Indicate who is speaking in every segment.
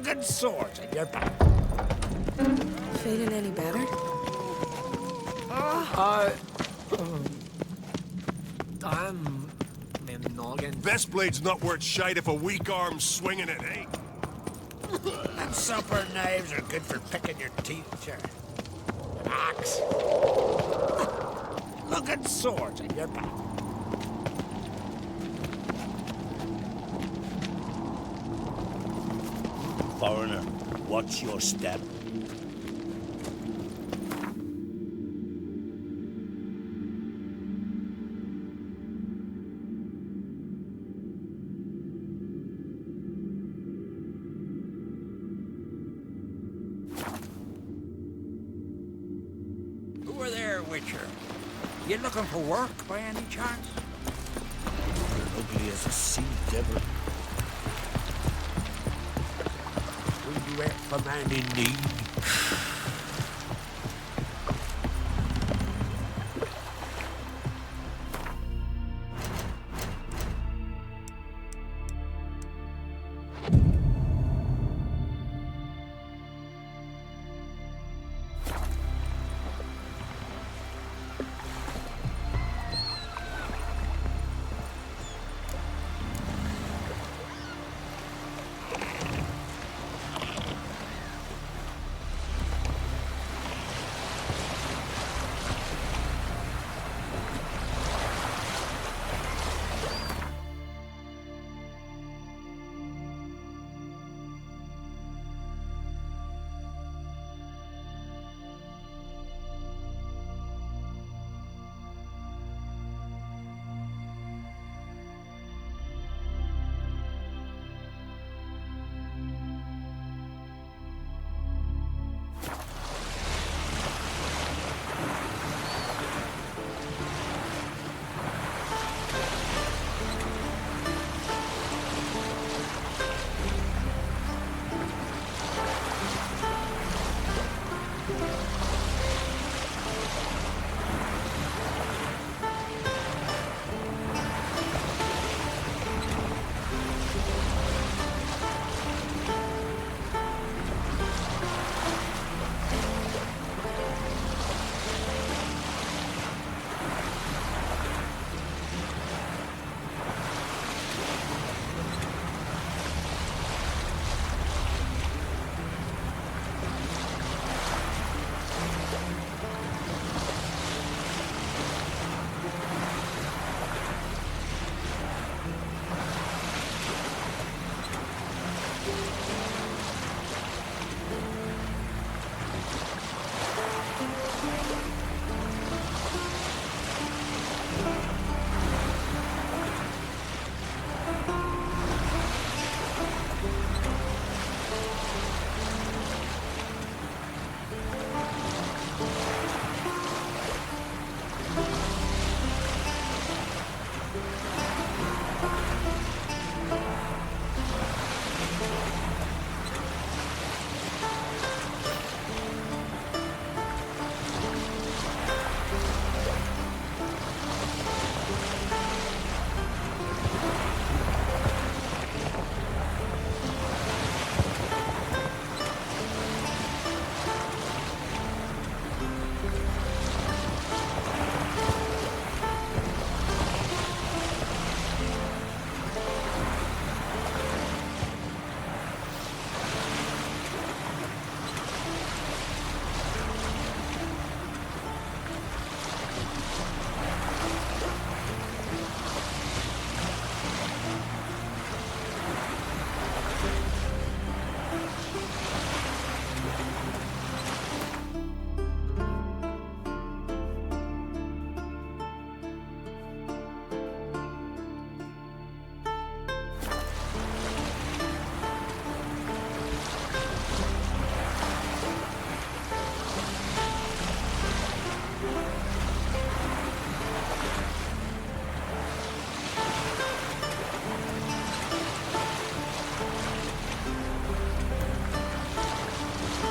Speaker 1: Fucking swords in your back.
Speaker 2: Feeling any better?
Speaker 1: I'm in noggin.
Speaker 3: Vestblade's not worth shite if a weak arm's swinging it, eh?
Speaker 1: And supper knives are good for picking your teeth, sure. An axe. Fucking swords in your back.
Speaker 4: Foreigner, watch your step.
Speaker 1: Who are there, Witcher? You looking for work by any chance?
Speaker 4: You're ugly as a sea devil.
Speaker 1: Will you act for man in need?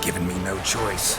Speaker 5: Giving me no choice.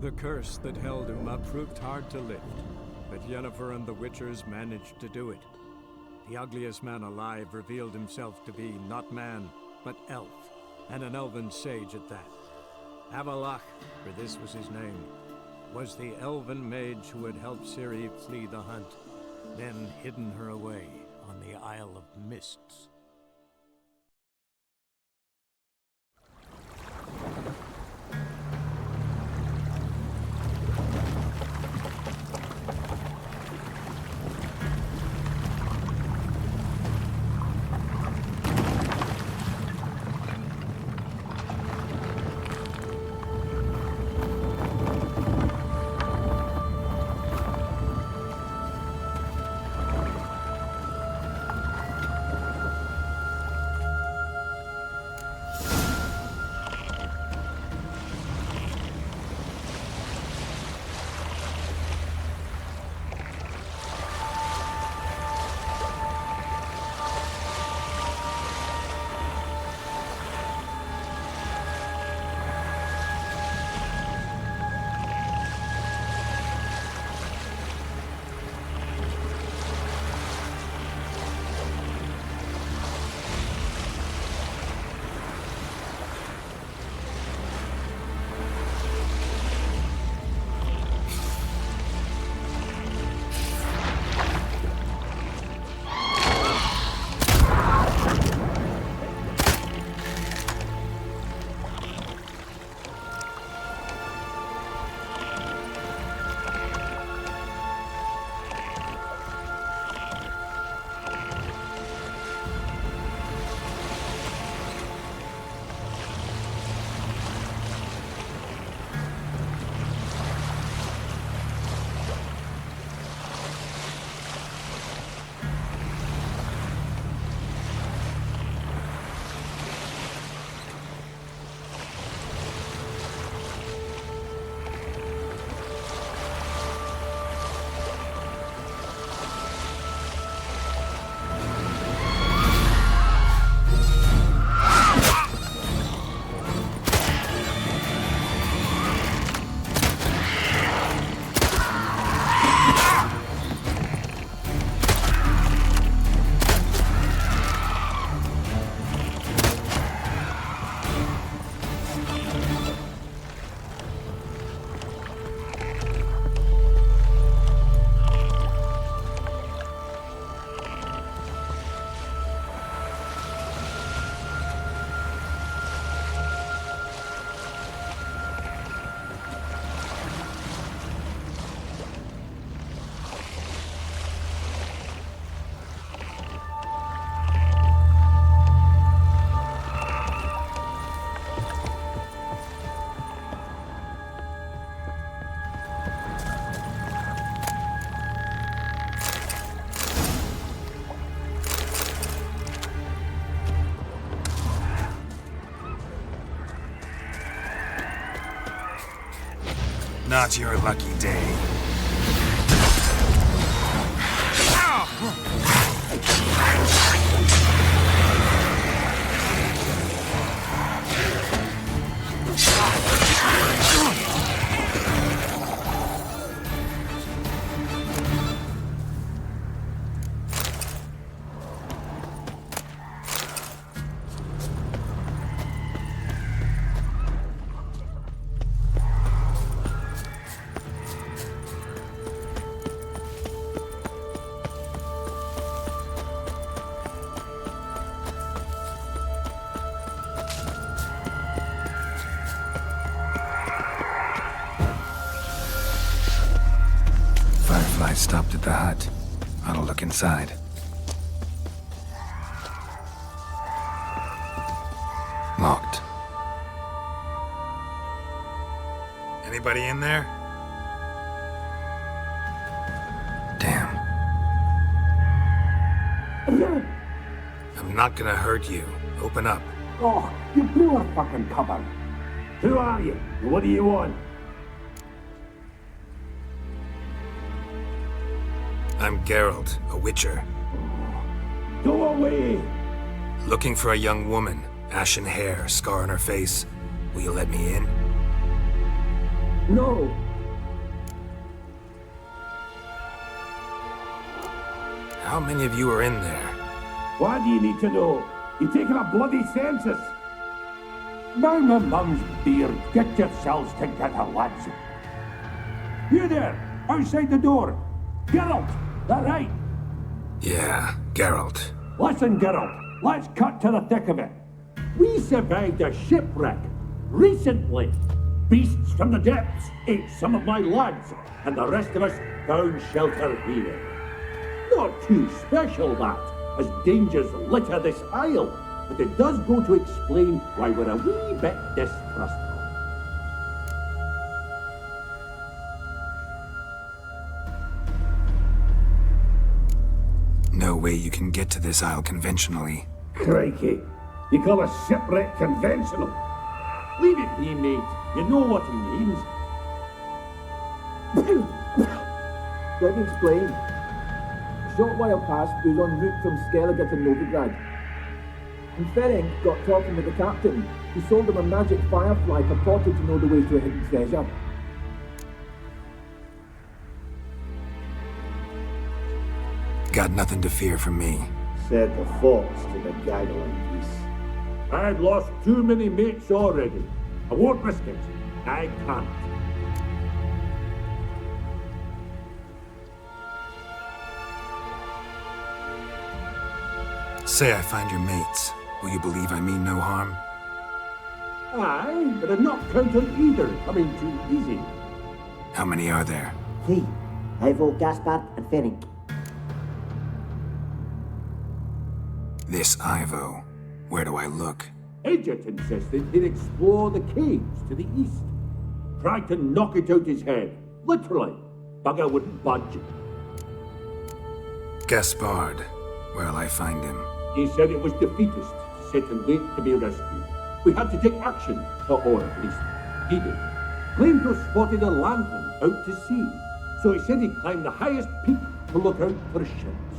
Speaker 6: The curse that held Uma proved hard to lift, but Yennefer and the Witchers managed to do it. The ugliest man alive revealed himself to be not man, but elf, and an elven sage at that. Avalach, for this was his name, was the elven mage who had helped Ciri flee the hunt, then hidden her away on the Isle of Mists.
Speaker 5: Not your lucky day. I stopped at the hut. I'll look inside. Locked. Anybody in there? Damn. I'm not gonna hurt you. Open up.
Speaker 7: Oh, you blew a fucking cover. Who are you? What do you want?
Speaker 5: I'm Geralt, a witcher.
Speaker 7: Go away!
Speaker 5: Looking for a young woman. Ashen hair, scar on her face. Will you let me in?
Speaker 7: No.
Speaker 5: How many of you are in there?
Speaker 7: Why do you need to know? You're taking a bloody census. Now my mum's beard, get yourselves together, lads. You there, outside the door. Geralt, that right?
Speaker 5: Yeah, Geralt.
Speaker 7: Listen, Geralt, let's cut to the thick of it. We survived a shipwreck recently. Beasts from the depths ate some of my lads, and the rest of us found shelter here. Not too special, that, as dangers litter this isle, but it does go to explain why we're a wee bit distrustful.
Speaker 5: No way you can get to this isle conventionally.
Speaker 7: Crikey, you call a shipwreck conventional? Leave it be, mate. You know what he means.
Speaker 8: Let me explain. A short while past, we was en route from Skellige to Novigrad. And Ferenc got talking with the captain. He sold him a magic firefly purported to know the way to a hidden treasure.
Speaker 5: Got nothing to fear from me.
Speaker 7: Said the fox to the gaggling geese. I've lost too many mates already. I won't risk it. I can't.
Speaker 5: Say I find your mates. Will you believe I mean no harm?
Speaker 7: Aye, but I'm not counting either coming too easy.
Speaker 5: How many are there?
Speaker 9: 3. Ivo, Gaspard, and Ferenc.
Speaker 5: This Ivo. Where do I look?
Speaker 7: Edget insisted he'd explore the caves to the east. Tried to knock it out his head. Literally. Bugger wouldn't budge.
Speaker 5: Gaspard. Where'll I find him?
Speaker 7: He said it was defeatist to sit and wait to be rescued. We had to take action, or at least he did. Claimed to have spotted a lantern out to sea, so he said he'd climb the highest peak to look out for ships.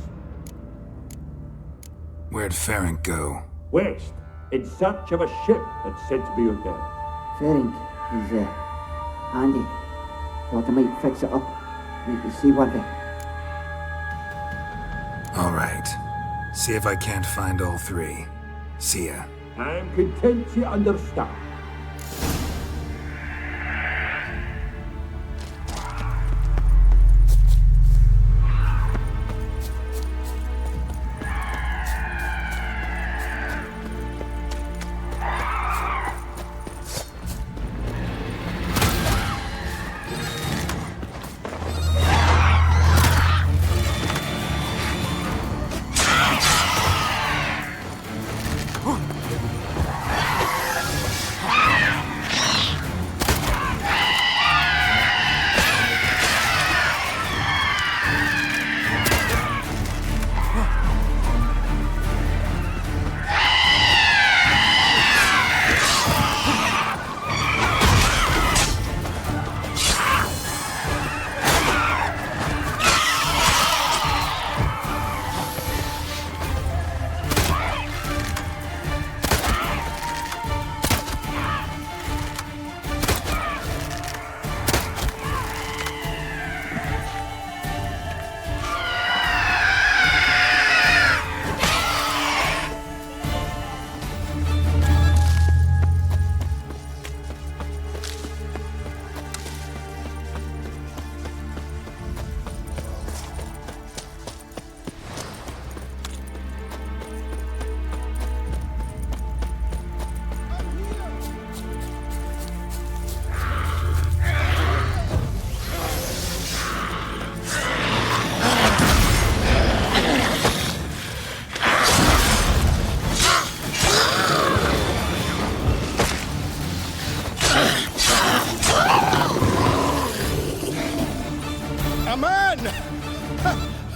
Speaker 5: Where'd Ferenc go?
Speaker 7: West, in search of a ship that's said to be out there.
Speaker 9: Ferenc, he's handy. Thought I might fix it up, make the seaworthy.
Speaker 5: All right. See if I can't find all 3. See ya.
Speaker 7: I'm content you understand.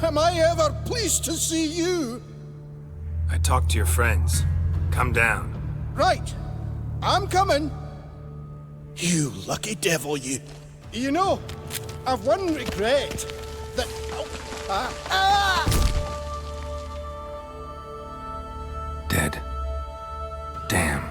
Speaker 4: Am I ever pleased to see you?
Speaker 5: I talked to your friends. Come down.
Speaker 4: Right. I'm coming. You lucky devil, you. You know, I've one regret. That...
Speaker 5: Dead. Damn.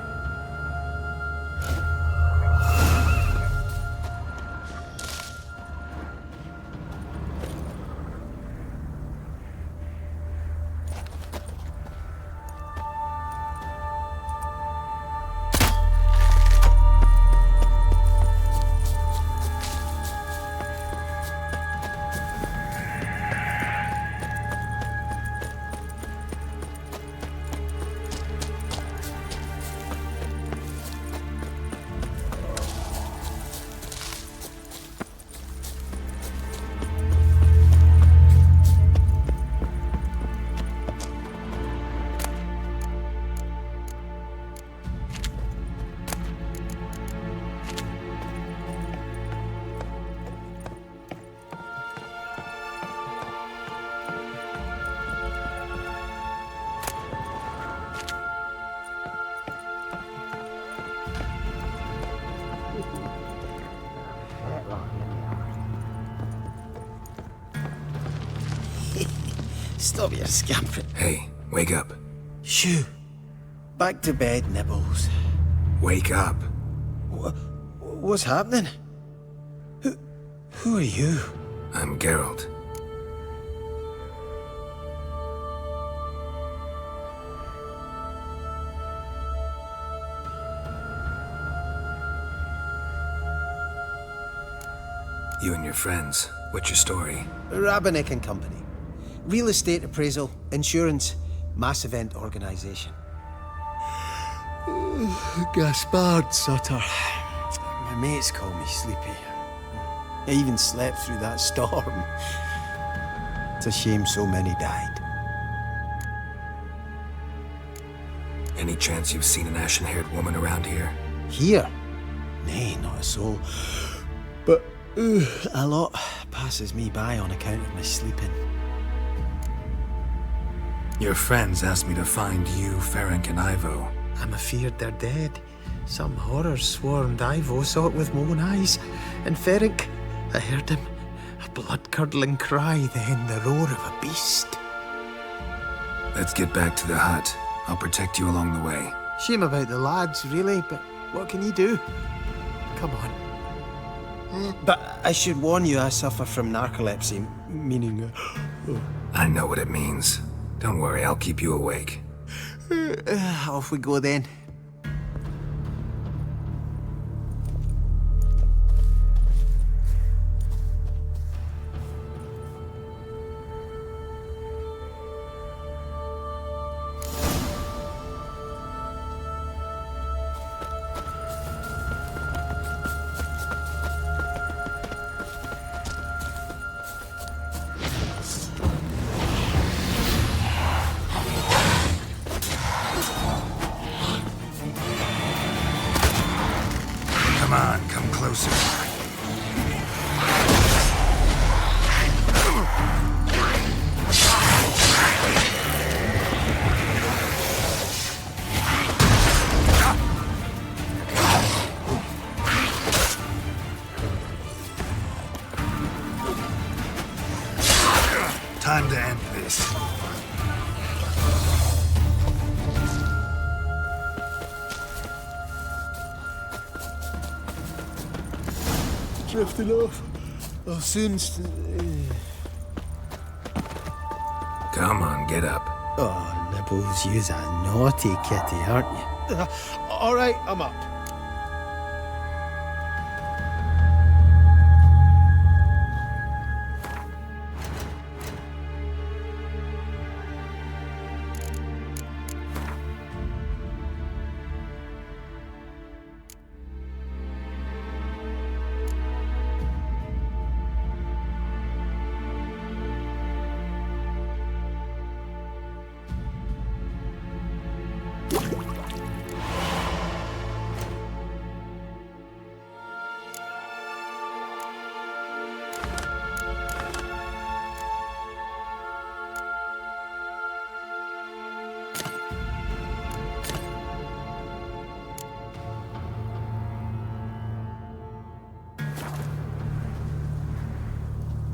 Speaker 4: Stop your scampering.
Speaker 5: Hey, wake up.
Speaker 4: Shoo. Back to bed, Nibbles.
Speaker 5: Wake up.
Speaker 4: What's happening? Who are you?
Speaker 5: I'm Geralt. You and your friends, what's your story?
Speaker 4: Rabbinick and Company. Real estate appraisal, insurance, mass event organisation. Gaspard Sutter. My mates call me Sleepy. I even slept through that storm. It's a shame so many died.
Speaker 5: Any chance you've seen an ashen-haired woman around here?
Speaker 4: Here? Nay, not a soul. But a lot passes me by on account of my sleeping.
Speaker 5: Your friends asked me to find you, Ferenc, and Ivo.
Speaker 4: I'm afeard they're dead. Some horrors swarmed Ivo, saw it with my own eyes. And Ferenc, I heard him. A blood-curdling cry, then the roar of a beast.
Speaker 5: Let's get back to the hut. I'll protect you along the way.
Speaker 4: Shame about the lads, really, but what can you do? Come on. But I should warn you, I suffer from narcolepsy, meaning...
Speaker 5: I know what it means. Don't worry, I'll keep you awake.
Speaker 4: Off we go then.
Speaker 5: Come on, come closer. Time to end this.
Speaker 4: Drifting off. I'll soon...
Speaker 5: Come on, get up.
Speaker 4: Oh, Nibbles, you's a naughty kitty, aren't you? All right, I'm up.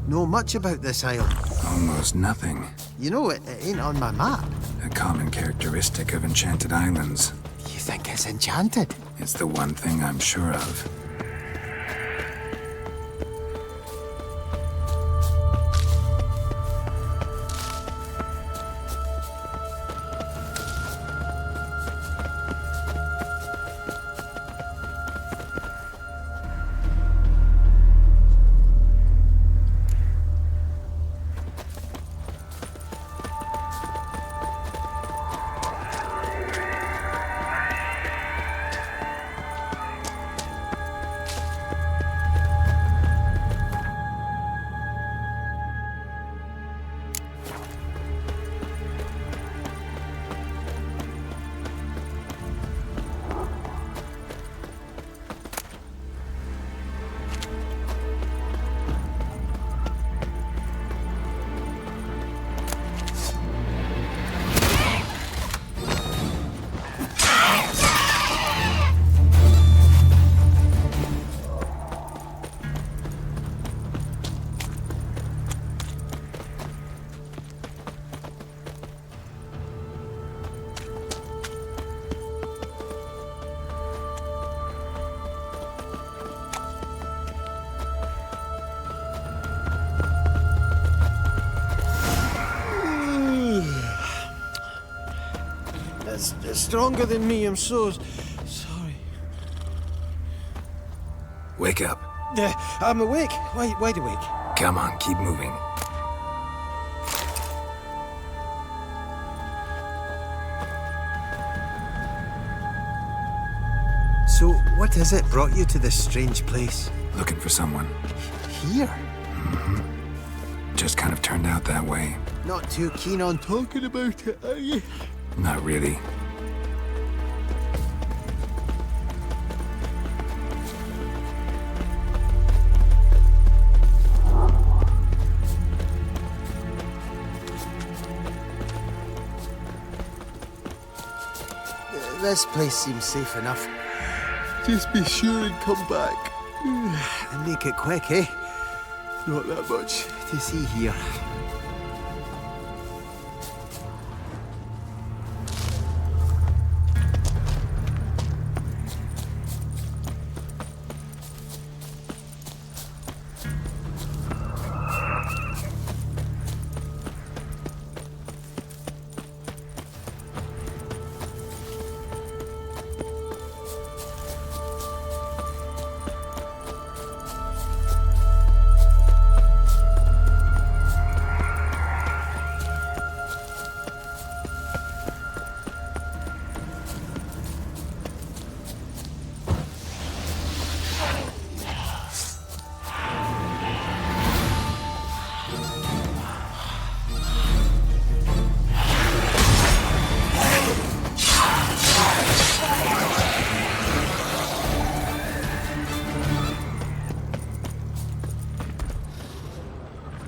Speaker 4: Know much about this island?
Speaker 5: Almost nothing.
Speaker 4: You know, it ain't on my map.
Speaker 5: A common characteristic of enchanted islands.
Speaker 4: You think it's enchanted?
Speaker 5: It's the one thing I'm sure of.
Speaker 4: stronger than me. I'm so sorry.
Speaker 5: Wake up.
Speaker 4: I'm awake. Wide awake.
Speaker 5: Come on, keep moving.
Speaker 4: So, what is it brought you to this strange place?
Speaker 5: Looking for someone.
Speaker 4: Here?
Speaker 5: Just kind of turned out that way.
Speaker 4: Not too keen on talking about it, are you?
Speaker 5: Not really.
Speaker 4: This place seems safe enough. Just be sure and come back. And make it quick, eh? Not that much to see here.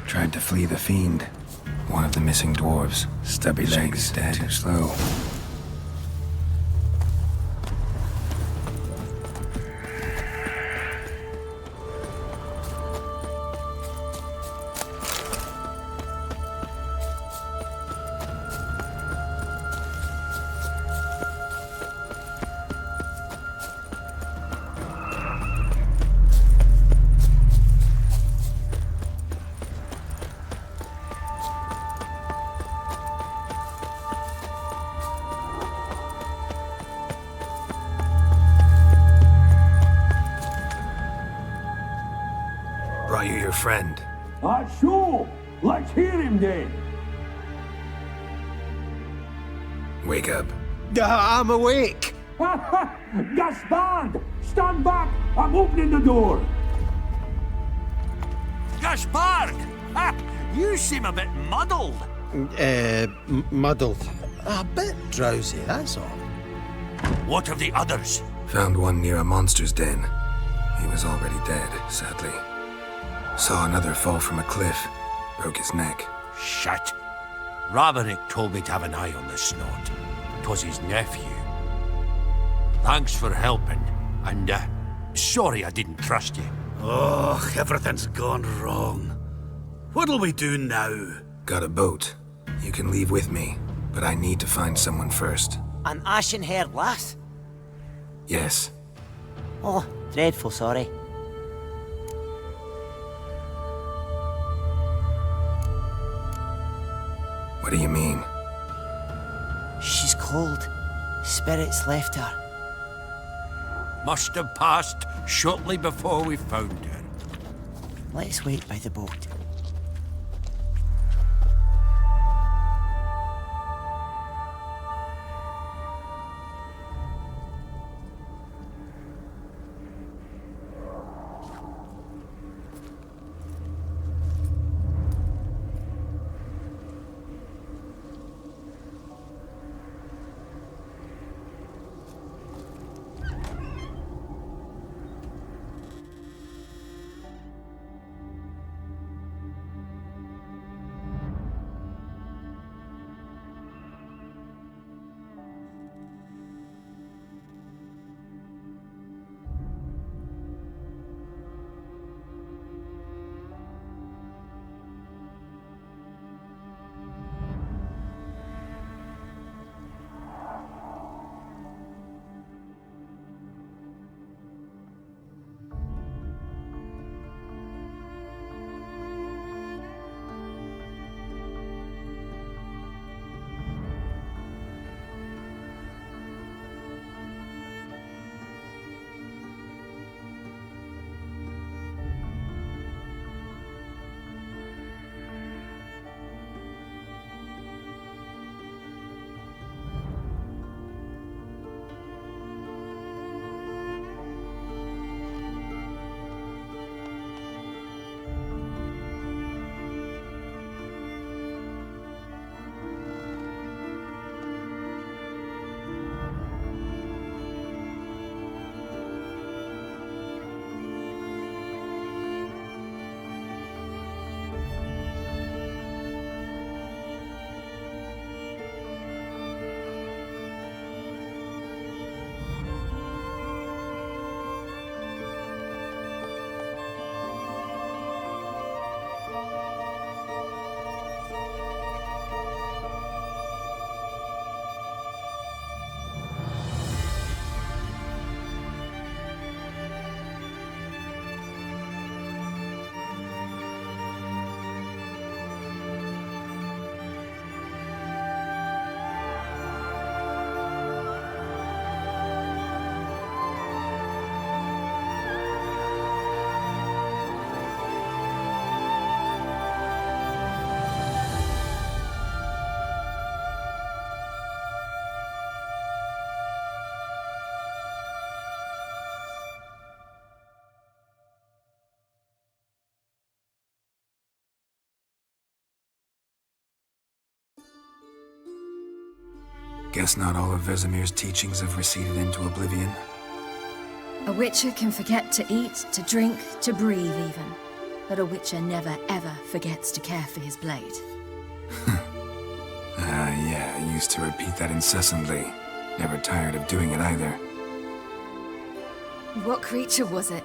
Speaker 5: Tried to flee the fiend. One of the missing dwarves. Stubby legs, dead. Too slow. Brought you your friend.
Speaker 7: Sure. Let's hear him then.
Speaker 5: Wake up.
Speaker 4: I'm awake.
Speaker 7: Gaspard! Stand back! I'm opening the door.
Speaker 1: Gaspard! Ha! You seem a bit muddled.
Speaker 4: Muddled. A bit drowsy, that's all.
Speaker 1: What of the others?
Speaker 5: Found one near a monster's den. He was already dead, sadly. Saw another fall from a cliff. Broke his neck.
Speaker 1: Shit. Roderick told me to have an eye on the snot. 'Twas his nephew. Thanks for helping, and sorry I didn't trust you.
Speaker 10: Oh, everything's gone wrong. What'll we do now?
Speaker 5: Got a boat. You can leave with me, but I need to find someone first.
Speaker 11: An ashen-haired lass?
Speaker 5: Yes.
Speaker 11: Oh, dreadful sorry.
Speaker 5: What do you mean?
Speaker 11: She's cold. Spirits left her.
Speaker 1: Must have passed shortly before we found her.
Speaker 11: Let's wait by the boat.
Speaker 5: Guess not all of Vesemir's teachings have receded into oblivion.
Speaker 2: A witcher can forget to eat, to drink, to breathe even. But a witcher never ever forgets to care for his blade.
Speaker 5: Yeah, I used to repeat that incessantly. Never tired of doing it either.
Speaker 2: What creature was it?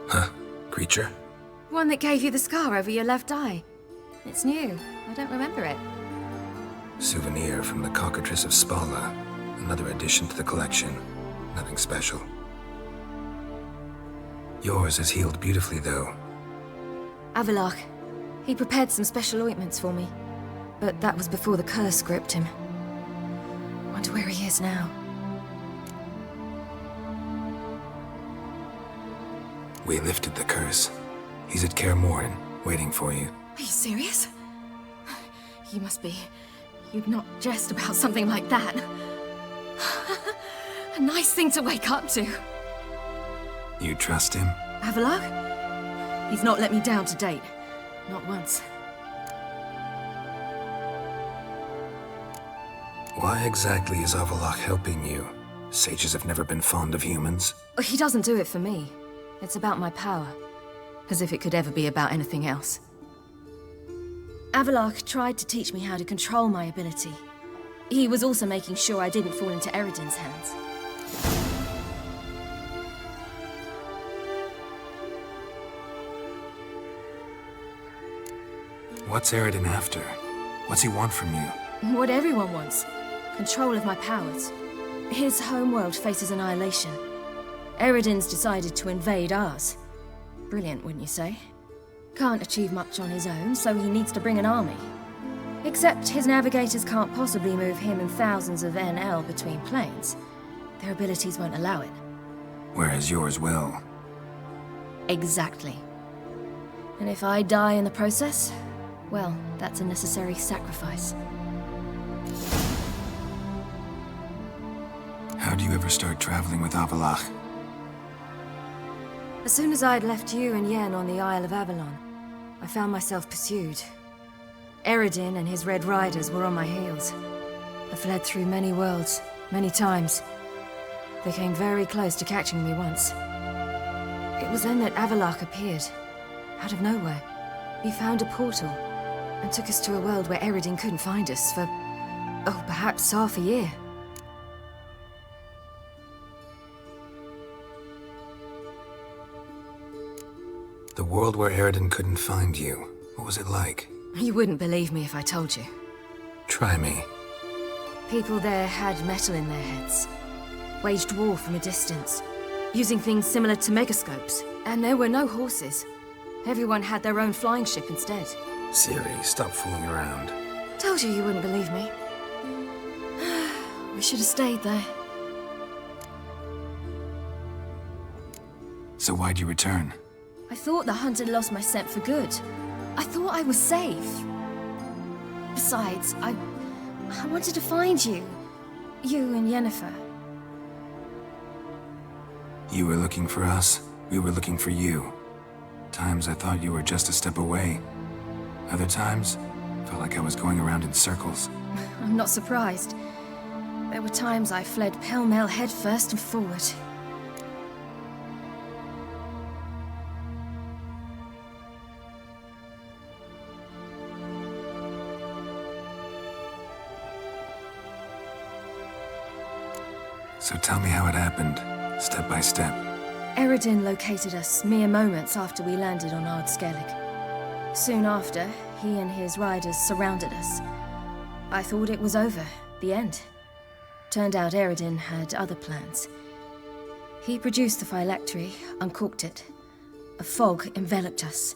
Speaker 5: Huh? Creature?
Speaker 2: One that gave you the scar over your left eye. It's new. I don't remember it.
Speaker 5: Souvenir from the Cockatrice of Spala. Another addition to the collection. Nothing special. Yours has healed beautifully, though.
Speaker 2: Avalach. He prepared some special ointments for me. But that was before the curse gripped him. Wonder where he is now.
Speaker 5: We lifted the curse. He's at Kaer Morhen, waiting for you.
Speaker 2: Are you serious? You must be. You'd not jest about something like that. A nice thing to wake up to.
Speaker 5: You trust him?
Speaker 2: Avalach? He's not let me down to date. Not once.
Speaker 5: Why exactly is Avalach helping you? Sages have never been fond of humans.
Speaker 2: He doesn't do it for me. It's about my power. As if it could ever be about anything else. Avalach tried to teach me how to control my ability. He was also making sure I didn't fall into Eridan's hands.
Speaker 5: What's Eridan after? What's he want from you?
Speaker 2: What everyone wants. Control of my powers. His homeworld faces annihilation. Eridan's decided to invade ours. Brilliant, wouldn't you say? Can't achieve much on his own, so he needs to bring an army. Except his navigators can't possibly move him and thousands of NL between planes. Their abilities won't allow it.
Speaker 5: Whereas yours will.
Speaker 2: Exactly. And if I die in the process, well, that's a necessary sacrifice.
Speaker 5: How do you ever start traveling with Avalach?
Speaker 2: As soon as I'd left you and Yen on the Isle of Avalon, I found myself pursued. Eridan and his Red Riders were on my heels. I fled through many worlds, many times. They came very close to catching me once. It was then that Avalach appeared, out of nowhere. He found a portal, and took us to a world where Eridan couldn't find us for, oh, perhaps half a year.
Speaker 5: The world where Eridan couldn't find you. What was it like?
Speaker 2: You wouldn't believe me if I told you.
Speaker 5: Try me.
Speaker 2: People there had metal in their heads. Waged war from a distance, using things similar to megascopes. And there were no horses. Everyone had their own flying ship instead.
Speaker 5: Ciri, stop fooling around.
Speaker 2: Told you you wouldn't believe me. We should have stayed there.
Speaker 5: So why'd you return?
Speaker 2: I thought the hunt had lost my scent for good. I thought I was safe. Besides, I wanted to find you. You and Yennefer.
Speaker 5: You were looking for us, we were looking for you. Times I thought you were just a step away. Other times, felt like I was going around in circles.
Speaker 2: I'm not surprised. There were times I fled pell-mell headfirst and forward.
Speaker 5: So tell me how it happened, step by step.
Speaker 2: Eridan located us mere moments after we landed on Ard Skellig. Soon after, he and his riders surrounded us. I thought it was over, the end. Turned out Eridan had other plans. He produced the phylactery, uncorked it. A fog enveloped us,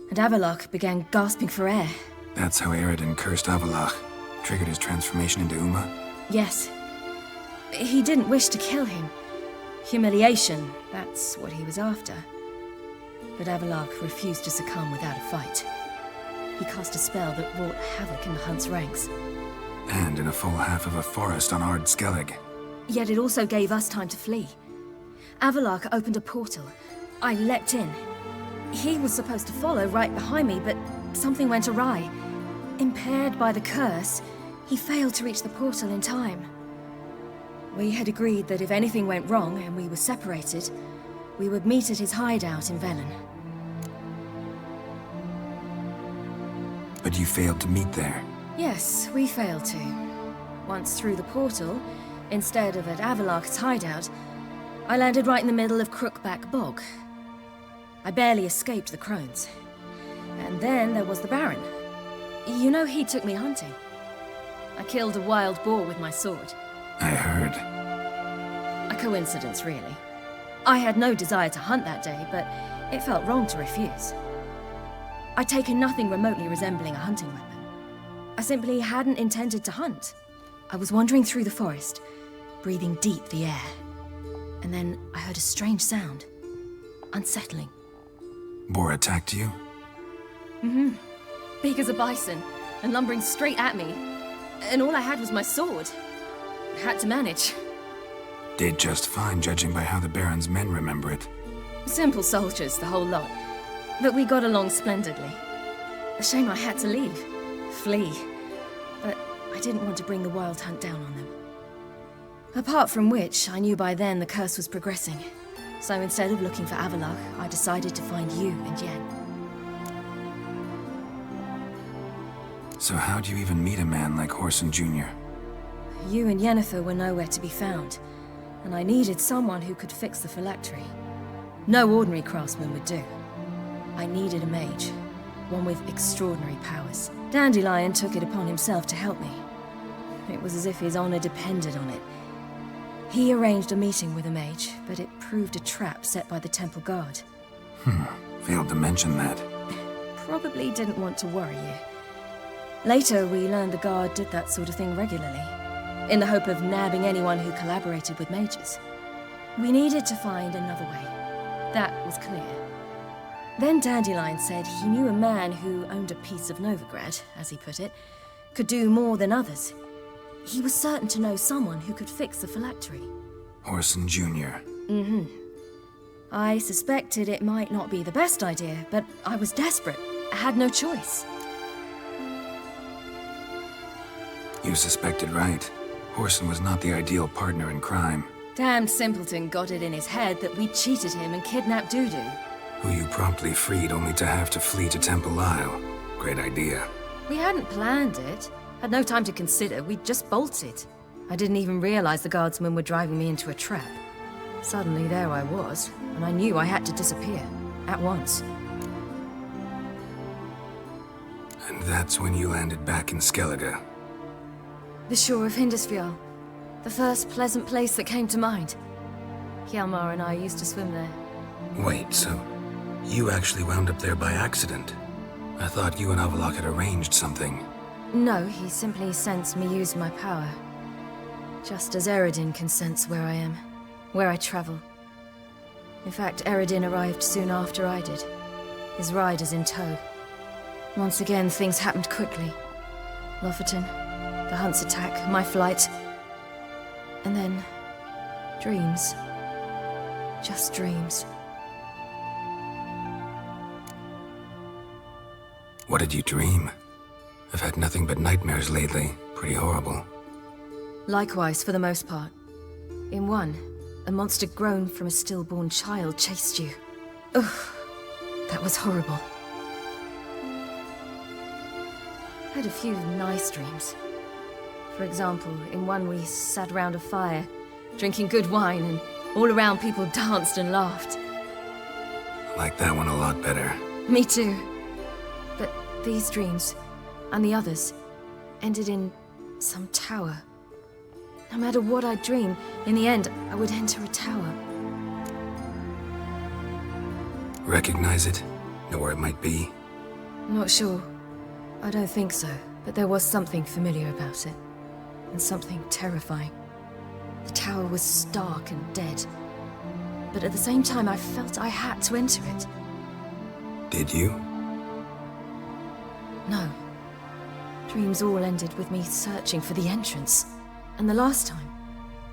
Speaker 2: and Avalach began gasping for air.
Speaker 5: That's how Eridan cursed Avalach, triggered his transformation into Uma?
Speaker 2: Yes. He didn't wish to kill him. Humiliation, that's what he was after. But Avalach refused to succumb without a fight. He cast a spell that wrought havoc in the hunt's ranks.
Speaker 5: And in a full half of a forest on Ard Skellig.
Speaker 2: Yet it also gave us time to flee. Avalach opened a portal. I leapt in. He was supposed to follow right behind me, but something went awry. Impaired by the curse, he failed to reach the portal in time. We had agreed that if anything went wrong and we were separated, we would meet at his hideout in Velen.
Speaker 5: But you failed to meet there.
Speaker 2: Yes, we failed to. Once through the portal, instead of at Avalok's hideout, I landed right in the middle of Crookback Bog. I barely escaped the crones. And then there was the Baron. You know, he took me hunting. I killed a wild boar with my sword.
Speaker 5: I heard.
Speaker 2: A coincidence, really. I had no desire to hunt that day, but it felt wrong to refuse. I'd taken nothing remotely resembling a hunting weapon. I simply hadn't intended to hunt. I was wandering through the forest, breathing deep the air. And then I heard a strange sound. Unsettling.
Speaker 5: Boar attacked you?
Speaker 2: Mm-hmm. Big as a bison, and lumbering straight at me. And all I had was my sword. I had to manage.
Speaker 5: Did just fine, judging by how the Baron's men remember it.
Speaker 2: Simple soldiers, the whole lot. But we got along splendidly. A shame I had to leave. Flee. But I didn't want to bring the Wild Hunt down on them. Apart from which, I knew by then the curse was progressing. So instead of looking for Avalok, I decided to find you and Yen.
Speaker 5: So how'd you even meet a man like Horson Jr.?
Speaker 2: You and Yennefer were nowhere to be found, and I needed someone who could fix the phylactery. No ordinary craftsman would do. I needed a mage, one with extraordinary powers. Dandelion took it upon himself to help me. It was as if his honor depended on it. He arranged a meeting with a mage, but it proved a trap set by the temple guard.
Speaker 5: Failed to mention that.
Speaker 2: Probably didn't want to worry you. Later, we learned the guard did that sort of thing regularly, in the hope of nabbing anyone who collaborated with mages. We needed to find another way. That was clear. Then Dandelion said he knew a man who owned a piece of Novigrad, as he put it, could do more than others. He was certain to know someone who could fix the phylactery.
Speaker 5: Horson Jr.
Speaker 2: Mm-hmm. I suspected it might not be the best idea, but I was desperate. I had no choice.
Speaker 5: You suspected right. Horson was not the ideal partner in crime.
Speaker 2: Damned simpleton got it in his head that we cheated him and kidnapped Dudu.
Speaker 5: Who you promptly freed only to have to flee to Temple Isle. Great idea.
Speaker 2: We hadn't planned it. Had no time to consider. We just bolted. I didn't even realize the guardsmen were driving me into a trap. Suddenly there I was, and I knew I had to disappear. At once.
Speaker 5: And that's when you landed back in Skellige.
Speaker 2: The shore of Hindisfjall. The first pleasant place that came to mind. Hjalmar and I used to swim there.
Speaker 5: Wait, so you actually wound up there by accident? I thought you and Avalok had arranged something.
Speaker 2: No, he simply sensed me use my power. Just as Eredin can sense where I am, where I travel. In fact, Eredin arrived soon after I did. His riders in tow. Once again, things happened quickly. Lofoten, the Hunt's attack, my flight. And then, dreams. Just dreams.
Speaker 5: What did you dream? I've had nothing but nightmares lately. Pretty horrible.
Speaker 2: Likewise, for the most part. In one, a monster grown from a stillborn child chased you. Ugh, that was horrible. I had a few nice dreams. For example, in one we sat around a fire, drinking good wine, and all around people danced and laughed.
Speaker 5: I like that one a lot better.
Speaker 2: Me too. But these dreams, and the others, ended in some tower. No matter what I dream, in the end, I would enter a tower.
Speaker 5: Recognize it? Know where it might be?
Speaker 2: Not sure. I don't think so, but there was something familiar about it. And something terrifying. The tower was stark and dead. But at the same time, I felt I had to enter it.
Speaker 5: Did you?
Speaker 2: No. Dreams all ended with me searching for the entrance. And the last time,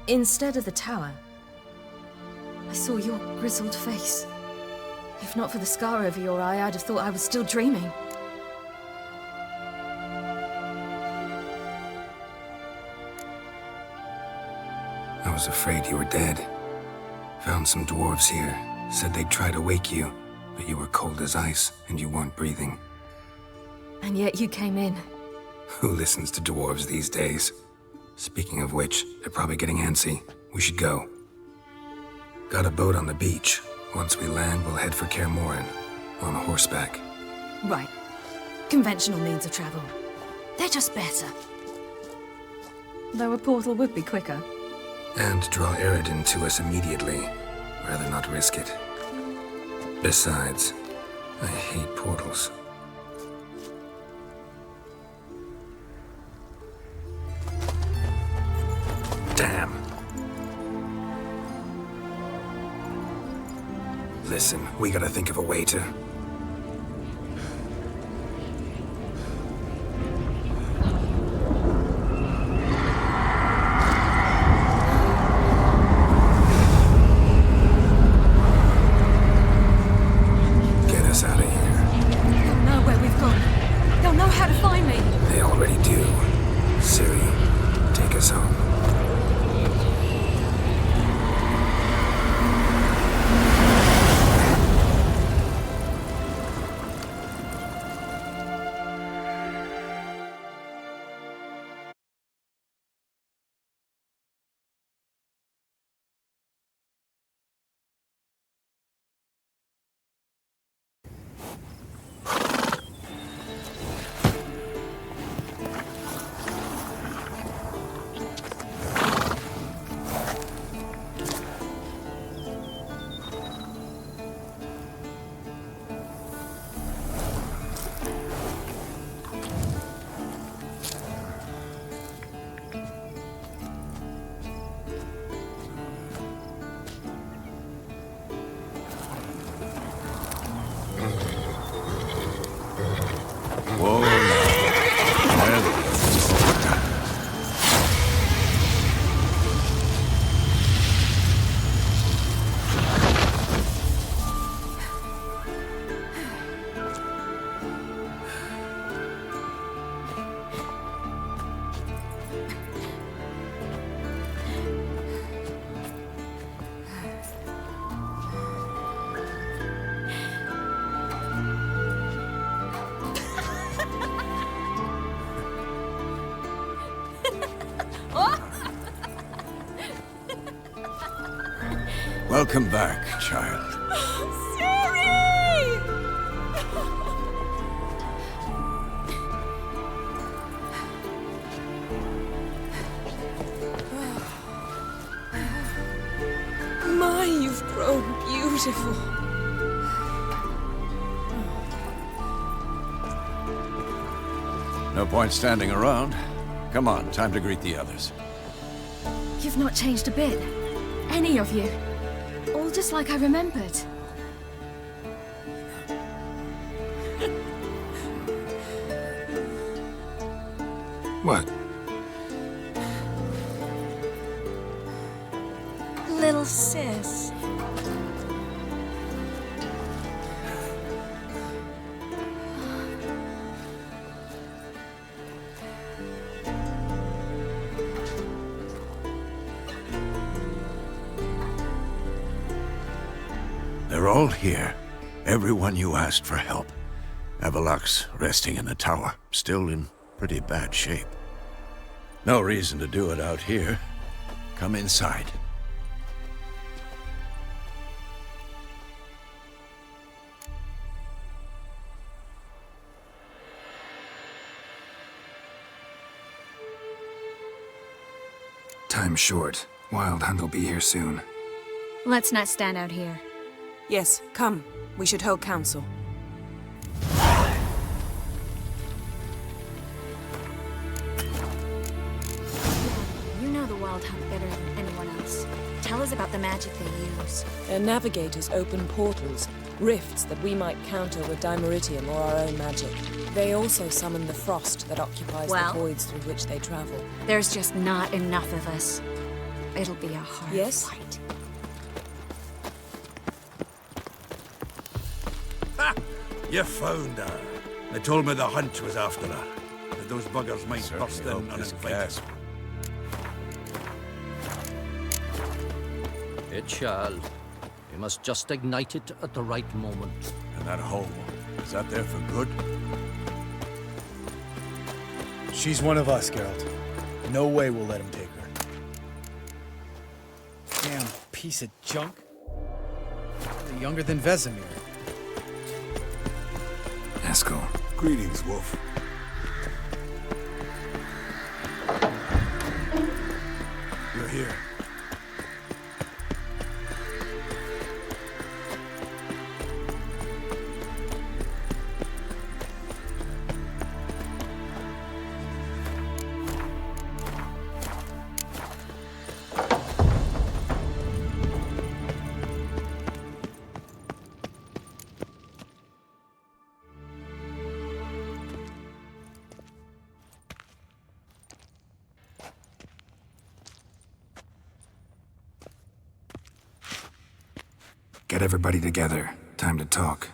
Speaker 2: instead of the tower, I saw your grizzled face. If not for the scar over your eye, I'd have thought I was still dreaming.
Speaker 5: I was afraid you were dead. Found some dwarves here. Said they'd try to wake you, but you were cold as ice and you weren't breathing.
Speaker 2: And yet you came in.
Speaker 5: Who listens to dwarves these days? Speaking of which, they're probably getting antsy. We should go. Got a boat on the beach. Once we land, we'll head for Kaer Morhen. On horseback.
Speaker 2: Right. Conventional means of travel. They're just better. Though a portal would be quicker.
Speaker 5: And draw Eredin to us immediately. Rather not risk it. Besides, I hate portals. Damn. Listen, we gotta think of a way to... get us out of here.
Speaker 2: They'll know where we've gone. They'll know how to find me.
Speaker 5: They already do. Ciri, take us home.
Speaker 10: Whoa, now. What the? Welcome back, child.
Speaker 2: My, you've grown beautiful.
Speaker 10: No point standing around. Come on, time to greet the others.
Speaker 2: You've not changed a bit. Any of you. All just like I remembered.
Speaker 5: What?
Speaker 2: Little sis.
Speaker 10: They're all here. Everyone you asked for help. Avalok's resting in the tower, still in pretty bad shape. No reason to do it out here. Come inside.
Speaker 5: Time's short. Wild Hunt will be here soon.
Speaker 12: Let's not stand out here.
Speaker 13: Yes, come. We should hold council.
Speaker 12: You know the Wild Hunt better than anyone else. Tell us about the magic they use.
Speaker 13: Their navigators open portals, rifts that we might counter with Dimeritium or our own magic. They also summon the frost that occupies the voids through which they travel.
Speaker 12: There's just not enough of us. It'll be a hard fight.
Speaker 10: Ha! You found her. They told me the hunt was after her. That those buggers might burst in uninvited.
Speaker 14: It shall. We must just ignite it at the right moment.
Speaker 10: And that hole, is that there for good?
Speaker 15: She's one of us, Geralt. No way we'll let him take her. Damn piece of junk. You're younger than Vesemir.
Speaker 5: Eskel.
Speaker 3: Greetings, Wolf.
Speaker 15: You're here.
Speaker 5: Get everybody together. Time to talk.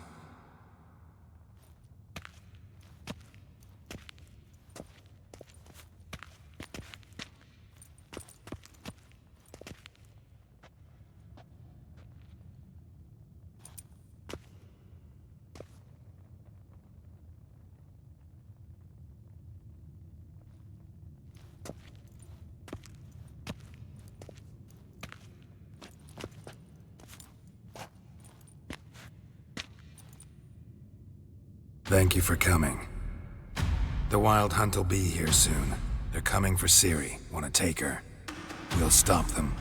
Speaker 5: Thank you for coming. The Wild Hunt will be here soon. They're coming for Ciri. Want to take her? We'll stop them.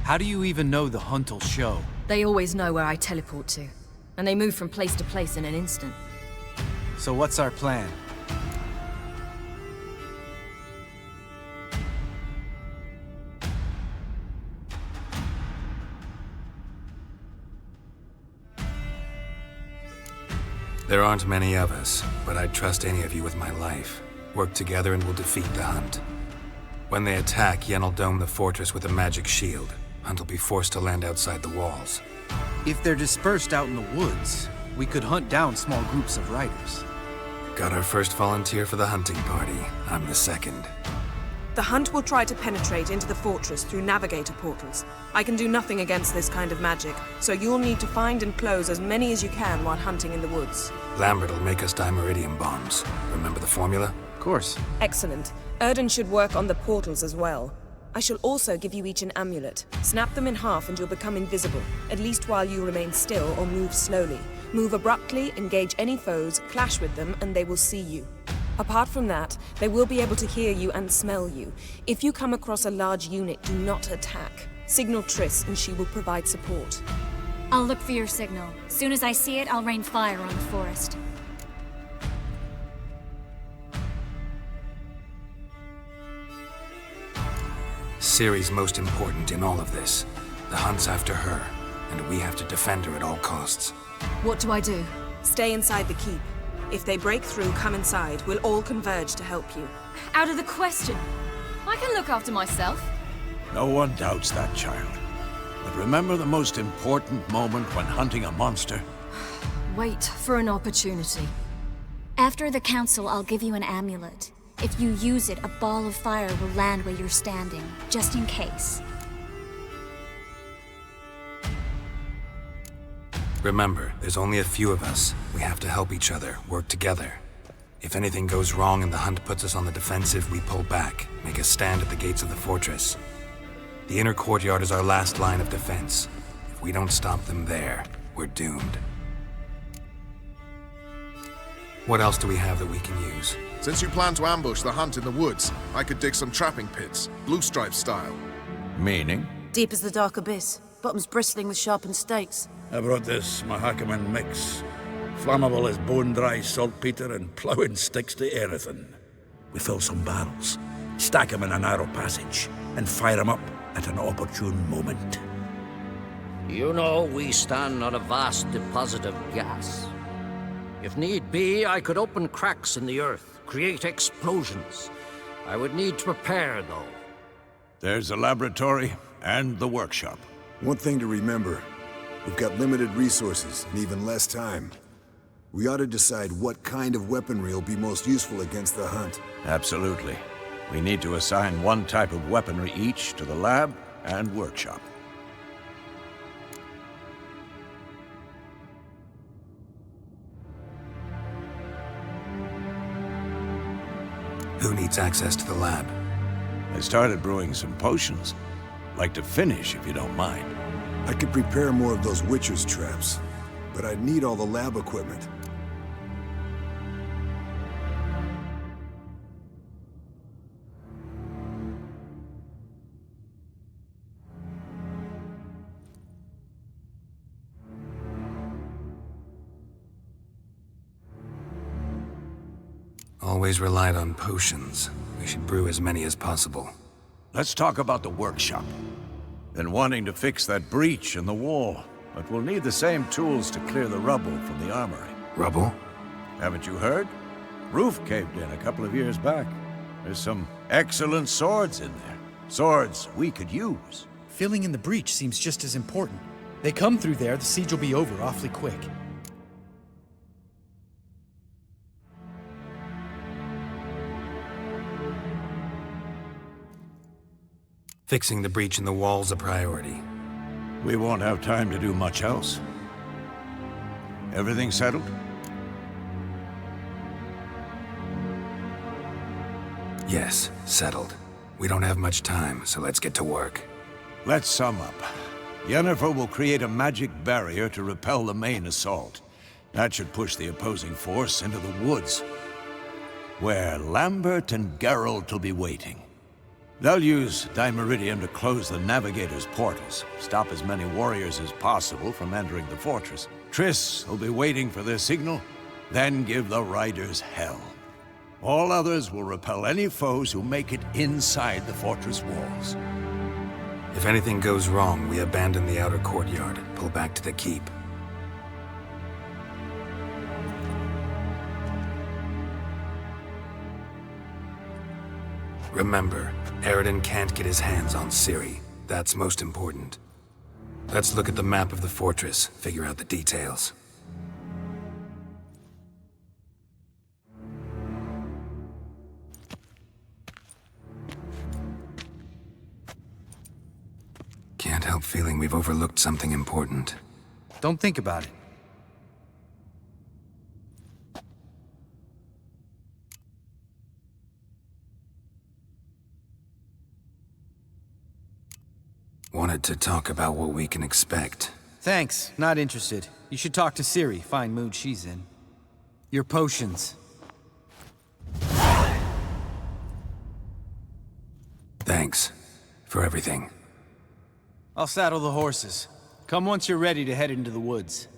Speaker 15: How do you even know the hunt'll show?
Speaker 2: They always know where I teleport to, and they move from place to place in an instant.
Speaker 15: So what's our plan?
Speaker 5: There aren't many of us, but I'd trust any of you with my life. Work together and we'll defeat the Hunt. When they attack, Yen'll dome the fortress with a magic shield. Hunt will be forced to land outside the walls.
Speaker 15: If they're dispersed out in the woods, we could hunt down small groups of riders.
Speaker 5: Got our first volunteer for the hunting party. I'm the second.
Speaker 13: The Hunt will try to penetrate into the fortress through navigator portals. I can do nothing against this kind of magic, so you'll need to find and close as many as you can while hunting in the woods.
Speaker 5: Lambert will make us dimeridium bombs. Remember the formula?
Speaker 15: Of course.
Speaker 13: Excellent. Erden should work on the portals as well. I shall also give you each an amulet. Snap them in half and you'll become invisible, at least while you remain still or move slowly. Move abruptly, engage any foes, clash with them, and they will see you. Apart from that, they will be able to hear you and smell you. If you come across a large unit, do not attack. Signal Triss and she will provide support.
Speaker 12: I'll look for your signal. Soon as I see it, I'll rain fire on the forest.
Speaker 5: Ciri's most important in all of this. The Hunt's after her, and we have to defend her at all costs.
Speaker 2: What do I do?
Speaker 13: Stay inside the keep. If they break through, come inside. We'll all converge to help you.
Speaker 2: Out of the question. I can look after myself.
Speaker 10: No one doubts that, child. But remember the most important moment when hunting a monster?
Speaker 2: Wait for an opportunity.
Speaker 12: After the council, I'll give you an amulet. If you use it, a ball of fire will land where you're standing, just in case.
Speaker 5: Remember, there's only a few of us. We have to help each other, work together. If anything goes wrong and the Hunt puts us on the defensive, we pull back, make a stand at the gates of the fortress. The inner courtyard is our last line of defense. If we don't stop them there, we're doomed. What else do we have that we can use?
Speaker 3: Since you plan to ambush the Hunt in the woods, I could dig some trapping pits, blue stripe style.
Speaker 10: Meaning?
Speaker 16: Deep as the dark abyss, bottoms bristling with sharpened stakes.
Speaker 17: I brought this Mahakaman mix. Flammable as bone-dry saltpeter and ploughing sticks to anything. We fill some barrels, stack them in a narrow passage, and fire them up at an opportune moment.
Speaker 14: You know, we stand on a vast deposit of gas. If need be, I could open cracks in the earth, create explosions. I would need to prepare, though.
Speaker 10: There's the laboratory and the workshop.
Speaker 18: One thing to remember, we've got limited resources and even less time. We ought to decide what kind of weaponry will be most useful against the Hunt.
Speaker 10: Absolutely. We need to assign one type of weaponry each to the lab and workshop.
Speaker 5: Who needs access to the lab?
Speaker 10: I started brewing some potions. Like to finish, if you don't mind.
Speaker 18: I could prepare more of those Witcher's traps, but I'd need all the lab equipment.
Speaker 5: Always relied on potions. We should brew as many as possible.
Speaker 10: Let's talk about the workshop. Been wanting to fix that breach in the wall, but we'll need the same tools to clear the rubble from the armory.
Speaker 5: Rubble?
Speaker 10: Haven't you heard? Roof caved in a couple of years back. There's some excellent swords in there. Swords we could use.
Speaker 15: Filling in the breach seems just as important. They come through there, the siege will be over awfully quick.
Speaker 5: Fixing the breach in the wall's a priority.
Speaker 10: We won't have time to do much else. Everything settled?
Speaker 5: Yes, settled. We don't have much time, so let's get to work.
Speaker 10: Let's sum up. Yennefer will create a magic barrier to repel the main assault. That should push the opposing force into the woods, where Lambert and Geralt will be waiting. They'll use Dimeridium to close the Navigator's portals, stop as many warriors as possible from entering the fortress. Triss will be waiting for their signal, then give the riders hell. All others will repel any foes who make it inside the fortress walls.
Speaker 5: If anything goes wrong, we abandon the outer courtyard, pull back to the keep. Remember, Eredin can't get his hands on Ciri. That's most important. Let's look at the map of the fortress, figure out the details. Can't help feeling we've overlooked something important.
Speaker 15: Don't think about it.
Speaker 5: Wanted to talk about what we can expect.
Speaker 15: Thanks, not interested. You should talk to Ciri, fine mood she's in. Your potions.
Speaker 5: Thanks for everything.
Speaker 15: I'll saddle the horses. Come once you're ready to head into the woods.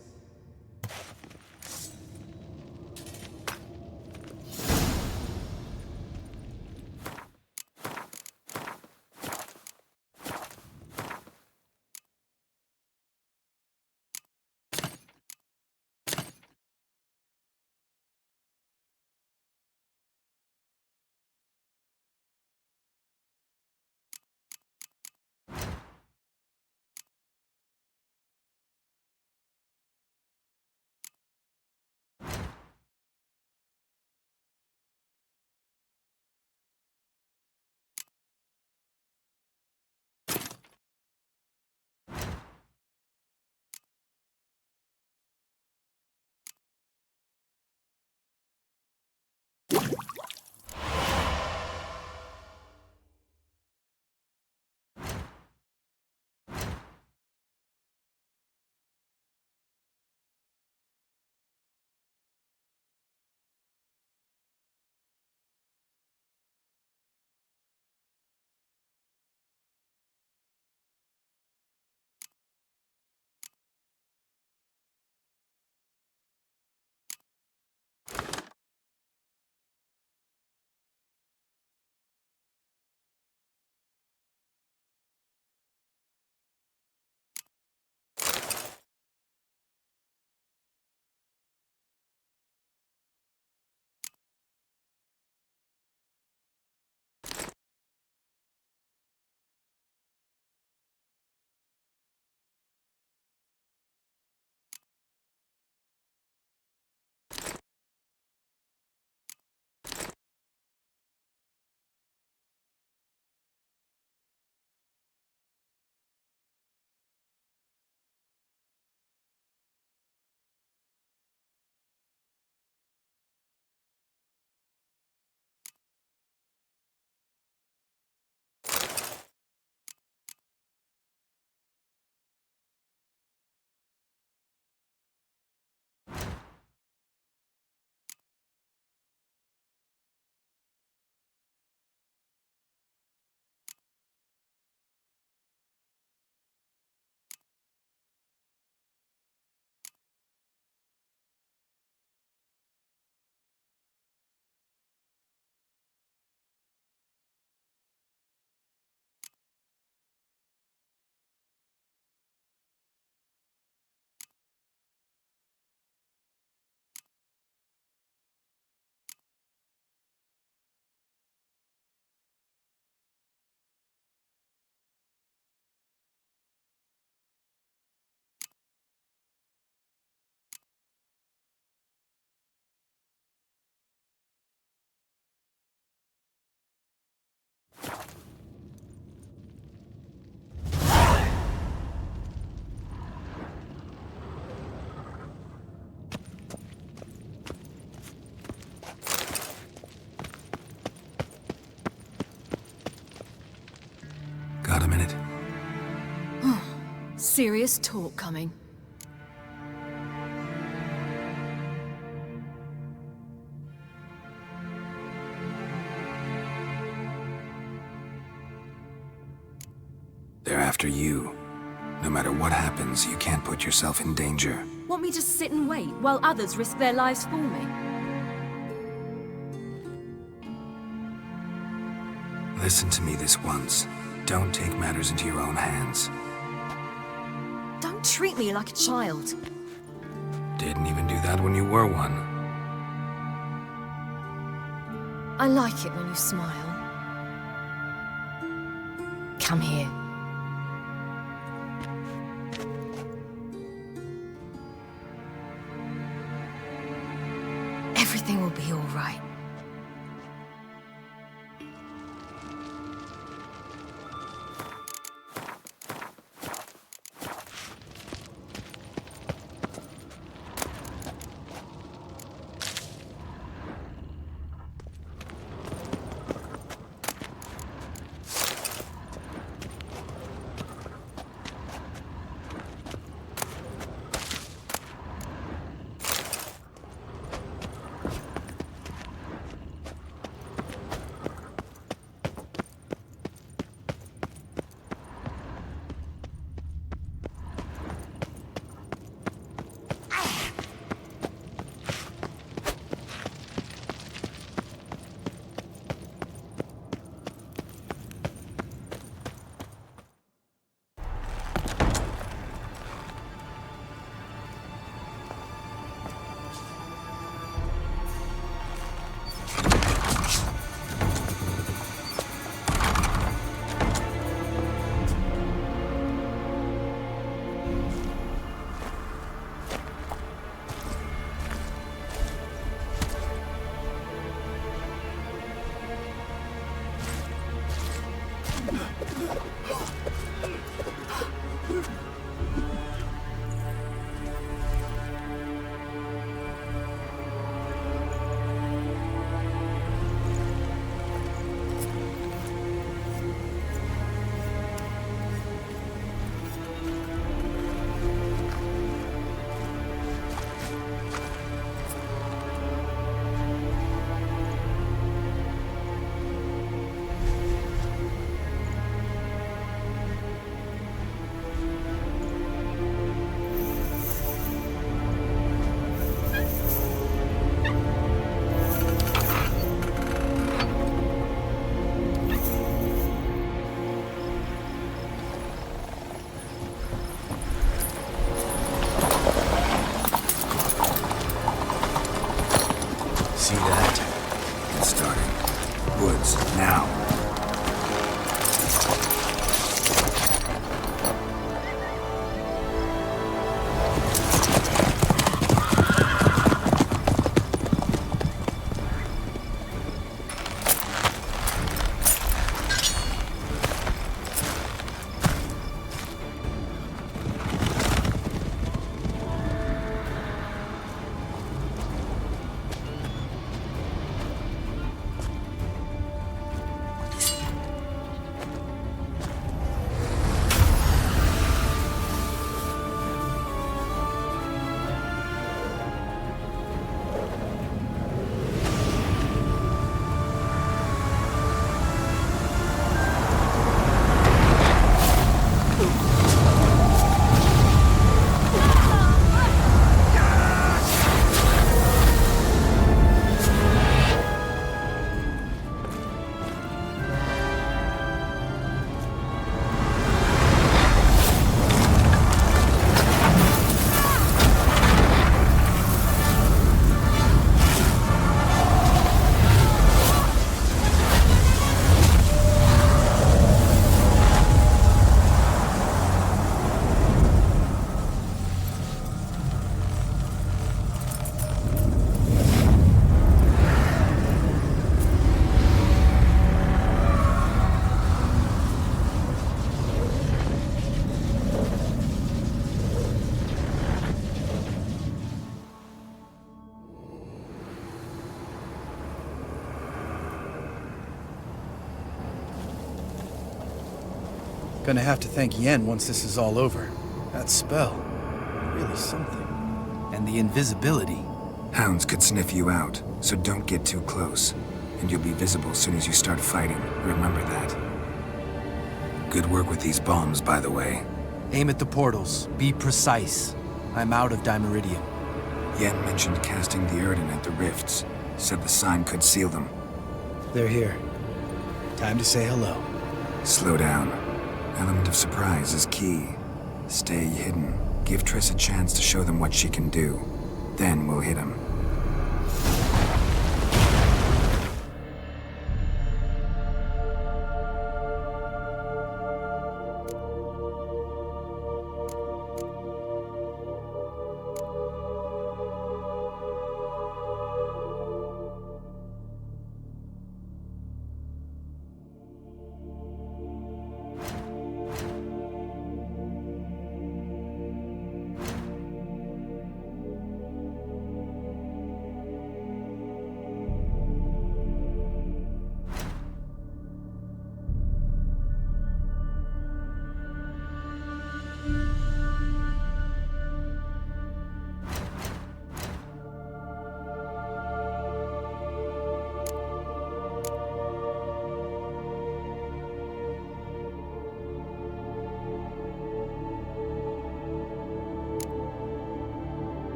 Speaker 2: serious talk coming.
Speaker 5: They're after you. No matter what happens, you can't put yourself in danger.
Speaker 2: Want me to sit and wait while others risk their lives for me?
Speaker 5: Listen to me this once. Don't take matters into your own hands.
Speaker 2: Don't treat me like a child.
Speaker 5: Didn't even do that when you were one.
Speaker 2: I like it when you smile. Come here. Everything will be all right.
Speaker 5: See that? Get started. Woods, now.
Speaker 15: Gonna have to thank Yen once this is all over. That spell, really something. And the invisibility.
Speaker 5: Hounds could sniff you out, so don't get too close. And you'll be visible as soon as you start fighting. Remember that. Good work with these bombs, by the way.
Speaker 15: Aim at the portals. Be precise. I'm out of Dimeridium.
Speaker 5: Yen mentioned casting the Erden at the rifts. Said the sign could seal them.
Speaker 15: They're here. Time to say hello.
Speaker 5: Slow down. Element of surprise is key. Stay hidden. Give Triss a chance to show them what she can do. Then we'll hit him.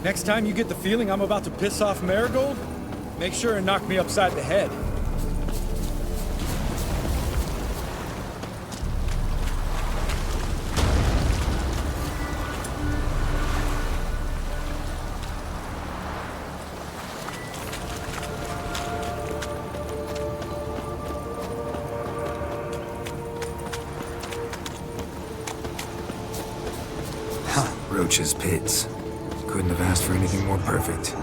Speaker 15: Next time you get the feeling I'm about to piss off Marigold, make sure and knock me upside the head.
Speaker 5: Roach's pits. Couldn't have asked for anything more perfect.
Speaker 15: Are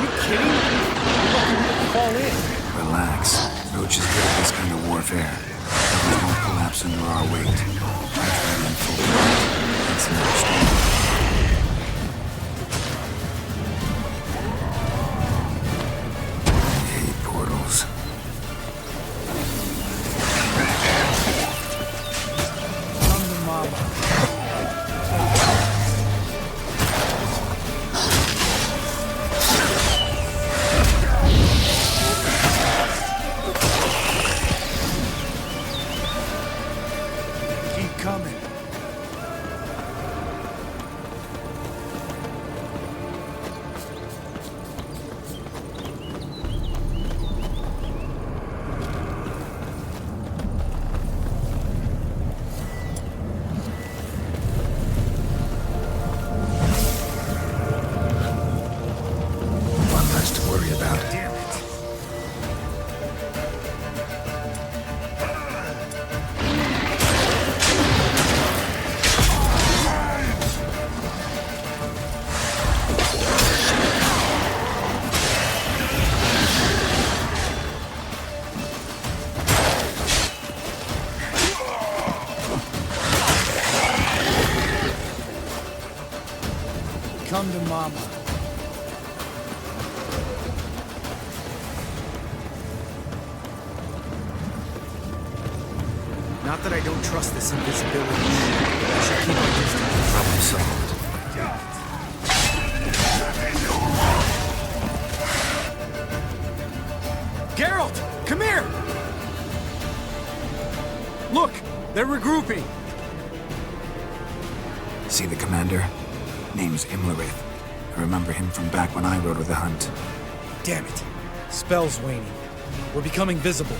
Speaker 15: you kidding? Fall in.
Speaker 5: Relax. Roach is good at this kind of warfare. Others won't collapse under our weight. I try in full blast. That's another story. I hate portals.
Speaker 15: Come to Mama. Not that I don't trust this invisibility. I should keep my distance.
Speaker 5: Problem solved.
Speaker 15: Geralt! Come here! Look! They're regrouping!
Speaker 5: See the commander? Name's Imlerith. I remember him from back when I rode with the hunt.
Speaker 15: Damn it. Spell's waning. We're becoming visible.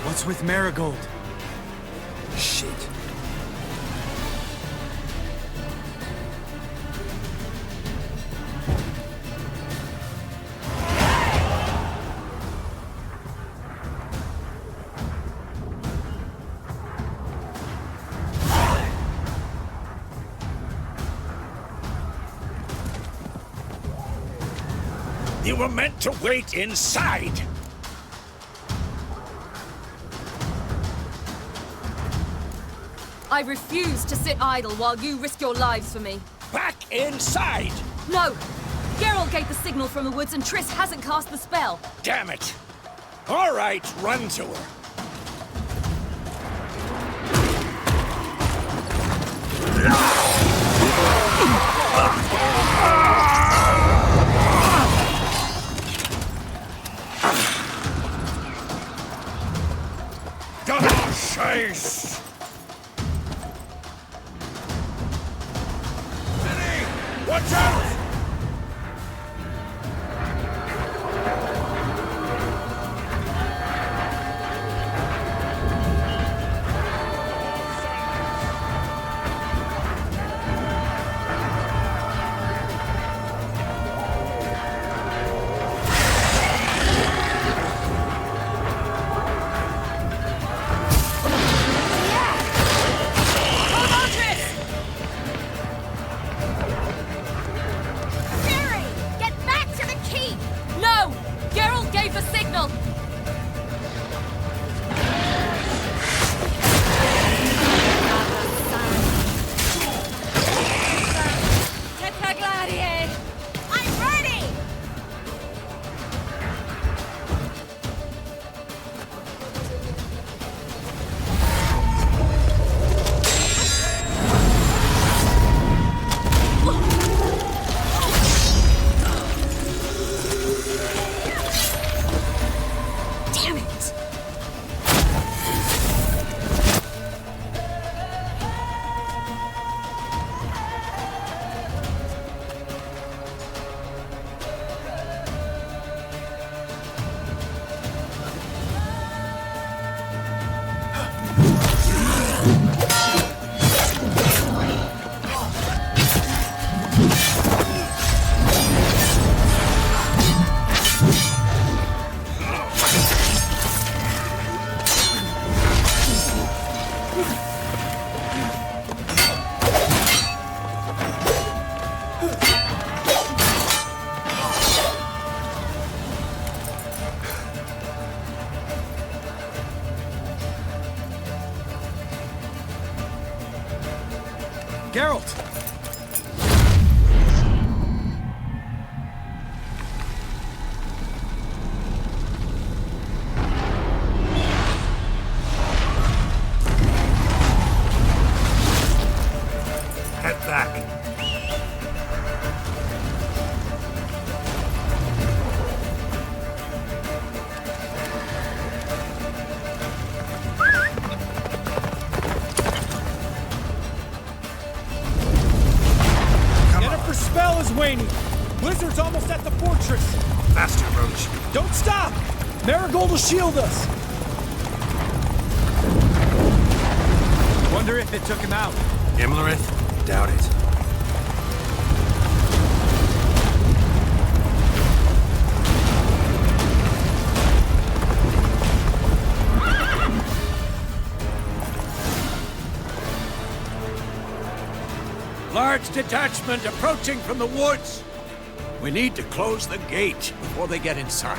Speaker 15: What's with Marigold?
Speaker 5: Shit.
Speaker 17: You were meant to wait inside!
Speaker 2: I refuse to sit idle while you risk your lives for me.
Speaker 17: Back inside!
Speaker 2: No! Geralt gave the signal from the woods and Triss hasn't cast the spell.
Speaker 17: Damn it! All right, run to her. Scheiß! Watch out!
Speaker 12: Damn it!
Speaker 15: Geralt!
Speaker 1: Head back.
Speaker 15: Yennefer's spell is waning! Blizzard's almost at the fortress!
Speaker 1: Faster, Roach.
Speaker 15: Don't stop! Marigold will shield us! Wonder if it took him out.
Speaker 1: Imlerith? Doubt it. Large detachment approaching from the woods. We need to close the gate before they get inside.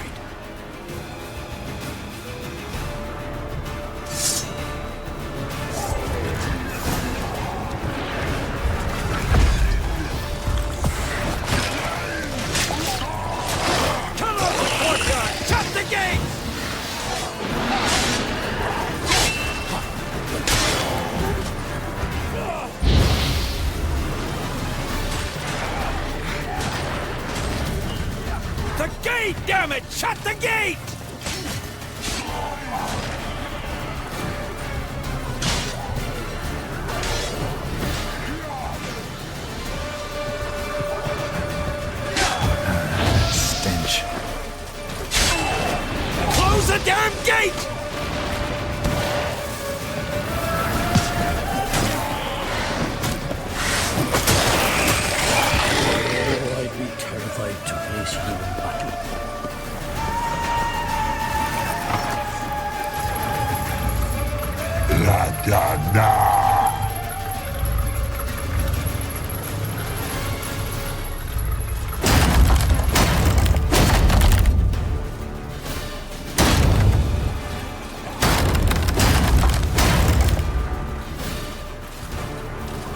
Speaker 1: Come on, the courtyard! Shut the gate! The gate, damn it! Shut the gate!
Speaker 10: Stench.
Speaker 1: Close the damn gate!
Speaker 19: Oh, I'd be terrified to face you in battle.
Speaker 10: La da da.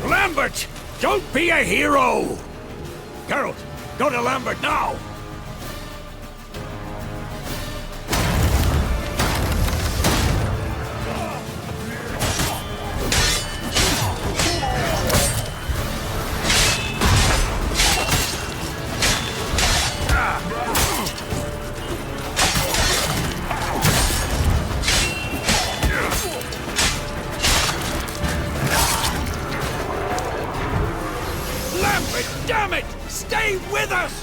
Speaker 1: Lambert! Don't be a hero! Geralt, go to Lambert now! Lambert, damn it! Stay with us!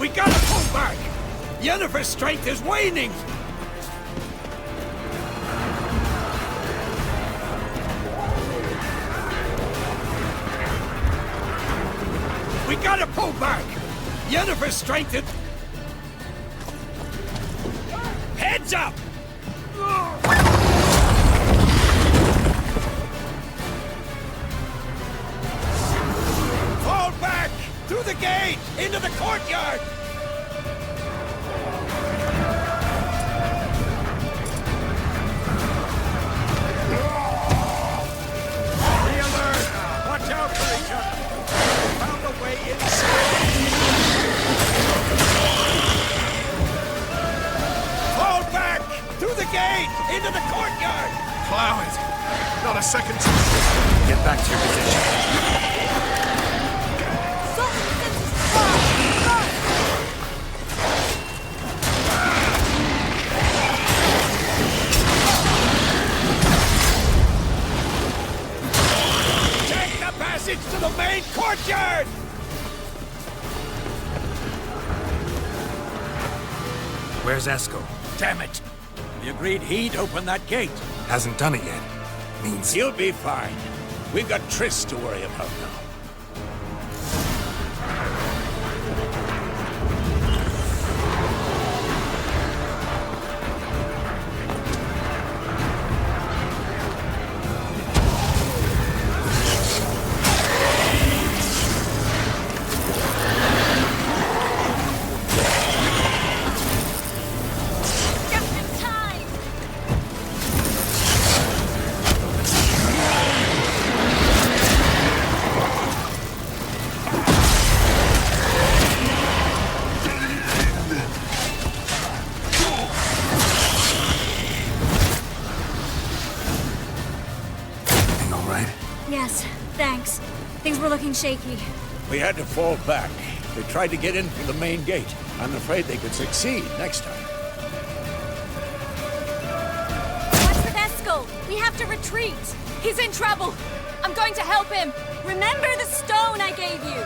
Speaker 1: We gotta pull back! Yennefer's strength is waning! We gotta pull back! Yennefer's strength is... Heads up! Fall back! Through the gate! Into the courtyard! Be alert! Watch out for each other! Found a way inside! Fall back! Through the gate! Into the courtyard!
Speaker 3: Plow it! Not a second chance.
Speaker 1: Get back to your position.
Speaker 5: Where's Esco?
Speaker 1: Damn it! We agreed he'd open that gate.
Speaker 5: Hasn't done it yet. Means
Speaker 1: He'll be fine. We've got Triss to worry about now.
Speaker 12: Yes, thanks. Things were looking shaky.
Speaker 1: We had to fall back. They tried to get in through the main gate. I'm afraid they could succeed next time.
Speaker 20: What's with Eskel? We have to retreat. He's in trouble. I'm going to help him. Remember the stone I gave you.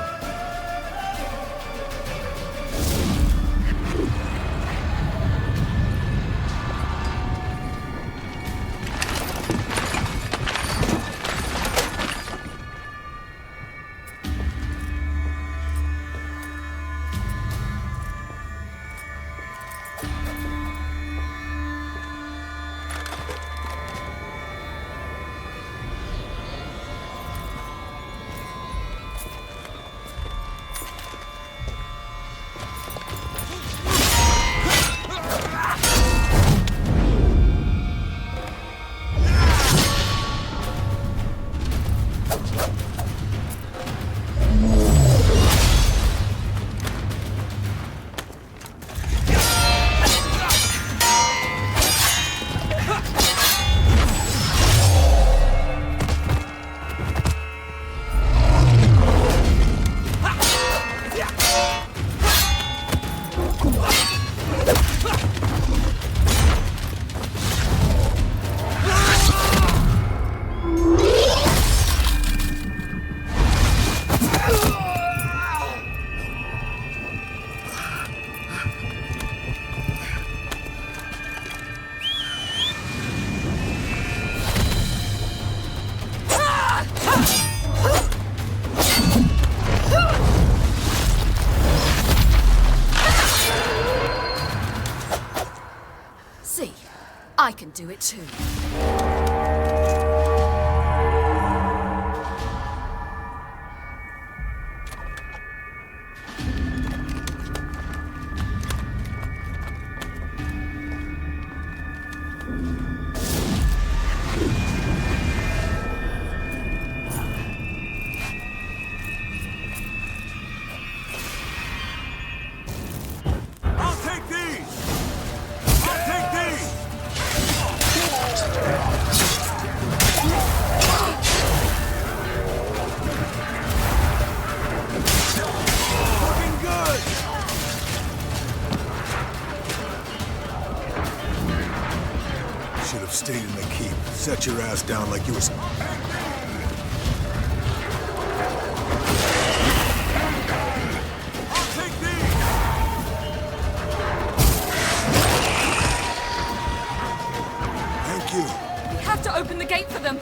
Speaker 20: I can do it too.
Speaker 18: Stayed in the keep. Set your ass down like you was...
Speaker 1: I'll take these!
Speaker 18: Thank you.
Speaker 20: We have to open the gate for them.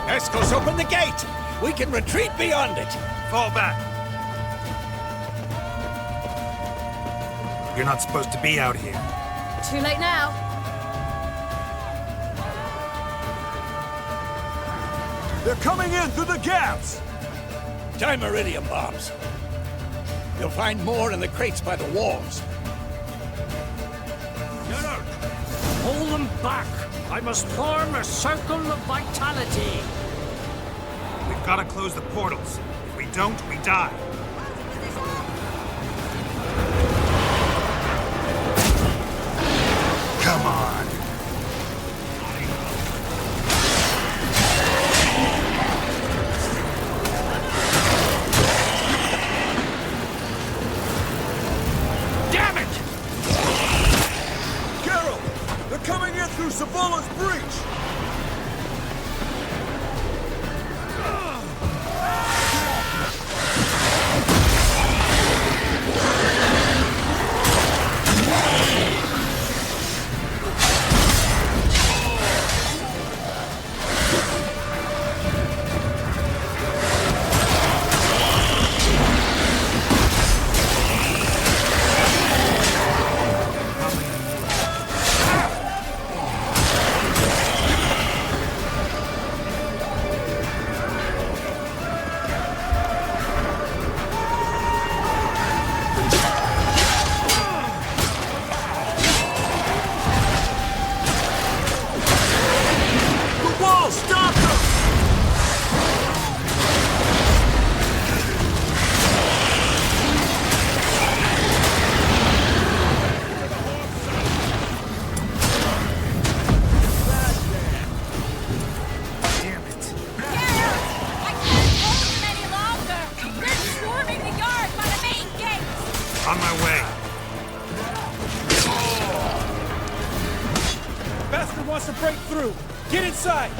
Speaker 1: Esco's open the gate! We can retreat beyond it!
Speaker 5: Fall back. You're not supposed to be out here.
Speaker 20: Too late now.
Speaker 1: They're coming in through the gaps! Time iridium bombs. You'll find more in the crates by the walls.
Speaker 19: Geralt, hold them back! I must form a circle of vitality.
Speaker 5: We've got to close the portals. If we don't, we die.
Speaker 3: through Savola's breach!
Speaker 19: On my way.
Speaker 21: Bastard wants to break through. Get inside.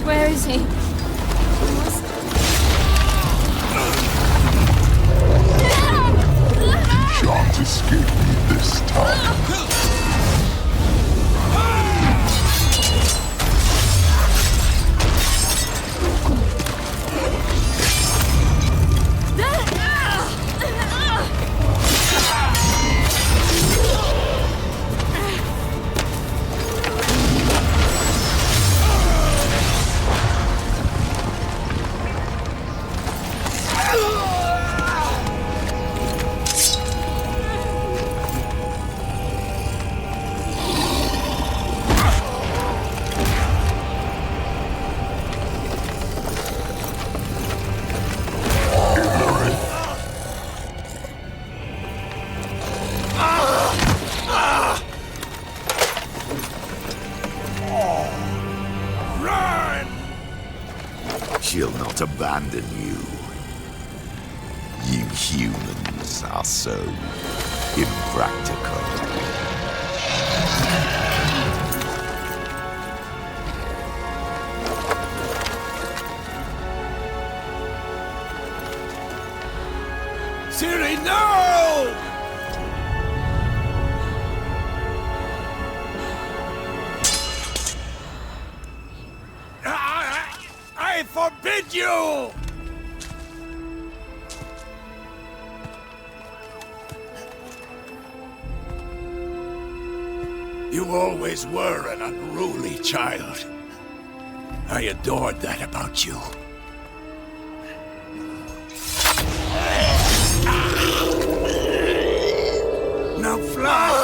Speaker 20: Where is he?
Speaker 22: Shan't escape me this time.
Speaker 23: She'll not abandon you. You humans are so impractical.
Speaker 17: Ciri, no! I forbid you! You always were an unruly child. I adored that about you. Now fly!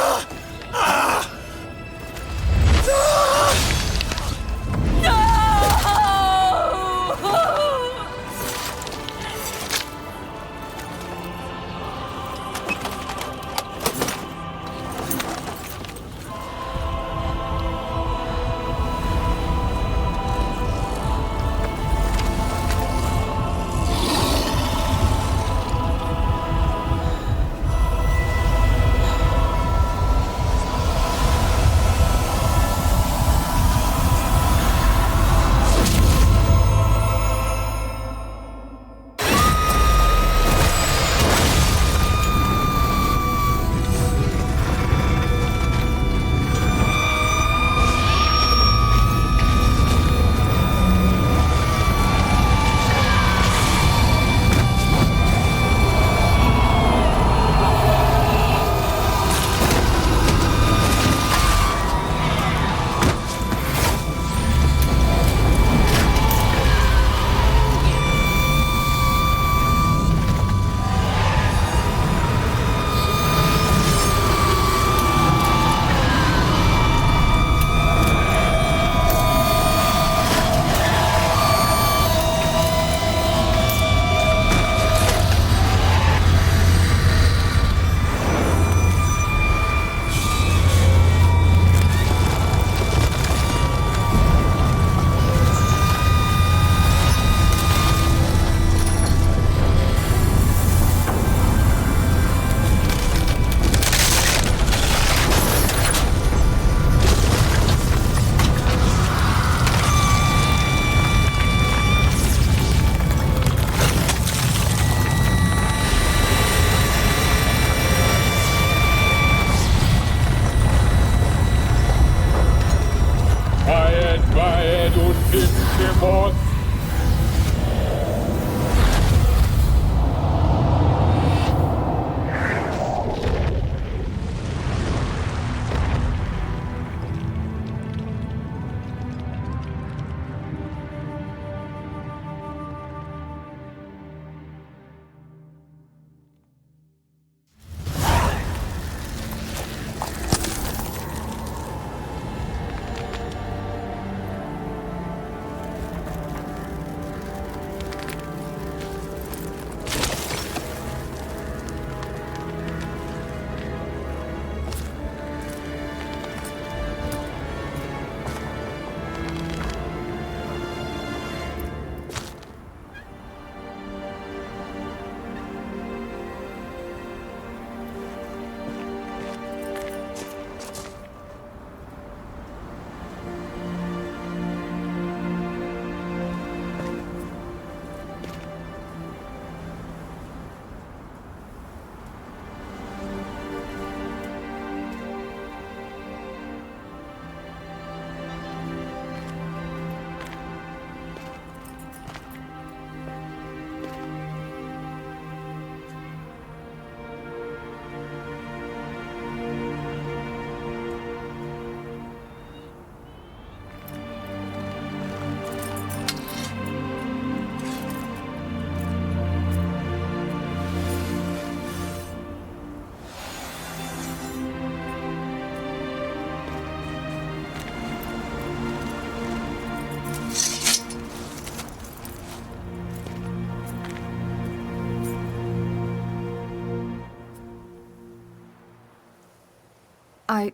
Speaker 2: I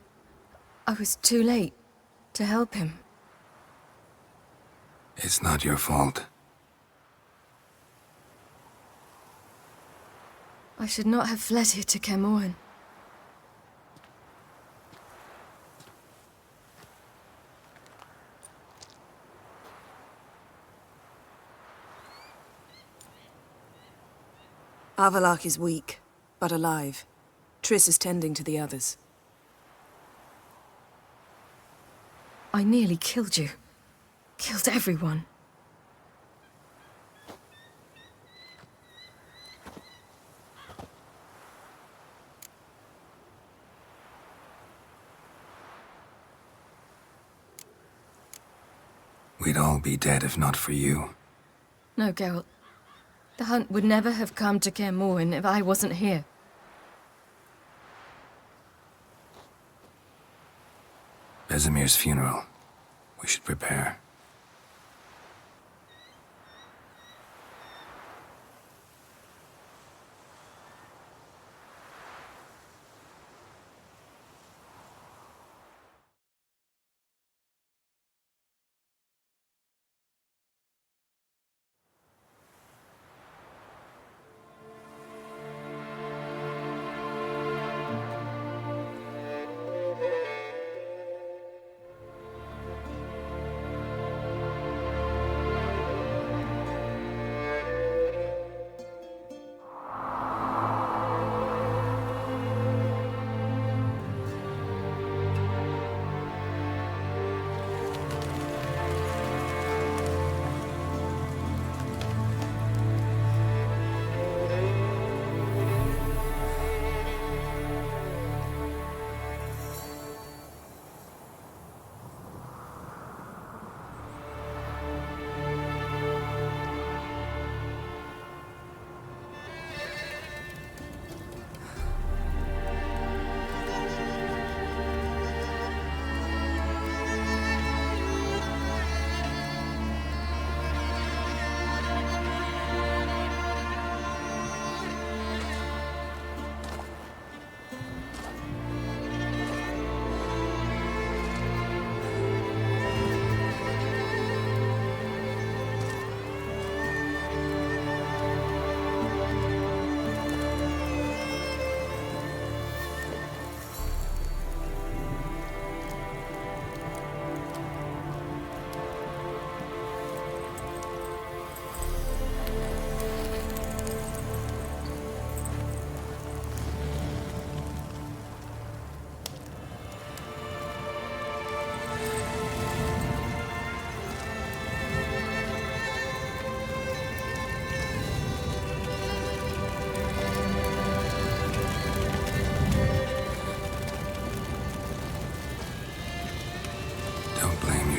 Speaker 2: was too late to help him.
Speaker 5: It's not your fault.
Speaker 2: I should not have fled here to Kaer.
Speaker 13: Avallac'h is weak, but alive. Triss is tending to the others.
Speaker 2: I nearly killed you. Killed everyone.
Speaker 5: We'd all be dead if not for you.
Speaker 2: No, Geralt. The hunt would never have come to Kaer if I wasn't here.
Speaker 5: Vesemir's funeral. We should prepare.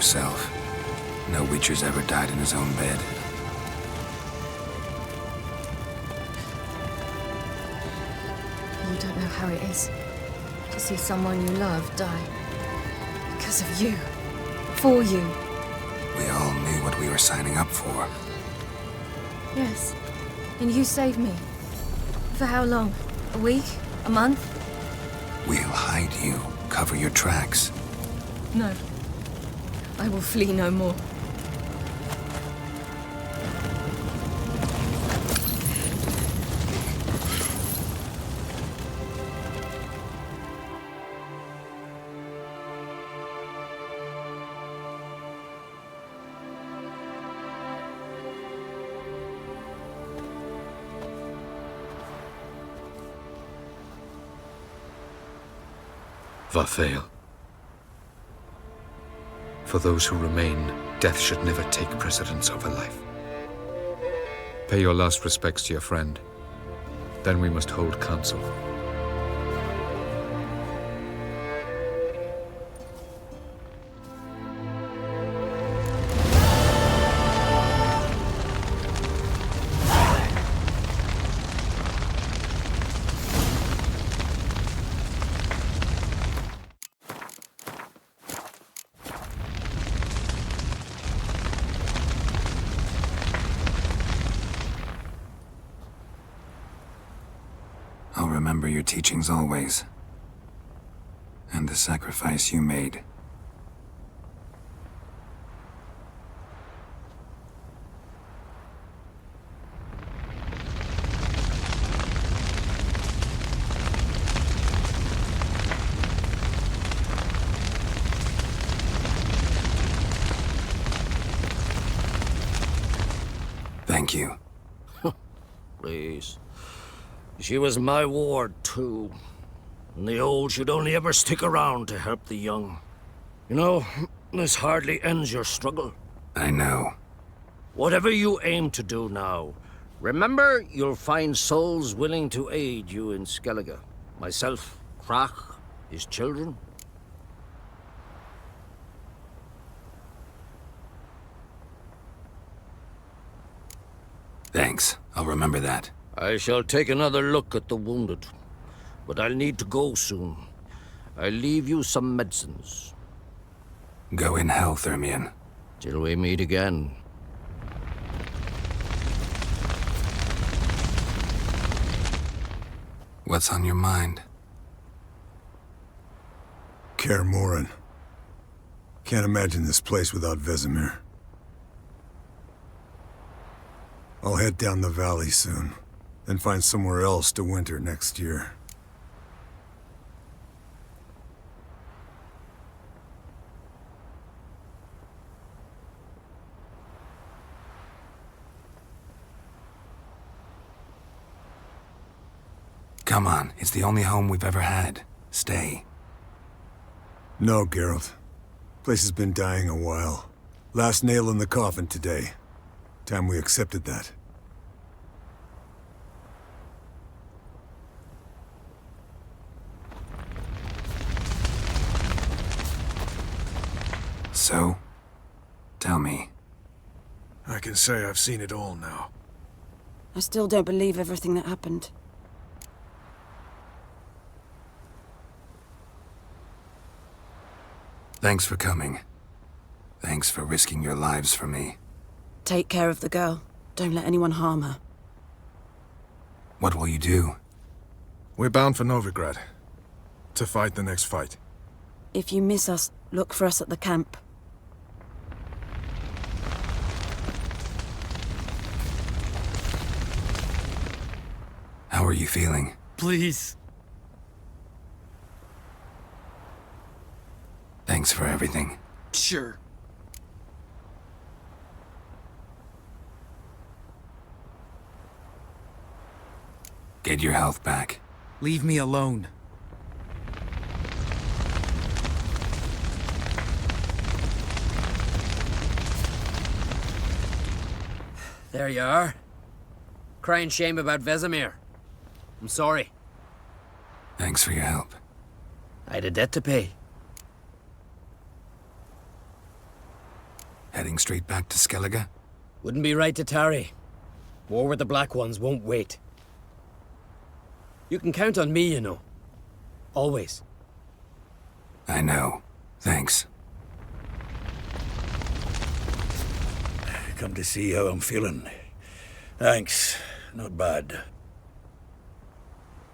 Speaker 5: Yourself. No Witcher's ever died in his own bed.
Speaker 2: You don't know how it is to see someone you love die. Because of you. For you.
Speaker 5: We all knew what we were signing up for.
Speaker 2: Yes. And you saved me. For how long? A week? A month?
Speaker 5: We'll hide you. Cover your tracks.
Speaker 2: No. I will flee no more.
Speaker 6: Varthael. For those who remain, death should never take precedence over life. Pay your last respects to your friend. Then we must hold council.
Speaker 5: I'll remember your teachings always. and the sacrifice you made. Thank you.
Speaker 14: Please. She was my ward, too. And the old should only ever stick around to help the young. You know, this hardly ends your struggle.
Speaker 5: I know.
Speaker 14: Whatever you aim to do now, remember you'll find souls willing to aid you in Skellige. Myself, Crach, his children.
Speaker 5: Thanks. I'll remember that.
Speaker 14: I shall take another look at the wounded. But I'll need to go soon. I'll leave you some medicines.
Speaker 5: Go in health, Ermion.
Speaker 14: Till we meet again.
Speaker 5: What's on your mind?
Speaker 18: Kaer Morhen. Can't imagine this place without Vesemir. I'll head down the valley soon, then find somewhere else to winter next year.
Speaker 5: Come on, it's the only home we've ever had. Stay.
Speaker 18: No, Geralt. Place has been dying a while. Last nail in the coffin today. Time we accepted that.
Speaker 5: So? Tell me.
Speaker 3: I can say I've seen it all now.
Speaker 16: I still don't believe everything that happened.
Speaker 5: Thanks for coming. Thanks for risking your lives for me.
Speaker 16: Take care of the girl. Don't let anyone harm her.
Speaker 5: What will you do?
Speaker 3: We're bound for Novigrad. To fight the next fight.
Speaker 16: If you miss us, look for us at the camp.
Speaker 5: How are you feeling?
Speaker 15: Please.
Speaker 5: Thanks for everything.
Speaker 15: Sure.
Speaker 5: Get your health back.
Speaker 15: Leave me alone.
Speaker 7: There you are. Crying shame about Vesemir. I'm sorry.
Speaker 5: Thanks for your help.
Speaker 7: I had a debt to pay.
Speaker 5: Heading straight back to Skellige?
Speaker 7: Wouldn't be right to tarry. War with the Black Ones won't wait. You can count on me, you know. Always.
Speaker 5: I know. Thanks.
Speaker 17: Come to see how I'm feeling. Thanks. Not bad.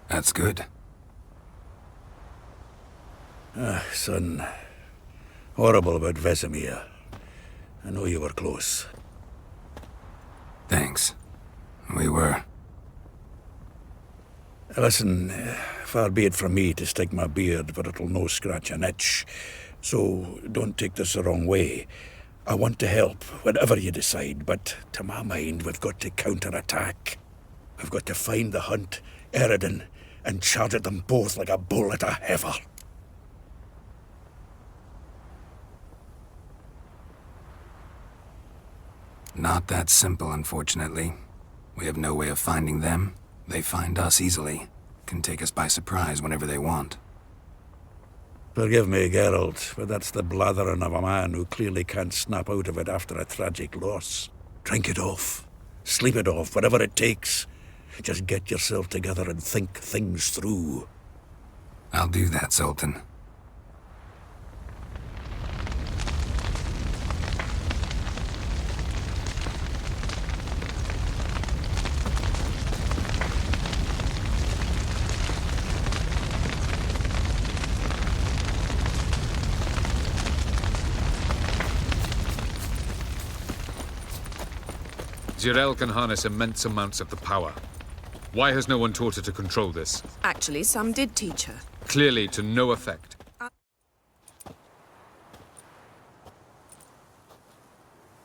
Speaker 5: That's good.
Speaker 17: Son. Horrible about Vesemir. I know you were close.
Speaker 5: Thanks. We were.
Speaker 17: Listen, far be it from me to stick my beard, but it'll no scratch an itch. So don't take this the wrong way. I want to help, whatever you decide, but to my mind, we've got to counterattack. We've got to find the Hunt, Eredin, and charge at them both like a bull at a heifer.
Speaker 5: Not that simple, unfortunately. We have no way of finding them. They find us easily. Can take us by surprise whenever they want.
Speaker 17: Forgive me, Geralt, but that's the blathering of a man who clearly can't snap out of it after a tragic loss. Drink it off. Sleep it off, whatever it takes. Just get yourself together and think things through.
Speaker 5: I'll do that, Sultan.
Speaker 6: Zirel can harness immense amounts of the power. Why has no one taught her to control this?
Speaker 13: Actually, some did teach her.
Speaker 6: Clearly to no effect.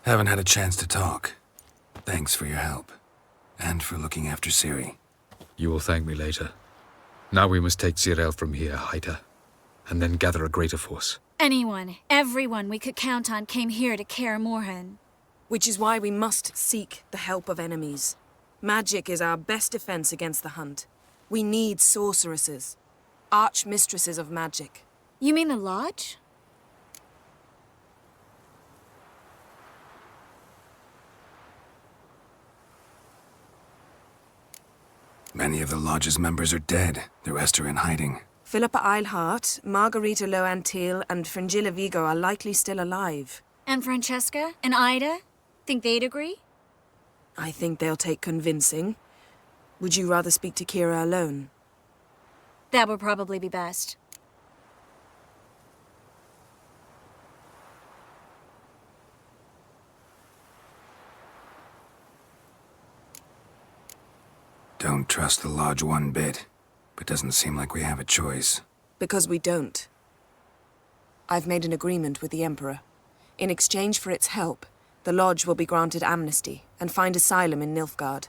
Speaker 5: Haven't had a chance to talk. Thanks for your help. And for looking after Ciri.
Speaker 6: You will thank me later. Now we must take Zirel from here, hide her, and then gather a greater force.
Speaker 12: Anyone, everyone we could count on came here to Kaer Morhen.
Speaker 13: Which is why we must seek the help of enemies. Magic is our best defense against the Hunt. We need sorceresses. Archmistresses of magic.
Speaker 12: You mean the Lodge?
Speaker 5: Many of the Lodge's members are dead. The rest are in hiding.
Speaker 13: Philippa Eilhart, Margarita Loantil, and Fringilla Vigo are likely still alive.
Speaker 12: And Francesca? And Ida? Think they'd agree?
Speaker 13: I think they'll take convincing. Would you rather speak to Kira alone?
Speaker 12: That would probably be best.
Speaker 5: Don't trust the Lodge one bit, but doesn't seem like we have a choice.
Speaker 13: Because we don't. I've made an agreement with the Emperor. In exchange for its help, the Lodge will be granted amnesty and find asylum in Nilfgaard.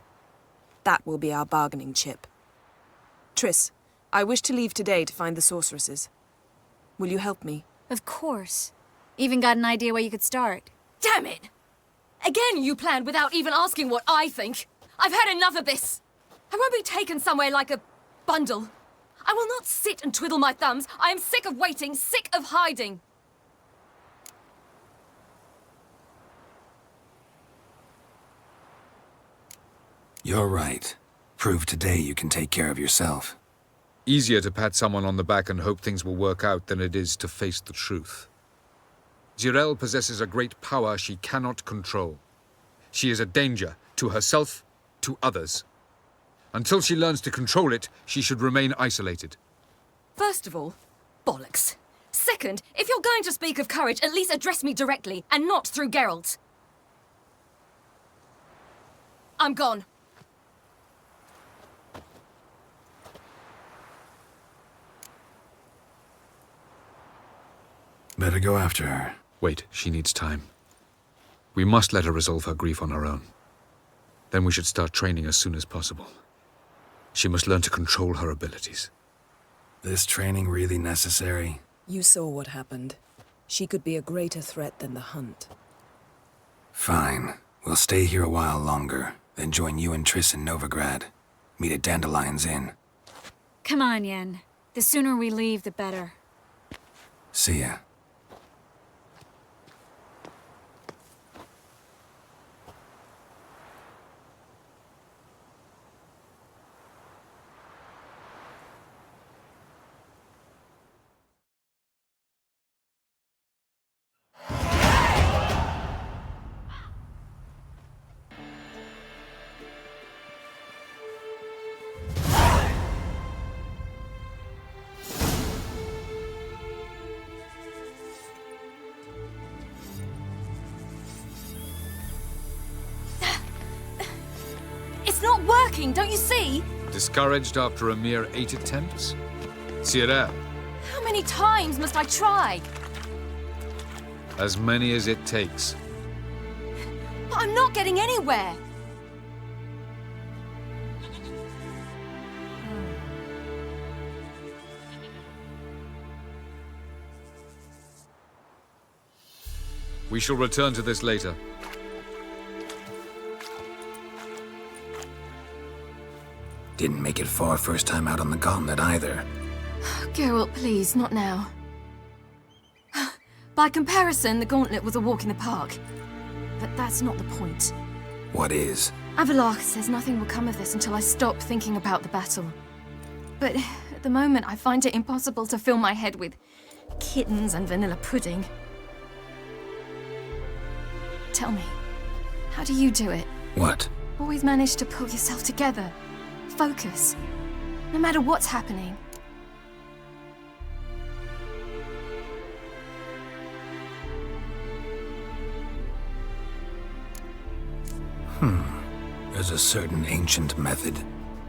Speaker 13: That will be our bargaining chip. Triss, I wish to leave today to find the sorceresses. Will you help me?
Speaker 12: Of course. Even got an idea where you could start.
Speaker 2: Damn it! Again you planned without even asking what I think. I've had enough of this. I won't be taken somewhere like a bundle. I will not sit and twiddle my thumbs. I am sick of waiting, sick of hiding.
Speaker 5: You're right. Prove today you can take care of yourself.
Speaker 6: Easier to pat someone on the back and hope things will work out than it is to face the truth. Zirel possesses a great power she cannot control. She is a danger to herself, to others. Until she learns to control it, she should remain isolated.
Speaker 2: First of all, bollocks. Second, if you're going to speak of courage, at least address me directly, and not through Geralt. I'm gone.
Speaker 5: Better go after her.
Speaker 6: Wait, she needs time. We must let her resolve her grief on her own. Then we should start training as soon as possible. She must learn to control her abilities.
Speaker 5: This training really necessary?
Speaker 13: You saw what happened. She could be a greater threat than the Hunt.
Speaker 5: Fine. We'll stay here a while longer, then join you and Triss in Novigrad. Meet at Dandelion's Inn.
Speaker 12: Come on, Yen. The sooner we leave, the better.
Speaker 5: See ya.
Speaker 2: Not working, don't you see?
Speaker 6: Discouraged after a mere 8 attempts? Zirel.
Speaker 2: How many times must I try?
Speaker 6: As many as it takes.
Speaker 2: But I'm not getting anywhere.
Speaker 6: We shall return to this later.
Speaker 5: Didn't make it far first time out on the gauntlet either.
Speaker 2: Geralt, please, not now. By comparison, the gauntlet was a walk in the park. But that's not the point.
Speaker 5: What is?
Speaker 2: Avallac'h says nothing will come of this until I stop thinking about the battle. But at the moment, I find it impossible to fill my head with kittens and vanilla pudding. Tell me, how do you do it?
Speaker 5: What?
Speaker 2: Always manage to pull yourself together. Focus. No matter what's happening.
Speaker 5: There's a certain ancient method.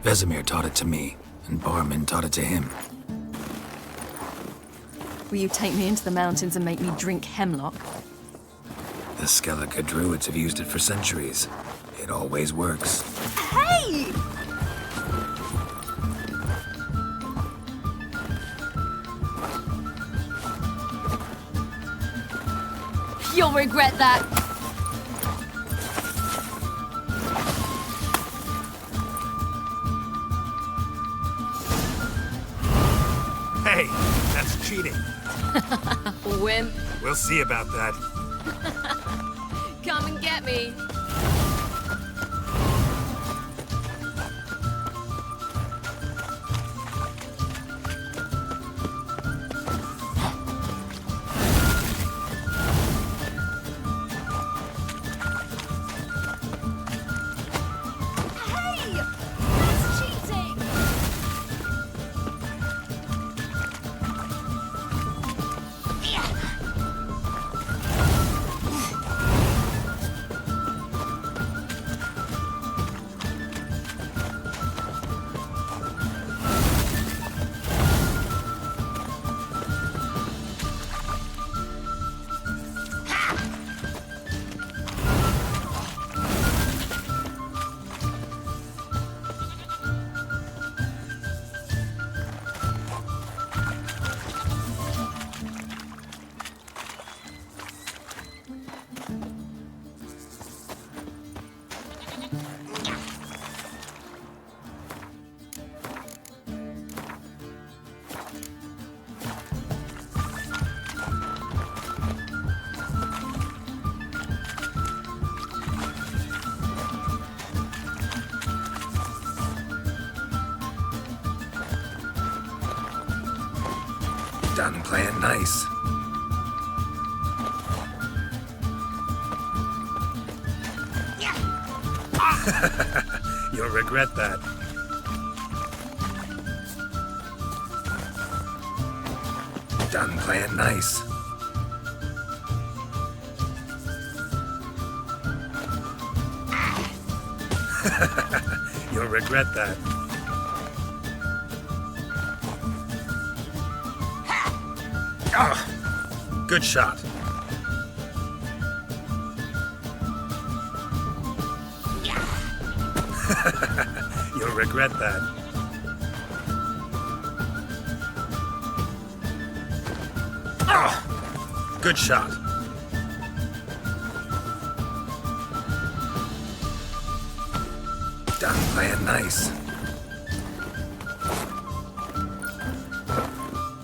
Speaker 5: Vesemir taught it to me, and Barman taught it to him.
Speaker 2: Will you take me into the mountains and make me drink hemlock?
Speaker 5: The Skellige druids have used it for centuries. It always works.
Speaker 2: Hey! You'll regret that.
Speaker 4: Hey, that's cheating.
Speaker 2: Wimp.
Speaker 4: We'll see about that.
Speaker 2: Come and get me.
Speaker 20: Hey! That's cheating!
Speaker 5: Done playing nice.
Speaker 4: You'll regret that.
Speaker 5: Done playing nice.
Speaker 4: You'll regret that. Ah, good shot. You'll regret that. Ah, good shot.
Speaker 5: Done playing nice.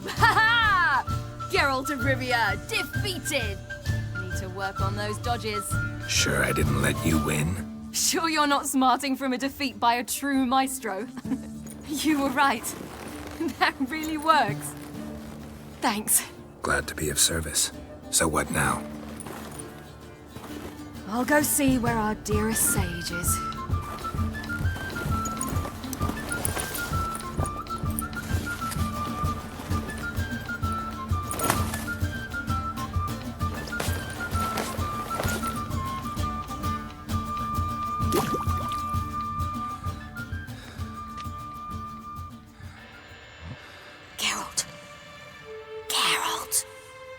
Speaker 2: Ha-ha! Geralt of Rivia, defeated! Need to work on those dodges.
Speaker 5: Sure I didn't let you win?
Speaker 2: Sure you're not smarting from a defeat by a true maestro? You were right. That really works. Thanks.
Speaker 5: Glad to be of service. So what now?
Speaker 2: I'll go see where our dearest sage is.
Speaker 11: Geralt. Geralt.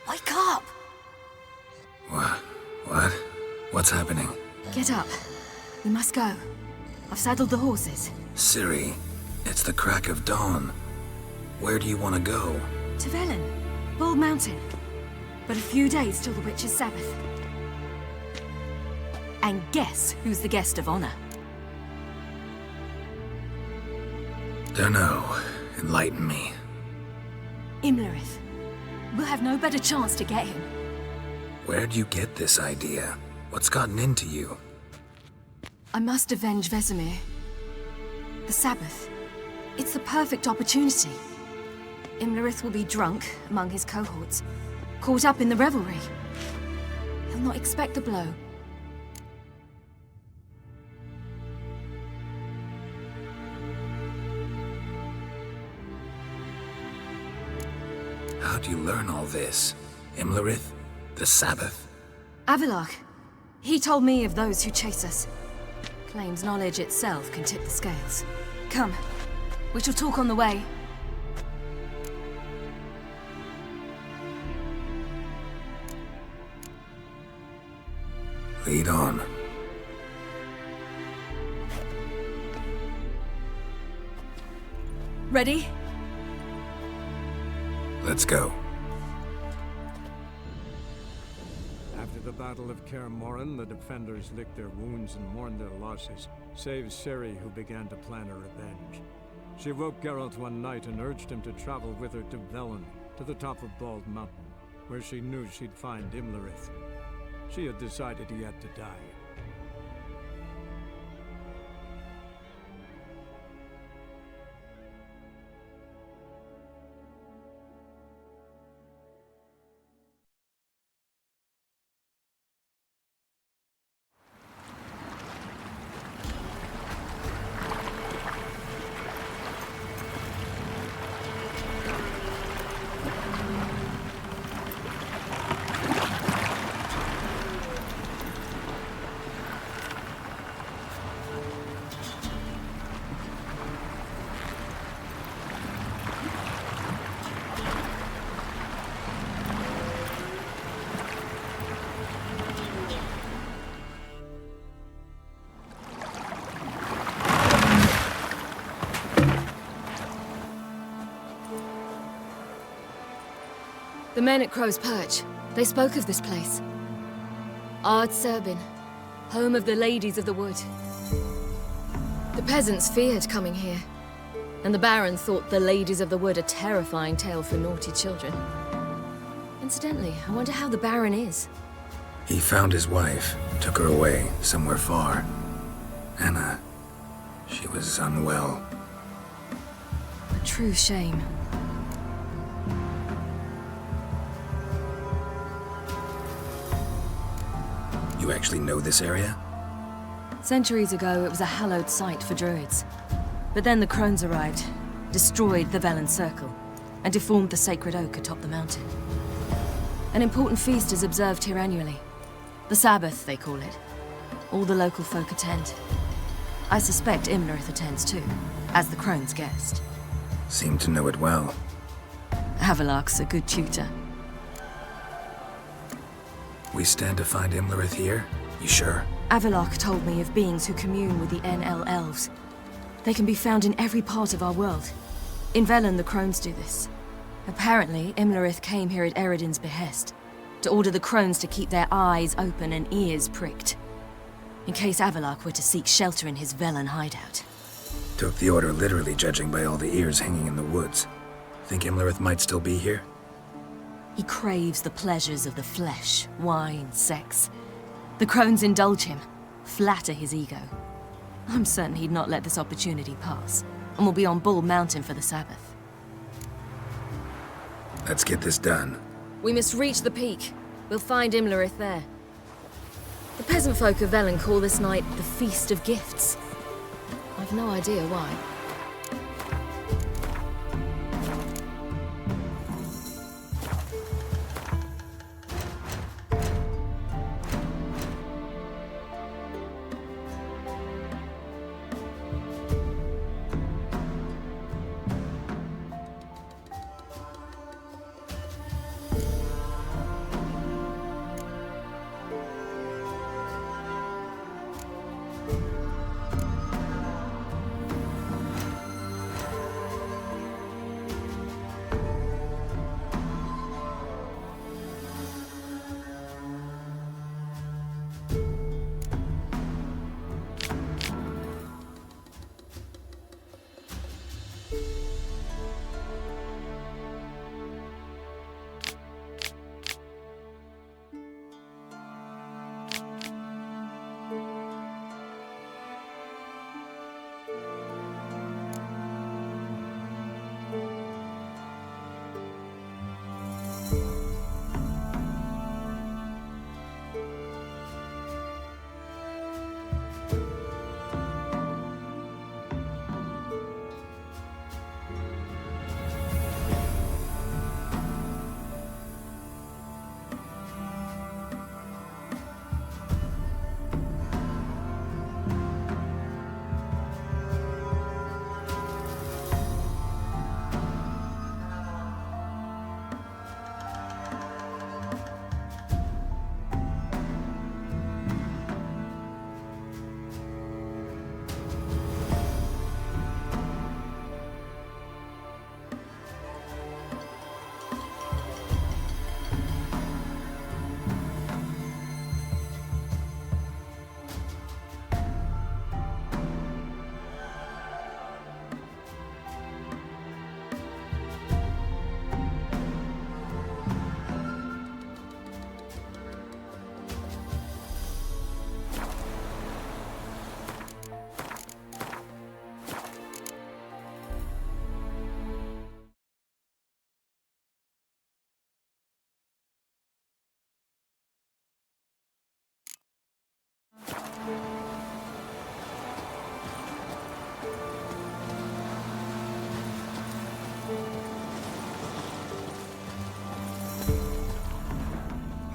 Speaker 11: Wake up.
Speaker 5: What? What's happening?
Speaker 2: Get up. We must go. I've saddled the horses.
Speaker 5: Ciri, it's the crack of dawn. Where do you want to go?
Speaker 2: To Velen, Bald Mountain. But a few days till the Witch's Sabbath. And guess who's the guest of honor?
Speaker 5: Dunno. Enlighten me.
Speaker 2: Imlerith. We'll have no better chance to get him.
Speaker 5: Where'd you get this idea? What's gotten into you?
Speaker 2: I must avenge Vesemir. The Sabbath. It's the perfect opportunity. Imlerith will be drunk among his cohorts, caught up in the revelry. He'll not expect the blow.
Speaker 5: How'd you learn all this? Imlerith? The Sabbath?
Speaker 2: Avilark. He told me of those who chase us. Claims knowledge itself can tip the scales. Come, we shall talk on the way.
Speaker 5: Lead on.
Speaker 2: Ready?
Speaker 5: Let's go.
Speaker 8: After the Battle of Kaer Morhen, the defenders licked their wounds and mourned their losses, save Ciri, who began to plan her revenge. She woke Geralt one night and urged him to travel with her to Velen, to the top of Bald Mountain, where she knew she'd find Imlerith. She had decided he had to die.
Speaker 2: The men at Crow's Perch, they spoke of this place. Ard Serbin, home of the Ladies of the Wood. The peasants feared coming here, and the Baron thought the Ladies of the Wood a terrifying tale for naughty children. Incidentally, I wonder how the Baron is.
Speaker 5: He found his wife, took her away, somewhere far. Anna, she was unwell.
Speaker 2: A true shame.
Speaker 5: You actually know this area?
Speaker 2: Centuries ago, it was a hallowed site for druids. But then the crones arrived, destroyed the Velen Circle, and deformed the sacred oak atop the mountain. An important feast is observed here annually. The Sabbath, they call it. All the local folk attend. I suspect Imlerith attends too, as the crone's guest.
Speaker 5: Seem to know it well.
Speaker 2: Havelark's a good tutor.
Speaker 5: We stand to find Imlerith here? You sure?
Speaker 2: Avilark told me of beings who commune with the NL elves. They can be found in every part of our world. In Velen, the crones do this. Apparently, Imlerith came here at Eredin's behest, to order the crones to keep their eyes open and ears pricked, in case Avilark were to seek shelter in his Velen hideout.
Speaker 5: Took the order literally, judging by all the ears hanging in the woods. Think Imlerith might still be here?
Speaker 2: He craves the pleasures of the flesh, wine, sex. The crones indulge him, flatter his ego. I'm certain he'd not let this opportunity pass, and will be on Bull Mountain for the Sabbath.
Speaker 5: Let's get this done.
Speaker 2: We must reach the peak. We'll find Imlerith there. The peasant folk of Velen call this night the Feast of Gifts. I've no idea why.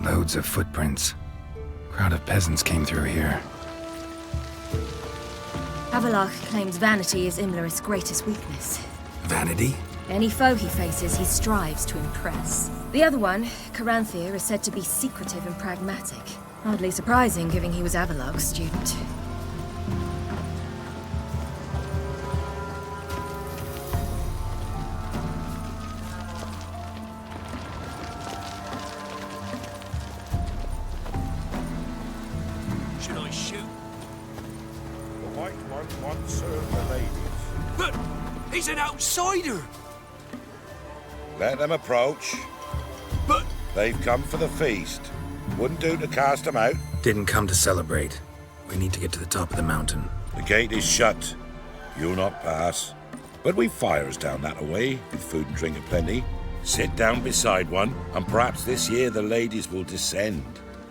Speaker 5: Loads of footprints. Crowd of peasants came through here.
Speaker 2: Avalach claims vanity is Imlerith's greatest weakness.
Speaker 5: Vanity?
Speaker 2: Any foe he faces, he strives to impress. The other one, Caranthir, is said to be secretive and pragmatic. Hardly surprising, given he was Avalach's student.
Speaker 19: Should I shoot?
Speaker 17: The White One wants serve the ladies.
Speaker 19: But he's an outsider!
Speaker 17: Let them approach.
Speaker 19: But...
Speaker 17: They've come for the feast. Wouldn't do to cast them out.
Speaker 5: Didn't come to celebrate. We need to get to the top of the mountain.
Speaker 17: The gate is shut. You'll not pass. But we've fires down that away, with food and drink aplenty. Sit down beside one, and perhaps this year the ladies will descend.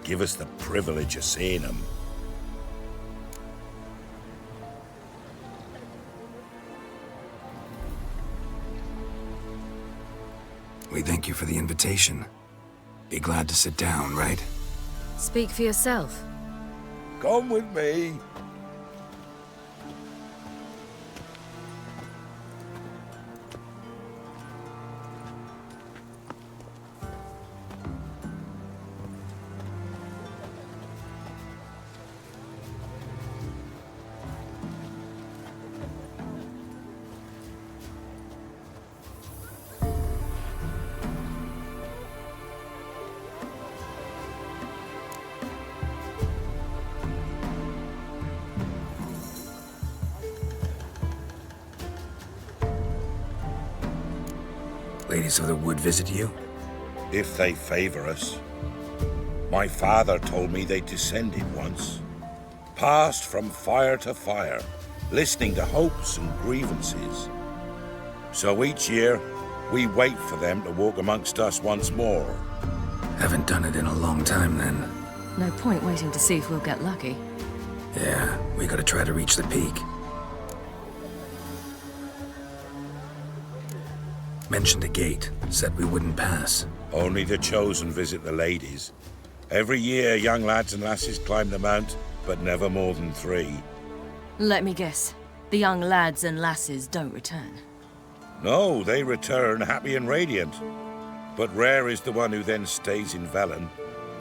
Speaker 17: Give us the privilege of seeing them.
Speaker 5: We thank you for the invitation. Be glad to sit down, right?
Speaker 2: Speak for yourself.
Speaker 17: Come with me.
Speaker 5: Ladies of the Wood visit you?
Speaker 17: If they favor us. My father told me they descended once. Passed from fire to fire, listening to hopes and grievances. So each year, we wait for them to walk amongst us once more.
Speaker 5: Haven't done it in a long time, then.
Speaker 2: No point waiting to see if we'll get lucky.
Speaker 5: Yeah, we gotta try to reach the peak. Mentioned a gate. Said we wouldn't pass.
Speaker 17: Only the chosen visit the ladies. Every year, young lads and lasses climb the mount, but never more than 3.
Speaker 2: Let me guess. The young lads and lasses don't return.
Speaker 17: No, they return happy and radiant. But rare is the one who then stays in Velen.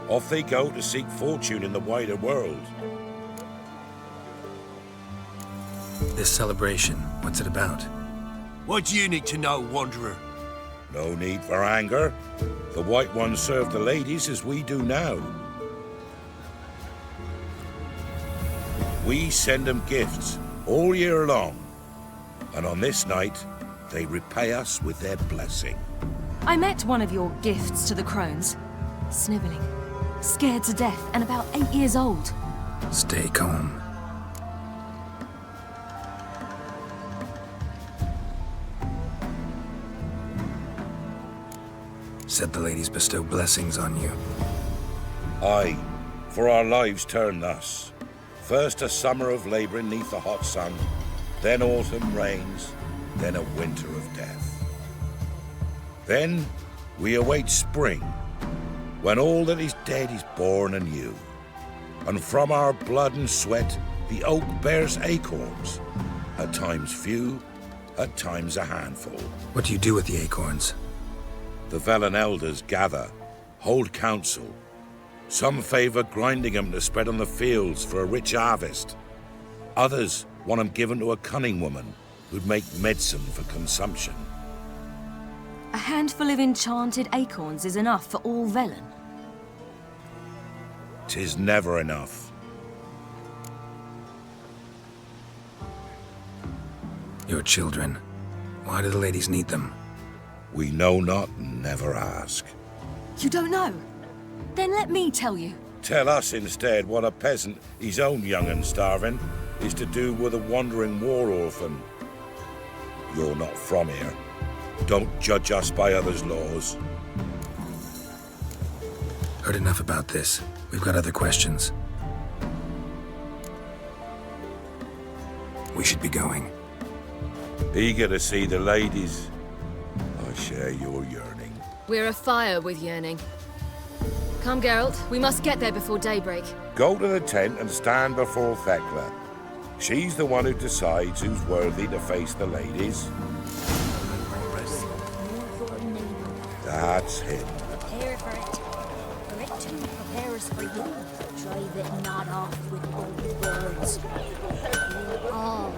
Speaker 17: Off they go to seek fortune in the wider world.
Speaker 5: This celebration, what's it about?
Speaker 19: What do you need to know, Wanderer?
Speaker 17: No need for anger. The White Ones serve the ladies as we do now. We send them gifts all year long. And on this night, they repay us with their blessing.
Speaker 2: I met one of your gifts to the crones. Sniveling. Scared to death and about 8 years old.
Speaker 5: Stay calm. Said the ladies bestow blessings on you.
Speaker 17: Aye, for our lives turn thus. First a summer of labouring neath the hot sun, then autumn rains, then a winter of death. Then we await spring, when all that is dead is born anew. And from our blood and sweat the oak bears acorns, at times few, at times a handful.
Speaker 5: What do you do with the acorns?
Speaker 17: The Velen elders gather, hold council. Some favor grinding them to spread on the fields for a rich harvest. Others want them given to a cunning woman who'd make medicine for consumption.
Speaker 2: A handful of enchanted acorns is enough for all Velen.
Speaker 17: 'Tis never enough.
Speaker 5: Your children. Why do the ladies need them?
Speaker 17: We know not and never ask.
Speaker 2: You don't know? Then let me tell you.
Speaker 17: Tell us instead what a peasant, his own young and starving, is to do with a wandering war orphan. You're not from here. Don't judge us by others' laws.
Speaker 5: Heard enough about this. We've got other questions. We should be going.
Speaker 17: Eager to see the ladies. I share your yearning.
Speaker 2: We're afire with yearning. Come, Geralt. We must get there before daybreak.
Speaker 1: Go to the tent and stand before Thekla. She's the one who decides who's worthy to face the ladies. That's him.
Speaker 11: Prepare for it. Gretchen prepares for you. Drive it not off with old words. You all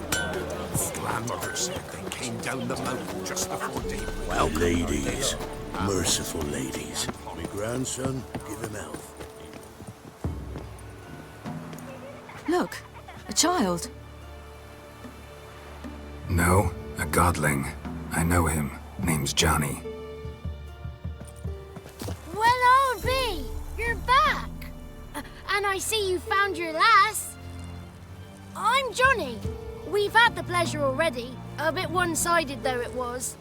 Speaker 9: Grandmother said they came down the mountain just before daybreak.
Speaker 17: Well, ladies. Merciful ladies. My grandson, give him health.
Speaker 2: Look, a child.
Speaker 5: No, a godling. I know him. Name's Johnny.
Speaker 10: Well, old B, you're back. And I see you found your lass. I'm Johnny. We've had the pleasure already. A bit one-sided though it was.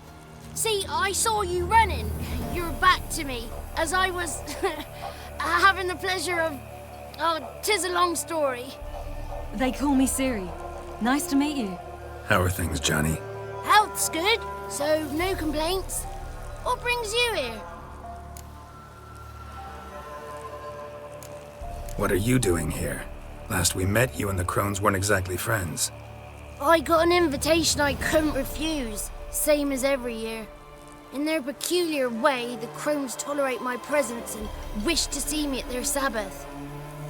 Speaker 10: See, I saw you running. Your back to me, as I was having the pleasure of... Oh, 'tis a long story.
Speaker 2: They call me Ciri. Nice to meet you.
Speaker 5: How are things, Johnny?
Speaker 10: Health's good, so no complaints. What brings you here?
Speaker 5: What are you doing here? Last we met, you and the Crones weren't exactly friends.
Speaker 10: I got an invitation I couldn't refuse, same as every year. In their peculiar way, the Crones tolerate my presence and wish to see me at their Sabbath.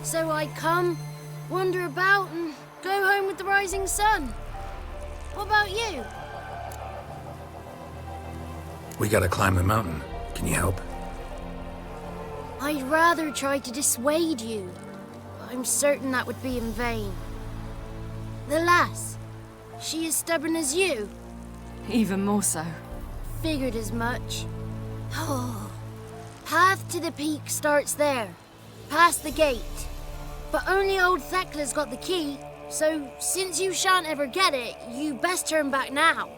Speaker 10: So I come, wander about, and go home with the rising sun. What about you?
Speaker 5: We gotta climb the mountain. Can you help?
Speaker 10: I'd rather try to dissuade you. I'm certain that would be in vain. The lass, she as stubborn as you?
Speaker 2: Even more so.
Speaker 10: Figured as much. Oh. Path to the peak starts there, past the gate. But only old Thekla's got the key, so since you shan't ever get it, you best turn back now.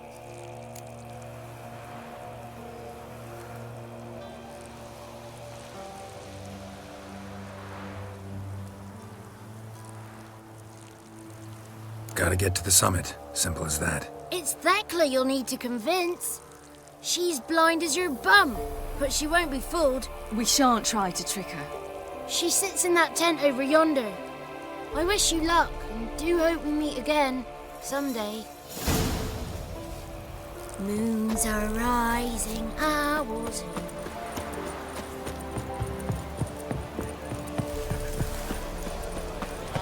Speaker 5: Gotta get to the summit. Simple as that.
Speaker 10: It's Thekla you'll need to convince. She's blind as your bum, but she won't be fooled.
Speaker 2: We shan't try to trick her.
Speaker 10: She sits in that tent over yonder. I wish you luck, and do hope we meet again, someday. Moons are rising, owls.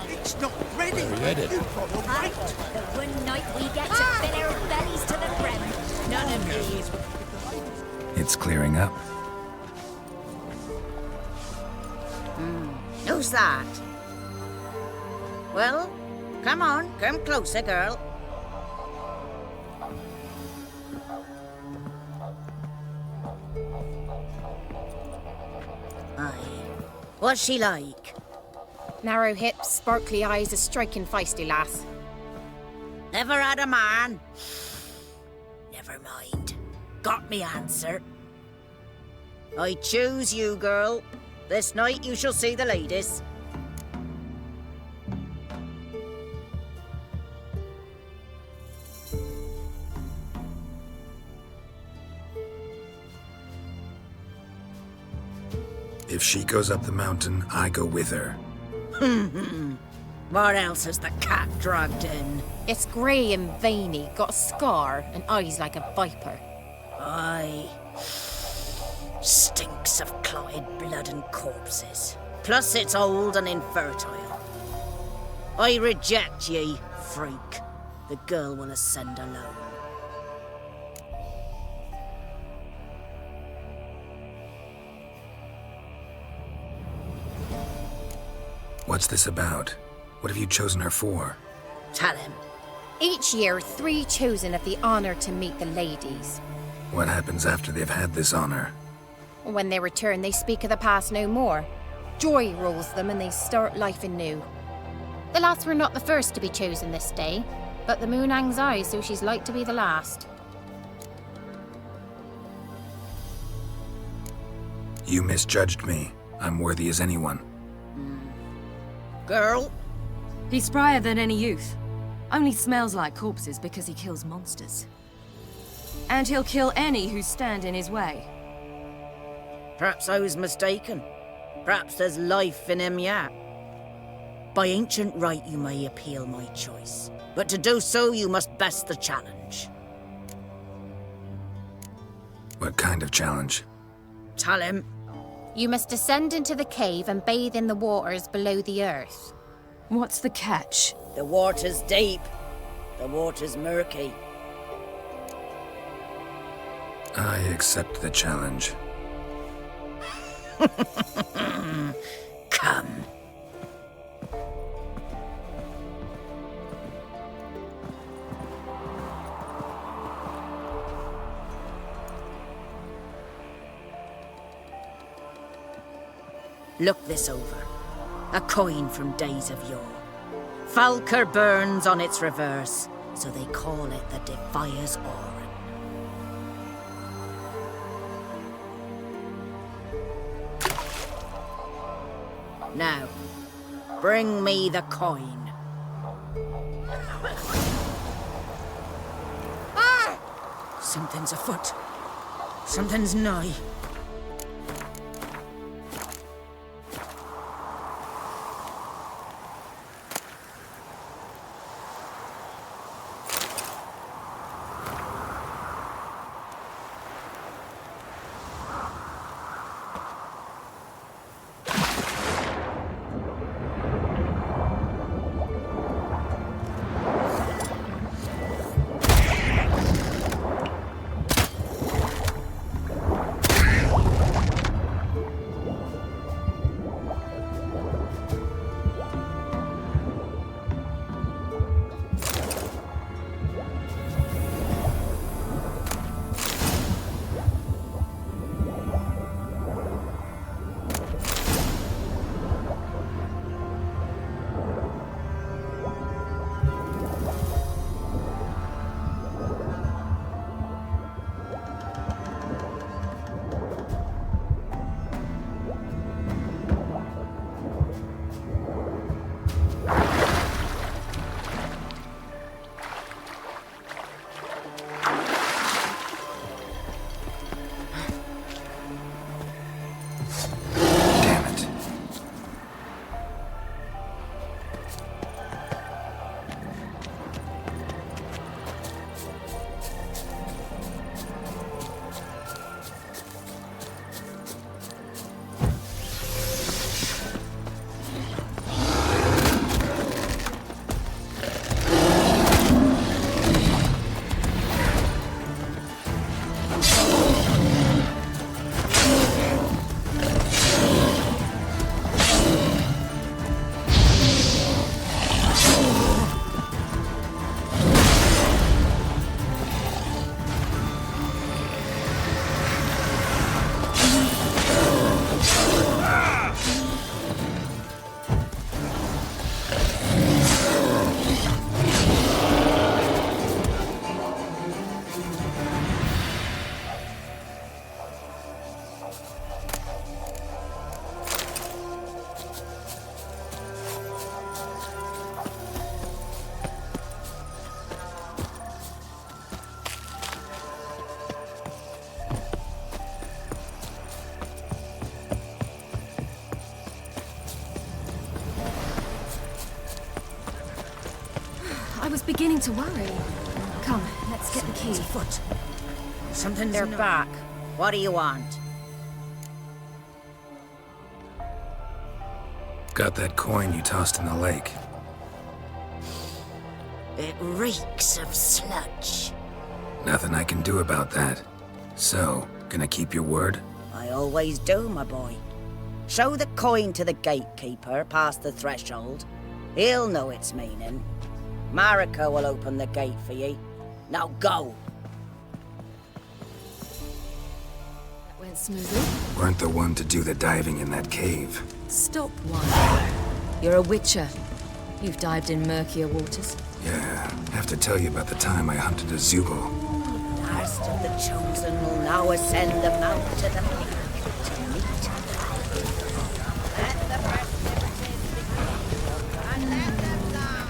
Speaker 9: It's not ready.
Speaker 17: Are we headed?
Speaker 11: Aye, the one night we get to fill our bellies to the brim. None of these.
Speaker 5: It's clearing up.
Speaker 11: Who's that? Well, come on, come closer, girl. Aye. What's she like?
Speaker 24: Narrow hips, sparkly eyes, a striking feisty lass.
Speaker 11: Never had a man. Never mind. Got me answer. I choose you, girl. This night you shall see the ladies.
Speaker 5: If she goes up the mountain, I go with her.
Speaker 11: What else has the cat dragged in?
Speaker 24: It's grey and veiny, got a scar, and eyes like a viper.
Speaker 11: Aye. Stinks of clotted blood and corpses. Plus it's old and infertile. I reject ye, freak. The girl will ascend alone.
Speaker 5: What's this about? What have you chosen her for?
Speaker 11: Tell him.
Speaker 24: Each year, 3 chosen have the honor to meet the ladies.
Speaker 5: What happens after they've had this honor?
Speaker 24: When they return, they speak of the past no more. Joy rules them and they start life anew. The lass were not the first to be chosen this day, but the moon hangs high, so she's like to be the last.
Speaker 5: You misjudged me. I'm worthy as anyone.
Speaker 11: Girl?
Speaker 2: He's sprier than any youth. Only smells like corpses because he kills monsters. And he'll kill any who stand in his way.
Speaker 11: Perhaps I was mistaken. Perhaps there's life in him yet. By ancient right, you may appeal my choice. But to do so, you must best the challenge.
Speaker 5: What kind of challenge?
Speaker 11: Tell him.
Speaker 24: You must descend into the cave and bathe in the waters below the earth.
Speaker 2: What's the catch?
Speaker 11: The water's deep. The water's murky.
Speaker 5: I accept the challenge.
Speaker 11: Come. Look this over. A coin from days of yore. Falker burns on its reverse, so they call it the Defier's Oran. Now, bring me the coin. Ah! Something's afoot. Something's nigh.
Speaker 2: I was beginning to worry. Come, let's get the key.
Speaker 11: Foot. Something. They're back. What do you want?
Speaker 5: Got that coin you tossed in the lake.
Speaker 11: It reeks of sludge.
Speaker 5: Nothing I can do about that. So, gonna keep your word?
Speaker 11: I always do, my boy. Show the coin to the gatekeeper past the threshold. He'll know its meaning. Marika will open the gate for ye. Now go.
Speaker 2: That went smoothly.
Speaker 5: Weren't the one to do the diving in that cave.
Speaker 2: Stop one. You're a witcher. You've dived in murkier waters.
Speaker 5: Yeah, have to tell you about the time I hunted a Zugel.
Speaker 11: Last of the chosen will now ascend the mount to the peak to meet Let the precipices begin, and let them learn.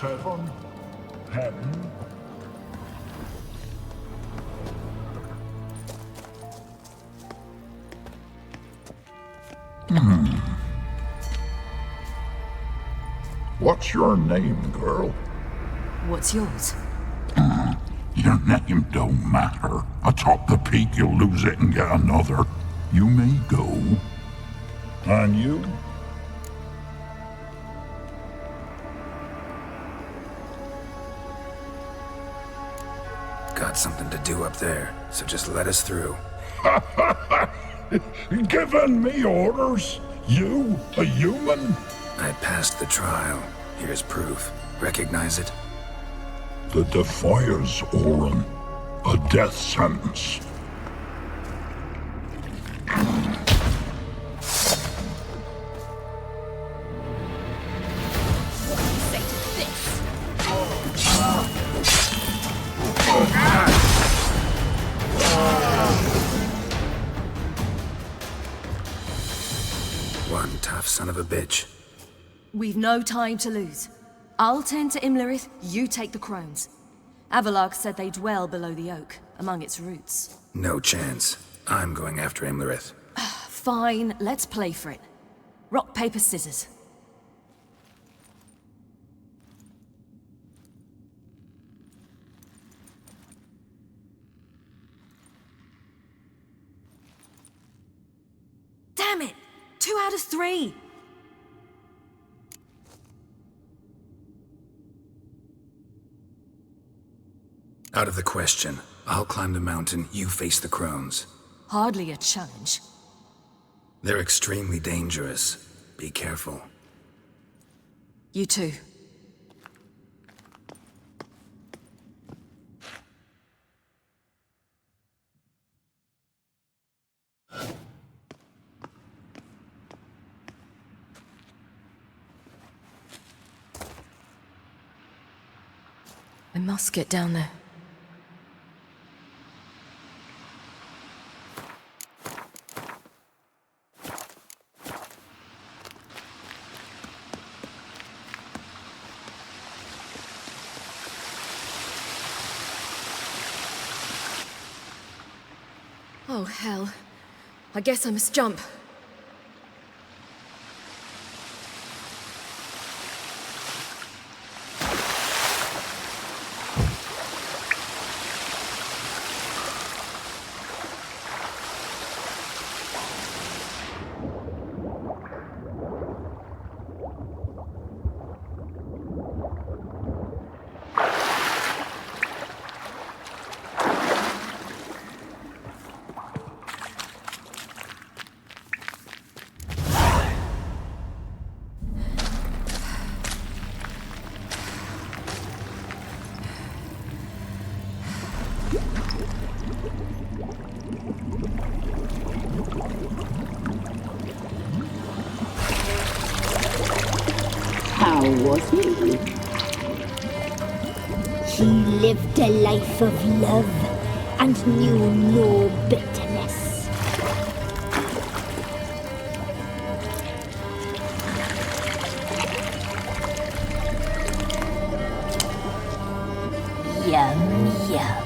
Speaker 14: 7, 10. What's your name, girl?
Speaker 2: What's yours?
Speaker 14: Your name don't matter. Atop the peak, you'll lose it and get another. You may go. And you?
Speaker 5: Got something to do up there, so just let us through.
Speaker 14: Giving me orders? You, a human?
Speaker 5: I passed the trial. Here's proof. Recognize it?
Speaker 14: The Defier's Orin. A death sentence.
Speaker 5: One tough son of a bitch.
Speaker 2: We've no time to lose. I'll tend to Imlerith, you take the crones. Avalok said they dwell below the oak, among its roots.
Speaker 5: No chance. I'm going after Imlerith.
Speaker 2: Fine, let's play for it. Rock, paper, scissors. Damn it! 2 out of 3!
Speaker 5: Out of the question. I'll climb the mountain, you face the crones.
Speaker 2: Hardly a challenge.
Speaker 5: They're extremely dangerous. Be careful.
Speaker 2: You too. I must get down there. Oh, hell. I guess I must jump.
Speaker 21: How was he? He lived a life of love and knew no bitterness. Yum, yum.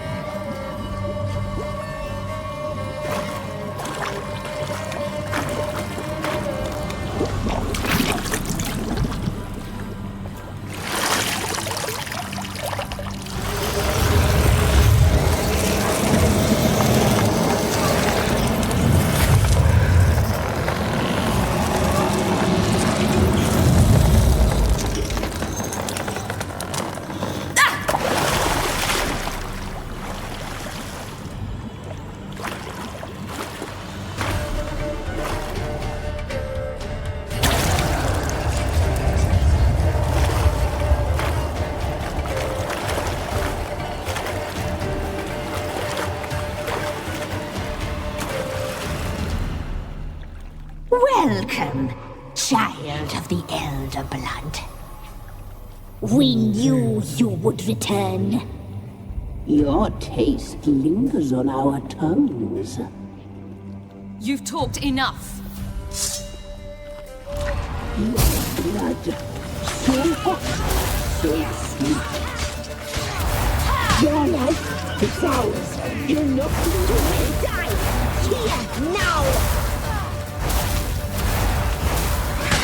Speaker 21: Welcome, child of the Elder Blood. We knew you would return. Your taste lingers on our tongues.
Speaker 2: You've talked enough.
Speaker 21: Your blood, so hot, stay asleep. Your life is ours. You're not going to die. Here, now!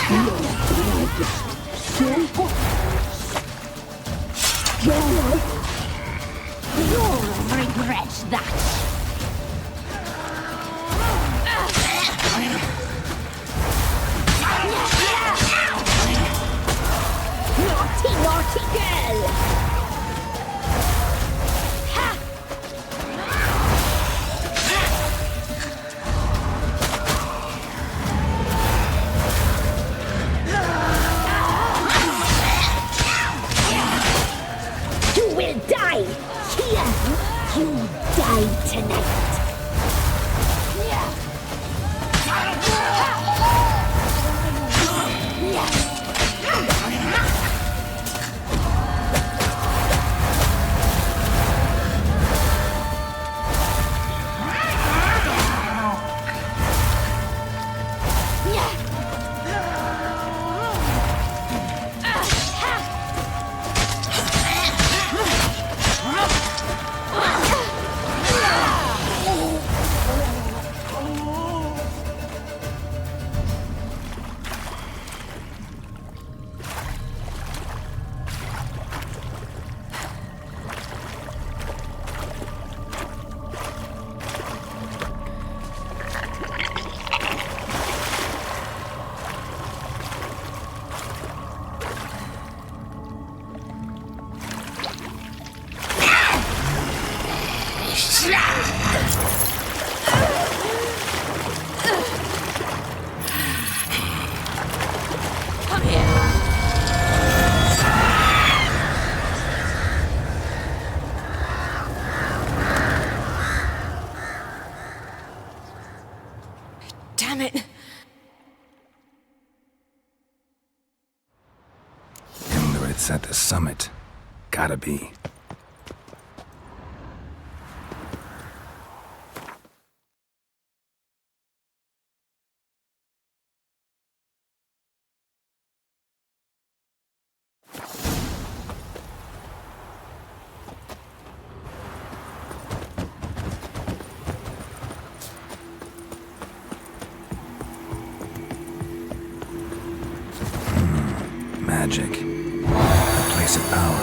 Speaker 21: Your blood, so hot. Your life, you'll regret that. Naughty, naughty girl! You will die! Here! You die tonight!
Speaker 13: Damn it!
Speaker 5: It's at the summit. Gotta be. Magic. A place of power.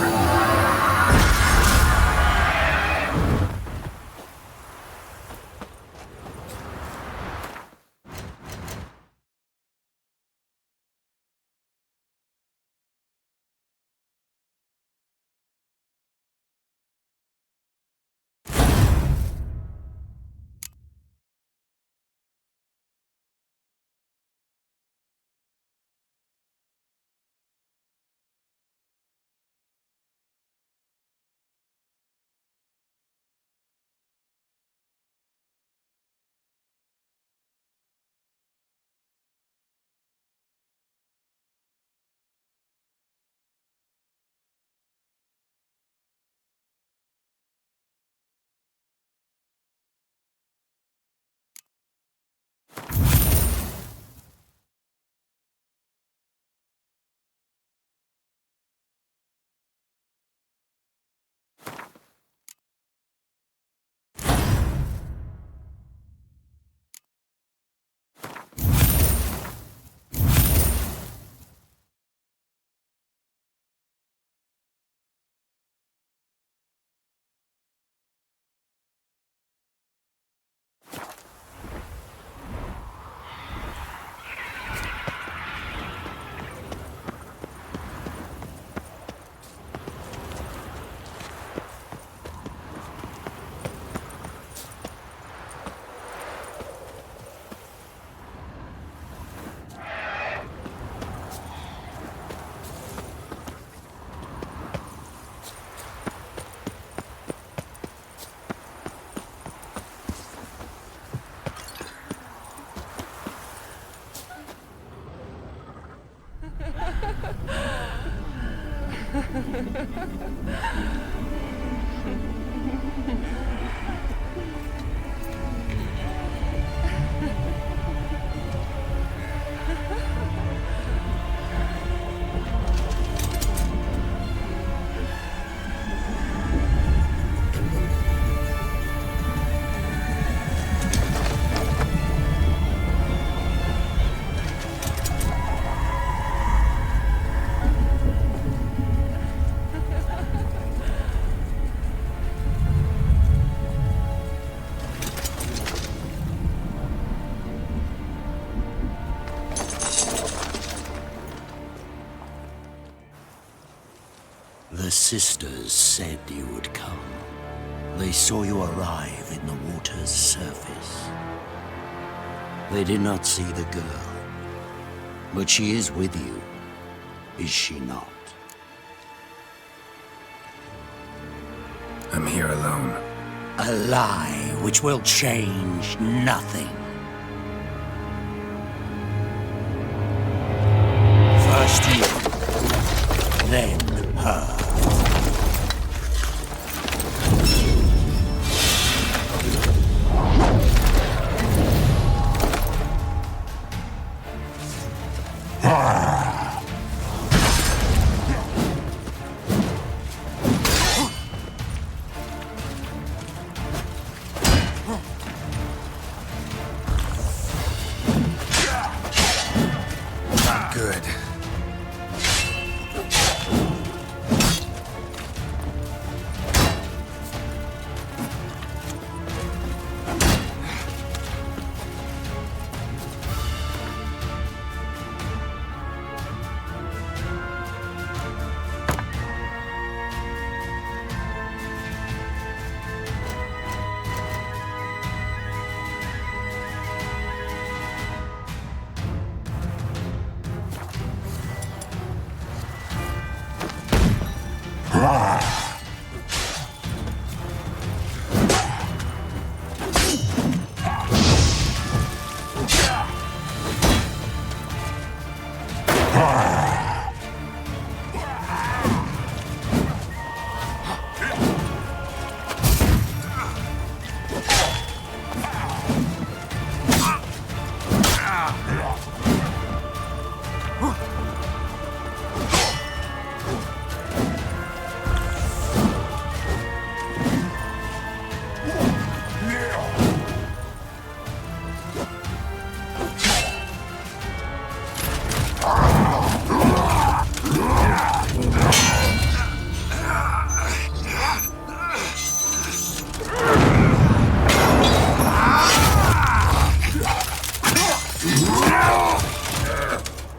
Speaker 3: The sisters said you would come. They saw you arrive in the water's surface. They did not see the girl. But she is with you, is she not?
Speaker 5: I'm here alone.
Speaker 3: A lie which will change nothing. First you, then her.
Speaker 5: Good.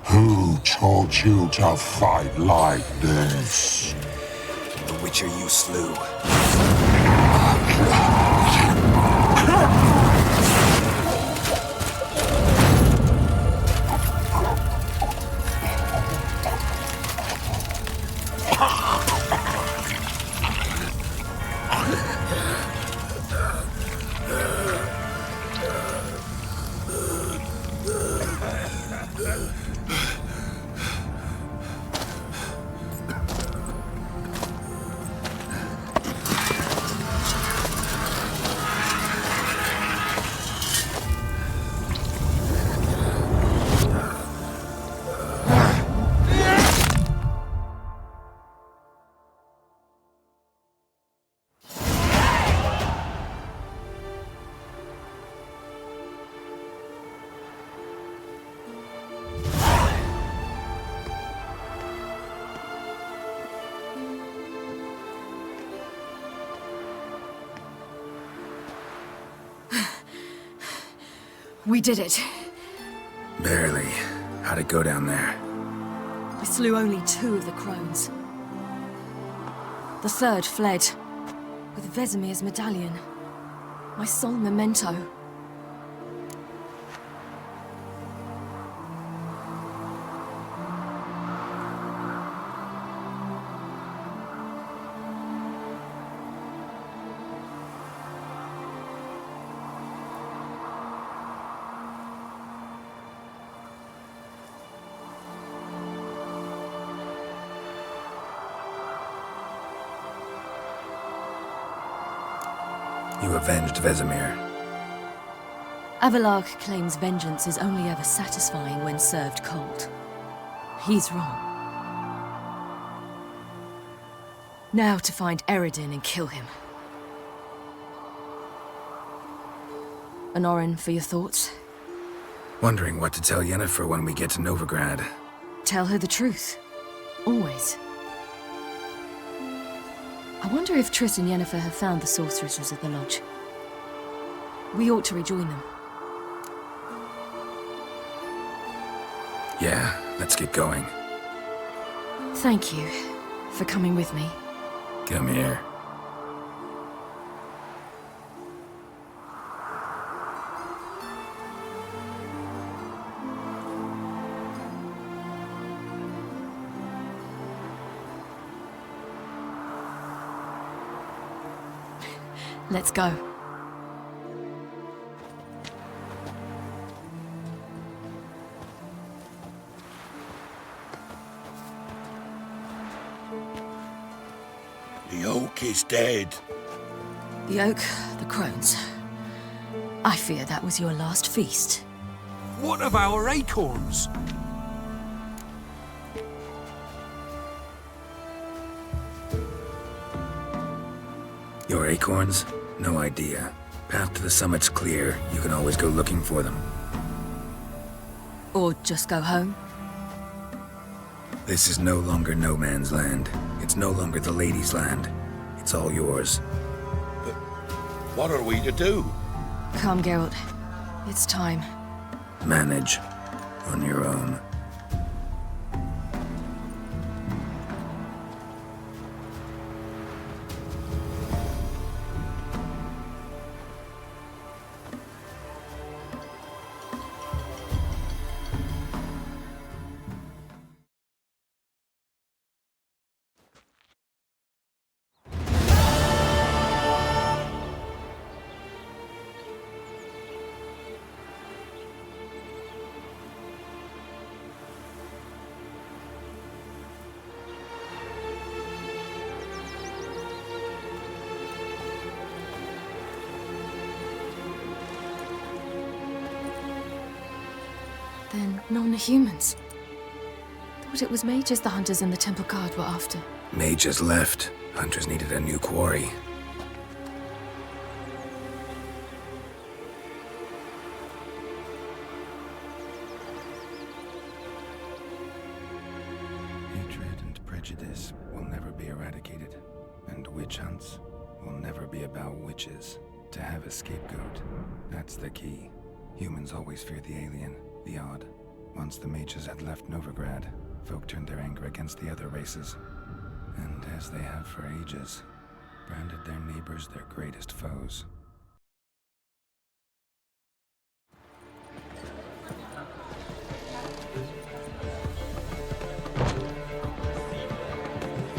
Speaker 14: Who taught you to fight like this?
Speaker 5: The Witcher you slew.
Speaker 2: We did it.
Speaker 5: Barely. How'd it go down there?
Speaker 2: We slew only 2 of the crones. The third fled, with Vesemir's medallion. My sole memento.
Speaker 5: You avenged Vesemir.
Speaker 2: Avalark claims vengeance is only ever satisfying when served cold. He's wrong. Now to find Eredin and kill him. Honorin, for your thoughts?
Speaker 5: Wondering what to tell Yennefer when we get to Novigrad.
Speaker 2: Tell her the truth. Always. I wonder if Triss and Yennefer have found the sorceresses at the lodge. We ought to rejoin them.
Speaker 5: Yeah, let's get going.
Speaker 2: Thank you for coming with me.
Speaker 5: Come here.
Speaker 2: Let's go.
Speaker 1: The oak is dead.
Speaker 2: The oak, the crones. I fear that was your last feast.
Speaker 9: What of our acorns?
Speaker 5: Your acorns? No idea. Path to the summit's clear. You can always go looking for them.
Speaker 2: Or just go home.
Speaker 5: This is no longer no man's land. It's no longer the lady's land. It's all yours.
Speaker 1: But what are we to do?
Speaker 2: Come, Geralt. It's time.
Speaker 5: Manage. On your own.
Speaker 2: Then none are humans. Thought it was mages the hunters and the temple guard were after.
Speaker 5: Mages left. Hunters needed a new quarry. Hatred and prejudice will never be eradicated. And witch hunts will never be about witches. To have a scapegoat, that's the key. Humans always fear the alien, the odd. Once the mages had left Novigrad, folk turned their anger against the other races. And as they have for ages, branded their neighbors their greatest foes.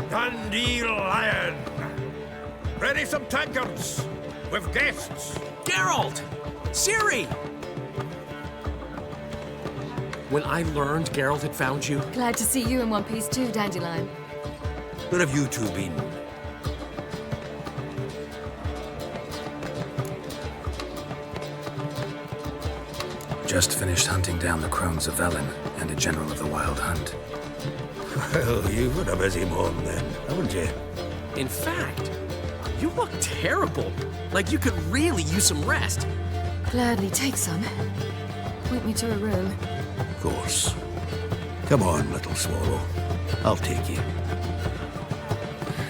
Speaker 4: Dandelion! Ready some tankards! With guests!
Speaker 19: Geralt! Ciri! When I learned Geralt had found you...
Speaker 2: Glad to see you in one piece too, Dandelion.
Speaker 17: Where have you two been?
Speaker 5: Just finished hunting down the crones of Velen and a general of the Wild Hunt.
Speaker 17: Well, you've had a busy morning then, haven't you?
Speaker 19: In fact, you look terrible. Like you could really use some rest.
Speaker 2: Gladly take some. Point me to a room.
Speaker 17: Of course. Come on, little swallow. I'll take you.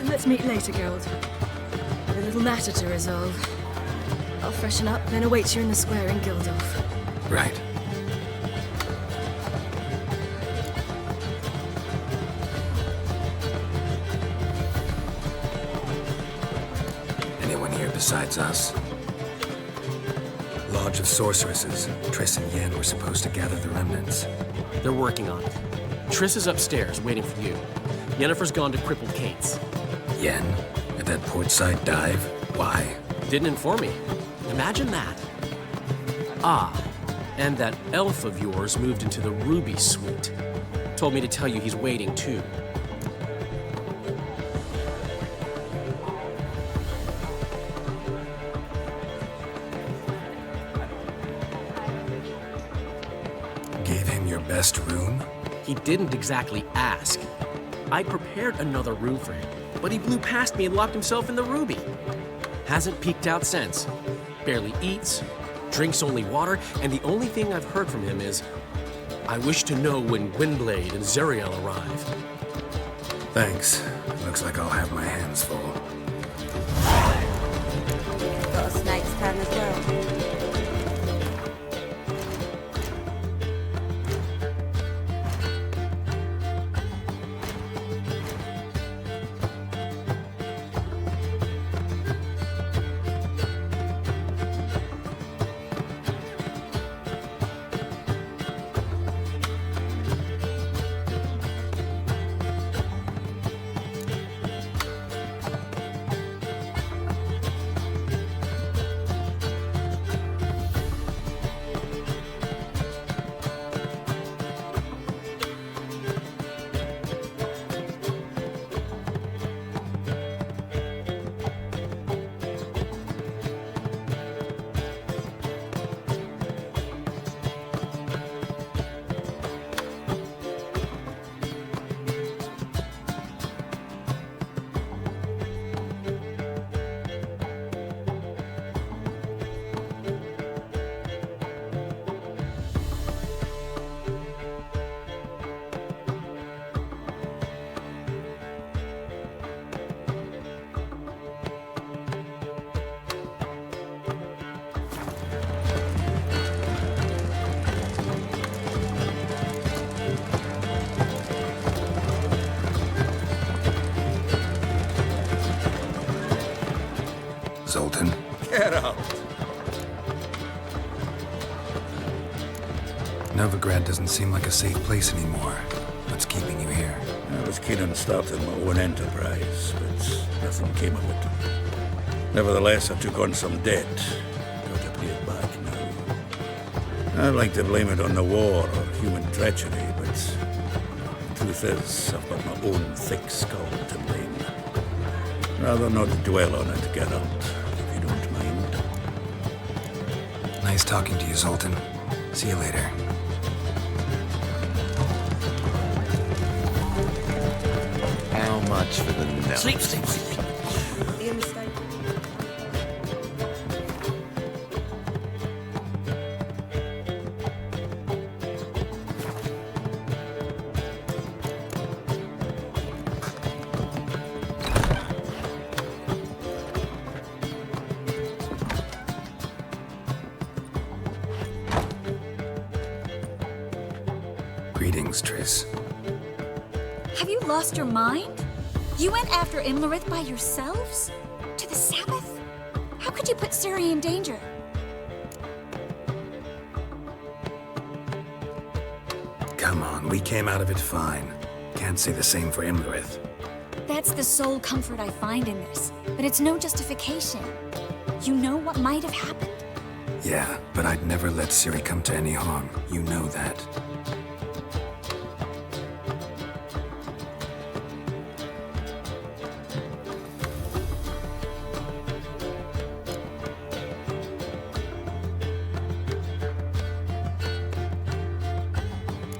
Speaker 2: Let's meet later, Geralt. I've a little matter to resolve. I'll freshen up, then await you in the square in Gildorf.
Speaker 5: Right. Anyone here besides us? Lodge of Sorceresses. Triss and Yen were supposed to gather the remnants.
Speaker 19: They're working on it. Triss is upstairs, waiting for you. Yennefer's gone to Crippled Kate's.
Speaker 5: Yen? At that portside dive? Why?
Speaker 19: Didn't inform me. Imagine that. Ah, and that elf of yours moved into the Ruby Suite. Told me to tell you he's waiting too.
Speaker 5: Gave him your best room?
Speaker 19: He didn't exactly ask. I prepared another room for him, but he blew past me and locked himself in the Ruby. Hasn't peeked out since. Barely eats, drinks only water, and the only thing I've heard from him is, I wish to know when Gwynblade and Zariel arrive.
Speaker 5: Thanks. Looks like I'll have my hands full.
Speaker 16: Got a snake's pen as well.
Speaker 5: Zoltan.
Speaker 17: Geralt!
Speaker 5: Novigrad doesn't seem like a safe place anymore. What's keeping you here?
Speaker 17: I was keen on starting my own enterprise, but nothing came of it. Nevertheless, I took on some debt. Got to pay it back now. I'd like to blame it on the war or human treachery, but the truth is, I've got my own thick skull to blame. Rather not dwell on it, Geralt, if you don't mind.
Speaker 5: Nice talking to you, Zoltan. See you later.
Speaker 15: How much for the note?
Speaker 11: Sleep, sleep, sleep.
Speaker 5: Greetings, Triss.
Speaker 12: Have you lost your mind? You went after Imlerith by yourselves? To the Sabbath? How could you put Ciri in danger?
Speaker 5: Come on, we came out of it fine. Can't say the same for Imlerith.
Speaker 12: That's the sole comfort I find in this, but it's no justification. You know what might have happened?
Speaker 5: Yeah, but I'd never let Ciri come to any harm. You know that.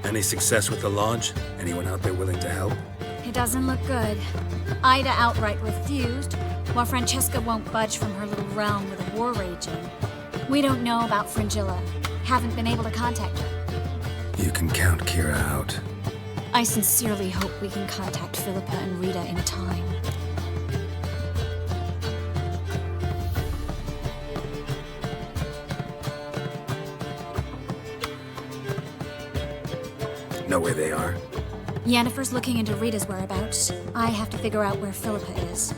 Speaker 5: Any success with the Lodge? Anyone out there willing to help?
Speaker 12: It doesn't look good. Ida outright refused, while Francesca won't budge from her little realm with a war raging. We don't know about Fringilla. Haven't been able to contact her.
Speaker 5: You can count Kira out.
Speaker 12: I sincerely hope we can contact Philippa and Rita in time.
Speaker 5: Know where they are?
Speaker 12: Yennefer's looking into Rita's whereabouts. I have to figure out where Philippa is.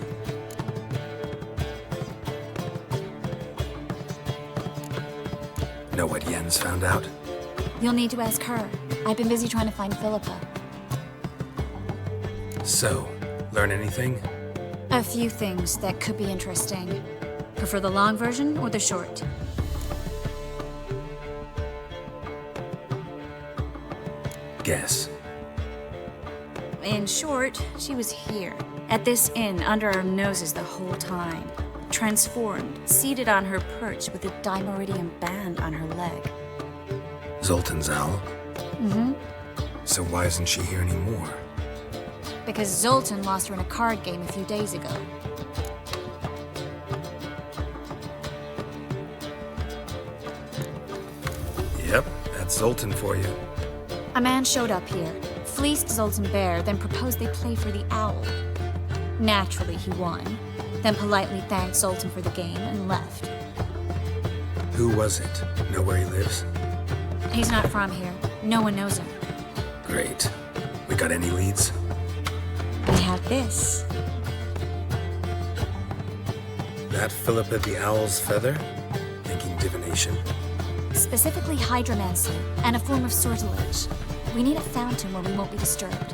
Speaker 5: Know what Yen's found out?
Speaker 12: You'll need to ask her. I've been busy trying to find Philippa.
Speaker 5: So, learn anything?
Speaker 12: A few things that could be interesting. Prefer the long version or the short?
Speaker 5: Guess.
Speaker 12: In short, she was here, at this inn, under our noses the whole time. Transformed, seated on her perch with a dimeridium band on her leg.
Speaker 5: Zoltan's owl?
Speaker 12: Mm-hmm.
Speaker 5: So why isn't she here anymore?
Speaker 12: Because Zoltan lost her in a card game a few days ago.
Speaker 5: Yep, that's Zoltan for you.
Speaker 12: A man showed up here, fleeced Zoltan bare, then proposed they play for the owl. Naturally, he won, then politely thanked Zoltan for the game and left.
Speaker 5: Who was it? Know where he lives?
Speaker 12: He's not from here. No one knows him.
Speaker 5: Great. We got any leads?
Speaker 12: We have this.
Speaker 5: That Philippa the Owl's feather? Thinking divination?
Speaker 12: Specifically hydromancy, and a form of sortilege. We need a fountain where we won't be disturbed.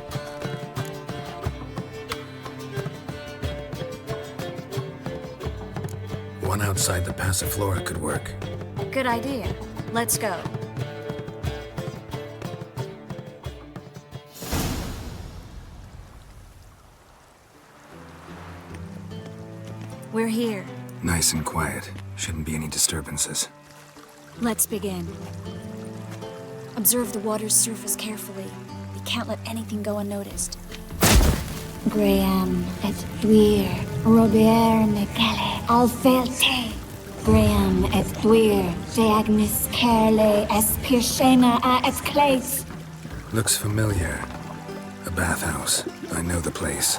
Speaker 5: One outside the Passiflora could work.
Speaker 12: Good idea. Let's go. We're here.
Speaker 5: Nice and quiet. Shouldn't be any disturbances.
Speaker 12: Let's begin. Observe the water's surface carefully. We can't let anything go unnoticed.
Speaker 21: Graham et Dwyer, Robert Micale, Alfelte. Graham et Dwyer, de Agnes Kerle, es Pirshena a et Claes.
Speaker 5: Looks familiar. A bathhouse. I know the place.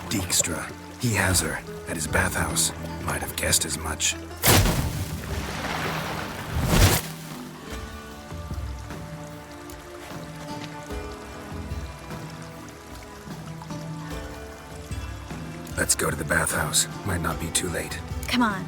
Speaker 5: Dijkstra. He has her. At his bathhouse. Might have guessed as much. Let's go to the bathhouse. Might not be too late.
Speaker 12: Come on.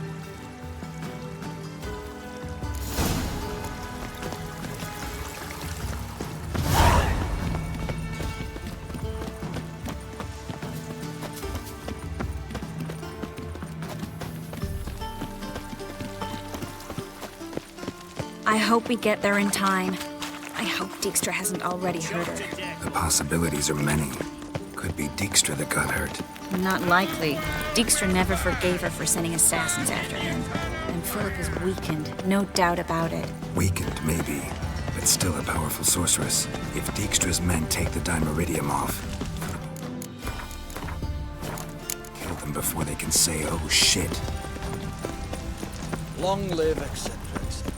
Speaker 12: I hope we get there in time. I hope Dijkstra hasn't already hurt her.
Speaker 5: The possibilities are many. Could be Dijkstra that got hurt.
Speaker 12: Not likely. Dijkstra never forgave her for sending assassins after him. And Philip is weakened, no doubt about it.
Speaker 5: Weakened, maybe, but still a powerful sorceress. If Dijkstra's men take the Dimeridium off, kill them before they can say, oh shit.
Speaker 7: Long live, etc., etc.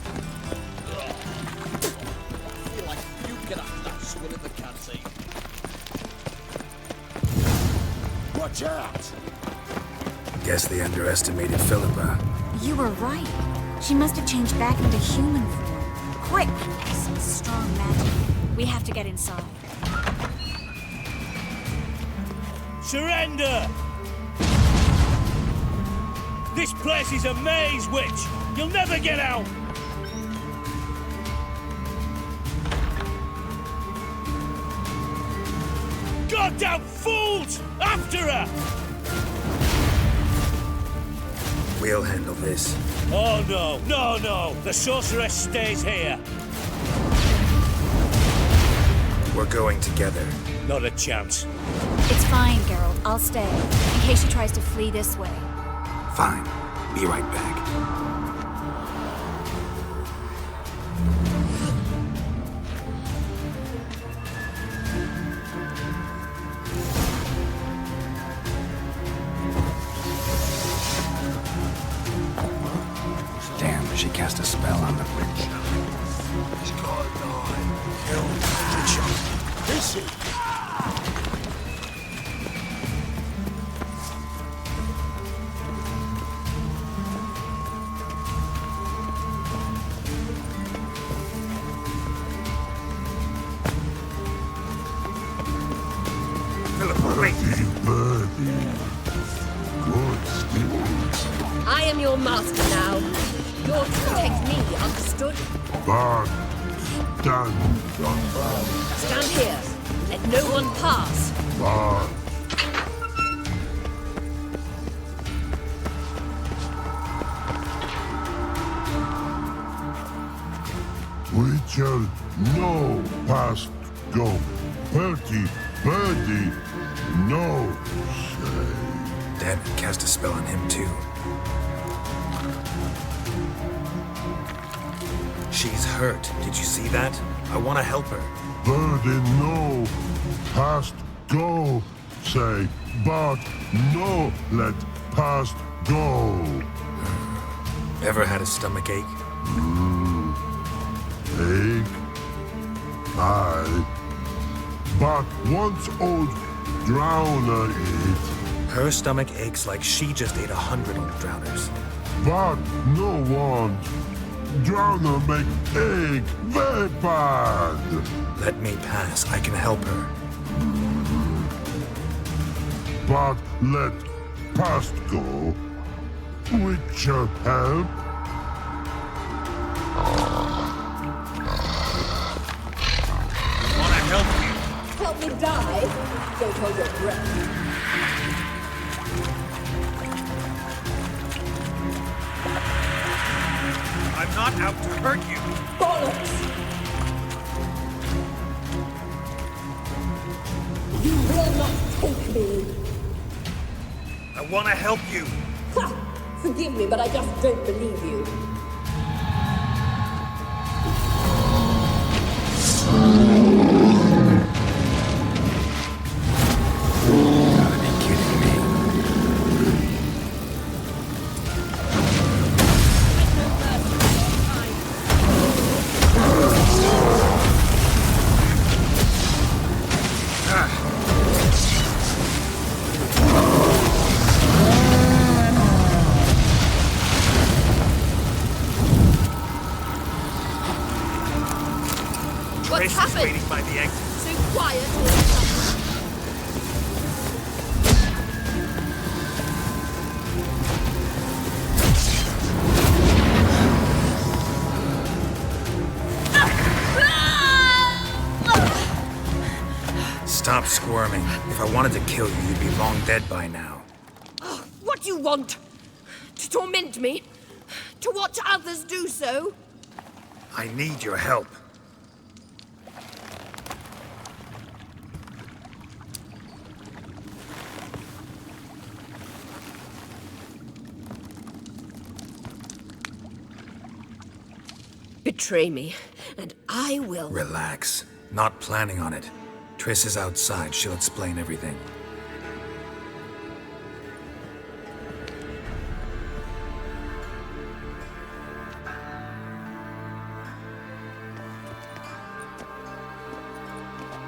Speaker 7: I feel like you get off that swill in the canteen. Watch out!
Speaker 5: Guess they underestimated Philippa.
Speaker 12: You were right. She must have changed back into human form. Quick! Some strong magic. We have to get inside.
Speaker 18: Surrender! This place is a maze, witch! You'll never get out! Goddamn fools! After her!
Speaker 5: We'll handle this.
Speaker 18: Oh no, no, no! The sorceress stays here!
Speaker 5: We're going together.
Speaker 18: Not a chance.
Speaker 12: It's fine, Geralt. I'll stay. In case she tries to flee this way.
Speaker 5: Fine. Be right back. Damn, she cast a spell on the witch.
Speaker 9: He's got an eye. Kill Is he?
Speaker 16: I am your master now. You're to protect me, understood?
Speaker 14: Bard, stand.
Speaker 16: Stand here. Let no one pass.
Speaker 14: Bard. Witcher, no past go. Birdie, no say.
Speaker 5: Dad cast a spell on him too. She's hurt. Did you see that? I want to help her.
Speaker 14: Birdie, no past go say. But no let past go.
Speaker 5: Ever had a stomach ache?
Speaker 14: Ache? Aye. But once old drowner eat.
Speaker 5: Her stomach aches like she just ate 100 old drowners.
Speaker 14: But no one. Drowner make egg very bad.
Speaker 5: Let me pass. I can help her.
Speaker 14: But let past go. Witcher help.
Speaker 18: Wanna help you?
Speaker 16: Help me die? Don't hold your breath.
Speaker 18: I'm not out to hurt you.
Speaker 16: Bollocks! You will not take me.
Speaker 18: I wanna help you.
Speaker 16: Ha! Forgive me, but I just don't believe you.
Speaker 18: What's happened? Waiting by the exit.
Speaker 16: So quiet all of a sudden.
Speaker 5: Stop squirming. If I wanted to kill you, you'd be long dead by now.
Speaker 16: Oh, what do you want? To torment me? To watch others do so?
Speaker 5: I need your help.
Speaker 16: Betray me, and I will...
Speaker 5: Relax. Not planning on it. Triss is outside. She'll explain everything.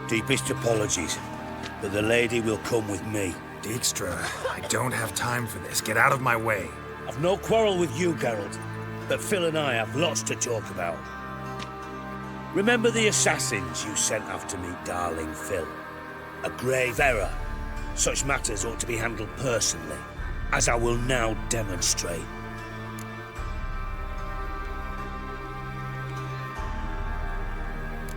Speaker 18: Deepest apologies, but the lady will come with me.
Speaker 5: Dijkstra, I don't have time for this. Get out of my way.
Speaker 18: I've no quarrel with you, Geralt, but Phil and I have lots to talk about. Remember the assassins you sent after me, darling Phil? A grave error. Such matters ought to be handled personally, as I will now demonstrate.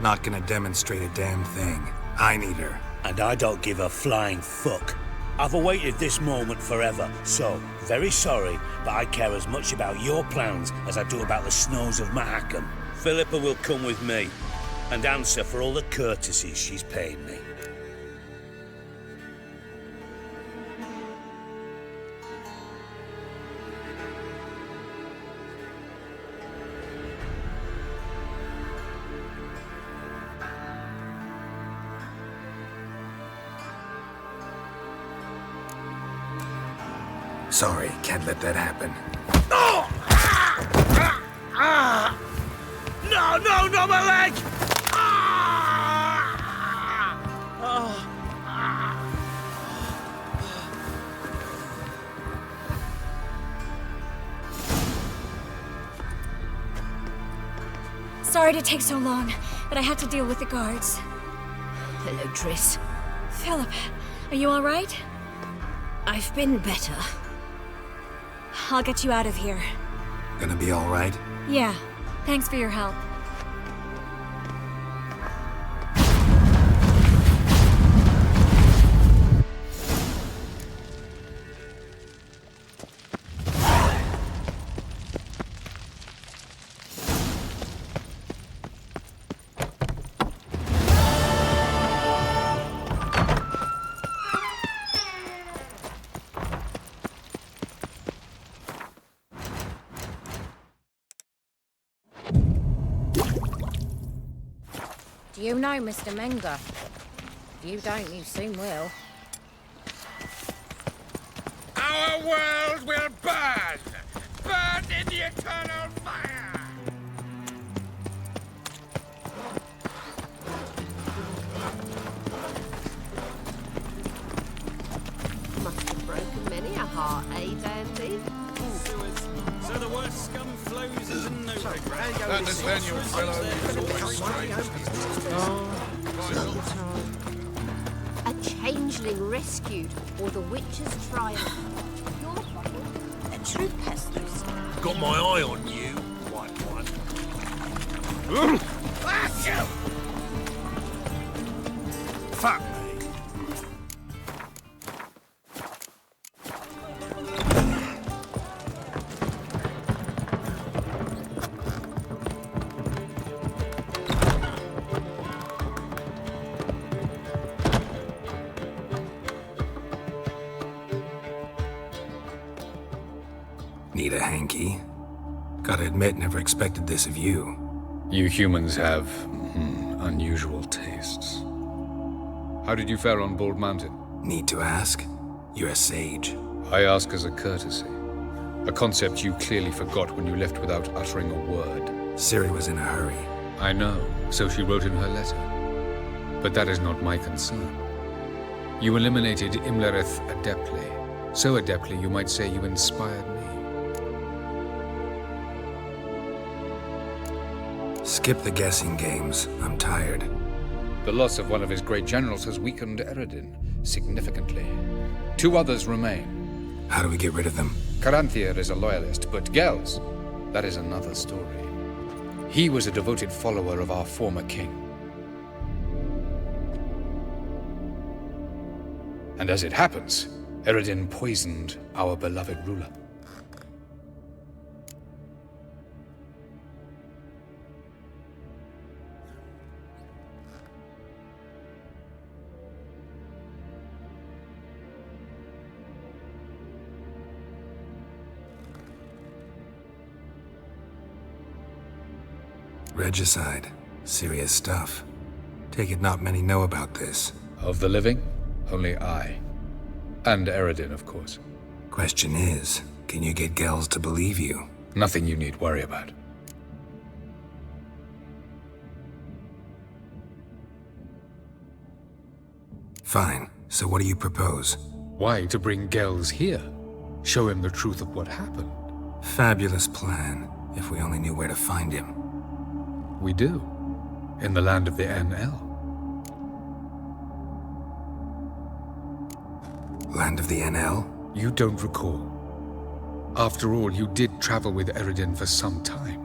Speaker 5: Not gonna demonstrate a damn thing. I need her.
Speaker 18: And I don't give a flying fuck. I've awaited this moment forever, so, very sorry, but I care as much about your plans as I do about the snows of Mahakam. Philippa will come with me, and answer for all the courtesies she's paid me.
Speaker 5: Sorry, can't let that happen.
Speaker 18: No! No, no, no, my leg!
Speaker 21: Sorry to take so long, but I had to deal with the guards.
Speaker 16: Hello, Triss.
Speaker 21: Philip, are you all right?
Speaker 16: I've been better.
Speaker 21: I'll get you out of here.
Speaker 5: Gonna be all right?
Speaker 21: Yeah, thanks for your help.
Speaker 24: Do you know Mr. Menger? If you don't, you soon will.
Speaker 4: Our world will burn! Burn in the eternal fire!
Speaker 16: Must have broken many a heart, eh, Dandy?
Speaker 18: So the worst scum flows into no regret.
Speaker 4: That Nathaniel fellow is always strange.
Speaker 10: A changeling rescued, or the witch's triumph. Your trouble, a true pestilence.
Speaker 18: Got my eye on you, white one. Fuck me.
Speaker 5: Need a hanky? Gotta admit, never expected this of you.
Speaker 6: You humans have unusual tastes. How did you fare on Bald Mountain?
Speaker 5: Need to ask? You're a sage.
Speaker 6: I ask as a courtesy. A concept you clearly forgot when you left without uttering a word.
Speaker 5: Ciri was in a hurry.
Speaker 6: I know, so she wrote in her letter. But that is not my concern. You eliminated Imlerith adeptly. So adeptly, you might say you inspired me.
Speaker 5: Skip the guessing games. I'm tired.
Speaker 6: The loss of one of his great generals has weakened Eredin significantly. 2 others remain.
Speaker 5: How do we get rid of them?
Speaker 6: Caranthier is a loyalist, but Gels, that is another story. He was a devoted follower of our former king. And as it happens, Eredin poisoned our beloved ruler.
Speaker 5: Regicide. Serious stuff. Take it not many know about this.
Speaker 6: Of the living, only I. And Eredin, of course.
Speaker 5: Question is, can you get Gels to believe you?
Speaker 6: Nothing you need worry about.
Speaker 5: Fine. So what do you propose?
Speaker 6: Why to bring Gels here? Show him the truth of what happened.
Speaker 5: Fabulous plan, if we only knew where to find him.
Speaker 6: We do. In the land of the NL.
Speaker 5: Land of the NL?
Speaker 6: You don't recall. After all, you did travel with Eredin for some time.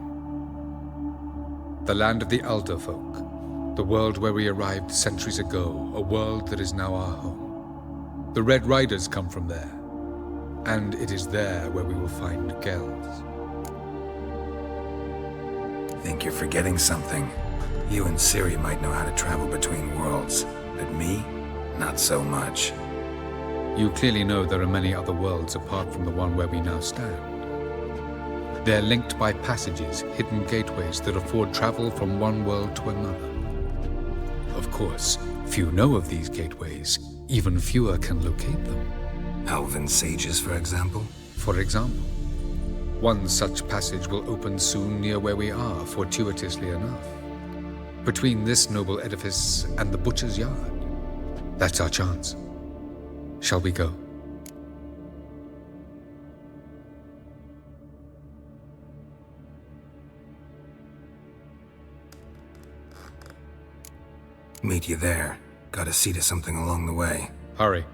Speaker 6: The land of the Alder folk. The world where we arrived centuries ago. A world that is now our home. The Red Riders come from there. And it is there where we will find Gels.
Speaker 5: Think you're forgetting something. You and Ciri might know how to travel between worlds, but me, not so much.
Speaker 6: You clearly know there are many other worlds apart from the one where we now stand. They're linked by passages, hidden gateways that afford travel from one world to another. Of course, few know of these gateways. Even fewer can locate them.
Speaker 5: Elven sages, for example?
Speaker 6: For example. One such passage will open soon near where we are, fortuitously enough. Between this noble edifice and the butcher's yard. That's our chance. Shall we go?
Speaker 5: Meet you there. Gotta see to something along the way.
Speaker 6: Hurry.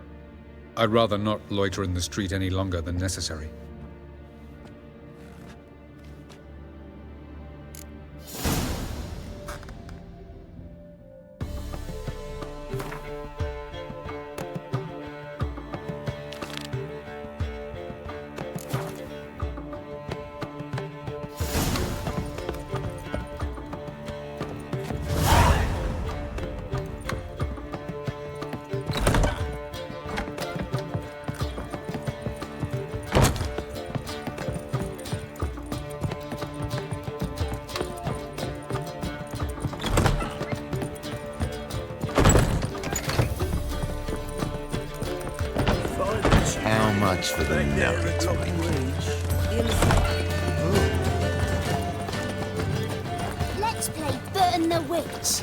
Speaker 6: I'd rather not loiter in the street any longer than necessary.
Speaker 15: How much for the nugget?
Speaker 10: Let's play Burton the Witch.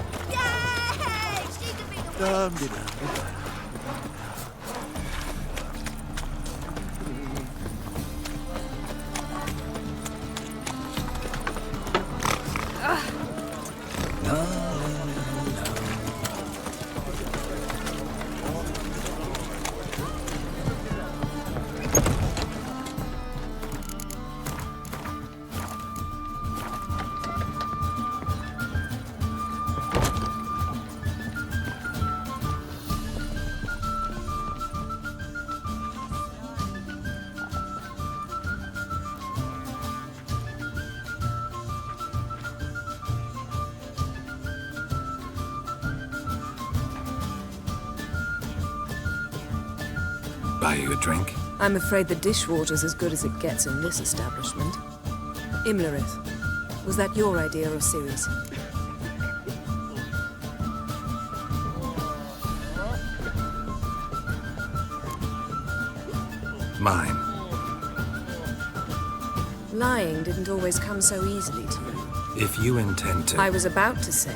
Speaker 5: Buy you a drink?
Speaker 13: I'm afraid the dishwater's as good as it gets in this establishment. Imlerith, was that your idea or Ciri's?
Speaker 5: Mine.
Speaker 13: Lying didn't always come so easily to you.
Speaker 5: If you intend to...
Speaker 13: I was about to say,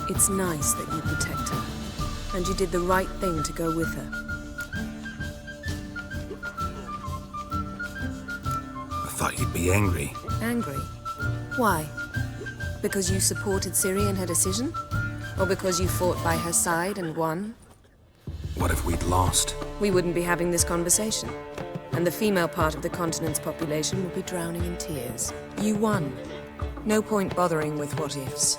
Speaker 13: it's nice that you protect her. And you did the right thing to go with her.
Speaker 5: I thought you'd be angry.
Speaker 13: Angry? Why? Because you supported Ciri in her decision? Or because you fought by her side and won?
Speaker 5: What if we'd lost?
Speaker 13: We wouldn't be having this conversation. And the female part of the continent's population would be drowning in tears. You won. No point bothering with what-ifs.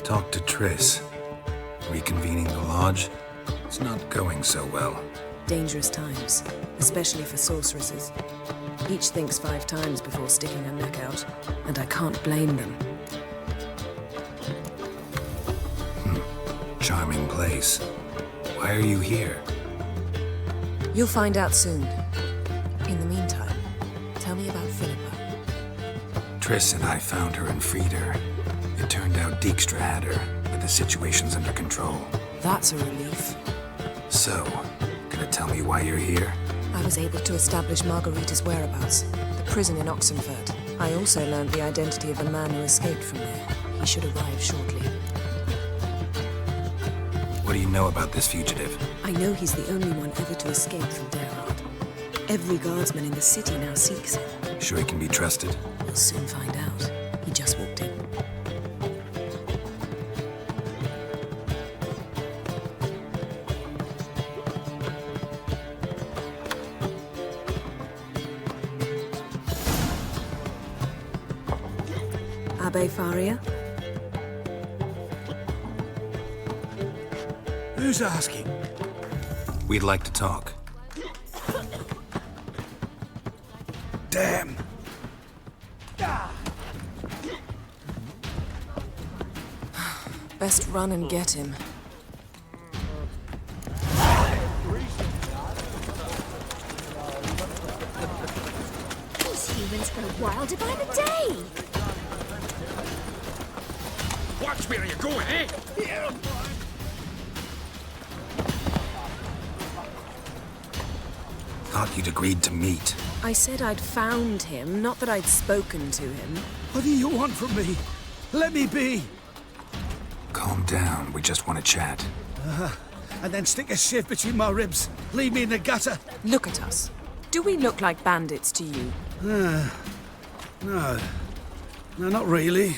Speaker 5: Talk to Triss. Reconvening the lodge? It's not going so well.
Speaker 13: Dangerous times, especially for sorceresses. Each thinks 5 times before sticking a neck out, and I can't blame them.
Speaker 5: Charming place. Why are you here?
Speaker 13: You'll find out soon. In the meantime, tell me about Philippa.
Speaker 5: Triss and I found her and freed her. It turned out Dijkstra had her, but the situation's under control.
Speaker 13: That's a relief.
Speaker 5: So, gonna tell me why you're here?
Speaker 13: I was able to establish Margarita's whereabouts, the prison in Oxenfurt. I also learned the identity of a man who escaped from there. He should arrive shortly.
Speaker 5: What do you know about this fugitive?
Speaker 13: I know he's the only one ever to escape from Derard. Every guardsman in the city now seeks him.
Speaker 5: Sure he can be trusted?
Speaker 13: We'll soon find out. He just walked in. Abbe Faria?
Speaker 18: Who's asking?
Speaker 5: We'd like to talk.
Speaker 18: Damn!
Speaker 13: Best run and get him.
Speaker 10: These humans go wilder by the day!
Speaker 4: Watch where you're going, eh?
Speaker 5: Thought you'd agreed to meet.
Speaker 13: I said I'd found him, not that I'd spoken to him.
Speaker 18: What do you want from me? Let me be!
Speaker 5: Calm down, we just want to chat.
Speaker 18: And then stick a sieve between my ribs. Leave me in the gutter.
Speaker 13: Look at us. Do we look like bandits to you?
Speaker 18: No. No, not really.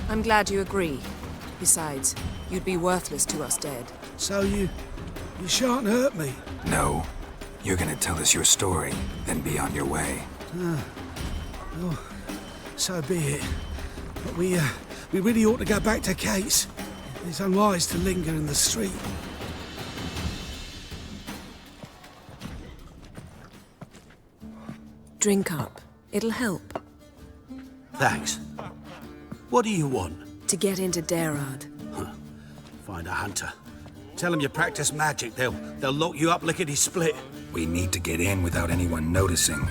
Speaker 13: I'm glad you agree. Besides, you'd be worthless to us dead.
Speaker 18: So you shan't hurt me?
Speaker 5: No. You're gonna tell us your story, then be on your way.
Speaker 18: Oh, so be it. But we really ought to go back to Kate's. It's unwise to linger in the street.
Speaker 13: Drink up. It'll help.
Speaker 18: Thanks. What do you want?
Speaker 13: To get into Derard.
Speaker 18: Find a hunter. Tell them you practice magic. They'll lock you up lickety-split.
Speaker 5: We need to get in without anyone noticing.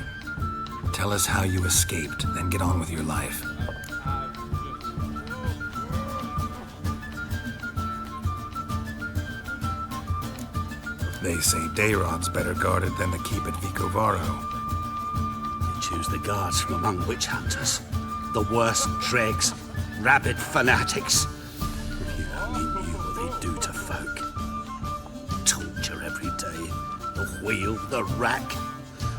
Speaker 5: Tell us how you escaped, then get on with your life. They say Dayrod's better guarded than the keep at Vicovaro.
Speaker 18: They choose the guards from among witch hunters. The worst dregs, rabid fanatics. If you only knew what they do to folk. Torture every day. The wheel, the rack.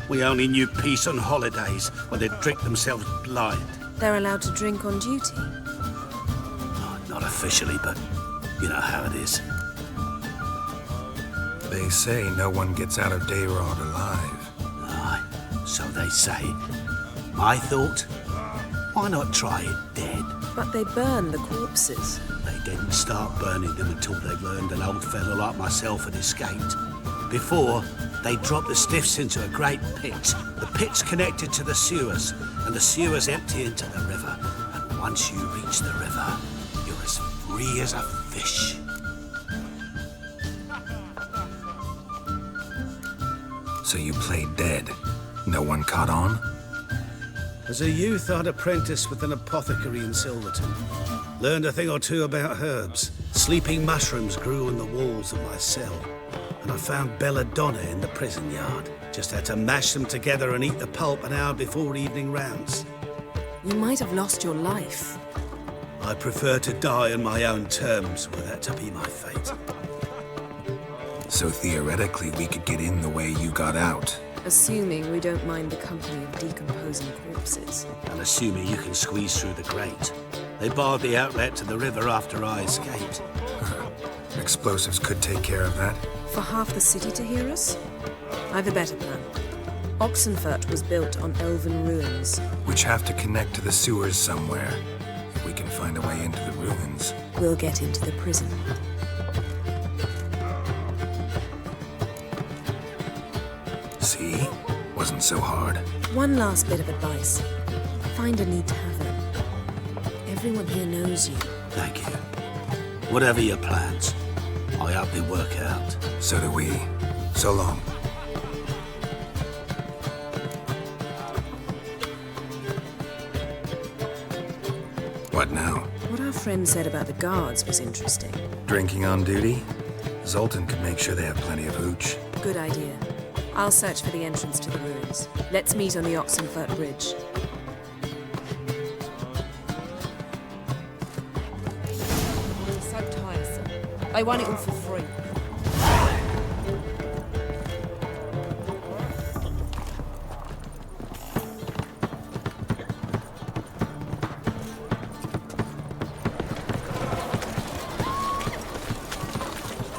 Speaker 18: We only knew peace on holidays when they'd drink themselves blind.
Speaker 13: They're allowed to drink on duty?
Speaker 18: Oh, not officially, but you know how it is.
Speaker 5: They say no one gets out of Dayrod alive.
Speaker 18: Aye, so they say. My thought? Why not try it dead?
Speaker 13: But they burn the corpses.
Speaker 18: They didn't start burning them until they learned an old fellow like myself had escaped. Before, they dropped the stiffs into a great pit. The pit's connected to the sewers, and the sewers empty into the river. And once you reach the river, you're as free as a fish.
Speaker 5: So you played dead. No one caught on?
Speaker 18: As a youth, I'd apprenticed with an apothecary in Silverton. Learned a thing or two about herbs. Sleeping mushrooms grew on the walls of my cell. And I found belladonna in the prison yard. Just had to mash them together and eat the pulp an hour before evening rounds.
Speaker 13: You might have lost your life.
Speaker 18: I prefer to die on my own terms, were that to be my fate.
Speaker 5: So theoretically, we could get in the way you got out.
Speaker 13: Assuming we don't mind the company of decomposing corpses.
Speaker 18: And assuming you can squeeze through the grate. They barred the outlet to the river after I escaped.
Speaker 5: Explosives could take care of that.
Speaker 13: For half the city to hear us? I've a better plan. Oxenfurt was built on elven ruins.
Speaker 5: Which have to connect to the sewers somewhere. If we can find a way into the ruins.
Speaker 13: We'll get into the prison.
Speaker 5: See? Wasn't so hard.
Speaker 13: One last bit of advice. Find a neat tavern. Everyone here knows you.
Speaker 3: Thank you. Whatever your plans, I hope they work out.
Speaker 5: So do we. So long. What now?
Speaker 13: What our friend said about the guards was interesting.
Speaker 5: Drinking on duty? Zoltan could make sure they have plenty of hooch.
Speaker 13: Good idea. I'll search for the entrance to the ruins. Let's meet on the Oxenfurt Bridge. So tiresome. I want it all for free.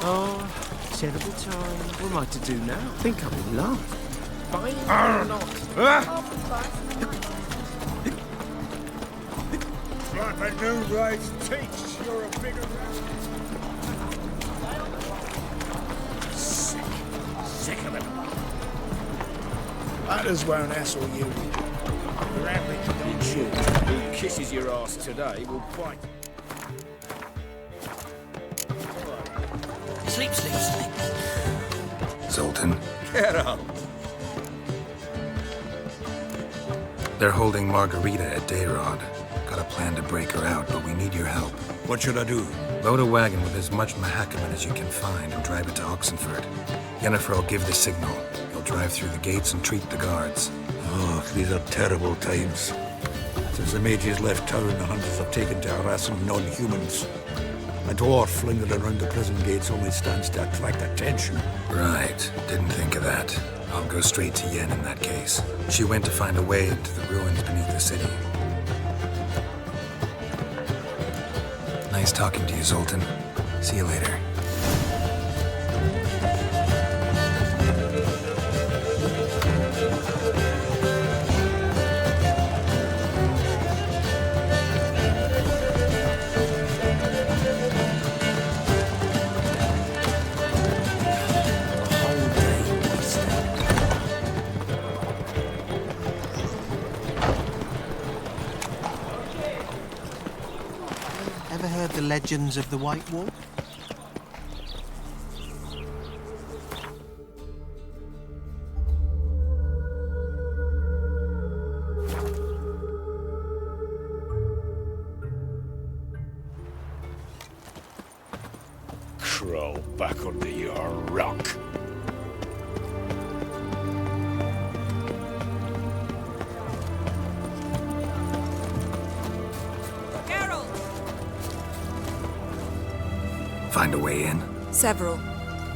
Speaker 19: Oh, terrible time. What am I to do now? Think I'm in love. Fine or not?
Speaker 4: Like a new race teach, you're a bigger Sick of it. Others won't hassle you. Your average dog who kisses your ass today will bite.
Speaker 3: Sleep, sleep, sleep.
Speaker 5: Zoltan.
Speaker 4: Get up.
Speaker 5: They're holding Margarita at Dayrod. Got a plan to break her out, but we need your help.
Speaker 17: What should I do?
Speaker 5: Load a wagon with as much Mahakaman as you can find and drive it to Oxenfurt. Yennefer will give the signal. He'll drive through the gates and treat the guards.
Speaker 17: Oh, these are terrible times. Since the mages left town, the hunters have taken to harassing non-humans. A dwarf lingering around the prison gates only stands to attract attention.
Speaker 5: Right. Didn't think of that. I'll go straight to Yen in that case. She went to find a way into the ruins beneath the city. Nice talking to you, Zoltan. See you later.
Speaker 15: Ever heard the legends of the White Walk?
Speaker 4: Crawl back under your rock.
Speaker 5: Find a way in?
Speaker 13: Several.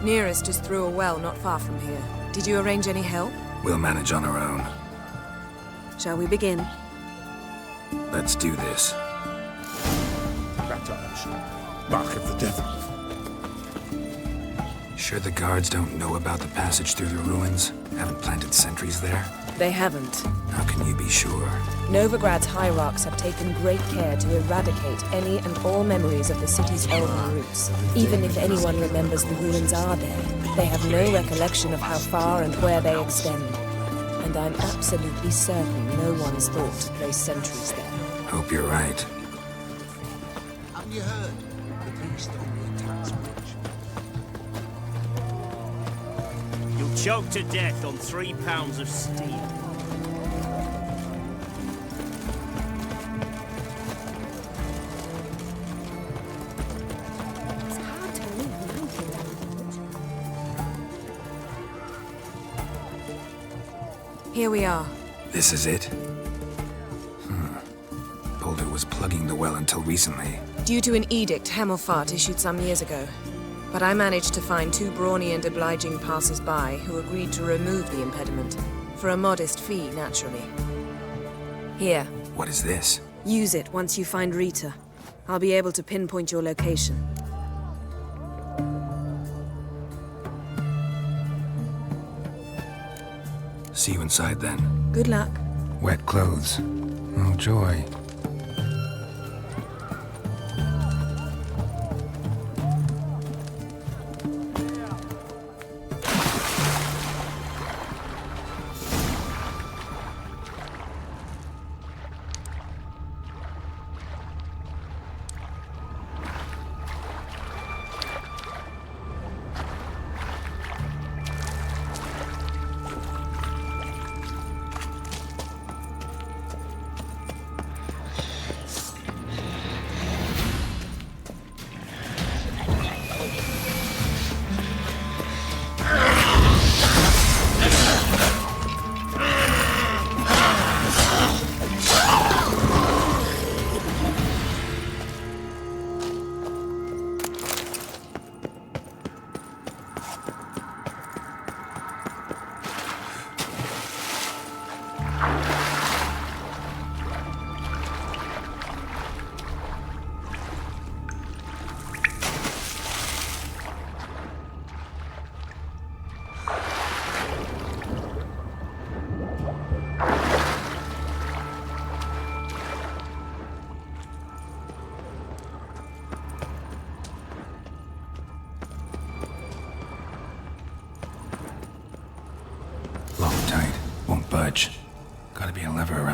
Speaker 13: Nearest is through a well not far from here. Did you arrange any help?
Speaker 5: We'll manage on our own.
Speaker 13: Shall we begin?
Speaker 5: Let's do this.
Speaker 17: Baptized. Mark of the devil.
Speaker 5: Sure the guards don't know about the passage through the ruins? Haven't planted sentries there?
Speaker 13: They haven't.
Speaker 5: How can you be sure?
Speaker 13: Novigrad's hierarchs have taken great care to eradicate any and all memories of the city's elven roots. Even if anyone remembers the ruins are there, they have no recollection of how far and where they extend. And I'm absolutely certain no one's thought to place sentries there.
Speaker 5: Hope you're right.
Speaker 15: Haven't you heard? The beast on the attack switch.
Speaker 18: You'll choke to death on 3 pounds of steel.
Speaker 13: Here we are.
Speaker 5: This is it? Boulder was plugging the well until recently.
Speaker 13: Due to an edict Hemelfart issued some years ago. But I managed to find 2 brawny and obliging passers-by who agreed to remove the impediment. For a modest fee, naturally. Here.
Speaker 5: What is this?
Speaker 13: Use it once you find Rita. I'll be able to pinpoint your location.
Speaker 5: See you inside then.
Speaker 13: Good luck.
Speaker 5: Wet clothes. Oh, joy.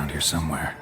Speaker 5: around here somewhere.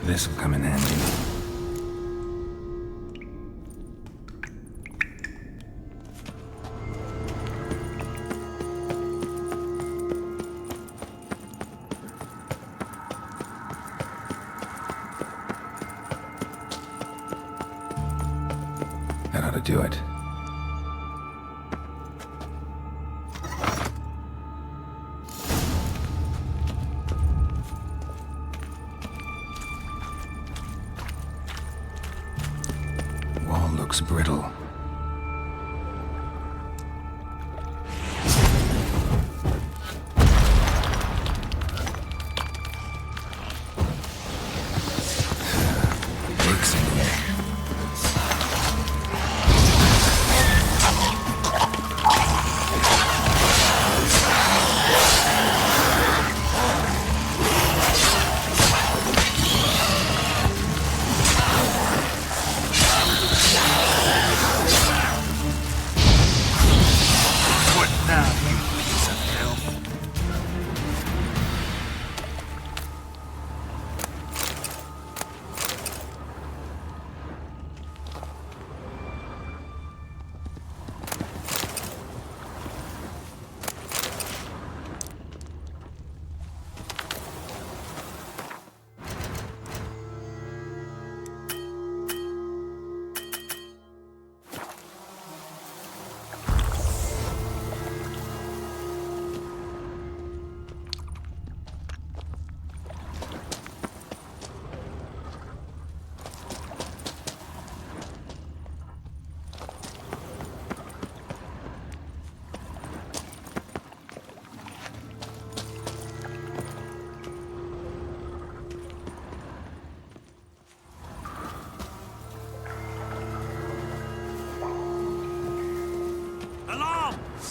Speaker 5: This'll come in handy. That ought to do it. Looks brittle. Leaks in here.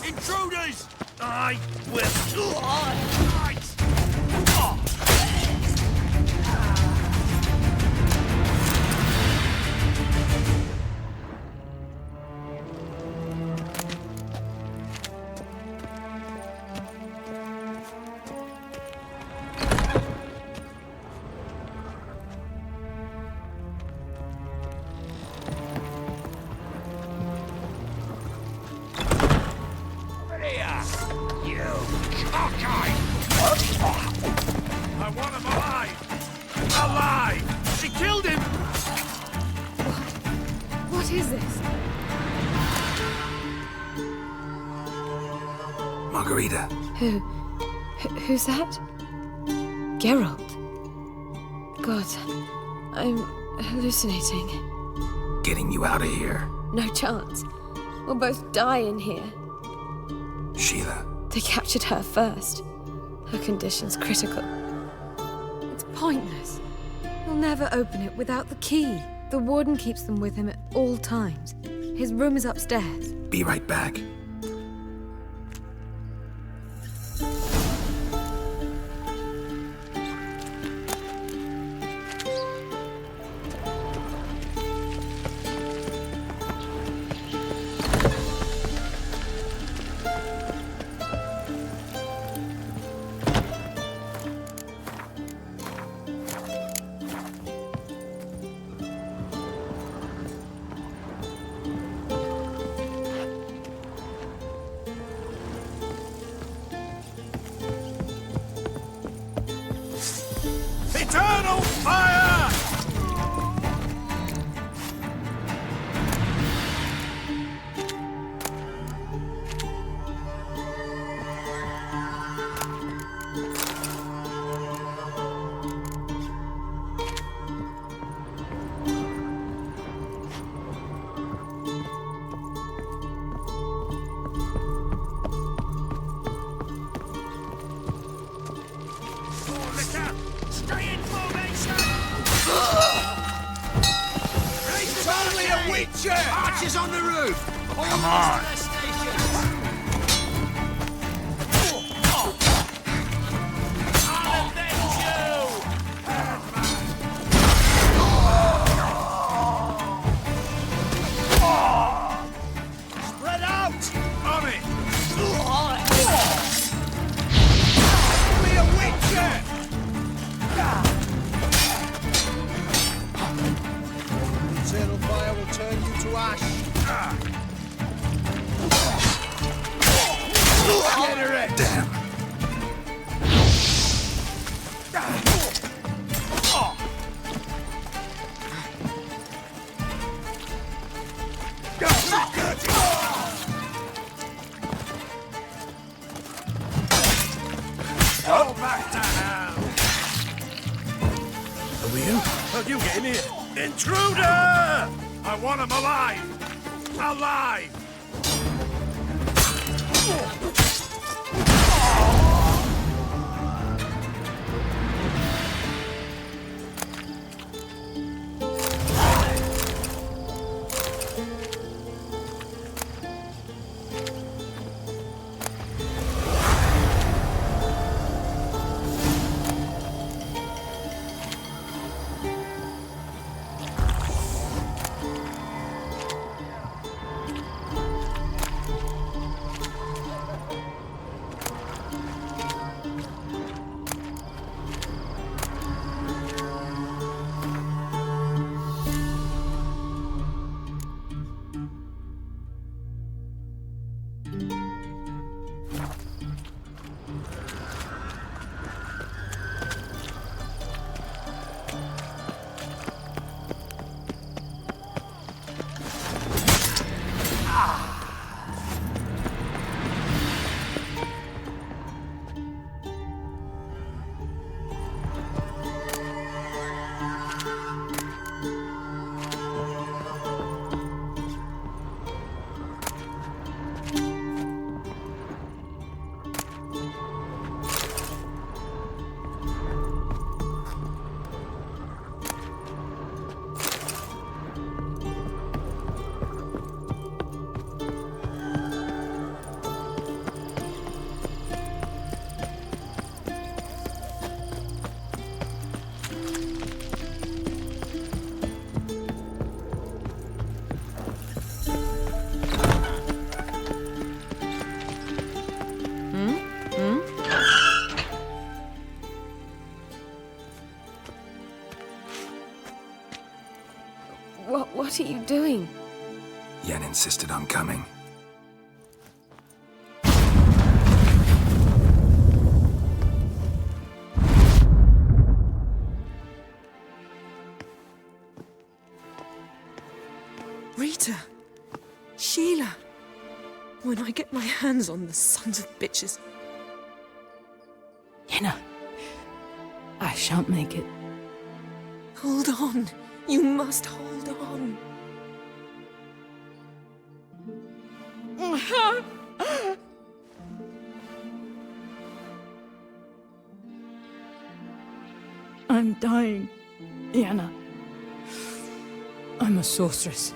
Speaker 18: Intruders! I will. I want him alive! Alive! She killed him!
Speaker 13: What is this?
Speaker 5: Margarita.
Speaker 13: Who's that? Geralt. God, I'm hallucinating.
Speaker 5: Getting you out of here.
Speaker 13: No chance. We'll both die in here.
Speaker 5: Sheila.
Speaker 13: They captured her first. Her condition's critical. It's pointless. He'll never open it without the key. The warden keeps them with him at all times. His room is upstairs.
Speaker 5: Be right back.
Speaker 4: Stay in formation! It's only a witcher! Archers on the roof!
Speaker 9: Come on!
Speaker 4: Spread out! On it! Only a witcher! Eternal fire will turn you to ash.
Speaker 5: Damn.
Speaker 4: Go back to hell!
Speaker 17: Who are you?
Speaker 4: How'd you get in here? Intruder! I want him alive! Alive!
Speaker 13: What are you doing?
Speaker 5: Yen insisted on coming.
Speaker 13: Rita! Sheila! When I get my hands on the sons of bitches.
Speaker 8: Yenna, I shan't make it.
Speaker 13: Hold on. You must hold on.
Speaker 8: I'm dying, Yenna. I'm a sorceress.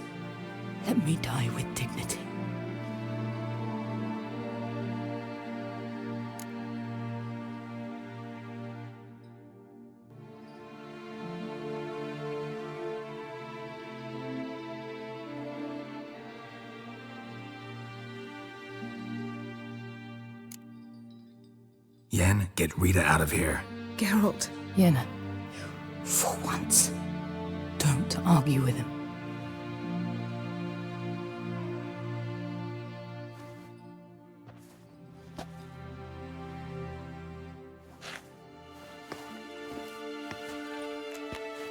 Speaker 8: Let me die with dignity.
Speaker 5: Yen, get Rita out of here.
Speaker 13: Geralt.
Speaker 8: Yenna, for once, don't argue with him.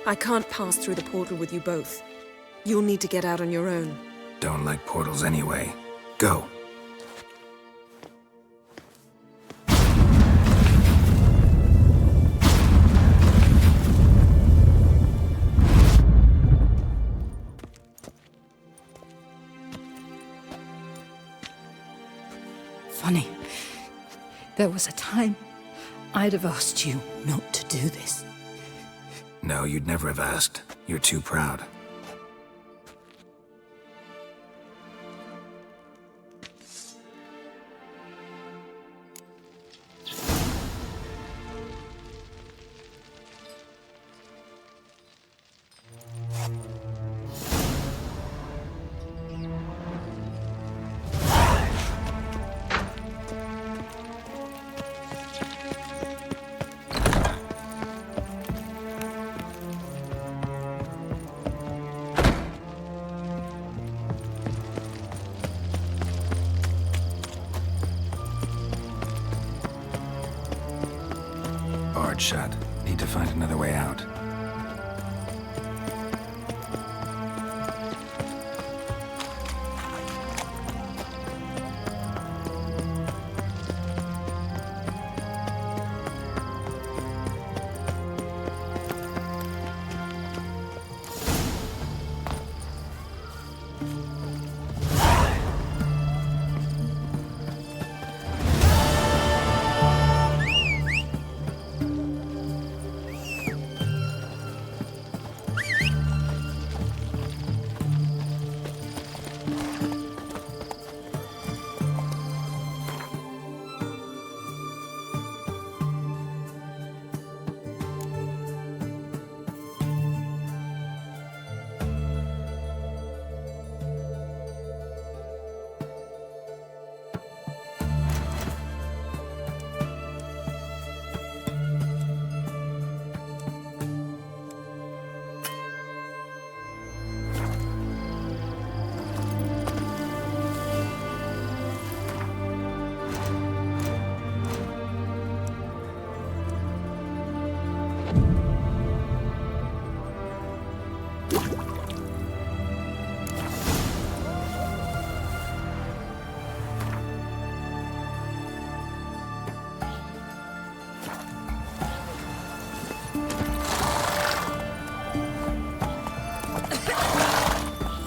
Speaker 13: I can't pass through the portal with you both. You'll need to get out on your own.
Speaker 5: Don't like portals anyway. Go.
Speaker 8: Funny. There was a time I'd have asked you not to do this.
Speaker 5: No, you'd never have asked. You're too proud. Hard shot. Need to find another way out.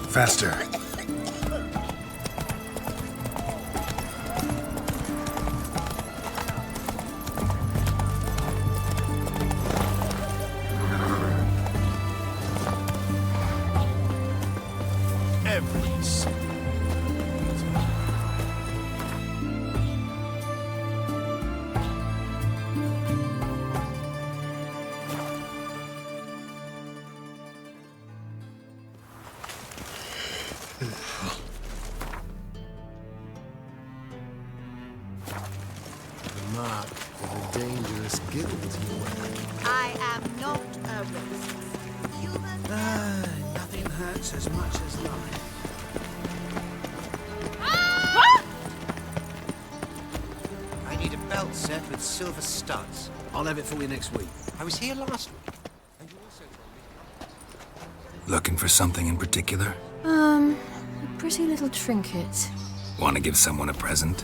Speaker 5: Faster.
Speaker 15: Mark of a dangerous guild you wear.
Speaker 11: I am not a racist. Human.
Speaker 15: Nothing hurts as much as life. I need a belt set with silver studs. I'll have it for you next week. I was here last week. And you also told me...
Speaker 5: Looking for something in particular?
Speaker 2: A pretty little trinket.
Speaker 5: Want to give someone a present?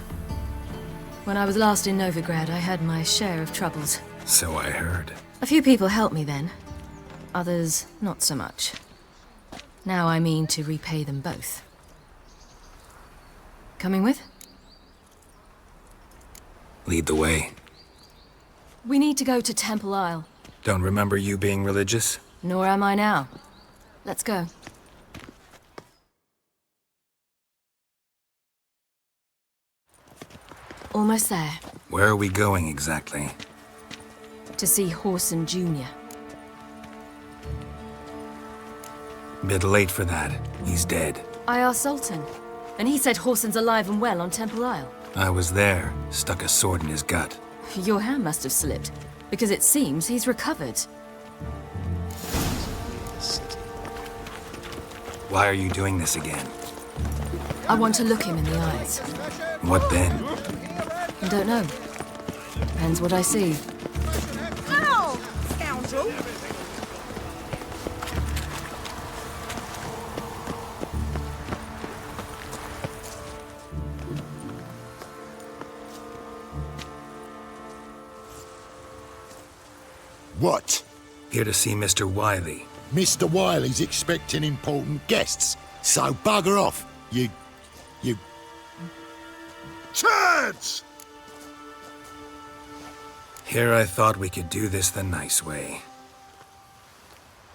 Speaker 2: When I was last in Novigrad, I had my share of troubles.
Speaker 5: So I heard.
Speaker 2: A few people helped me then. Others, not so much. Now I mean to repay them both. Coming with?
Speaker 5: Lead the way.
Speaker 2: We need to go to Temple Isle.
Speaker 5: Don't remember you being religious?
Speaker 2: Nor am I now. Let's go. Almost there.
Speaker 5: Where are we going exactly?
Speaker 2: To see Horson Jr.
Speaker 5: Bit late for that. He's dead.
Speaker 2: I asked Sultan, and he said Horson's alive and well on Temple Isle.
Speaker 5: I was there. Stuck a sword in his gut.
Speaker 2: Your hand must have slipped, because it seems he's recovered.
Speaker 5: Why are you doing this again?
Speaker 2: I want to look him in the eyes.
Speaker 5: What then?
Speaker 2: I don't know. Depends what I see.
Speaker 11: Ow! Scoundrel!
Speaker 1: What?
Speaker 5: Here to see Mr. Wiley.
Speaker 1: Mr. Wiley's expecting important guests, so bugger off, you... Chads!
Speaker 5: Here I thought we could do this the nice way.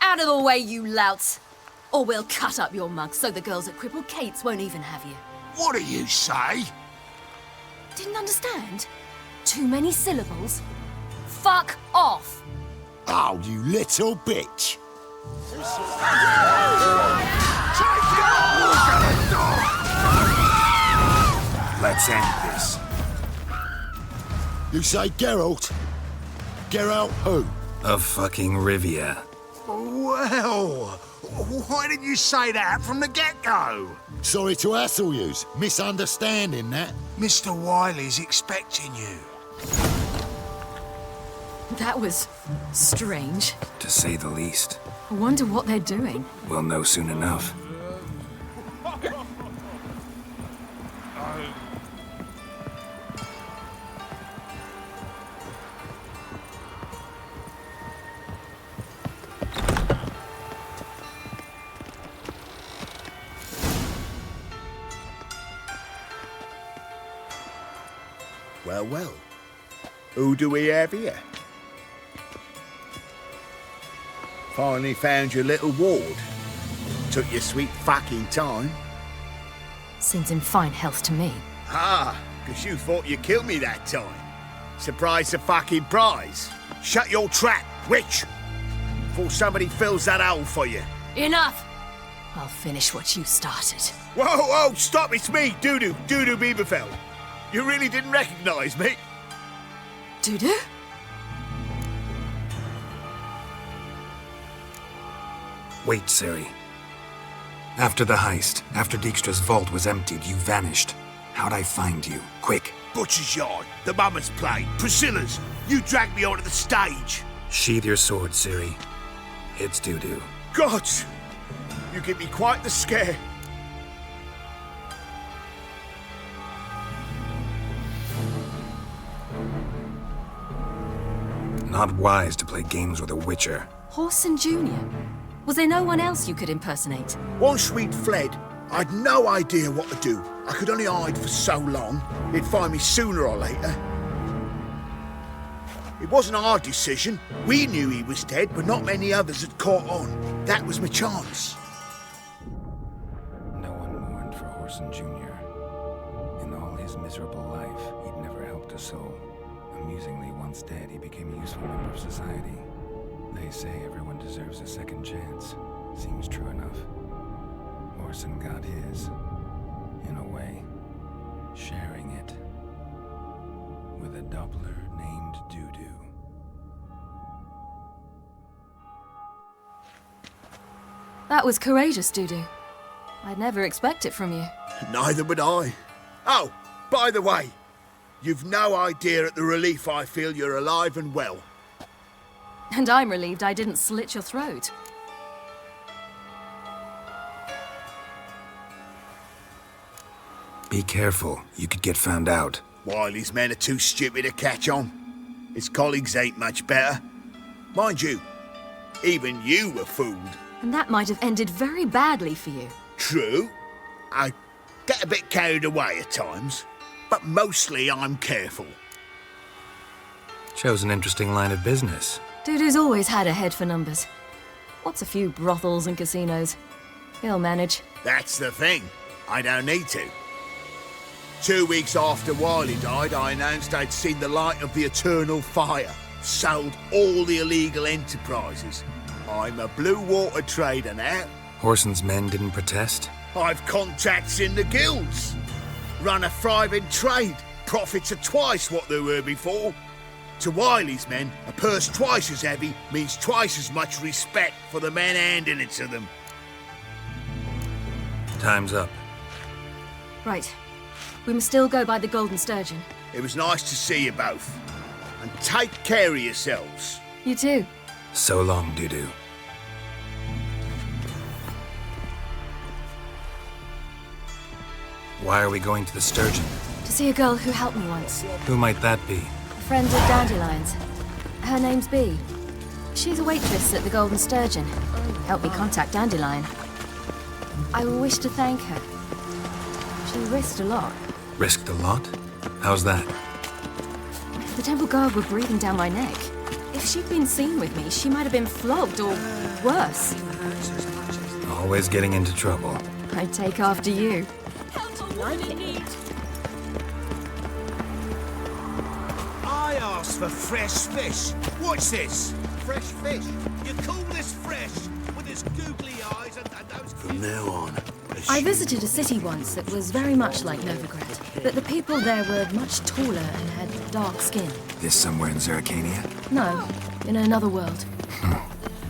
Speaker 2: Out of the way, you louts! Or we'll cut up your mug so the girls at Crippled Kate's won't even have you.
Speaker 9: What do you say?
Speaker 2: Didn't understand? Too many syllables? Fuck off!
Speaker 1: Oh, you little bitch!
Speaker 5: Let's end this.
Speaker 1: You say Geralt? Geralt who?
Speaker 5: Of fucking Rivia.
Speaker 9: Well, why didn't you say that from the get-go?
Speaker 1: Sorry to hassle yous. Misunderstanding that.
Speaker 9: Mr. Wiley's expecting you.
Speaker 2: That was strange.
Speaker 5: To say the least.
Speaker 2: I wonder what they're doing.
Speaker 5: We'll know soon enough.
Speaker 4: Well, well. Who do we have here? Finally found your little ward. Took your sweet fucking time.
Speaker 2: Seems in fine health to me.
Speaker 4: Ah, because you thought you killed me that time. Surprise the fucking prize. Shut your trap, witch! Before somebody fills that hole for you.
Speaker 2: Enough! I'll finish what you started.
Speaker 4: Whoa, whoa, stop, it's me, Dudu Bieberfeld. You really didn't recognize me?
Speaker 2: Dudu?
Speaker 5: Wait, Ciri. After the heist, after Dijkstra's vault was emptied, you vanished. How'd I find you? Quick.
Speaker 4: Butcher's Yard, the Mama's Play, Priscilla's. You dragged me onto the stage.
Speaker 5: Sheathe your sword, Ciri. It's Dudu.
Speaker 4: Gods! You give me quite the scare.
Speaker 5: Not wise to play games with a Witcher.
Speaker 2: Horson Jr.? Was there no one else you could impersonate?
Speaker 4: Once we'd fled, I'd no idea what to do. I could only hide for so long. They'd find me sooner or later. It wasn't our decision. We knew he was dead, but not many others had caught on. That was my chance.
Speaker 5: No one mourned for Horson Jr. In all his miserable life, he'd never helped a soul. Amusingly, once dead, he became a useful member of society. They say everyone deserves a second chance. Seems true enough. Horson got his, in a way, sharing it with a Doppler named Dudu.
Speaker 2: That was courageous, Dudu. I'd never expect it from you.
Speaker 4: Neither would I. Oh, by the way, you've no idea at the relief I feel you're alive and well.
Speaker 2: And I'm relieved I didn't slit your throat.
Speaker 5: Be careful. You could get found out.
Speaker 4: Wiley's men are too stupid to catch on. His colleagues ain't much better. Mind you, even you were fooled.
Speaker 2: And that might have ended very badly for you.
Speaker 4: True. I get a bit carried away at times, but mostly I'm careful.
Speaker 5: Chose an interesting line of business.
Speaker 2: Dudu's always had a head for numbers. What's a few brothels and casinos? He'll manage.
Speaker 4: That's the thing. I don't need to. 2 weeks after Wiley died, I announced I'd seen the light of the eternal fire. Sold all the illegal enterprises. I'm a blue water trader now.
Speaker 5: Horson's men didn't protest?
Speaker 4: I've contacts in the guilds. Run a thriving trade. Profits are twice what they were before. To Wiley's men, a purse twice as heavy means twice as much respect for the men handing it to them.
Speaker 5: Time's up.
Speaker 2: Right. We must still go by the Golden Sturgeon.
Speaker 4: It was nice to see you both. And take care of yourselves.
Speaker 2: You too.
Speaker 5: So long, Dudu. Why are we going to the Sturgeon?
Speaker 2: To see a girl who helped me once.
Speaker 5: Who might that be?
Speaker 2: A friend of Dandelion's. Her name's Bee. She's a waitress at the Golden Sturgeon. Helped me contact Dandelion. I wish to thank her. She risked a lot.
Speaker 5: Risked a lot? How's that?
Speaker 2: The Temple Guard were breathing down my neck. If she'd been seen with me, she might have been flogged or worse.
Speaker 5: Always getting into trouble.
Speaker 2: I take after you.
Speaker 4: I asked for fresh fish. What's this? Fresh fish? You call this fresh with its googly eyes and those...
Speaker 3: From now on,
Speaker 2: I visited a city once that was very much like Novigrad, but the people there were much taller and had dark skin.
Speaker 5: This somewhere in Zeracania?
Speaker 2: No, in another world.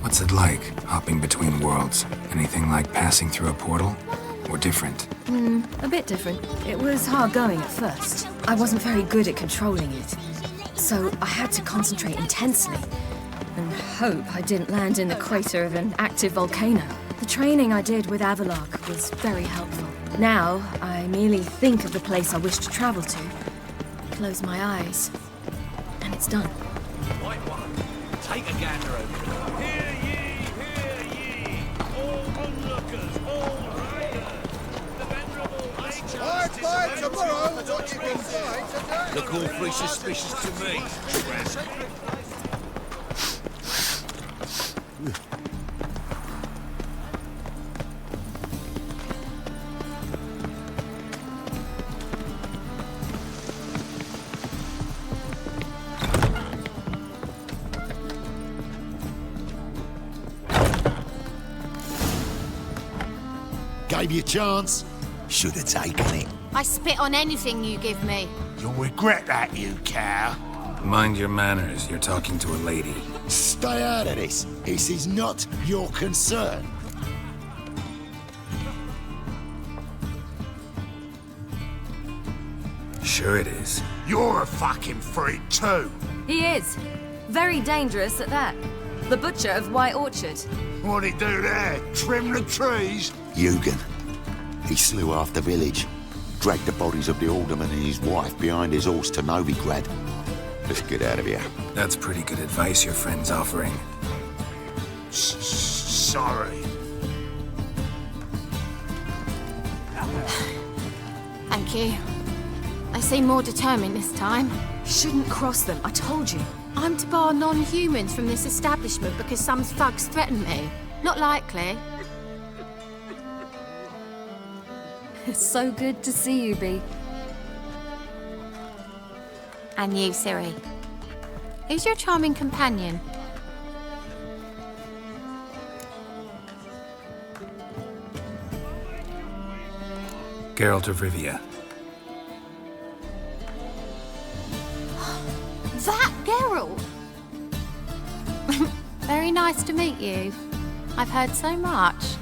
Speaker 5: What's it like, hopping between worlds? Anything like passing through a portal? Or different?
Speaker 2: A bit different. It was hard going at first. I wasn't very good at controlling it. So I had to concentrate intensely and hope I didn't land in the crater of an active volcano. The training I did with Avalark was very helpful. Now, I merely think of the place I wish to travel to, close my eyes, and it's done.
Speaker 9: White one, take a gander over. Hear ye, all onlookers, all riders. The venerable High
Speaker 4: tomorrow, what you can find today.
Speaker 9: Look all three suspicious to me.
Speaker 1: Gave you a chance. Should have taken it.
Speaker 24: I spit on anything you give me.
Speaker 4: You'll regret that, you cow.
Speaker 5: Mind your manners, you're talking to a lady.
Speaker 1: Stay out of this. This is not your concern.
Speaker 5: Sure it is.
Speaker 4: You're a fucking freak too.
Speaker 2: He is. Very dangerous at that. The butcher of White Orchard.
Speaker 4: What'd he do there? Trim the trees?
Speaker 1: Eugen. He slew half the village. Dragged the bodies of the alderman and his wife behind his horse to Novigrad. Let's get out of here.
Speaker 5: That's pretty good advice your friend's offering.
Speaker 4: Sorry.
Speaker 24: Thank you. They seem more determined this time.
Speaker 2: Shouldn't cross them, I told you.
Speaker 24: I'm to bar non-humans from this establishment because some thugs threaten me. Not likely.
Speaker 2: It's so good to see you, Bee.
Speaker 24: And you, Ciri. Who's your charming companion?
Speaker 5: Geralt of Rivia.
Speaker 24: That Geralt! Very nice to meet you. I've heard so much.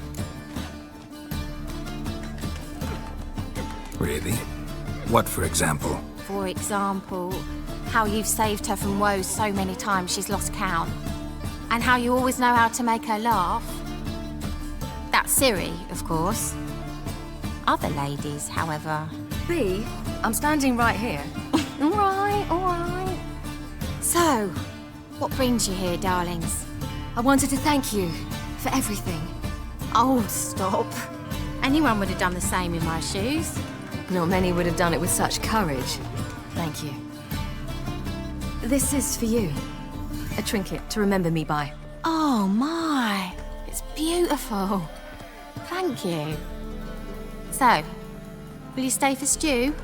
Speaker 5: Really? What, for example?
Speaker 24: For example, how you've saved her from woes so many times she's lost count. And how you always know how to make her laugh. That's Ciri, of course. Other ladies, however...
Speaker 2: Bee, I'm standing right here.
Speaker 24: All right. So, what brings you here, darlings?
Speaker 2: I wanted to thank you for everything.
Speaker 24: Oh, stop. Anyone would have done the same in my shoes.
Speaker 2: Not many would have done it with such courage. Thank you. This is for you. A trinket to remember me by.
Speaker 24: Oh, my. It's beautiful. Thank you. So, will you stay for stew?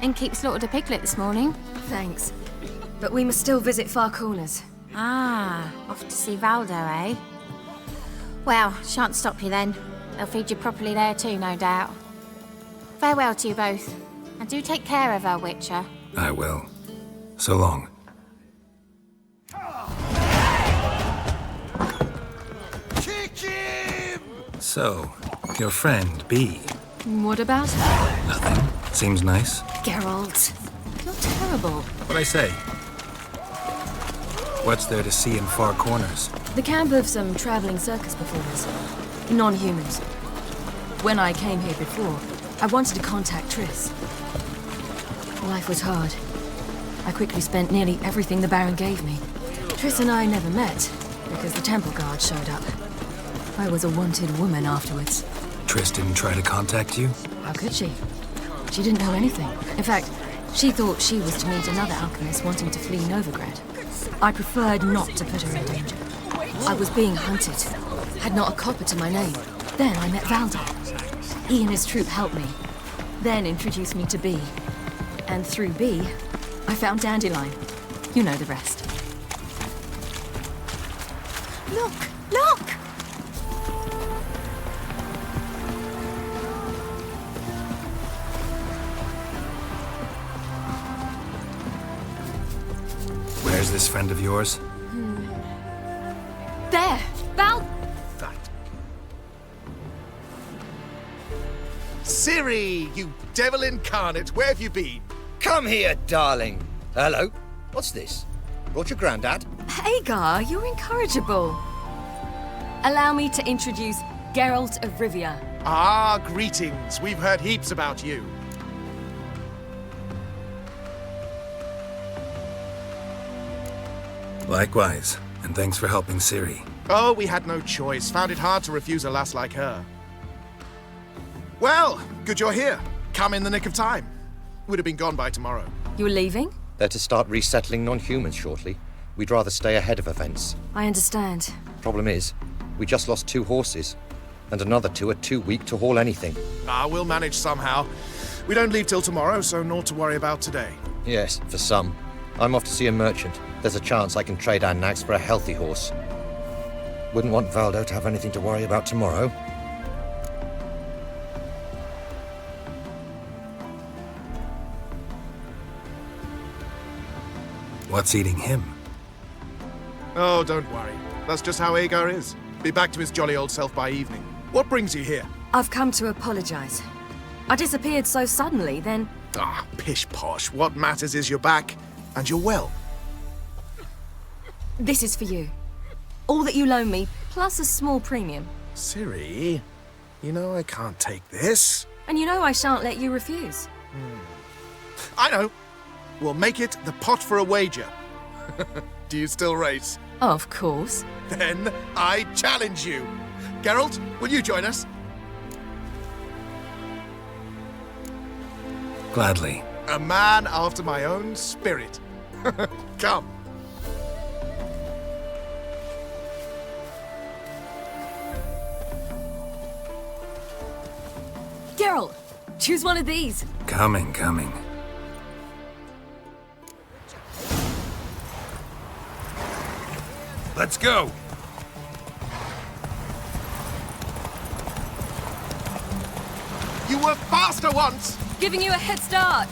Speaker 24: And keep slaughtered a piglet this morning?
Speaker 2: Thanks. But we must still visit Far Corners.
Speaker 24: Ah, off to see Valdo, eh? Well, shan't stop you then. They'll feed you properly there too, no doubt. Farewell to you both. And do take care of her, Witcher.
Speaker 5: I will. So long.
Speaker 4: Kick him!
Speaker 5: So, your friend, Bee.
Speaker 2: What about her?
Speaker 5: Nothing. Seems nice.
Speaker 2: Geralt, you're terrible.
Speaker 5: What'd I say? What's there to see in Far Corners?
Speaker 2: The camp of some traveling circus performers. Non-humans. When I came here before, I wanted to contact Triss. Life was hard. I quickly spent nearly everything the Baron gave me. Triss and I never met, because the Temple Guard showed up. I was a wanted woman afterwards.
Speaker 5: Triss didn't try to contact you?
Speaker 2: How could she? She didn't know anything. In fact, She thought she was to meet another alchemist wanting to flee Novigrad. I preferred not to put her in danger. I was being hunted, had not a copper to my name. Then I met Valda. He and his troop helped me, then introduced me to B. And through B, I found Dandelion. You know the rest. Look! Look!
Speaker 5: Where's this friend of yours?
Speaker 2: There! Val!
Speaker 7: Ciri, you devil incarnate, where have you been?
Speaker 15: Come here, darling. Hello. What's this? Brought your granddad?
Speaker 2: Hagar, you're incorrigible. Allow me to introduce Geralt of Rivia.
Speaker 7: Ah, greetings. We've heard heaps about you.
Speaker 5: Likewise, and thanks for helping Ciri.
Speaker 7: Oh, we had no choice. Found it hard to refuse a lass like her. Well, good you're here. Come in the nick of time. Would have been gone by tomorrow.
Speaker 2: You're leaving?
Speaker 15: They're to start resettling non-humans shortly. We'd rather stay ahead of events.
Speaker 2: I understand.
Speaker 15: Problem is, we just lost 2 horses, and another 2 are too weak to haul anything.
Speaker 7: Ah, we'll manage somehow. We don't leave till tomorrow, so naught to worry about today.
Speaker 15: Yes, for some. I'm off to see a merchant. There's a chance I can trade our nags for a healthy horse. Wouldn't want Valdo to have anything to worry about tomorrow.
Speaker 5: What's eating him?
Speaker 7: Oh, don't worry. That's just how Agar is. Be back to his jolly old self by evening. What brings you here?
Speaker 2: I've come to apologize. I disappeared so suddenly, then...
Speaker 7: Ah, pish-posh. What matters is you're back, and you're well.
Speaker 2: This is for you. All that you loan me, plus a small premium.
Speaker 7: Ciri, you know I can't take this.
Speaker 2: And you know I shan't let you refuse.
Speaker 7: I know. We'll make it the pot for a wager. Do you still race?
Speaker 2: Of course.
Speaker 7: Then I challenge you. Geralt, will you join us?
Speaker 5: Gladly.
Speaker 7: A man after my own spirit. Come.
Speaker 2: Geralt, choose one of these.
Speaker 5: Coming. Let's go!
Speaker 7: You were faster once!
Speaker 2: Giving you a head start.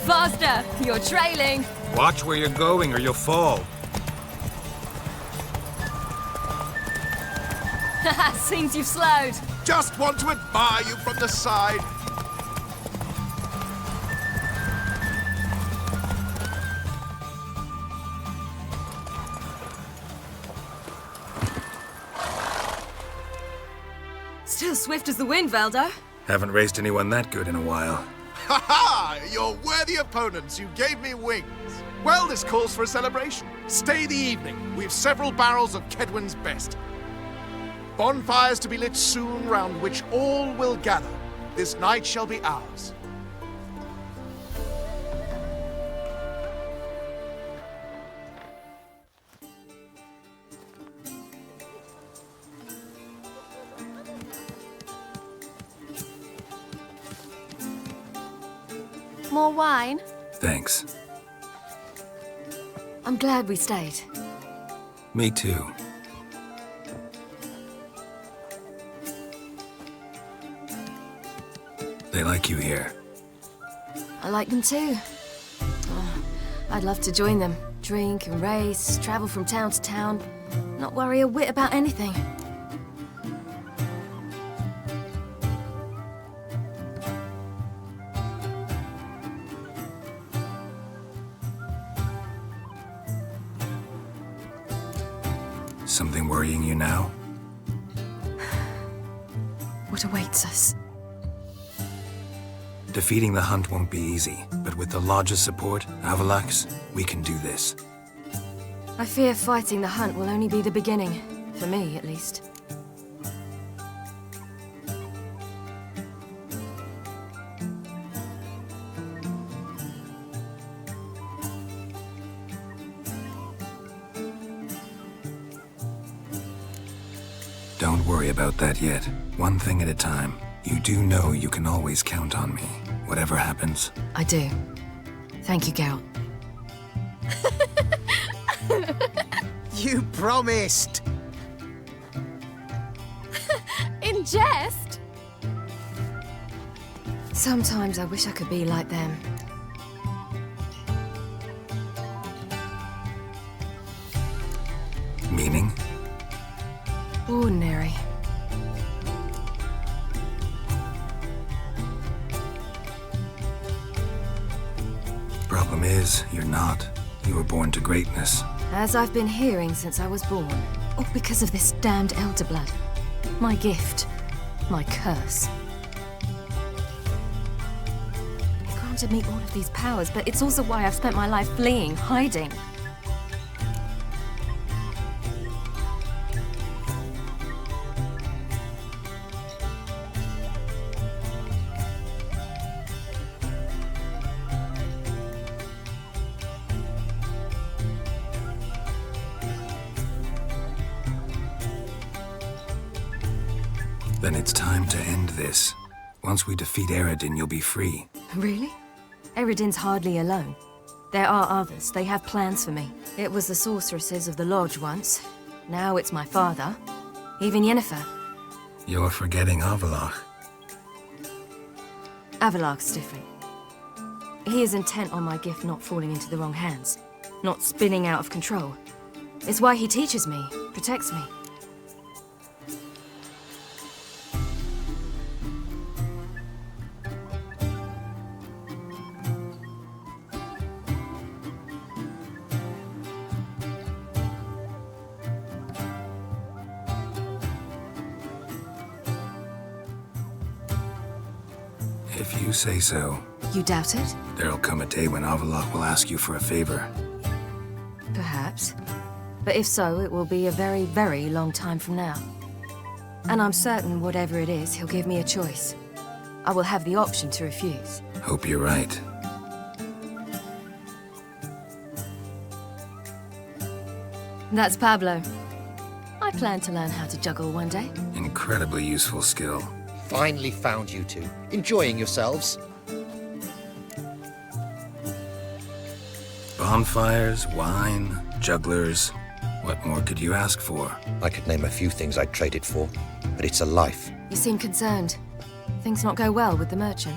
Speaker 2: Faster! You're trailing!
Speaker 5: Watch where you're going or you'll fall.
Speaker 2: Haha, seems you've slowed.
Speaker 7: Just want to admire you from the side.
Speaker 2: Still swift as the wind, Valdo.
Speaker 5: Haven't raced anyone that good in a while.
Speaker 7: Ha ha! You're worthy opponents. You gave me wings. Well, this calls for a celebration. Stay the evening. We've several barrels of Kedwen's best. Bonfires to be lit soon, round which all will gather. This night shall be ours.
Speaker 24: More wine?
Speaker 5: Thanks.
Speaker 2: I'm glad we stayed.
Speaker 5: Me too. They like you here.
Speaker 2: I like them too. Oh, I'd love to join them. Drink and race, travel from town to town. Not worry a whit about anything.
Speaker 5: now?
Speaker 2: What awaits us?
Speaker 5: Defeating the hunt won't be easy, but with the Lodge's support, Avalax, we can do this.
Speaker 2: I fear fighting the hunt will only be the beginning. For me, at least.
Speaker 5: Don't worry about that yet. One thing at a time. You do know you can always count on me, whatever happens.
Speaker 2: I do. Thank you, Geralt.
Speaker 15: You promised!
Speaker 16: In jest?
Speaker 2: Sometimes I wish I could be like them.
Speaker 5: Meaning?
Speaker 2: Ordinary.
Speaker 5: Problem is, you're not. You were born to greatness.
Speaker 2: As I've been hearing since I was born. All because of this damned elder blood. My gift. My curse. It granted me all of these powers, but it's also why I've spent my life fleeing, hiding.
Speaker 5: Then it's time to end this. Once we defeat Eredin, you'll be free.
Speaker 2: Really? Eredin's hardly alone. There are others. They have plans for me. It was the sorceresses of the Lodge once. Now it's my father. Even Yennefer.
Speaker 5: You're forgetting Avalach.
Speaker 2: Avalach's different. He is intent on my gift not falling into the wrong hands. Not spinning out of control. It's why he teaches me, protects me.
Speaker 5: If you say so.
Speaker 2: You doubt it?
Speaker 5: There'll come a day when Avalach will ask you for a favor.
Speaker 2: Perhaps. But if so, it will be a very, very long time from now. And I'm certain whatever it is, he'll give me a choice. I will have the option to refuse.
Speaker 5: Hope you're right.
Speaker 2: That's Pablo. I plan to learn how to juggle one day.
Speaker 5: Incredibly useful skill.
Speaker 12: Finally found you two. Enjoying yourselves?
Speaker 5: Bonfires, wine, jugglers. What more could you ask for?
Speaker 12: I could name a few things I'd trade it for, but it's a life.
Speaker 2: You seem concerned. Things not go well with the merchant.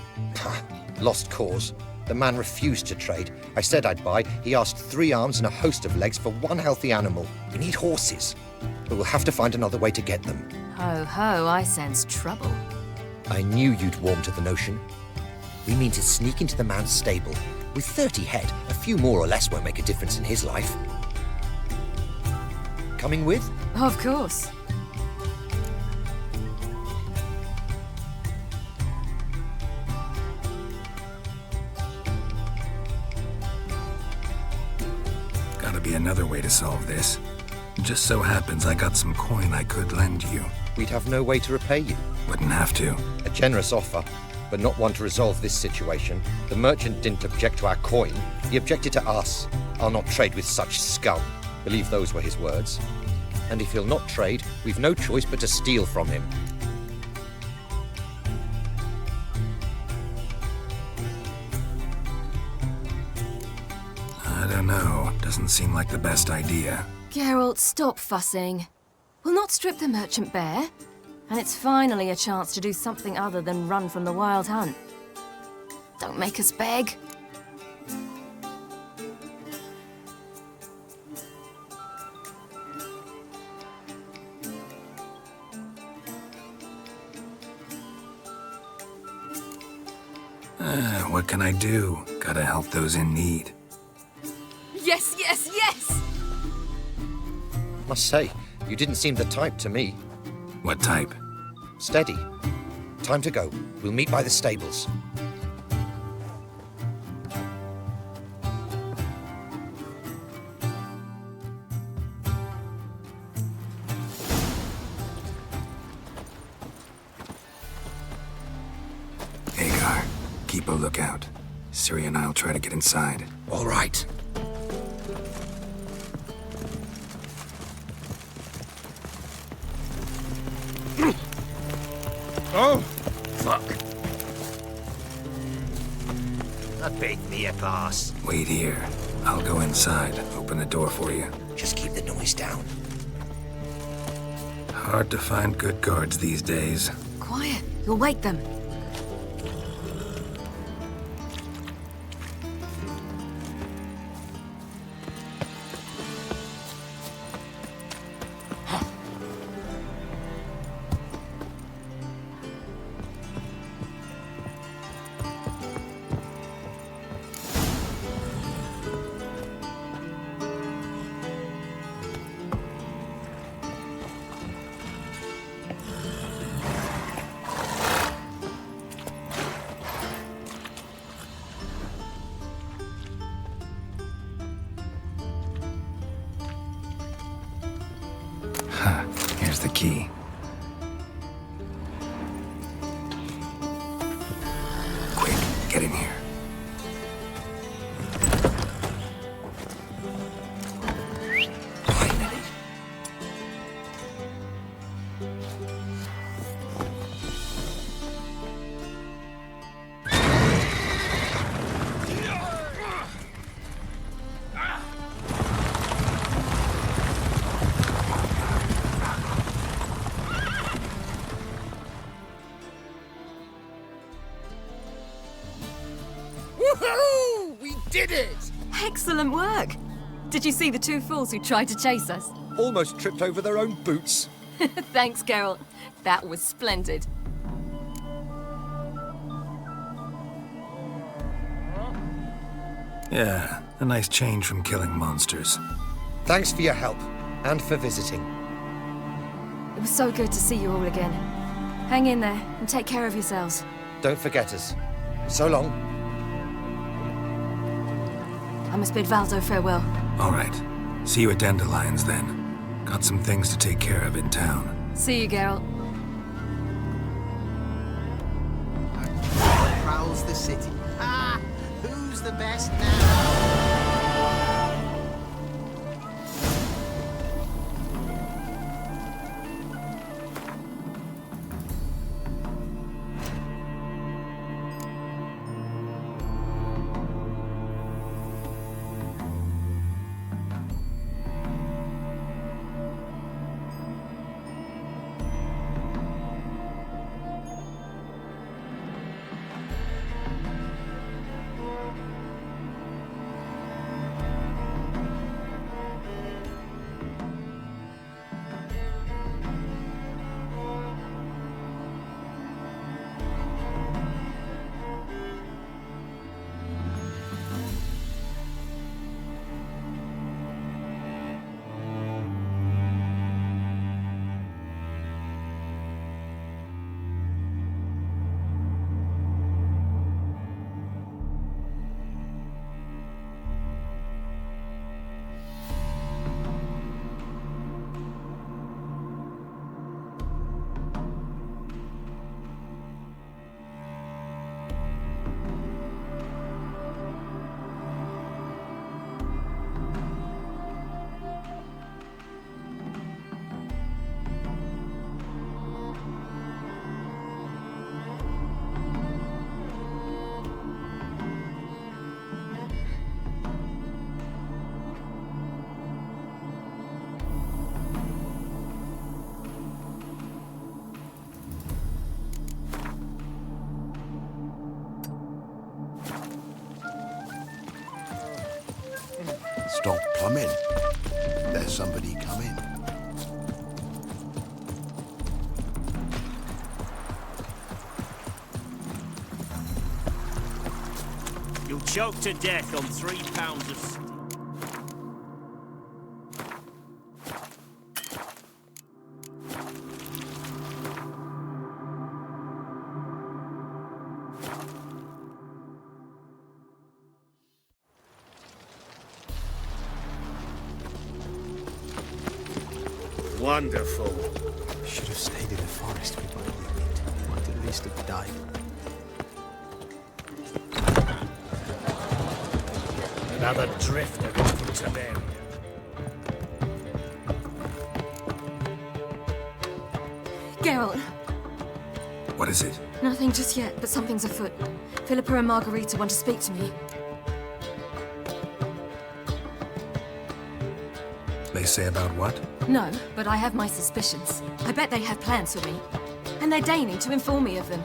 Speaker 12: Lost cause. The man refused to trade. I said I'd buy. He asked 3 arms and a host of legs for 1 healthy animal. We need horses, but we'll have to find another way to get them.
Speaker 2: Ho ho, I sense trouble.
Speaker 12: I knew you'd warm to the notion. We mean to sneak into the man's stable. With 30 head, a few more or less won't make a difference in his life. Coming with?
Speaker 2: Of course.
Speaker 5: Gotta be another way to solve this. It just so happens I got some coin I could lend you.
Speaker 12: We'd have no way to repay you.
Speaker 5: Wouldn't have to.
Speaker 12: A generous offer, but not one to resolve this situation. The merchant didn't object to our coin. He objected to us. I'll not trade with such scum. Believe those were his words. And if he'll not trade, we've no choice but to steal from him.
Speaker 5: I don't know. Doesn't seem like the best idea.
Speaker 2: Geralt, stop fussing. We'll not strip the merchant bare. And it's finally a chance to do something other than run from the wild hunt. Don't make us beg.
Speaker 5: What can I do? Gotta help those in need.
Speaker 16: Yes, yes, yes!
Speaker 12: I must say, You didn't seem the type to me.
Speaker 5: What type?
Speaker 12: Steady. Time to go. We'll meet by the stables.
Speaker 5: Hagar, keep a lookout. Ciri and I'll try to get inside.
Speaker 17: All right. Oh, fuck.
Speaker 15: That bit me a pass.
Speaker 5: Wait here. I'll go inside. Open the door for you.
Speaker 15: Just keep the noise down.
Speaker 5: Hard to find good guards these days.
Speaker 2: Quiet. You'll wake them.
Speaker 5: Here's the key. Quick, get in here.
Speaker 2: Woohoo! We did it! Excellent work! Did you see the two fools who tried to chase us?
Speaker 12: Almost tripped over their own boots.
Speaker 2: Thanks, Geralt. That was splendid.
Speaker 5: Yeah, a nice change from killing monsters.
Speaker 12: Thanks for your help, and for visiting.
Speaker 2: It was so good to see you all again. Hang in there, and take care of yourselves.
Speaker 12: Don't forget us. So long.
Speaker 2: I must bid Valdo farewell.
Speaker 5: All right. See you at Dandelions, then. Got some things to take care of in town.
Speaker 2: See you, Geralt.
Speaker 15: Prowls the city. Ah! Who's the best now?
Speaker 4: Stop plumbing. There's somebody coming.
Speaker 18: You'll choke to death on 3 pounds of... Wonderful.
Speaker 15: Should have stayed in the forest with what we did. Might at least have died.
Speaker 18: Another drifter gone from Tiberium.
Speaker 2: Geralt!
Speaker 5: What is it?
Speaker 2: Nothing just yet, but something's afoot. Philippa and Margarita want to speak to me.
Speaker 5: They say about what?
Speaker 2: No, but I have my suspicions. I bet they have plans for me. And they're deigning to inform me of them.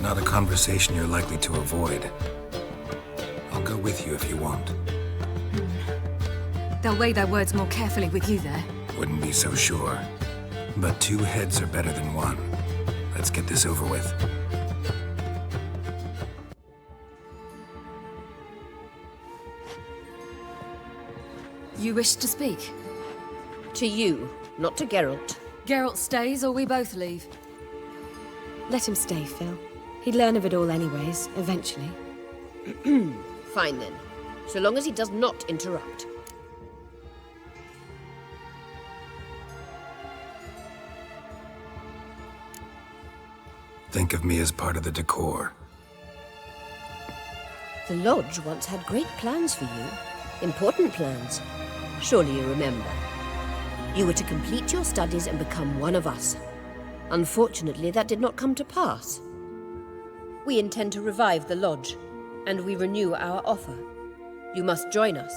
Speaker 5: Not a conversation you're likely to avoid. I'll go with you if you want.
Speaker 2: They'll weigh their words more carefully with you there.
Speaker 5: Wouldn't be so sure. But 2 heads are better than 1. Let's get this over with.
Speaker 2: You wish to speak?
Speaker 16: To you, not to Geralt.
Speaker 2: Geralt stays or we both leave?
Speaker 13: Let him stay, Phil. He'd learn of it all anyways, eventually.
Speaker 16: Fine then. So long as he does not interrupt.
Speaker 5: Think of me as part of the decor.
Speaker 16: The Lodge once had great plans for you. Important plans. Surely you remember. You were to complete your studies and become one of us. Unfortunately, that did not come to pass. We intend to revive the Lodge, and we renew our offer. You must join us.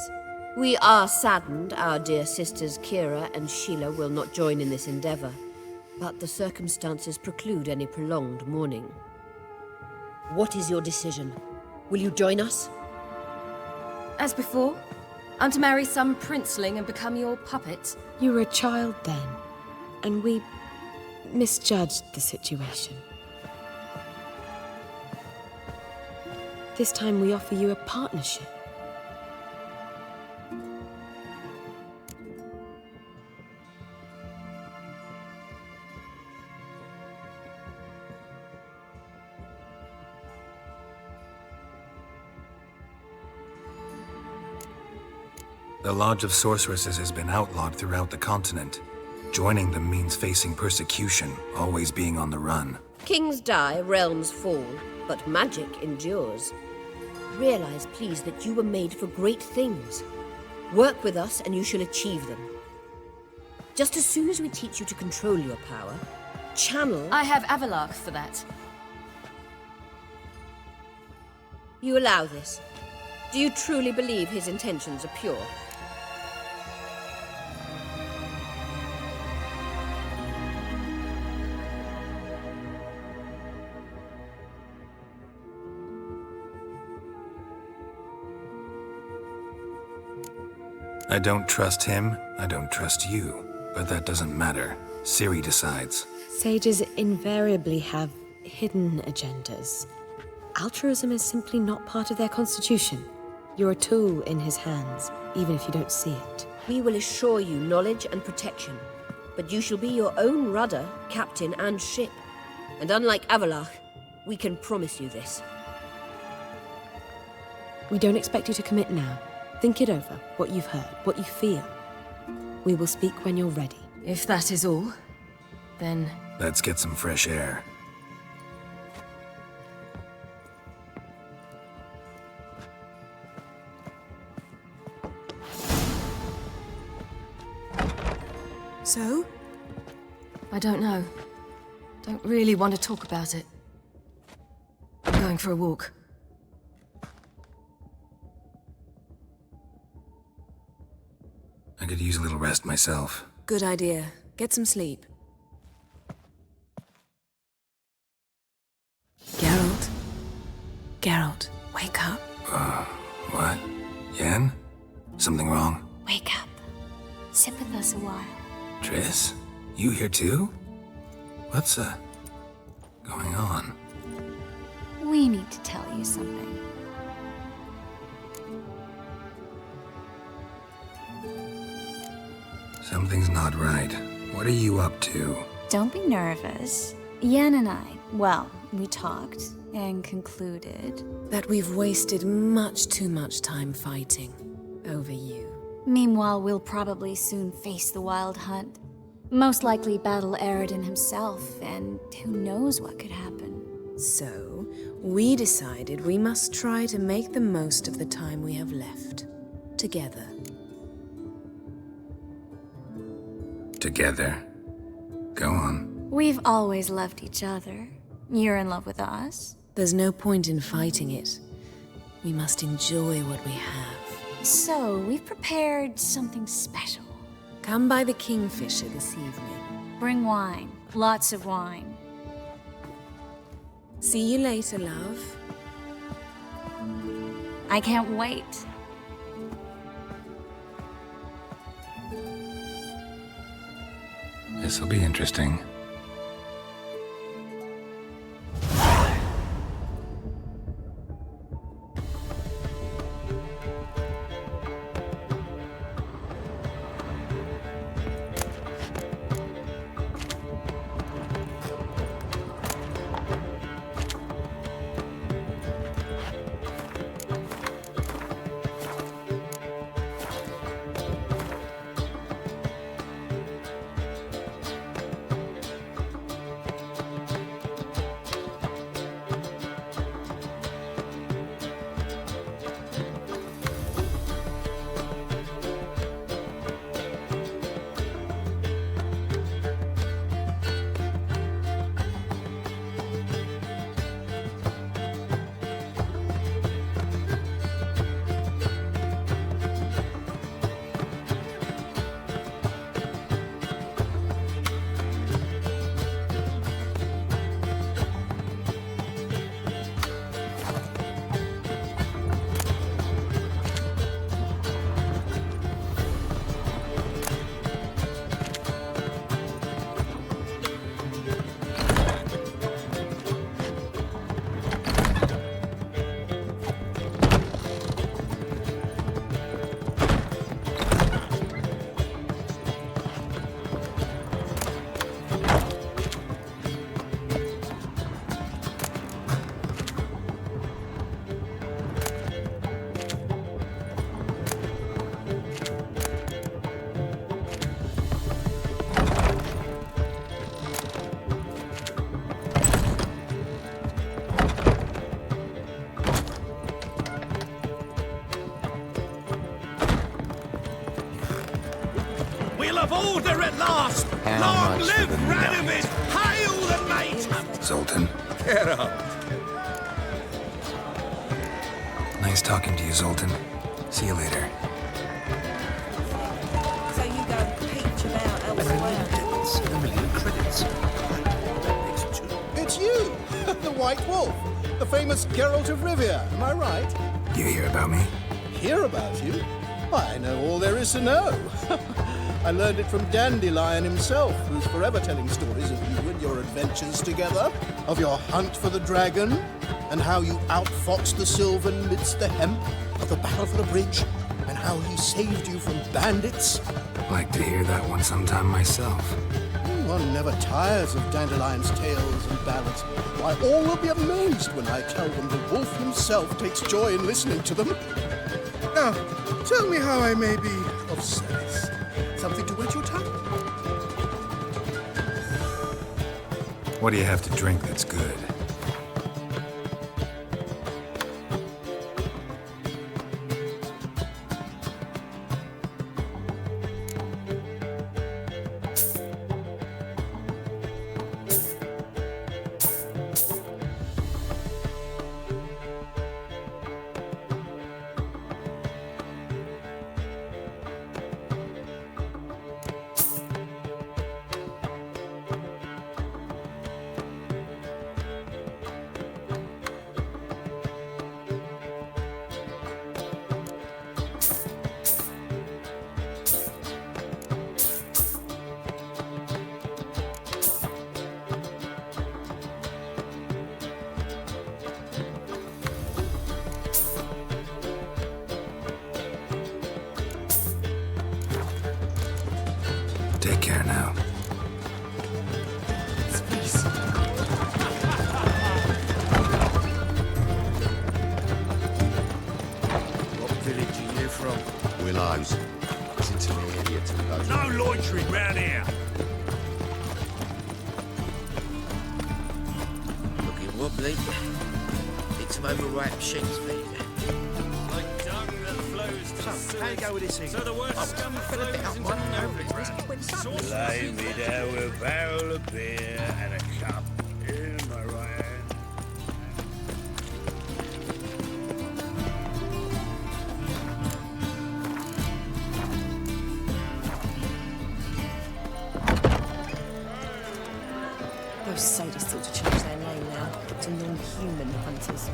Speaker 16: We are saddened our dear sisters Kira and Sheila will not join in this endeavor, but the circumstances preclude any prolonged mourning. What is your decision? Will you join us?
Speaker 2: As before, I'm to marry some princeling and become your puppet.
Speaker 13: You were a child then, and we misjudged the situation. This time we offer you a partnership.
Speaker 5: The Lodge of Sorceresses has been outlawed throughout the continent. Joining them means facing persecution, always being on the run.
Speaker 16: Kings die, realms fall, but magic endures. Realize, please, that you were made for great things. Work with us and you shall achieve them. Just as soon as we teach you to control your power, channel...
Speaker 2: I have Avalark for that.
Speaker 16: You allow this? Do you truly believe his intentions are pure?
Speaker 5: I don't trust him, I don't trust you. But that doesn't matter. Ciri decides.
Speaker 13: Sages invariably have hidden agendas. Altruism is simply not part of their constitution. You're a tool in his hands, even if you don't see it.
Speaker 16: We will assure you knowledge and protection, but you shall be your own rudder, captain, and ship. And unlike Avalark, we can promise you this.
Speaker 13: We don't expect you to commit now. Think it over, what you've heard, what you feel. We will speak when you're ready.
Speaker 2: If that is all, then...
Speaker 5: Let's get some fresh air.
Speaker 13: So?
Speaker 2: I don't know. Don't really want to talk about it. I'm going for a walk.
Speaker 5: I could use a little rest myself.
Speaker 13: Good idea. Get some sleep. Geralt? Geralt, wake up.
Speaker 5: What? Yen? Something wrong?
Speaker 21: Wake up. Sit with us a while.
Speaker 5: Triss? You here too? What's, going on?
Speaker 21: We need to tell you something.
Speaker 5: Something's not right. What are you up to?
Speaker 21: Don't be nervous. Yen and I, well, we talked and concluded
Speaker 13: that we've wasted much too much time fighting over you.
Speaker 21: Meanwhile, we'll probably soon face the Wild Hunt. Most likely battle Eredin himself, and who knows what could happen.
Speaker 13: So, we decided we must try to make the most of the time we have left. Together.
Speaker 5: Together? Go on.
Speaker 21: We've always loved each other. You're in love with us?
Speaker 13: There's no point in fighting it. We must enjoy what we have.
Speaker 21: So, we've prepared something special.
Speaker 13: Come by the Kingfisher this evening.
Speaker 21: Bring wine. Lots of wine.
Speaker 13: See you later, love.
Speaker 21: I can't wait.
Speaker 5: This'll be interesting.
Speaker 9: Order at last!
Speaker 1: How
Speaker 9: Long
Speaker 1: much
Speaker 9: live
Speaker 1: for the
Speaker 9: Radovid! Hail the mate!
Speaker 5: Zoltan.
Speaker 9: Get up!
Speaker 5: Nice talking to you, Zoltan. See you later.
Speaker 13: So you go peach about elsewhere.
Speaker 9: See a million credits.
Speaker 14: It's you! The White Wolf! The famous Geralt of Rivia, am I right?
Speaker 5: You hear about me?
Speaker 14: Hear about you? Why, I know all there is to know. I learned it from Dandelion himself, who's forever telling stories of you and your adventures together, of your hunt for the dragon, and how you outfoxed the Sylvan midst the hemp, of the battle for the bridge, and how he saved you from bandits.
Speaker 5: Like to hear that one sometime myself.
Speaker 14: One never tires of Dandelion's tales and ballads. Why, all will be amazed when I tell them the wolf himself takes joy in listening to them. Now, tell me how I may be of service. Something to wet your tongue?
Speaker 5: What do you have to drink that's good? Take care now.
Speaker 21: Please.
Speaker 4: What village are you from?
Speaker 1: Willows.
Speaker 15: really. Need some overripe sheep's feed.
Speaker 18: Like dung that flows to
Speaker 15: So, how you go with this thing?
Speaker 18: So the worst scum flows into Novigrad. Lay me there with a barrel of beer and a cup in my right hand.
Speaker 13: Those sadists ought to change their name now to non-human hunters.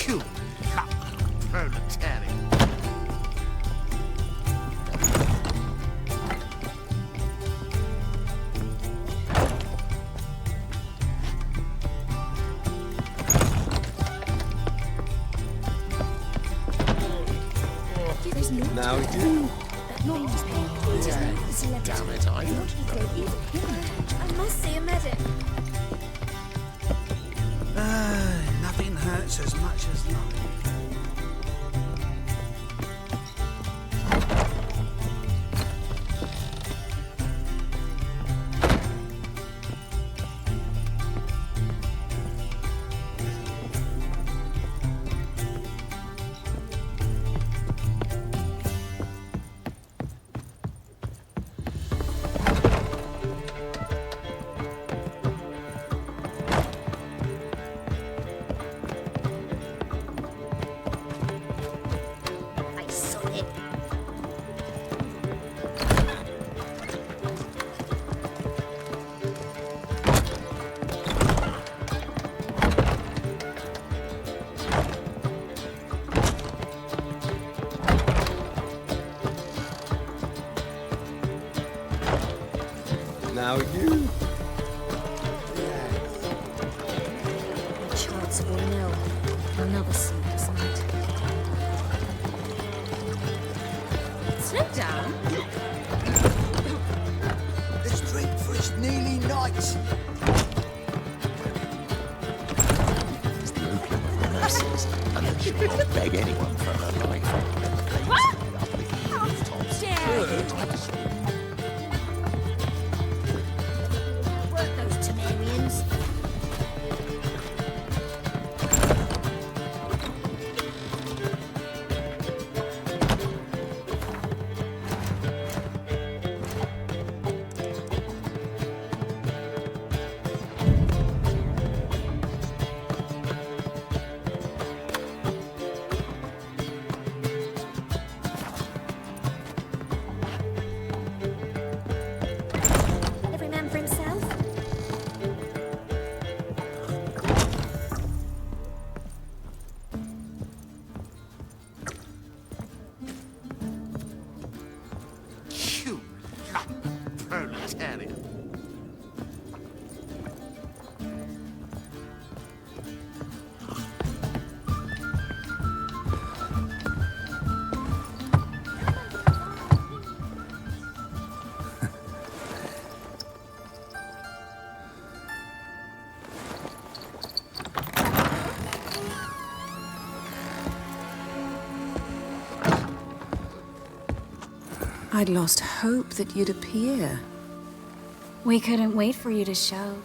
Speaker 4: You proletarian.
Speaker 15: Now we do.
Speaker 9: Damn it, I don't
Speaker 21: I must see a medic.
Speaker 9: Nothing hurts as much as life.
Speaker 15: Now you.
Speaker 2: The chance will nil. Another sleepless night.
Speaker 21: Slow down.
Speaker 15: Let's drink for it's nearly night.
Speaker 1: It's the opium of the masses, and then she won't beg anyone for her life.
Speaker 21: How dare you?
Speaker 10: Weren't those Temerians?
Speaker 21: Every man for himself.
Speaker 4: You lump proletarian.
Speaker 13: I'd lost hope that you'd appear.
Speaker 21: We couldn't wait for you to show.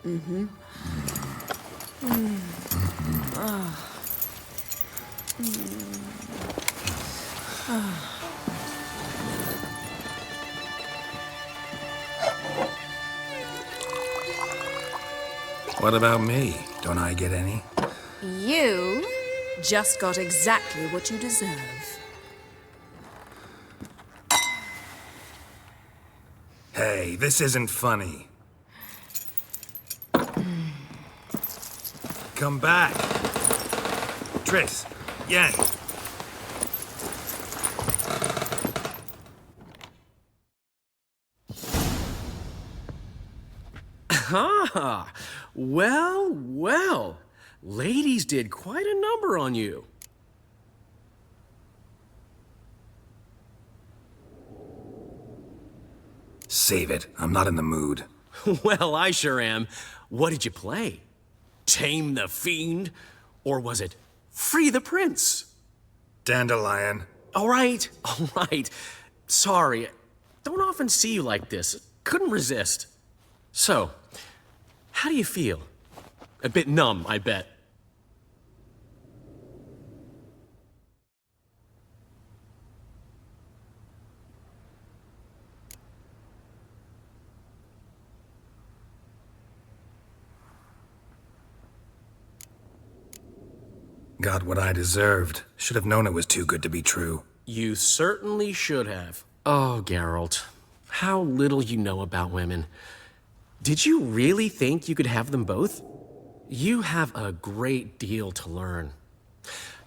Speaker 13: Mm-hmm.
Speaker 5: What about me? Don't I get any?
Speaker 13: You just got exactly what you deserve.
Speaker 5: Hey, this isn't funny. Come back. Triss, Yen.
Speaker 19: Ah, well, well. Ladies did quite a number on you.
Speaker 5: Save it. I'm not in the mood.
Speaker 19: Well, I sure am. What did you play? Tame the Fiend? Or was it Free the Prince?
Speaker 5: Dandelion.
Speaker 19: All right. Sorry. Don't often see you like this. Couldn't resist. So, how do you feel? A bit numb, I bet.
Speaker 5: Got what I deserved. Should have known it was too good to be true.
Speaker 19: You certainly should have. Oh, Geralt. How little you know about women. Did you really think you could have them both? You have a great deal to learn.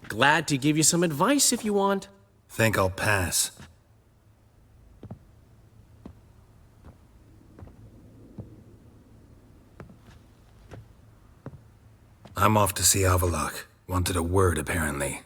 Speaker 19: Glad to give you some advice if you want.
Speaker 5: Think I'll pass. I'm off to see Avallac'h. Wanted a word, apparently.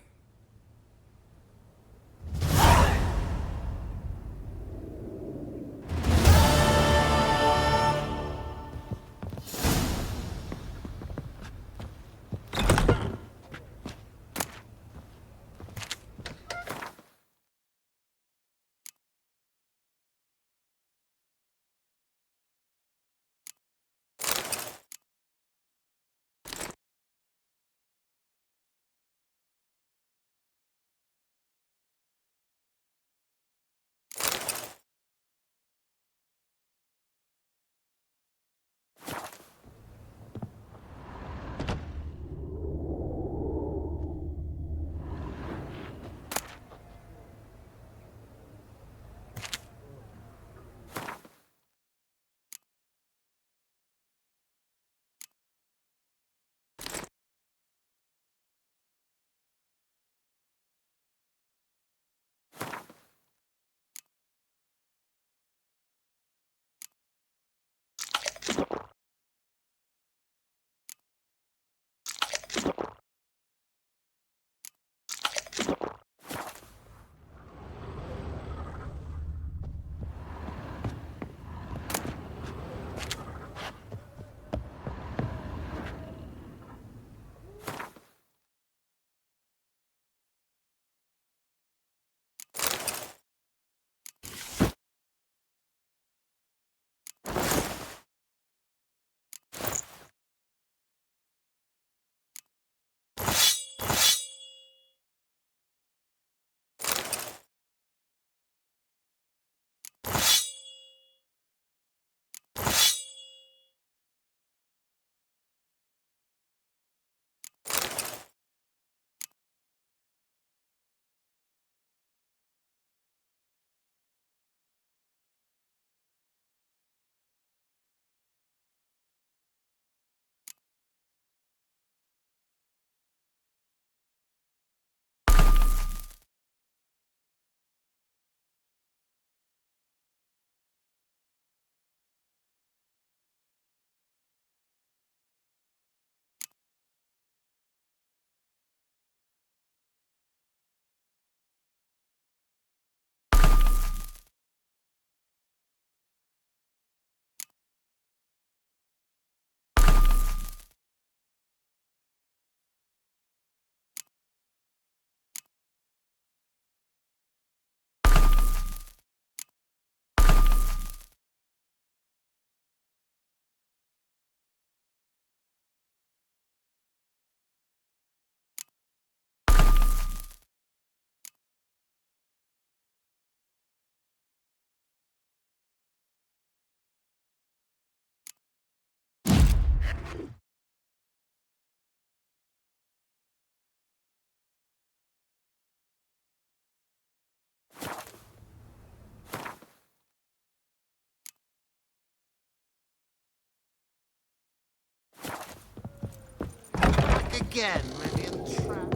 Speaker 15: again, Rivian Trap.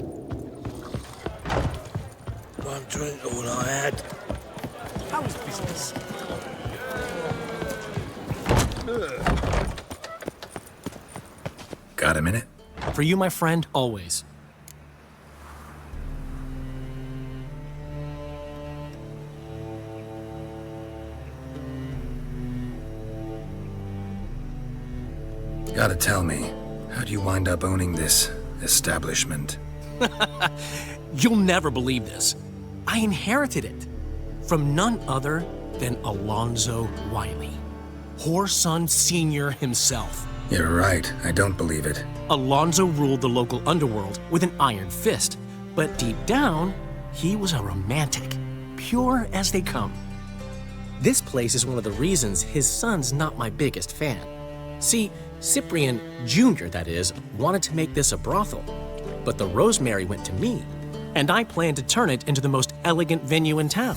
Speaker 17: One drink, all I had.
Speaker 15: How was business?
Speaker 5: Got a minute?
Speaker 19: For you, my friend, always.
Speaker 5: Gotta tell me, how'd you wind up owning this establishment?
Speaker 19: You'll never believe this. I inherited it from none other than Alonzo Wiley, Whoreson Sr. himself.
Speaker 5: You're right, I don't believe it.
Speaker 19: Alonzo ruled the local underworld with an iron fist, but deep down, he was a romantic, pure as they come. This place is one of the reasons his son's not my biggest fan. See, Cyprian Jr., that is, wanted to make this a brothel, but the Rosemary went to me, and I planned to turn it into the most elegant venue in town,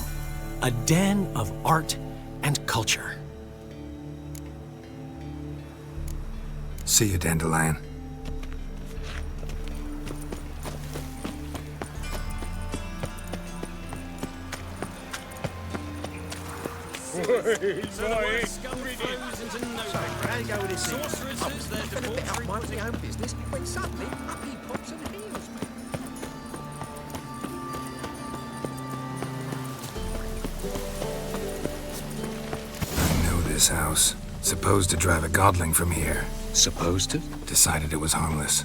Speaker 19: a den of art and culture.
Speaker 5: See you, Dandelion. I know this house. Supposed to drive a godling from here.
Speaker 6: Supposed to?
Speaker 5: Decided it was harmless.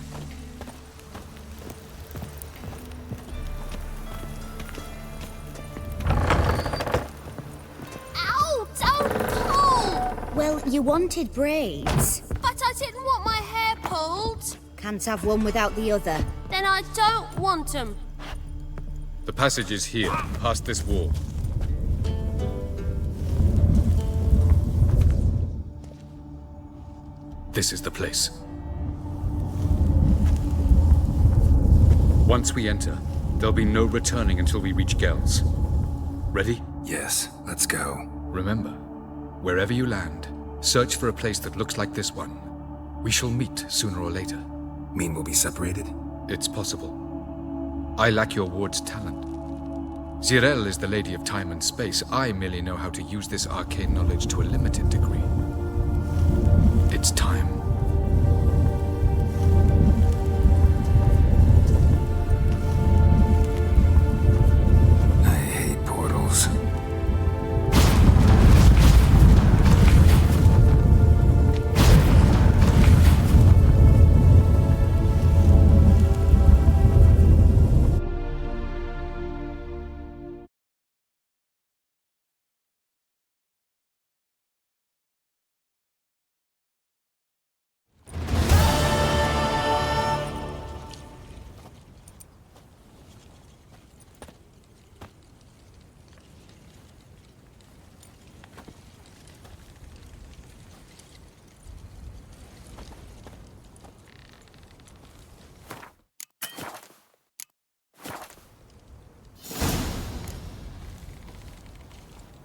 Speaker 10: Ow! Don't pull!
Speaker 16: Well, you wanted braids.
Speaker 10: But I didn't want my hair pulled.
Speaker 16: Can't have one without the other.
Speaker 10: Then I don't want them.
Speaker 6: The passage is here, past this wall. This is the place. Once we enter, there'll be no returning until we reach Gels. Ready?
Speaker 5: Yes, let's go.
Speaker 6: Remember, wherever you land, search for a place that looks like this one. We shall meet sooner or later.
Speaker 5: Mean we'll be separated?
Speaker 6: It's possible. I lack your ward's talent. Zirel is the lady of time and space. I merely know how to use this arcane knowledge to a limited degree. It's time.
Speaker 5: I hate portals.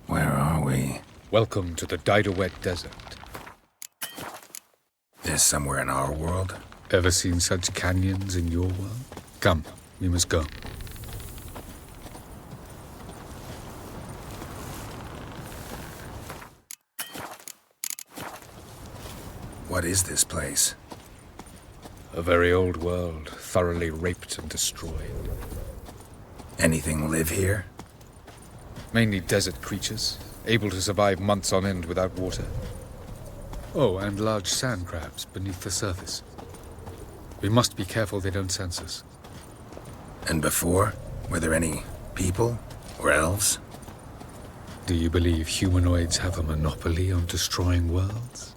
Speaker 5: Where are we?
Speaker 6: Welcome to the Didowet Desert.
Speaker 5: This somewhere in our world?
Speaker 6: Ever seen such canyons in your world? Come, we must go.
Speaker 5: What is this place?
Speaker 6: A very old world, thoroughly raped and destroyed.
Speaker 5: Anything live here?
Speaker 6: Mainly desert creatures, able to survive months on end without water. Oh, and large sand crabs beneath the surface. We must be careful they don't sense us.
Speaker 5: And before? Were there any people? Or elves?
Speaker 6: Do you believe humanoids have a monopoly on destroying worlds?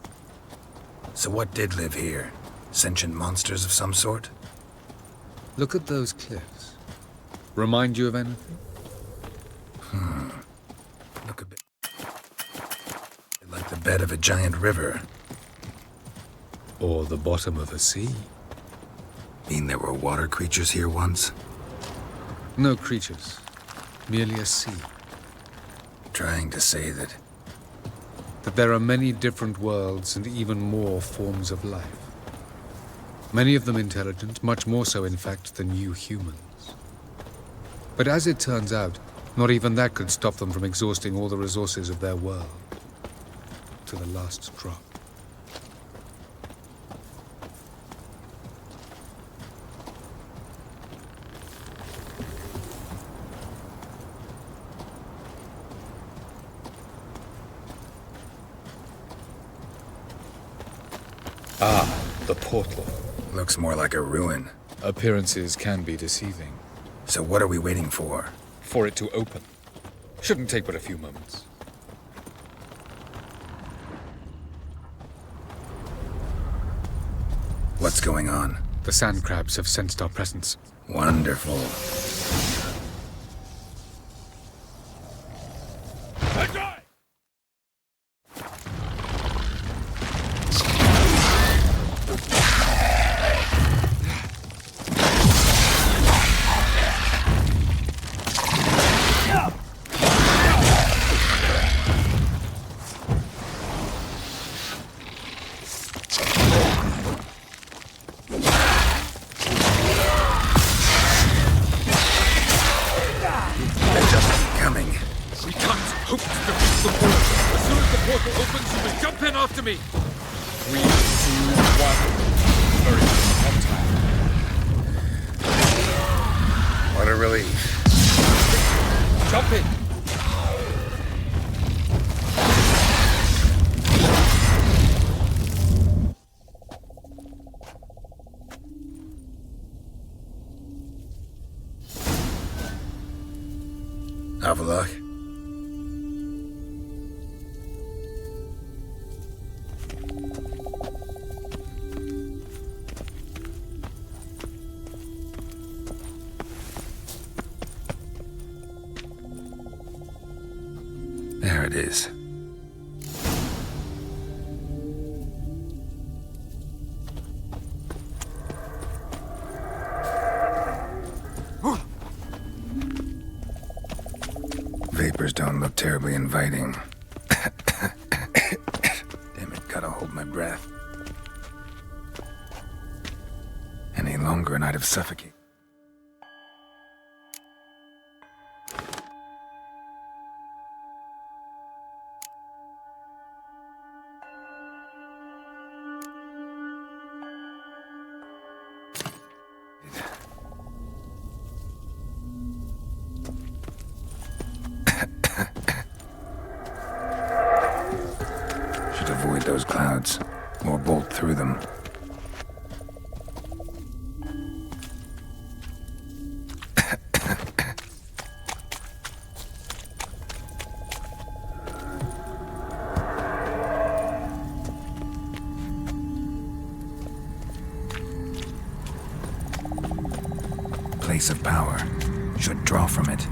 Speaker 5: So what did live here? Sentient monsters of some sort?
Speaker 6: Look at those cliffs. Remind you of anything?
Speaker 5: Look a bit like the bed of a giant river.
Speaker 6: Or the bottom of a sea.
Speaker 5: Mean there were water creatures here once?
Speaker 6: No creatures. Merely a sea.
Speaker 5: Trying to say that
Speaker 6: there are many different worlds and even more forms of life. Many of them intelligent, much more so, in fact, than you humans. But as it turns out, not even that could stop them from exhausting all the resources of their world. To the last drop.
Speaker 5: Ah, the portal. Looks more like a ruin.
Speaker 6: Appearances can be deceiving.
Speaker 5: So what are we waiting for?
Speaker 6: For it to open. Shouldn't take but a few moments.
Speaker 5: What's going on?
Speaker 6: The sand crabs have sensed our presence.
Speaker 5: Wonderful.
Speaker 6: Me. 3, 2, 1. Hurry, on time.
Speaker 5: What a relief.
Speaker 6: Jump in.
Speaker 5: Have a look. There it is. Vapors don't look terribly inviting. Damn it, gotta hold my breath. Any longer and I'd have suffocated. Avoid those clouds, or bolt through them. Place of power. Should draw from it.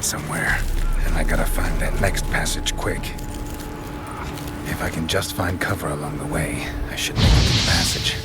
Speaker 5: it somewhere, and I gotta find that next passage quick. If I can just find cover along the way, I should make it to the passage.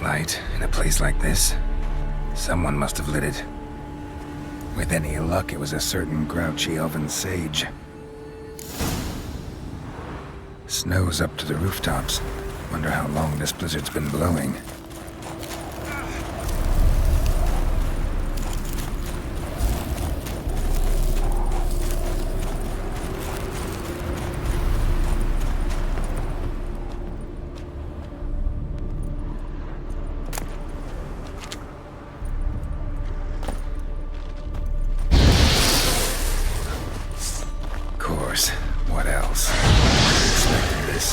Speaker 5: Light in a place like this? Someone must have lit it. With any luck, it was a certain grouchy elven sage. Snow's up to the rooftops. Wonder how long this blizzard's been blowing. What else? I wasn't expecting this.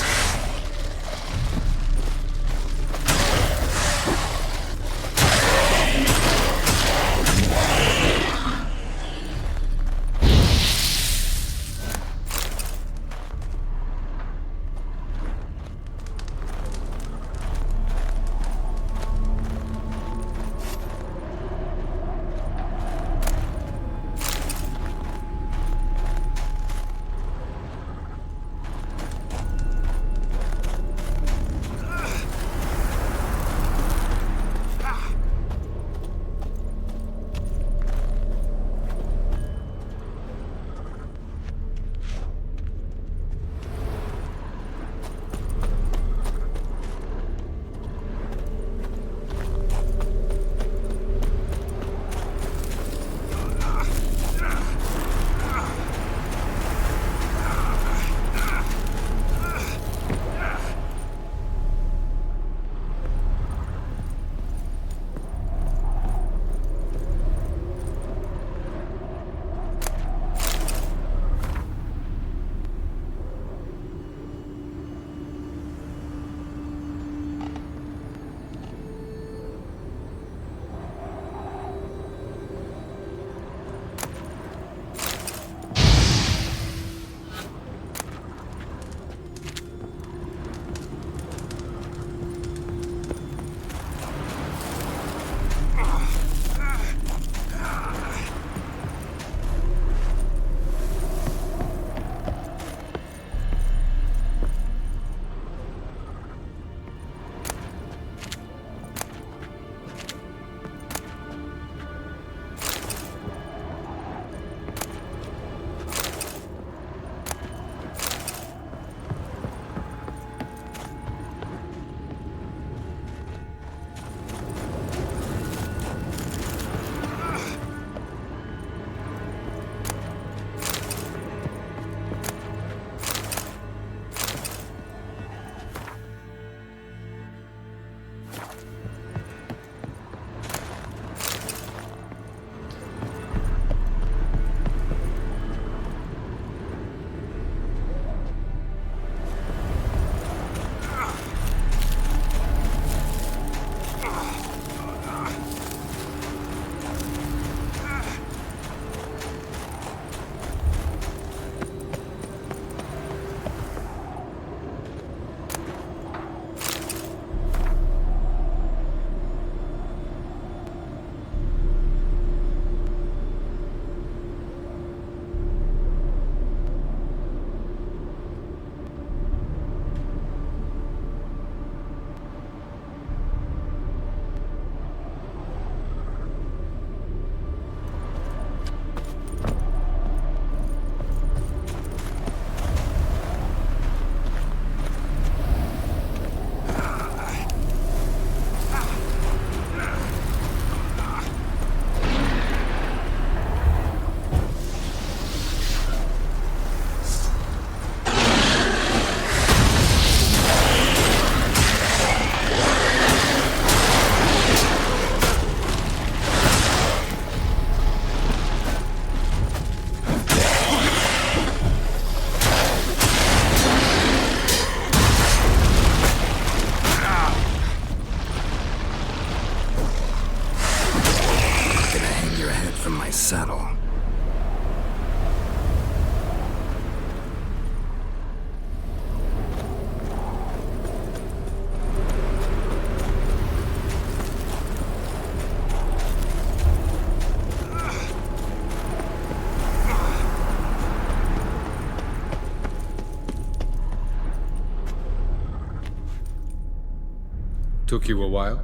Speaker 6: Took you a while?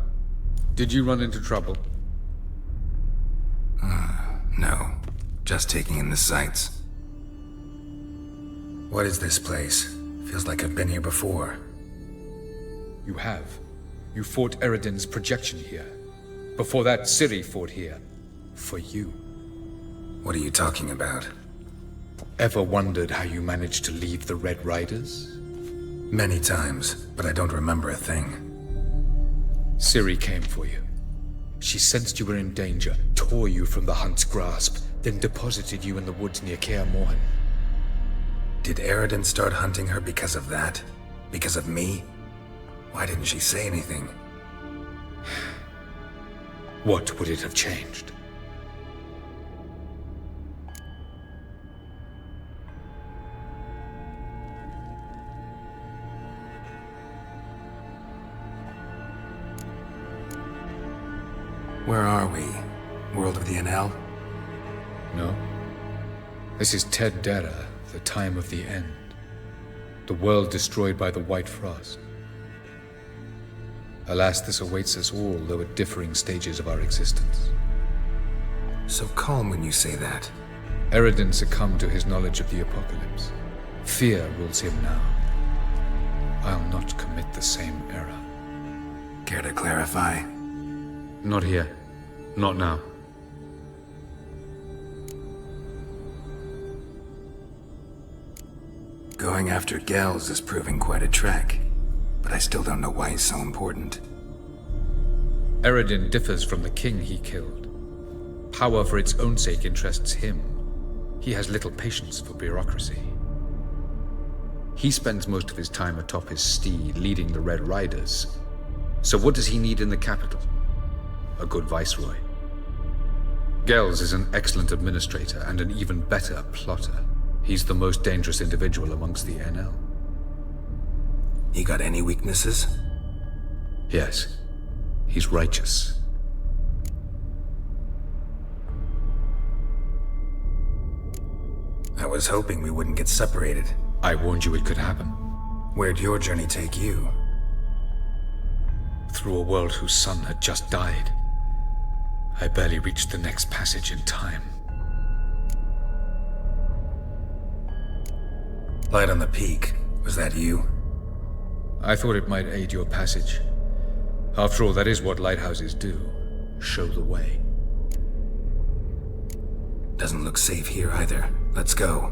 Speaker 6: Did you run into trouble?
Speaker 5: No. Just taking in the sights. What is this place? Feels like I've been here before.
Speaker 6: You have. You fought Eredin's projection here. Before that, Ciri fought here. For you.
Speaker 5: What are you talking about?
Speaker 6: Ever wondered how you managed to leave the Red Riders?
Speaker 5: Many times, but I don't remember a thing.
Speaker 6: Ciri came for you. She sensed you were in danger, tore you from the Hunt's grasp, then deposited you in the woods near Kaer Morhen.
Speaker 5: Did Eredin start hunting her because of that? Because of me? Why didn't she say anything?
Speaker 6: What would it have changed?
Speaker 5: Where are we? World of the NL?
Speaker 6: No. This is Ted Dera, the time of the end. The world destroyed by the White Frost. Alas, this awaits us all, though at differing stages of our existence.
Speaker 5: So calm when you say that.
Speaker 6: Eredin succumbed to his knowledge of the apocalypse. Fear rules him now. I'll not commit the same error.
Speaker 5: Care to clarify?
Speaker 6: Not here. Not now.
Speaker 5: Going after Gels is proving quite a trek, but I still don't know why he's so important.
Speaker 6: Eredin differs from the king he killed. Power for its own sake interests him. He has little patience for bureaucracy. He spends most of his time atop his steed, leading the Red Riders. So what does he need in the capital? A good viceroy. Gels is an excellent administrator and an even better plotter. He's the most dangerous individual amongst the NL.
Speaker 5: He got any weaknesses?
Speaker 6: Yes. He's righteous.
Speaker 5: I was hoping we wouldn't get separated.
Speaker 6: I warned you it could happen.
Speaker 5: Where'd your journey take you?
Speaker 6: Through a world whose son had just died. I barely reached the next passage in time.
Speaker 5: Light on the peak. Was that you?
Speaker 6: I thought it might aid your passage. After all, that is what lighthouses do. Show the way.
Speaker 5: Doesn't look safe here either. Let's go.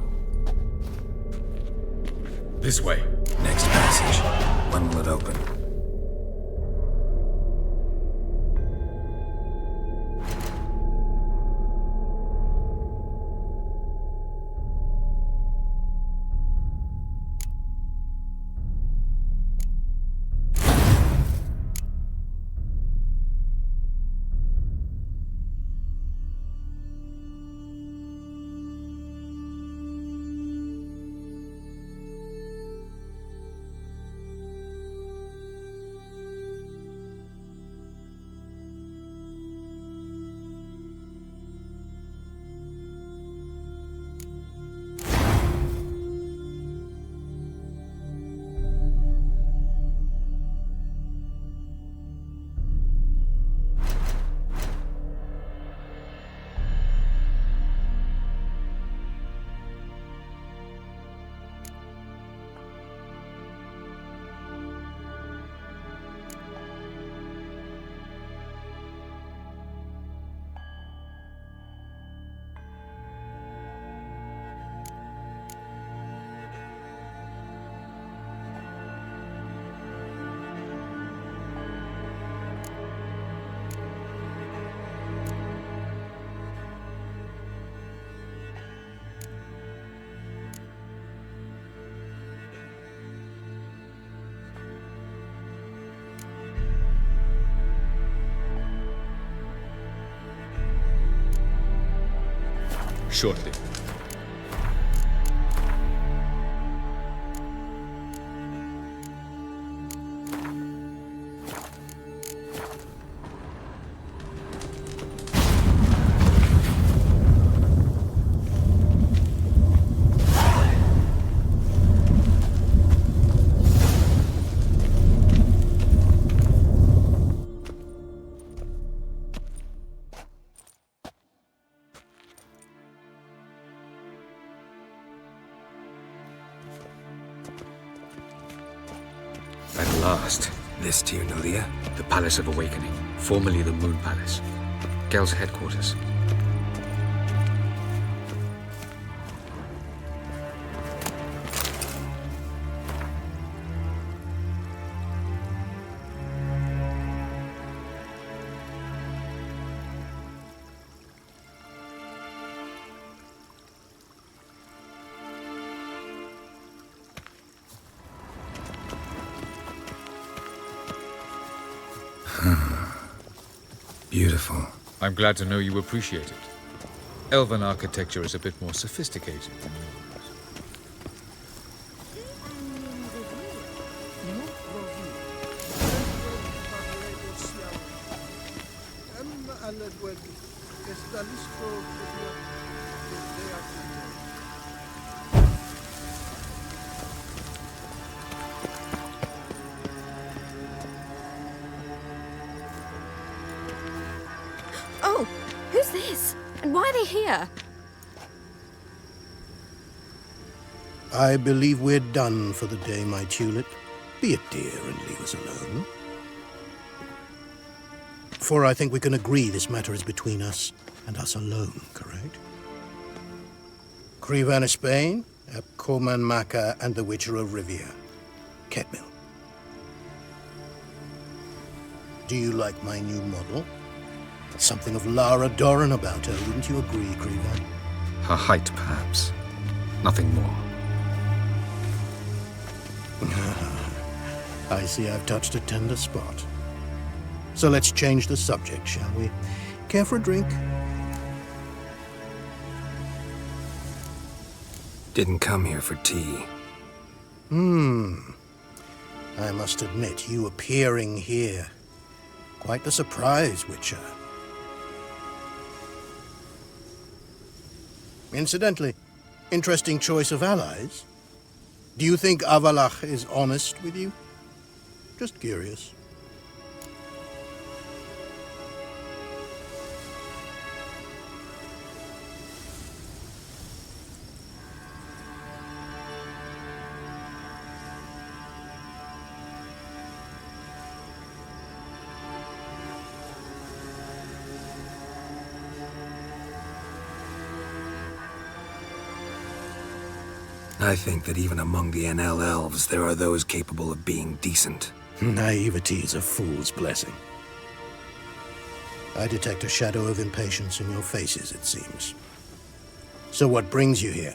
Speaker 6: This way.
Speaker 5: Next passage. When will it open?
Speaker 6: Shortly. At last.
Speaker 5: This to you, Nalia?
Speaker 6: The Palace of Awakening, formerly the Moon Palace. Gel's headquarters.
Speaker 5: Beautiful.
Speaker 6: I'm glad to know you appreciate it. Elven architecture is a bit more sophisticated than yours.
Speaker 2: Oh, who's this? And why are they here?
Speaker 14: I believe we're done for the day, my tulip. Be a dear and leave us alone. For I think we can agree this matter is between us and us alone, correct? Crevan of Spain, Coman Maca, and the Witcher of Rivia. Ketmil. Do you like my new model? Something of Lara Doran about her, wouldn't you agree, Crevan?
Speaker 6: Her height, perhaps. Nothing more.
Speaker 14: I see I've touched a tender spot. So let's change the subject, shall we? Care for a drink?
Speaker 5: Didn't come here for tea.
Speaker 14: I must admit, you appearing here. Quite the surprise, Witcher. Incidentally, interesting choice of allies. Do you think Avalach is honest with you? Just curious.
Speaker 5: I think that even among the NL elves, there are those capable of being decent.
Speaker 14: Naivety is a fool's blessing. I detect a shadow of impatience in your faces, it seems. So what brings you here?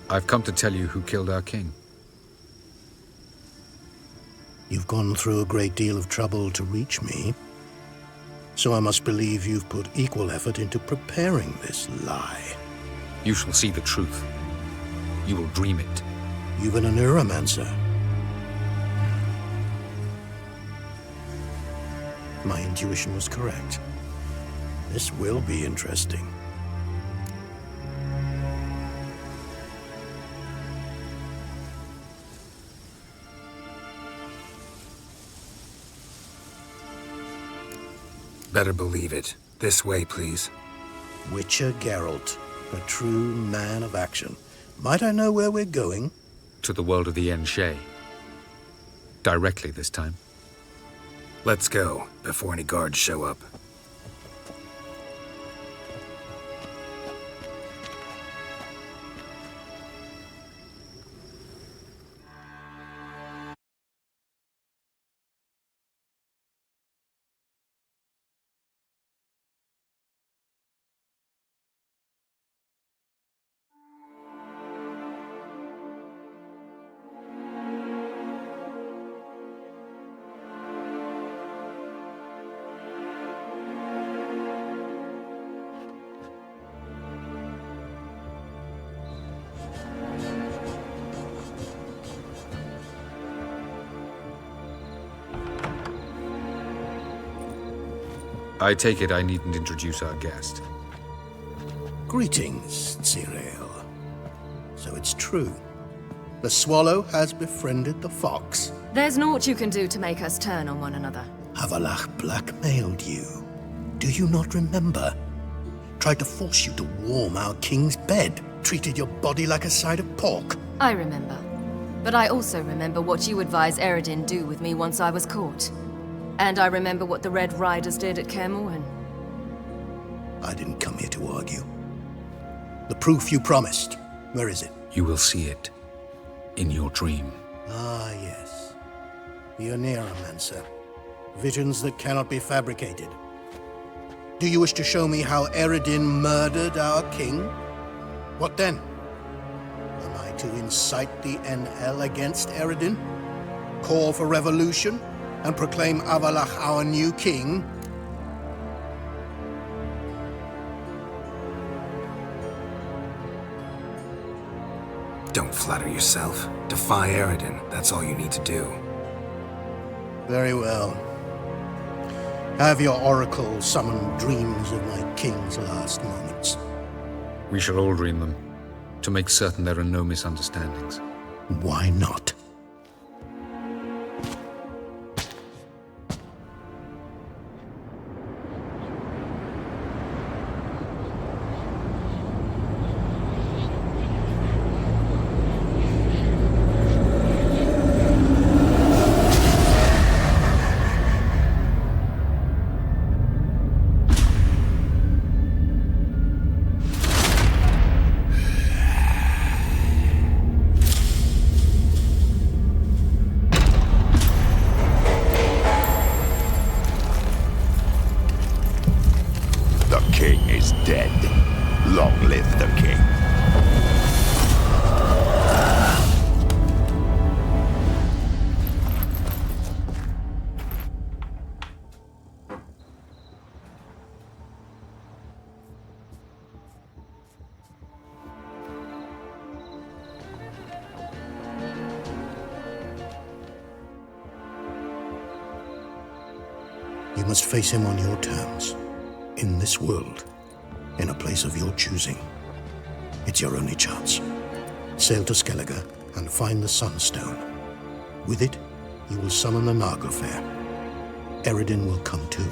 Speaker 6: I've come to tell you who killed our king.
Speaker 14: You've gone through a great deal of trouble to reach me. So I must believe you've put equal effort into preparing this lie.
Speaker 6: You shall see the truth. You will dream it.
Speaker 14: Even a neuromancer. My intuition was correct. This will be interesting.
Speaker 5: Better believe it. This way, please.
Speaker 14: Witcher Geralt, a true man of action. Might I know where we're going?
Speaker 6: To the world of the Enshe. Directly this time.
Speaker 5: Let's go, before any guards show up.
Speaker 6: I take it I needn't introduce our guest.
Speaker 14: Greetings, Cyril. So it's true. The swallow has befriended the fox.
Speaker 2: There's naught you can do to make us turn on one another.
Speaker 14: Avalach blackmailed you. Do you not remember? Tried to force you to warm our king's bed. Treated your body like a side of pork.
Speaker 2: I remember. But I also remember what you advised Eredin do with me once I was caught. And I remember what the Red Riders did at Kaer Morhen.
Speaker 14: I didn't come here to argue. The proof you promised, where is it?
Speaker 6: You will see it in your dream.
Speaker 14: Ah, yes. The Oneiromancer. Visions that cannot be fabricated. Do you wish to show me how Eredin murdered our king? What then? Am I to incite the NL against Eredin? Call for revolution? And proclaim Avalach our new king?
Speaker 5: Don't flatter yourself. Defy Eredin. That's all you need to do.
Speaker 14: Very well. Have your oracle summon dreams of my king's last moments.
Speaker 6: We shall all dream them, to make certain there are no misunderstandings.
Speaker 14: Why not? You must face him on your terms. In this world. In a place of your choosing. It's your only chance. Sail to Skellige and find the Sunstone. With it, you will summon the Naga Fair. Eredin will come too.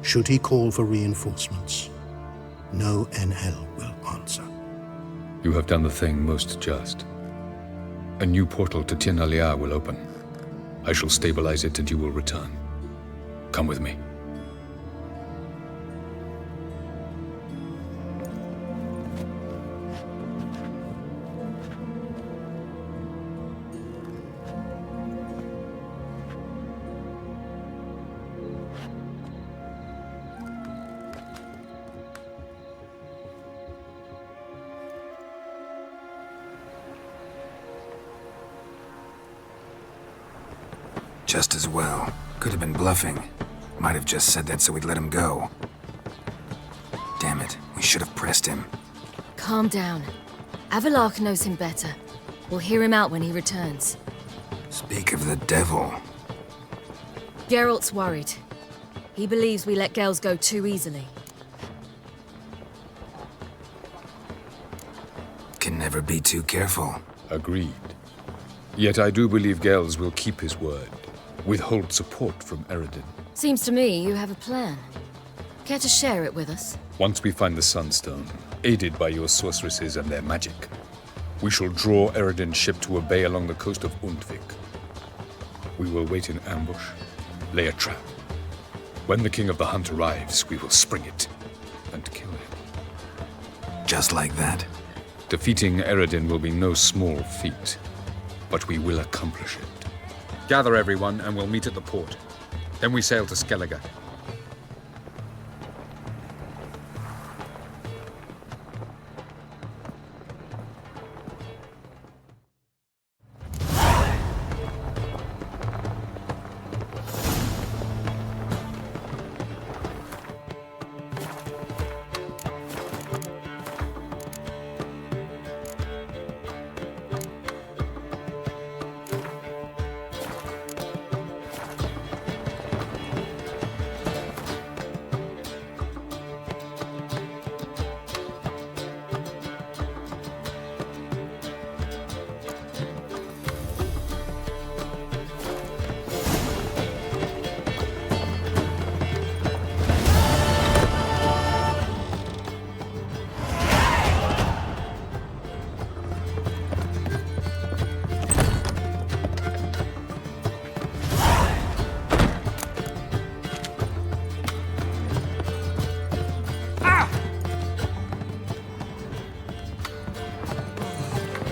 Speaker 14: Should he call for reinforcements, no NL will answer.
Speaker 6: You have done the thing most just. A new portal to Tir na Liar will open. I shall stabilize it and you will return. Come with me.
Speaker 5: Just as well. Could have been bluffing. Might have just said that so we'd let him go. Damn it, we should have pressed him.
Speaker 2: Calm down. Avalach knows him better. We'll hear him out when he returns.
Speaker 5: Speak of the devil.
Speaker 2: Geralt's worried. He believes we let Gels go too easily.
Speaker 5: Can never be too careful.
Speaker 6: Agreed. Yet I do believe Gels will keep his word. Withhold support from Eredin.
Speaker 2: Seems to me you have a plan. Care to share it with us?
Speaker 6: Once we find the Sunstone, aided by your sorceresses and their magic, we shall draw Eredin's ship to a bay along the coast of Unveiling. We will wait in ambush, lay a trap. When the King of the Hunt arrives, we will spring it and kill him.
Speaker 5: Just like that.
Speaker 6: Defeating Eredin will be no small feat, but we will accomplish it. Gather everyone, and we'll meet at the port. Then we sail to Skellige.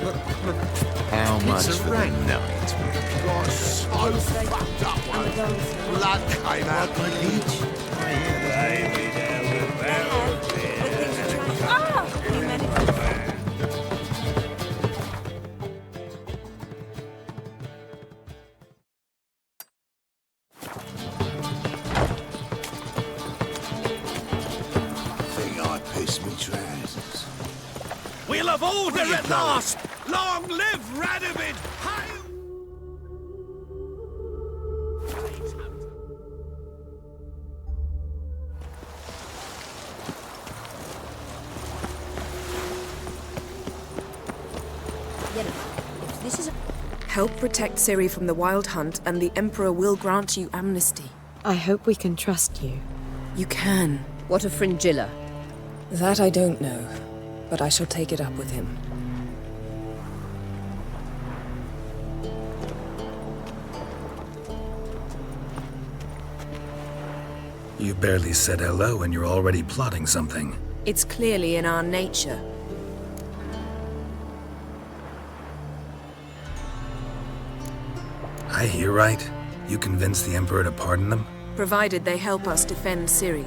Speaker 1: How much
Speaker 7: It's a
Speaker 1: for the
Speaker 7: rank.
Speaker 1: night?
Speaker 7: Got so fucked up once. Blood came out my peach.
Speaker 4: Think I pissed me trousers.
Speaker 9: We'll have order
Speaker 4: Where you
Speaker 9: at
Speaker 4: going?
Speaker 9: last! Long live Radovid!
Speaker 13: If this is help protect Ciri from the Wild Hunt, and the Emperor will grant you amnesty.
Speaker 2: I hope we can trust you.
Speaker 13: You can.
Speaker 16: What of Fringilla?
Speaker 13: That I don't know, but I shall take it up with him.
Speaker 5: You barely said hello and you're already plotting something.
Speaker 13: It's clearly in our nature.
Speaker 5: I hear right? You convinced the Emperor to pardon them?
Speaker 13: Provided they help us defend Ciri.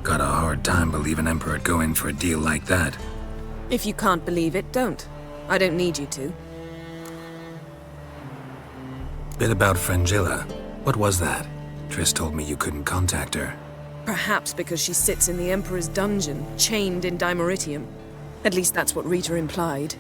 Speaker 5: Got a hard time believing Emperor'd go in for a deal like that.
Speaker 13: If you can't believe it, don't. I don't need you to.
Speaker 5: Bit about Fringilla. What was that? Triss told me you couldn't contact her.
Speaker 13: Perhaps because she sits in the Emperor's dungeon, chained in Dimeritium. At least that's what Rita implied.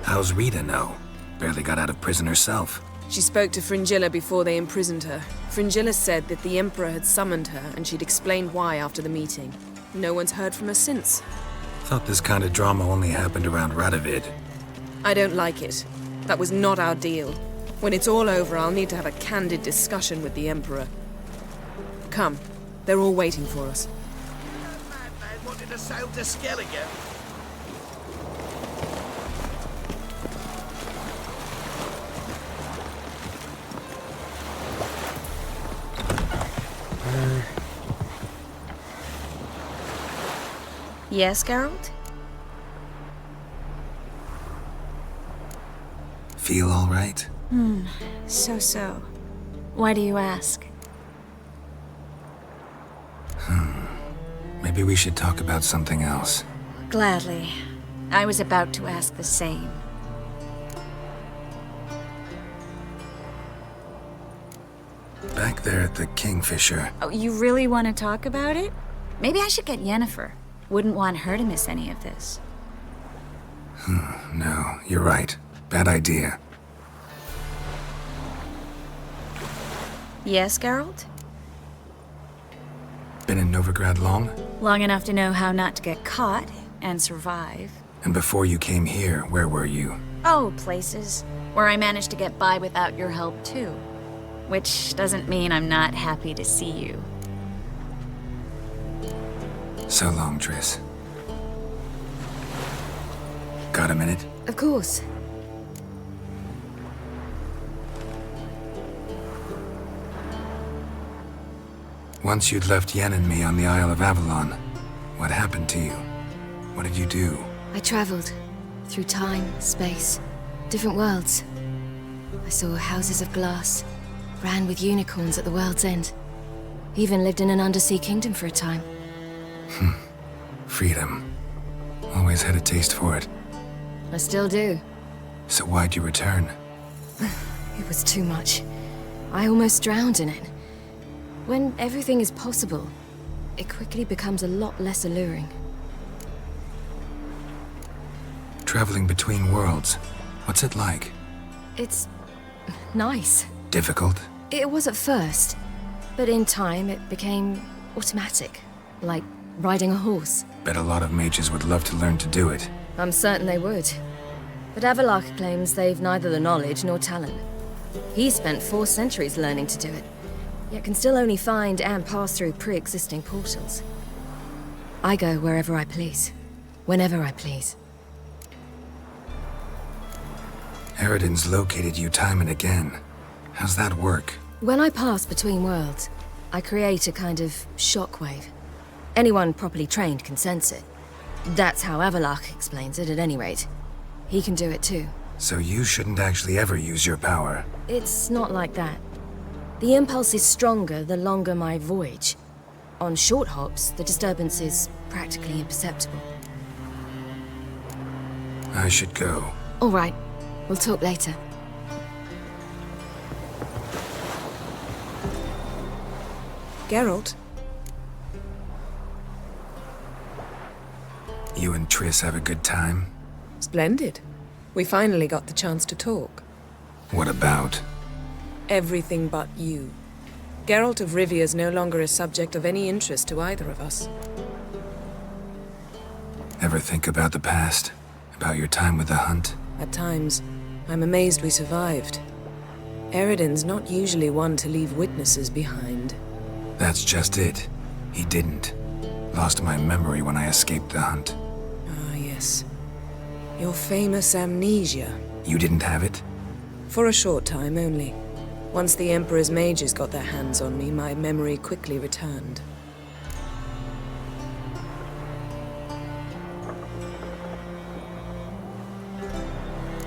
Speaker 5: How's Rita know? Barely got out of prison herself.
Speaker 13: She spoke to Fringilla before they imprisoned her. Fringilla said that the Emperor had summoned her, and she'd explained why after the meeting. No one's heard from her since.
Speaker 5: Thought this kind of drama only happened around Radovid.
Speaker 13: I don't like it. That was not our deal. When it's all over, I'll need to have a candid discussion with the Emperor. Come. They're all waiting for us.
Speaker 9: Madman wanted to sail to Skellige.
Speaker 8: Yes, Geralt?
Speaker 5: Feel all right?
Speaker 8: So. Why do you ask?
Speaker 5: Maybe we should talk about something else.
Speaker 8: Gladly. I was about to ask the same.
Speaker 5: Back there at the Kingfisher.
Speaker 8: Oh, you really want to talk about it? Maybe I should get Yennefer. Wouldn't want her to miss any of this.
Speaker 5: No, you're right. Bad idea.
Speaker 8: Yes, Geralt?
Speaker 5: Been in Novigrad long?
Speaker 8: Long enough to know how not to get caught and survive.
Speaker 5: And before you came here, where were you?
Speaker 8: Oh, places where I managed to get by without your help, too. Which doesn't mean I'm not happy to see you.
Speaker 5: So long, Triss. Got a minute?
Speaker 2: Of course.
Speaker 5: Once you'd left Yen and me on the Isle of Avalon, what happened to you? What did you do?
Speaker 2: I traveled through time, space, different worlds. I saw houses of glass, ran with unicorns at the world's end. Even lived in an undersea kingdom for a time.
Speaker 5: Freedom. Always had a taste for it.
Speaker 2: I still do.
Speaker 5: So why'd you return?
Speaker 2: It was too much. I almost drowned in it. When everything is possible, it quickly becomes a lot less alluring.
Speaker 5: Traveling between worlds. What's it like?
Speaker 2: It's nice.
Speaker 5: Difficult?
Speaker 2: It was at first, but in time it became automatic, like riding a horse.
Speaker 5: Bet a lot of mages would love to learn to do it.
Speaker 2: I'm certain they would. But Avalok claims they've neither the knowledge nor talent. He spent 4 centuries learning to do it, yet can still only find and pass through pre-existing portals. I go wherever I please, whenever I please.
Speaker 5: Eridan's located you time and again. How's that work?
Speaker 2: When I pass between worlds, I create a kind of shockwave. Anyone properly trained can sense it. That's how Avalok explains it, at any rate. He can do it too.
Speaker 5: So you shouldn't actually ever use your power.
Speaker 2: It's not like that. The impulse is stronger the longer my voyage. On short hops, the disturbance is practically imperceptible.
Speaker 5: I should go.
Speaker 2: All right. We'll talk later.
Speaker 13: Geralt?
Speaker 5: You and Triss have a good time?
Speaker 13: Splendid. We finally got the chance to talk.
Speaker 5: What about?
Speaker 13: Everything but you. Geralt of Rivia is no longer a subject of any interest to either of us.
Speaker 5: Ever think about the past? About your time with the Hunt?
Speaker 13: At times, I'm amazed we survived. Eredin's not usually one to leave witnesses behind.
Speaker 5: That's just it. He didn't. Lost my memory when I escaped the Hunt.
Speaker 13: Ah, yes. Your famous amnesia.
Speaker 5: You didn't have it?
Speaker 13: For a short time only. Once the Emperor's mages got their hands on me, my memory quickly returned.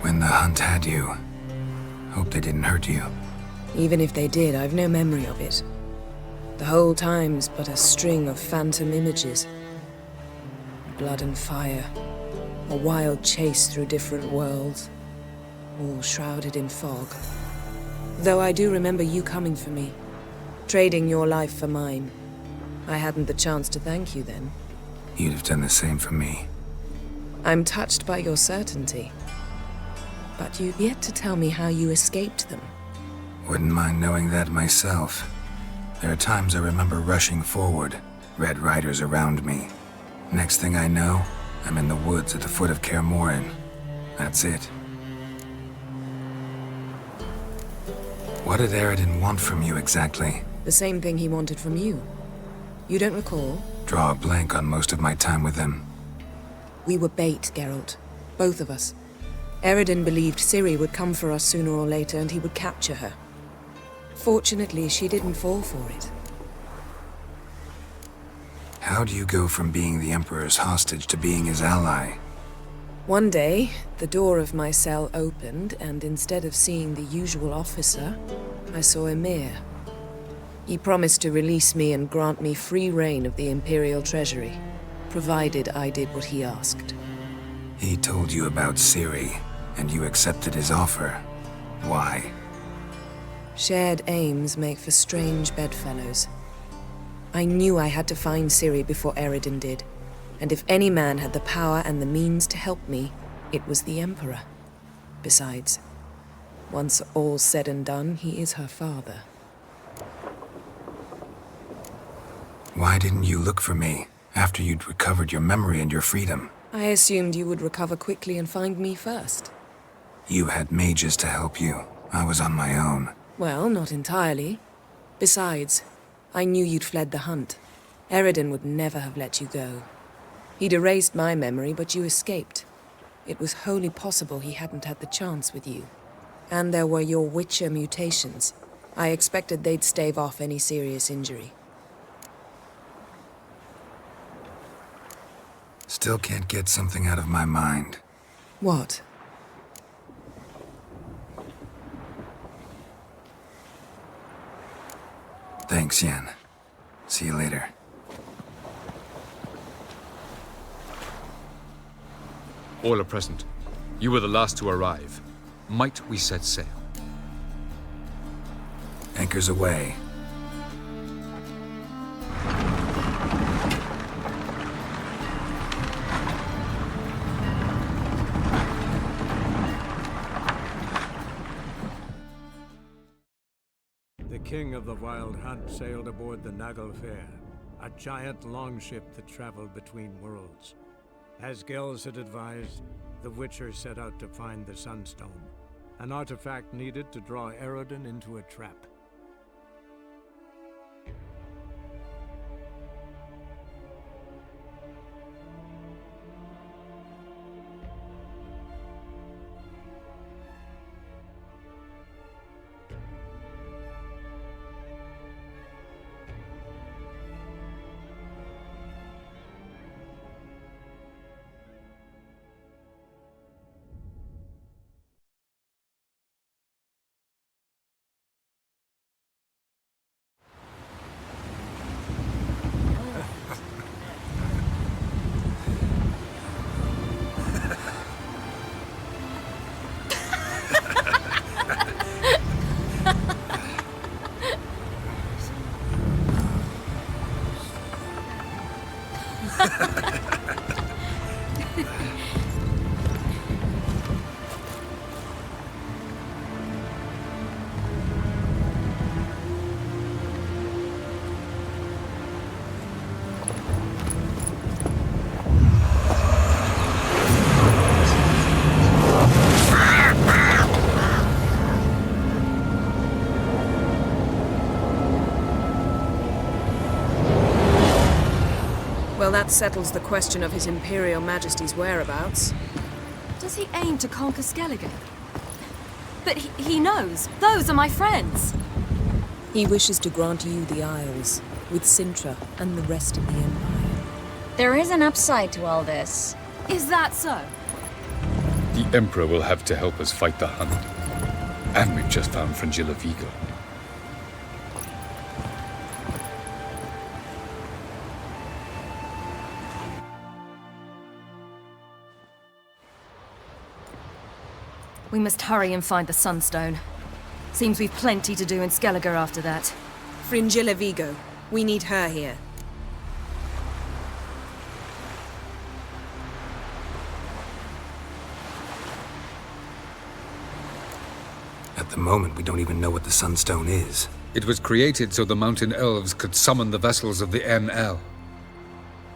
Speaker 5: When the Hunt had you, hope they didn't hurt you.
Speaker 13: Even if they did, I've no memory of it. The whole time's but a string of phantom images. Blood and fire. A wild chase through different worlds. All shrouded in fog. Though I do remember you coming for me. Trading your life for mine. I hadn't the chance to thank you then.
Speaker 5: You'd have done the same for me.
Speaker 13: I'm touched by your certainty. But you've yet to tell me how you escaped them.
Speaker 5: Wouldn't mind knowing that myself. There are times I remember rushing forward, Red Riders around me. Next thing I know, I'm in the woods at the foot of Kaer Morhen. That's it. What did Eredin want from you exactly?
Speaker 13: The same thing he wanted from you. You don't recall?
Speaker 5: Draw a blank on most of my time with him.
Speaker 13: We were bait, Geralt. Both of us. Eredin believed Ciri would come for us sooner or later and he would capture her. Fortunately, she didn't fall for it.
Speaker 5: How do you go from being the Emperor's hostage to being his ally?
Speaker 13: One day, the door of my cell opened, and instead of seeing the usual officer, I saw Emir. He promised to release me and grant me free reign of the Imperial Treasury, provided I did what he asked.
Speaker 5: He told you about Ciri, and you accepted his offer. Why?
Speaker 13: Shared aims make for strange bedfellows. I knew I had to find Ciri before Eredin did, and if any man had the power and the means to help me, it was the Emperor. Besides, once all's said and done, he is her father.
Speaker 5: Why didn't you look for me after you'd recovered your memory and your freedom?
Speaker 13: I assumed you would recover quickly and find me first.
Speaker 5: You had mages to help you. I was on my own.
Speaker 13: Well, not entirely. Besides, I knew you'd fled the Hunt. Eredin would never have let you go. He'd erased my memory, but you escaped. It was wholly possible he hadn't had the chance with you. And there were your Witcher mutations. I expected they'd stave off any serious injury.
Speaker 5: Still can't get something out of my mind.
Speaker 13: What?
Speaker 5: Thanks, Yen. See you later.
Speaker 6: All are present. You were the last to arrive. Might we set sail?
Speaker 5: Anchors away.
Speaker 11: The king of the Wild Hunt sailed aboard the Naglfar, a giant longship that traveled between worlds. As Gels had advised, the Witcher set out to find the Sunstone, an artifact needed to draw Eredin into a trap.
Speaker 13: Well, that settles the question of His Imperial Majesty's whereabouts.
Speaker 2: Does he aim to conquer Skellige? But he knows. Those are my friends.
Speaker 13: He wishes to grant you the Isles, with Sintra and the rest of the Empire.
Speaker 8: There is an upside to all this.
Speaker 2: Is that so?
Speaker 6: The Emperor will have to help us fight the Hunt. And we've just found Fringilla Vigo.
Speaker 2: We must hurry and find the Sunstone. Seems we've plenty to do in Skellige after that.
Speaker 13: Fringilla Vigo. We need her here.
Speaker 5: At the moment, we don't even know what the Sunstone is.
Speaker 6: It was created so the Mountain Elves could summon the vessels of the NL.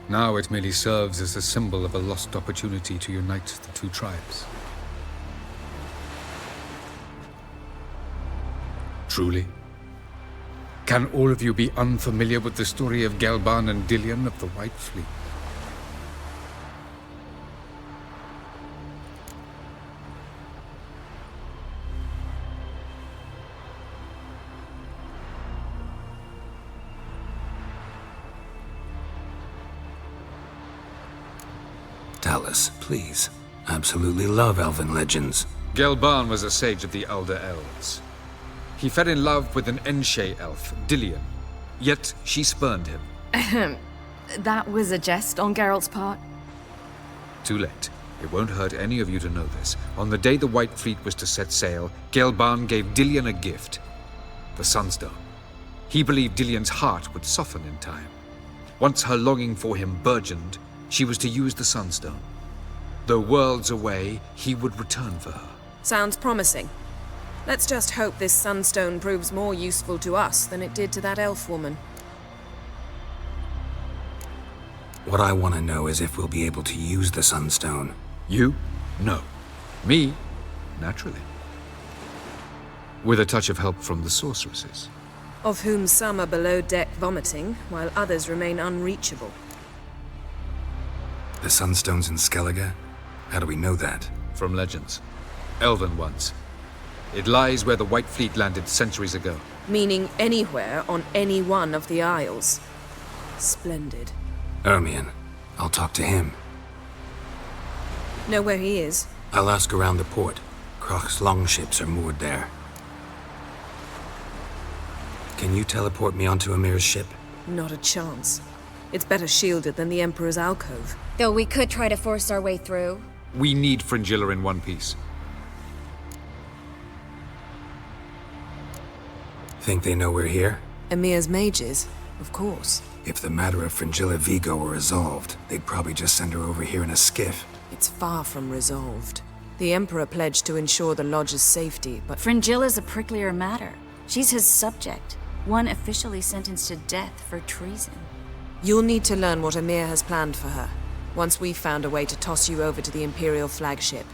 Speaker 6: Now it merely serves as a symbol of a lost opportunity to unite the two tribes. Truly? Can all of you be unfamiliar with the story of Gelban and Dillion of the White Fleet?
Speaker 5: Tell us, please. I absolutely love elven legends.
Speaker 6: Gelban was a sage of the Elder Elves. He fell in love with an Enshe elf, Dillion. Yet she spurned him.
Speaker 2: That was a jest on Geralt's part?
Speaker 6: Too late. It won't hurt any of you to know this. On the day the White Fleet was to set sail, Gelban gave Dillion a gift. The Sunstone. He believed Dillion's heart would soften in time. Once her longing for him burgeoned, she was to use the Sunstone. Though worlds away, he would return for her.
Speaker 13: Sounds promising. Let's just hope this Sunstone proves more useful to us than it did to that elf woman.
Speaker 5: What I want to know is if we'll be able to use the Sunstone.
Speaker 6: You? No. Me? Naturally. With a touch of help from the sorceresses.
Speaker 13: Of whom some are below deck vomiting, while others remain unreachable.
Speaker 5: The Sunstone's in Skellige? How do we know that?
Speaker 6: From legends. Elven ones. It lies where the White Fleet landed centuries ago.
Speaker 13: Meaning anywhere on any one of the Isles. Splendid.
Speaker 5: Ermion. I'll talk to him.
Speaker 13: Know where he is?
Speaker 5: I'll ask around the port. Croc's longships are moored there. Can you teleport me onto Amir's ship?
Speaker 13: Not a chance. It's better shielded than the Emperor's alcove.
Speaker 8: Though we could try to force our way through.
Speaker 6: We need Fringilla in one piece.
Speaker 5: Think they know we're here?
Speaker 13: Emir's mages, of course.
Speaker 5: If the matter of Fringilla Vigo were resolved, they'd probably just send her over here in a skiff.
Speaker 13: It's far from resolved. The Emperor pledged to ensure the Lodge's safety, but...
Speaker 8: Fringilla's a pricklier matter. She's his subject, one officially sentenced to death for treason.
Speaker 13: You'll need to learn what Emir has planned for her, once we've found a way to toss you over to the Imperial flagship.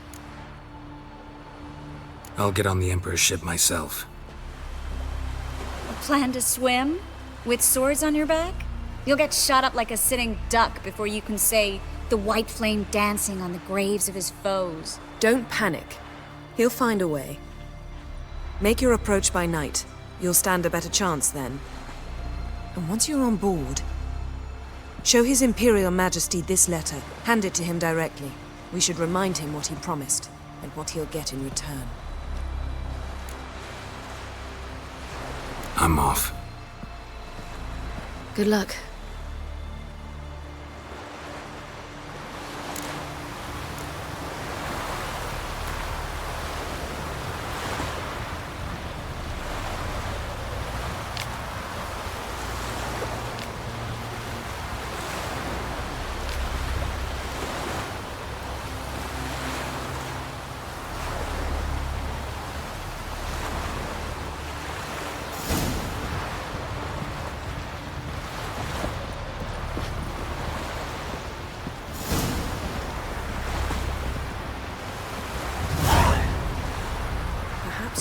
Speaker 5: I'll get on the Emperor's ship myself.
Speaker 8: Plan to swim? With swords on your back? You'll get shot up like a sitting duck before you can say, the white flame dancing on the graves of his foes.
Speaker 13: Don't panic. He'll find a way. Make your approach by night. You'll stand a better chance then. And once you're on board, show His Imperial Majesty this letter. Hand it to him directly. We should remind him what he promised, and what he'll get in return.
Speaker 5: I'm off.
Speaker 2: Good luck.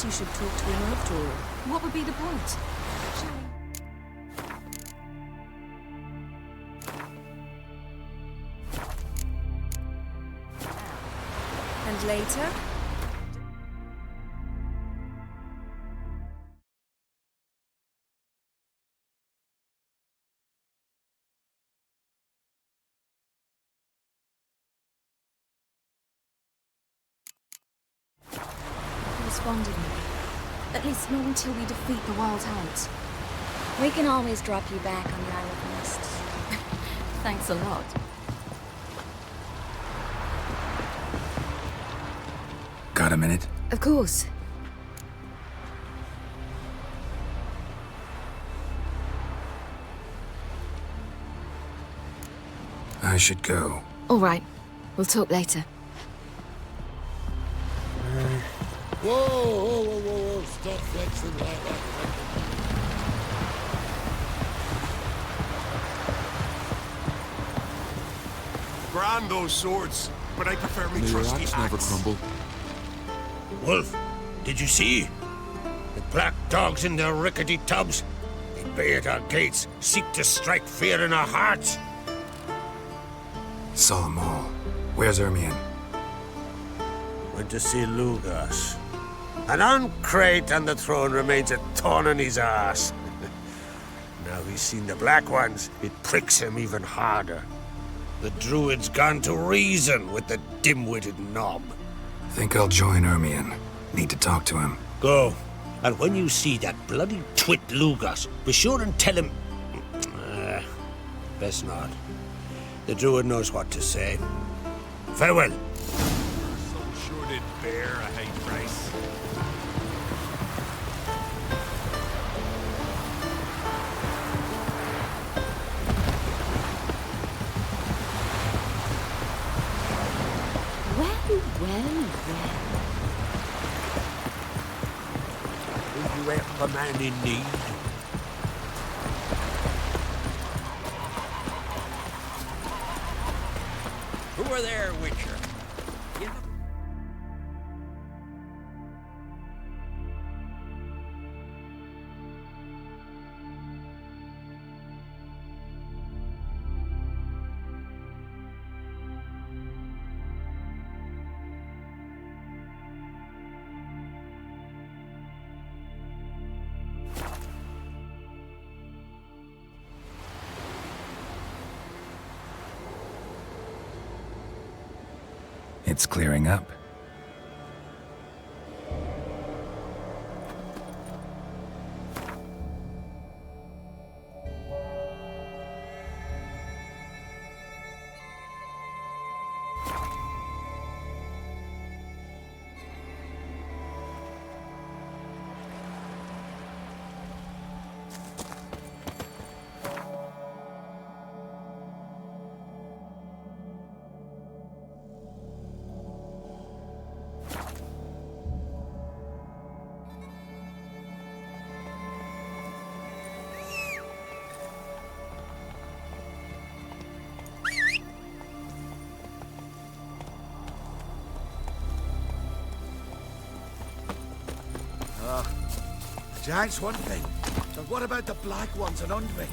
Speaker 13: you should talk to him after all.
Speaker 2: What would be the point?
Speaker 13: And later?
Speaker 2: Responded me. At least not until we defeat the Wild Hunt.
Speaker 8: We can always drop you back on the Isle of Mist.
Speaker 2: Thanks a lot.
Speaker 5: Got a minute?
Speaker 2: Of course.
Speaker 5: I should go.
Speaker 2: All right. We'll talk later.
Speaker 9: Whoa, whoa, whoa, whoa, whoa, stop flexing like that. Grand those swords, but I prefer me
Speaker 3: May your
Speaker 9: trusty
Speaker 3: axe never
Speaker 9: axe.
Speaker 3: crumble.
Speaker 18: Wolf, did you see? The black dogs in their rickety tubs. They bay at our gates, seek to strike fear in our hearts.
Speaker 5: Saw them all. Where's Ermion?
Speaker 18: Went to see Lugas. An uncrate on the throne remains a thorn in his ass. Now he's seen the Black Ones, it pricks him even harder. The Druid's gone to reason with the dim-witted knob.
Speaker 5: Think I'll join Ermion. Need to talk to him.
Speaker 18: Go. And when you see that bloody twit Lugas, be sure and tell him... best not. The Druid knows what to say. Farewell.
Speaker 9: So sure did bear a high price.
Speaker 16: Well.
Speaker 18: Will you help a man in need?
Speaker 20: Who are there, Witcher?
Speaker 5: It's clearing up.
Speaker 4: The Giants one thing, but what about the Black Ones in Unveiling?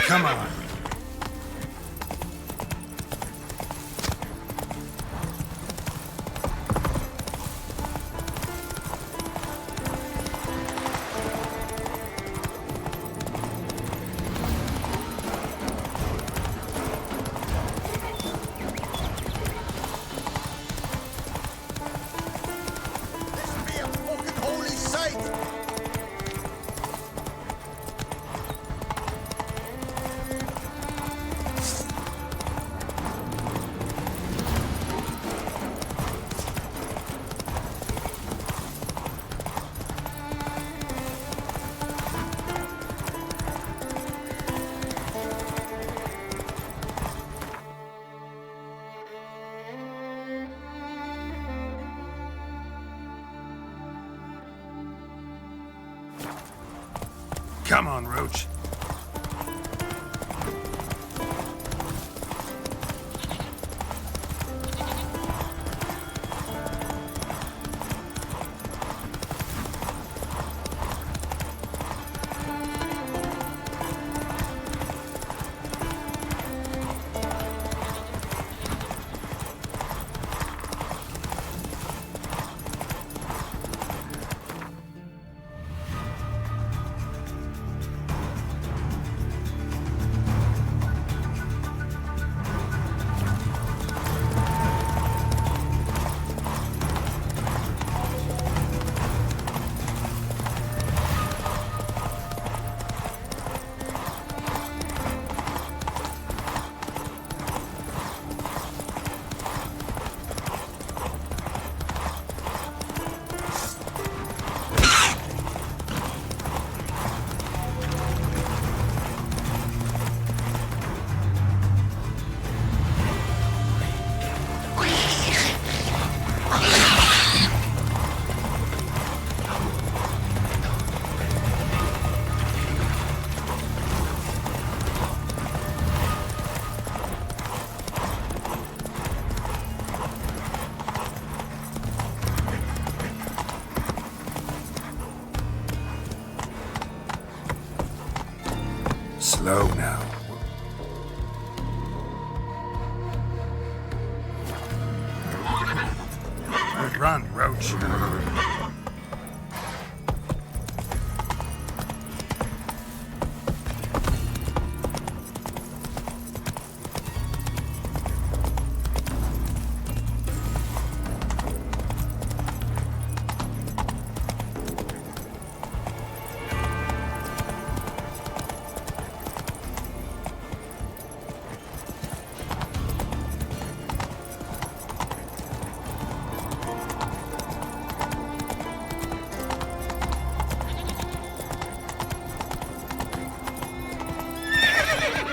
Speaker 5: Come on.
Speaker 11: Come on, Roach.
Speaker 5: Slow now.
Speaker 11: Run, Roach.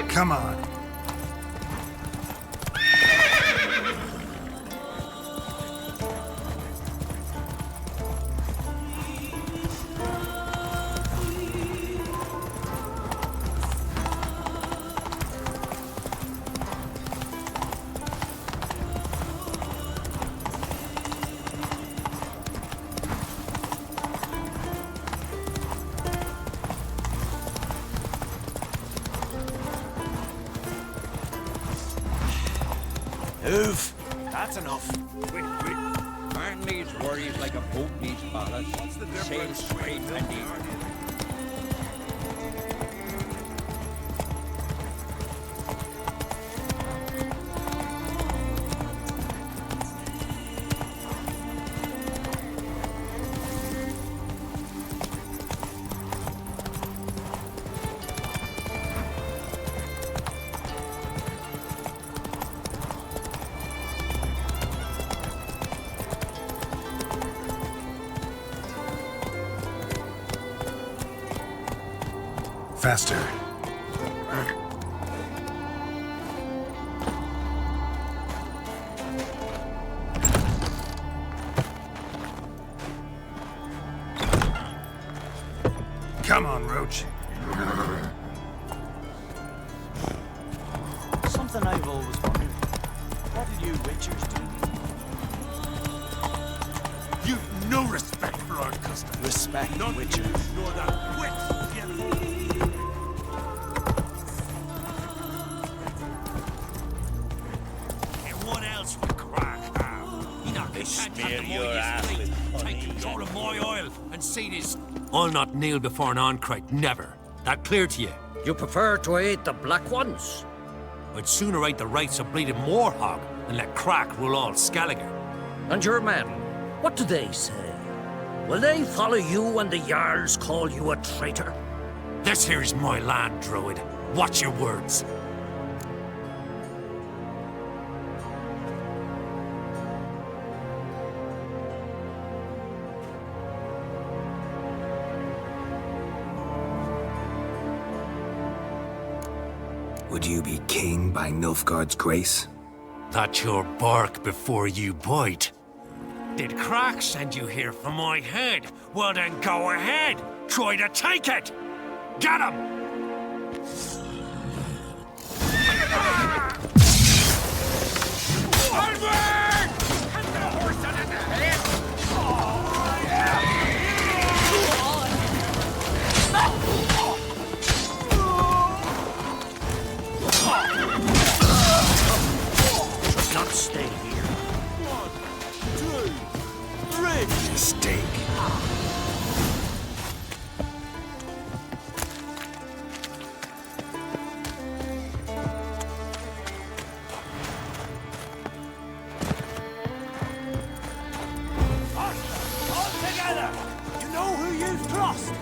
Speaker 11: Come on.
Speaker 18: Move. That's enough.
Speaker 9: Quick, quick. Man needs worries like a boat needs ballast. What's the difference? Sail straight and deep.
Speaker 11: Faster. Come on, Roach.
Speaker 3: Something I've always wondered. What do you witchers do?
Speaker 9: You've no respect for our custom.
Speaker 3: Respect
Speaker 9: None
Speaker 3: witchers.
Speaker 9: nor that wit. What else would crack now? You know, they can't have the more take control of my oil and see this. I'll not kneel before an Oncrite, never. That clear to you?
Speaker 18: You prefer to aid the Black Ones?
Speaker 9: I'd sooner aid the rights of bleeding Moorhog than let Crack rule all Skelliger.
Speaker 18: And your men, what do they say? Will they follow you when the Jarls call you a traitor?
Speaker 9: This here is my land, Druid. Watch your words.
Speaker 5: Would you be king by Nilfgaard's grace?
Speaker 9: That's your bark before you bite. Did Crack send you here for my head? Well then go ahead. Try to take it! Get him! Onward! Hit the horse on in the head! Oh, yeah! Should not stay here. 1, 2, 3.
Speaker 5: Mistake.
Speaker 9: All together! You know who you've crossed!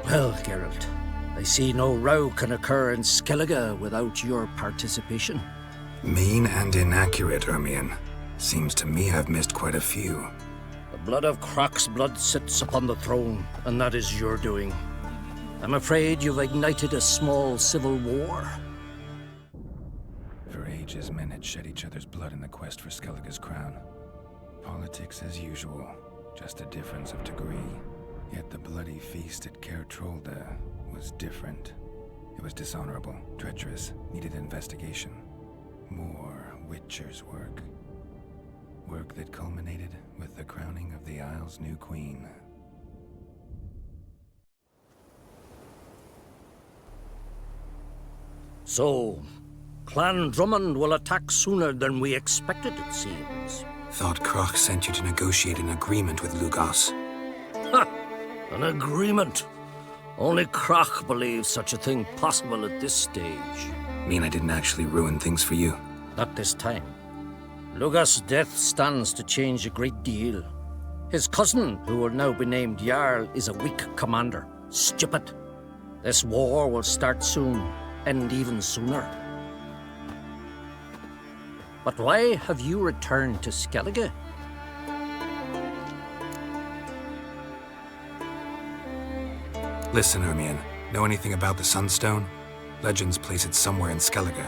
Speaker 18: Well, Geralt, I see no row can occur in Skellige without your participation.
Speaker 5: Mean and inaccurate, Ermion. Seems to me I've missed quite a few.
Speaker 18: The blood of Croc's blood sits upon the throne, and that is your doing. I'm afraid you've ignited a small civil war.
Speaker 5: For ages, men had shed each other's blood in the quest for Skellige's crown. Politics as usual, just a difference of degree. Yet the bloody feast at Caer Trolda was different. It was dishonorable, treacherous, needed investigation. More Witcher's work. Work that culminated with the crowning of the Isle's new queen.
Speaker 18: So, Clan Drummond will attack sooner than we expected, it seems.
Speaker 5: Thought Croc sent you to negotiate an agreement with Lugos.
Speaker 18: Ha! An agreement? Only Croc believes such a thing possible at this stage.
Speaker 5: Mean I didn't actually ruin things for you?
Speaker 18: Not this time. Lugos' death stands to change a great deal. His cousin, who will now be named Jarl, is a weak commander. Stupid. This war will start soon, end even sooner. But why have you returned to Skellige?
Speaker 5: Listen, Ermion. Know anything about the Sunstone? Legends place it somewhere in Skellige.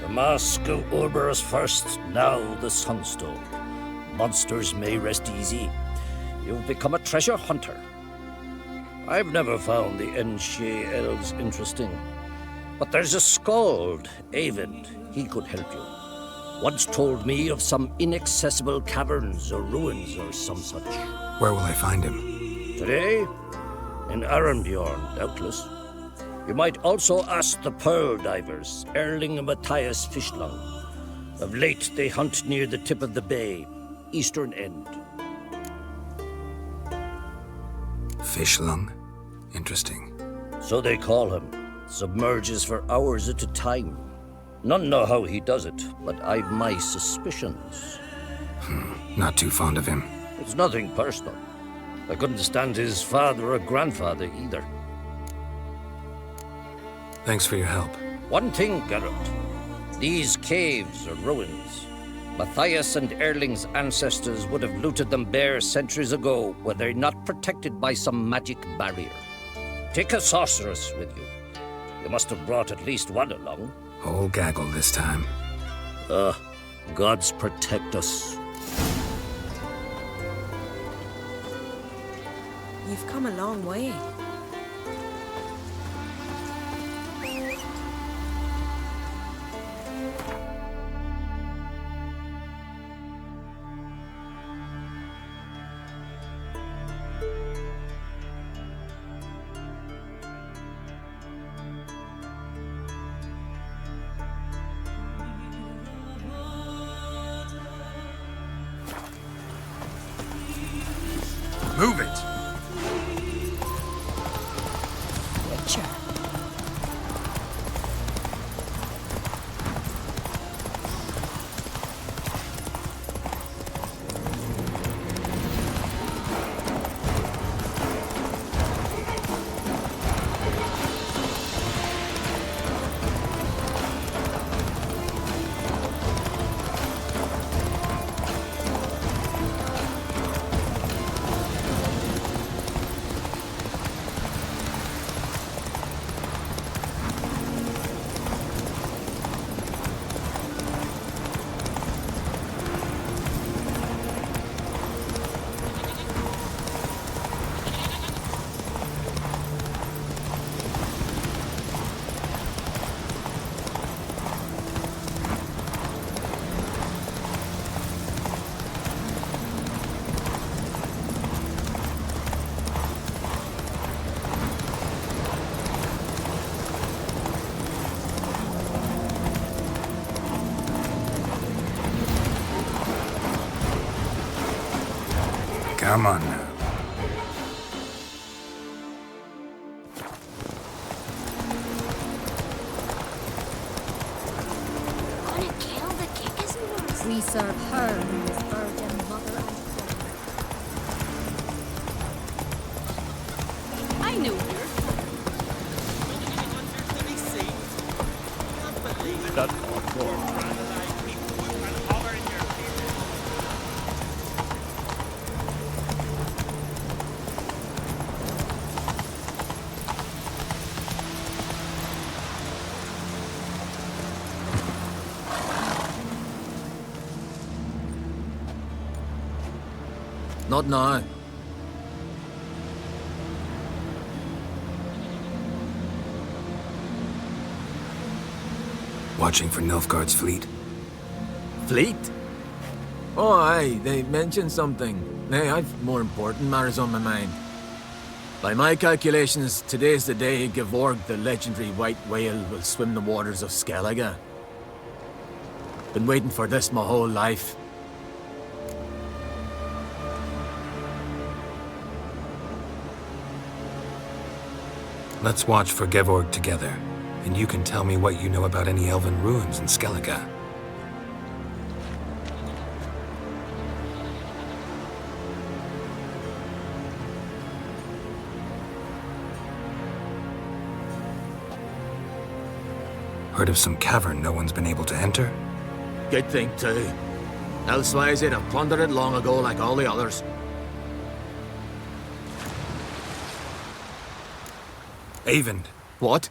Speaker 18: The Mask of Urberus first, now the Sunstone. Monsters may rest easy. You've become a treasure hunter. I've never found the Enshe elves interesting. But there's a skald, Avid. He could help you. Once told me of some inaccessible caverns or ruins or some such.
Speaker 5: Where will I find him?
Speaker 18: Today? In Arenbjorn, doubtless. You might also ask the Pearl Divers, Erling and Matthias Fishlung. Of late, they hunt near the tip of the bay, eastern end.
Speaker 5: Fishlung? Interesting.
Speaker 18: So they call him. Submerges for hours at a time. None know how he does it, but I've my suspicions.
Speaker 5: Not too fond of him.
Speaker 18: It's nothing personal. I couldn't stand his father or grandfather either.
Speaker 5: Thanks for your help.
Speaker 18: One thing, Geralt. These caves are ruins.
Speaker 12: Matthias and Erling's ancestors would have looted them bare centuries ago were they not protected by some magic barrier. Take a sorceress with you. You must have brought at least one along.
Speaker 5: Whole gaggle this time.
Speaker 12: Gods protect us.
Speaker 13: You've come a long way.
Speaker 6: Move it!
Speaker 13: Witcher.
Speaker 5: Come on now.
Speaker 10: Gonna kill the Kickers?
Speaker 8: We serve her who is virgin mother and father.
Speaker 3: I knew you. That
Speaker 19: Not now.
Speaker 5: Watching for Nilfgaard's fleet?
Speaker 22: Fleet? Oh, aye, they mentioned something. Nay, I've more important matters on my mind. By my calculations, today's the day Gevorg, the legendary white whale, will swim the waters of Skellige. Been waiting for this my whole life.
Speaker 5: Let's watch for Gevorg together, and you can tell me what you know about any elven ruins in Skellige. Heard of some cavern no one's been able to enter?
Speaker 22: Good thing, too. Elsewise, they'd have plundered it long ago like all the others.
Speaker 5: Avon.
Speaker 22: What?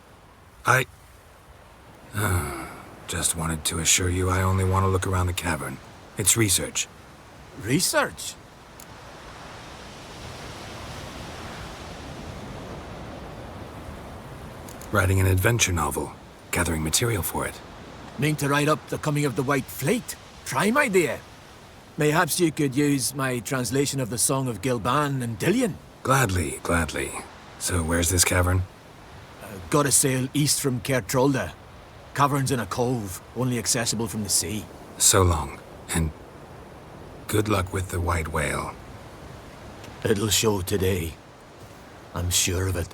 Speaker 5: Just wanted to assure you I only want to look around the cavern. It's research.
Speaker 22: Research?
Speaker 5: Writing an adventure novel. Gathering material for it.
Speaker 22: Mean to write up the coming of the White Fleet? Prime idea. Mayhaps you could use my translation of the Song of Gilban and Dillion.
Speaker 5: Gladly, gladly. So where's this cavern?
Speaker 22: Gotta sail east from Kertrolda. Cavern's in a cove, only accessible from the sea.
Speaker 5: So long, and good luck with the white whale.
Speaker 22: It'll show today. I'm sure of it.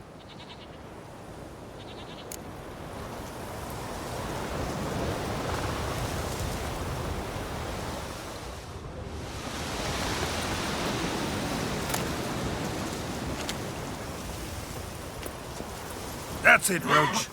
Speaker 17: That's it, Roach.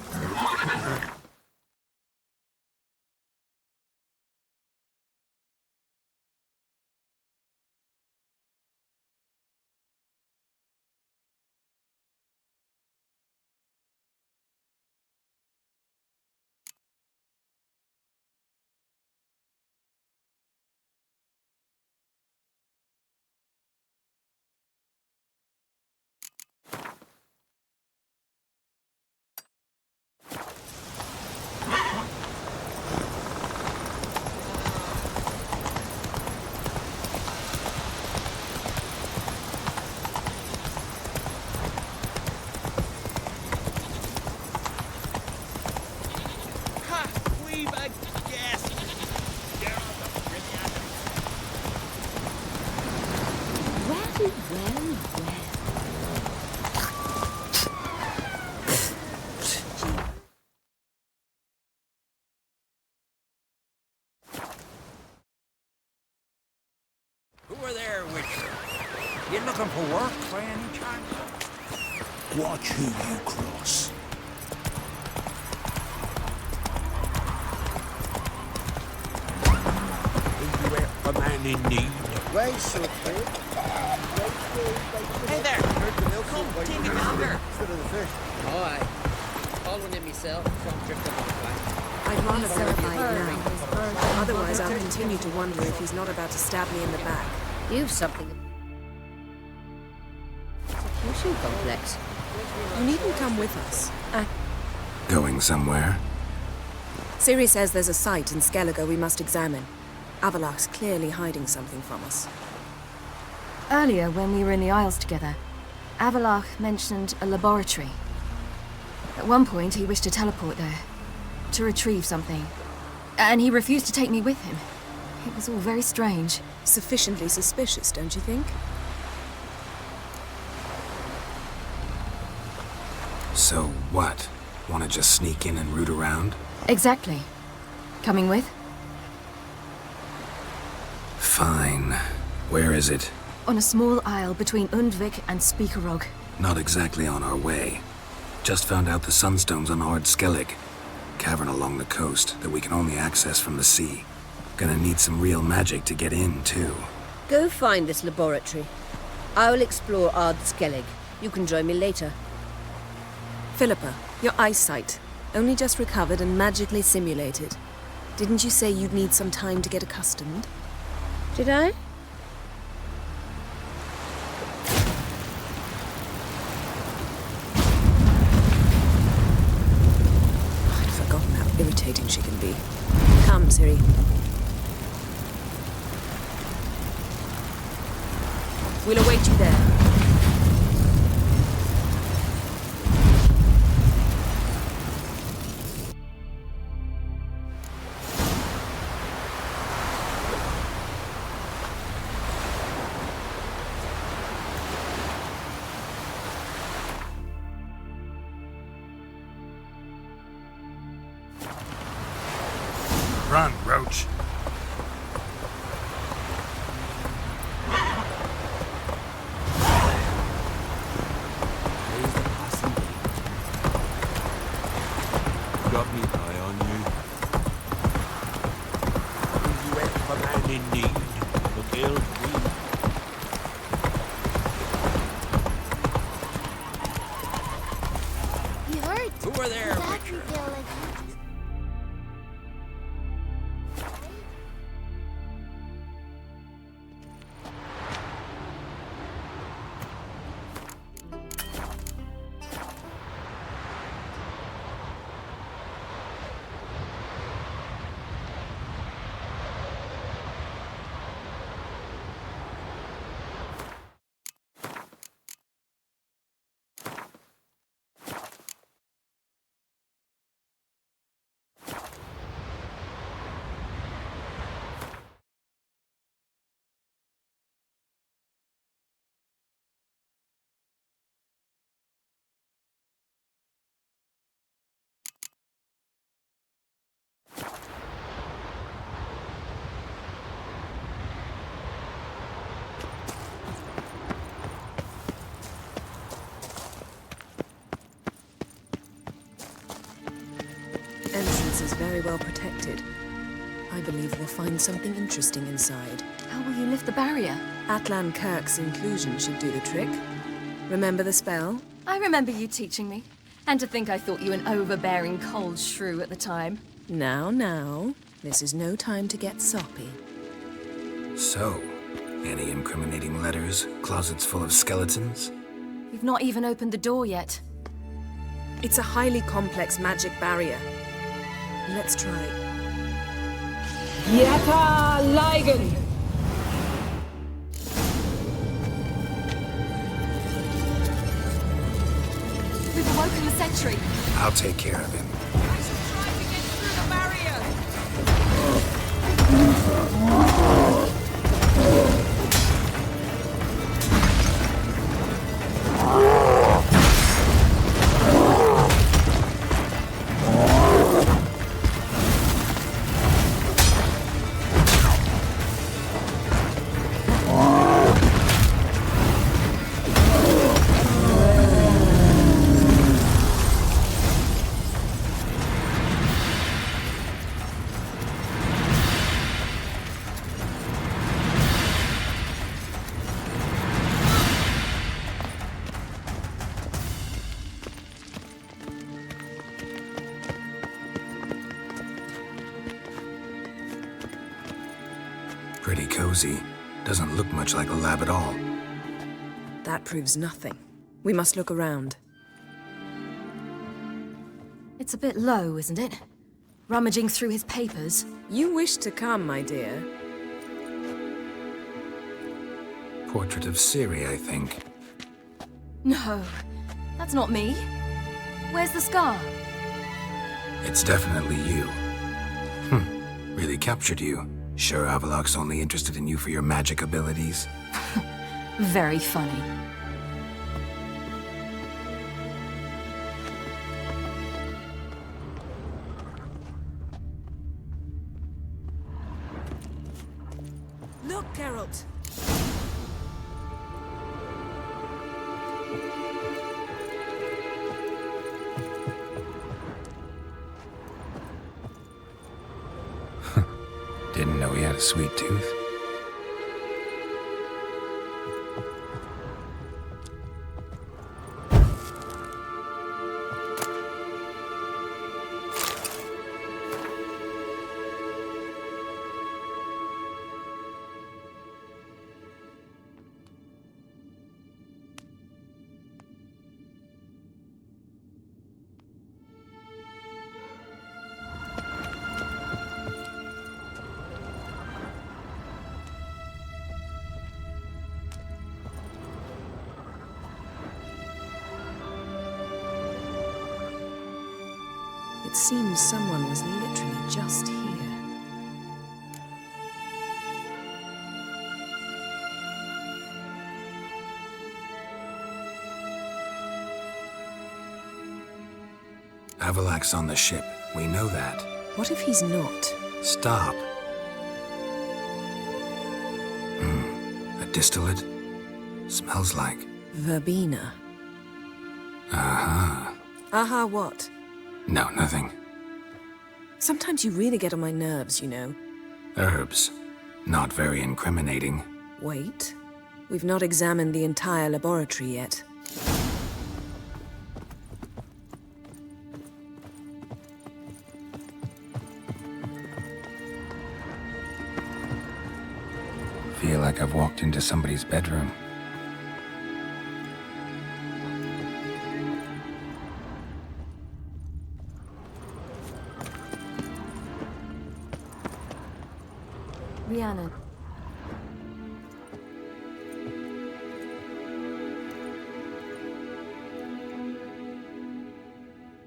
Speaker 9: Who are there, Witcher? You looking for work by any chance?
Speaker 17: Watch who you cross.
Speaker 9: Are you a man in need?
Speaker 3: Where's so quick? Hey there! Come, take me down there!
Speaker 16: Aye. Following him myself, from drift over the back.
Speaker 13: I'd rather verify it now. Otherwise, I'll continue to wonder if he's not about to stab me in the back.
Speaker 16: You've something. Execution complex.
Speaker 13: You needn't come with us.
Speaker 5: Going somewhere?
Speaker 13: Ciri says there's a site in Skellige we must examine. Avalok's clearly hiding something from us.
Speaker 2: Earlier, when we were in the Isles together, Avalok mentioned a laboratory. At one point, he wished to teleport there, to retrieve something. And he refused to take me with him. It was all very strange.
Speaker 13: Sufficiently suspicious, don't you think?
Speaker 5: So what? Want to just sneak in and root around?
Speaker 2: Exactly. Coming with?
Speaker 5: Fine. Where is it?
Speaker 2: On a small isle between Undvik and Speakerog.
Speaker 5: Not exactly on our way. Just found out the sunstone's on Ard Skellig. Cavern along the coast that we can only access from the sea. Gonna need some real magic to get in, too.
Speaker 16: Go find this laboratory. I'll explore Ard Skellig. You can join me later.
Speaker 13: Philippa, your eyesight. Only just recovered and magically simulated. Didn't you say you'd need some time to get accustomed?
Speaker 16: Did I?
Speaker 13: I'd forgotten how irritating she can be. Come, Ciri. We'll await you there.
Speaker 17: Run, Roach.
Speaker 9: Got me eye on you. You went for man in need. Look ill, me.
Speaker 10: You heard?
Speaker 9: Who are there,
Speaker 10: Exactly,
Speaker 9: Witcher?
Speaker 10: feel like
Speaker 13: Entrance is very well protected. I believe we'll find something interesting inside.
Speaker 2: How will you lift the barrier?
Speaker 13: Atlan Kirk's inclusion should do the trick. Remember the spell?
Speaker 2: I remember you teaching me. And to think I thought you an overbearing cold shrew at the time.
Speaker 13: Now. This is no time to get soppy.
Speaker 5: So, any incriminating letters? Closets full of skeletons?
Speaker 2: We've not even opened the door yet.
Speaker 13: It's a highly complex magic barrier. Let's try.
Speaker 16: Yata Ligen!
Speaker 2: We've awoken the sentry.
Speaker 5: I'll take care of him. Pretty cozy. Doesn't look much like a lab at all.
Speaker 13: That proves nothing. We must look around.
Speaker 2: It's a bit low, isn't it? Rummaging through his papers.
Speaker 13: You wish to come, my dear.
Speaker 5: Portrait of Ciri, I think.
Speaker 2: No, that's not me. Where's the scar?
Speaker 5: It's definitely you. Really captured you. Sure Avalok's only interested in you for your magic abilities?
Speaker 2: Very funny.
Speaker 13: Look, Geralt!
Speaker 5: Didn't know he had a sweet tooth.
Speaker 13: It seems someone was literally just here.
Speaker 5: Avalok's on the ship. We know that.
Speaker 13: What if he's not?
Speaker 5: Stop. A distillate? Smells like...
Speaker 13: Verbena.
Speaker 5: Aha.
Speaker 13: Aha what?
Speaker 5: No, nothing.
Speaker 13: Sometimes you really get on my nerves, you know.
Speaker 5: Herbs. Not very incriminating.
Speaker 13: Wait. We've not examined the entire laboratory yet.
Speaker 5: Feel like I've walked into somebody's bedroom.
Speaker 2: Rhiannon.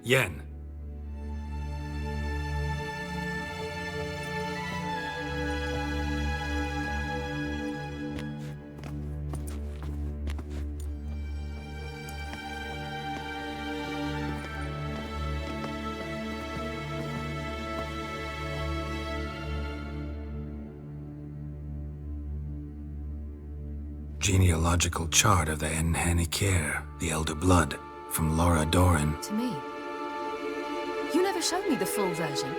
Speaker 5: Yen. Genealogical chart of the Enhanikir, the Elder Blood, from Laura Doran.
Speaker 2: To me. You never showed me the full version.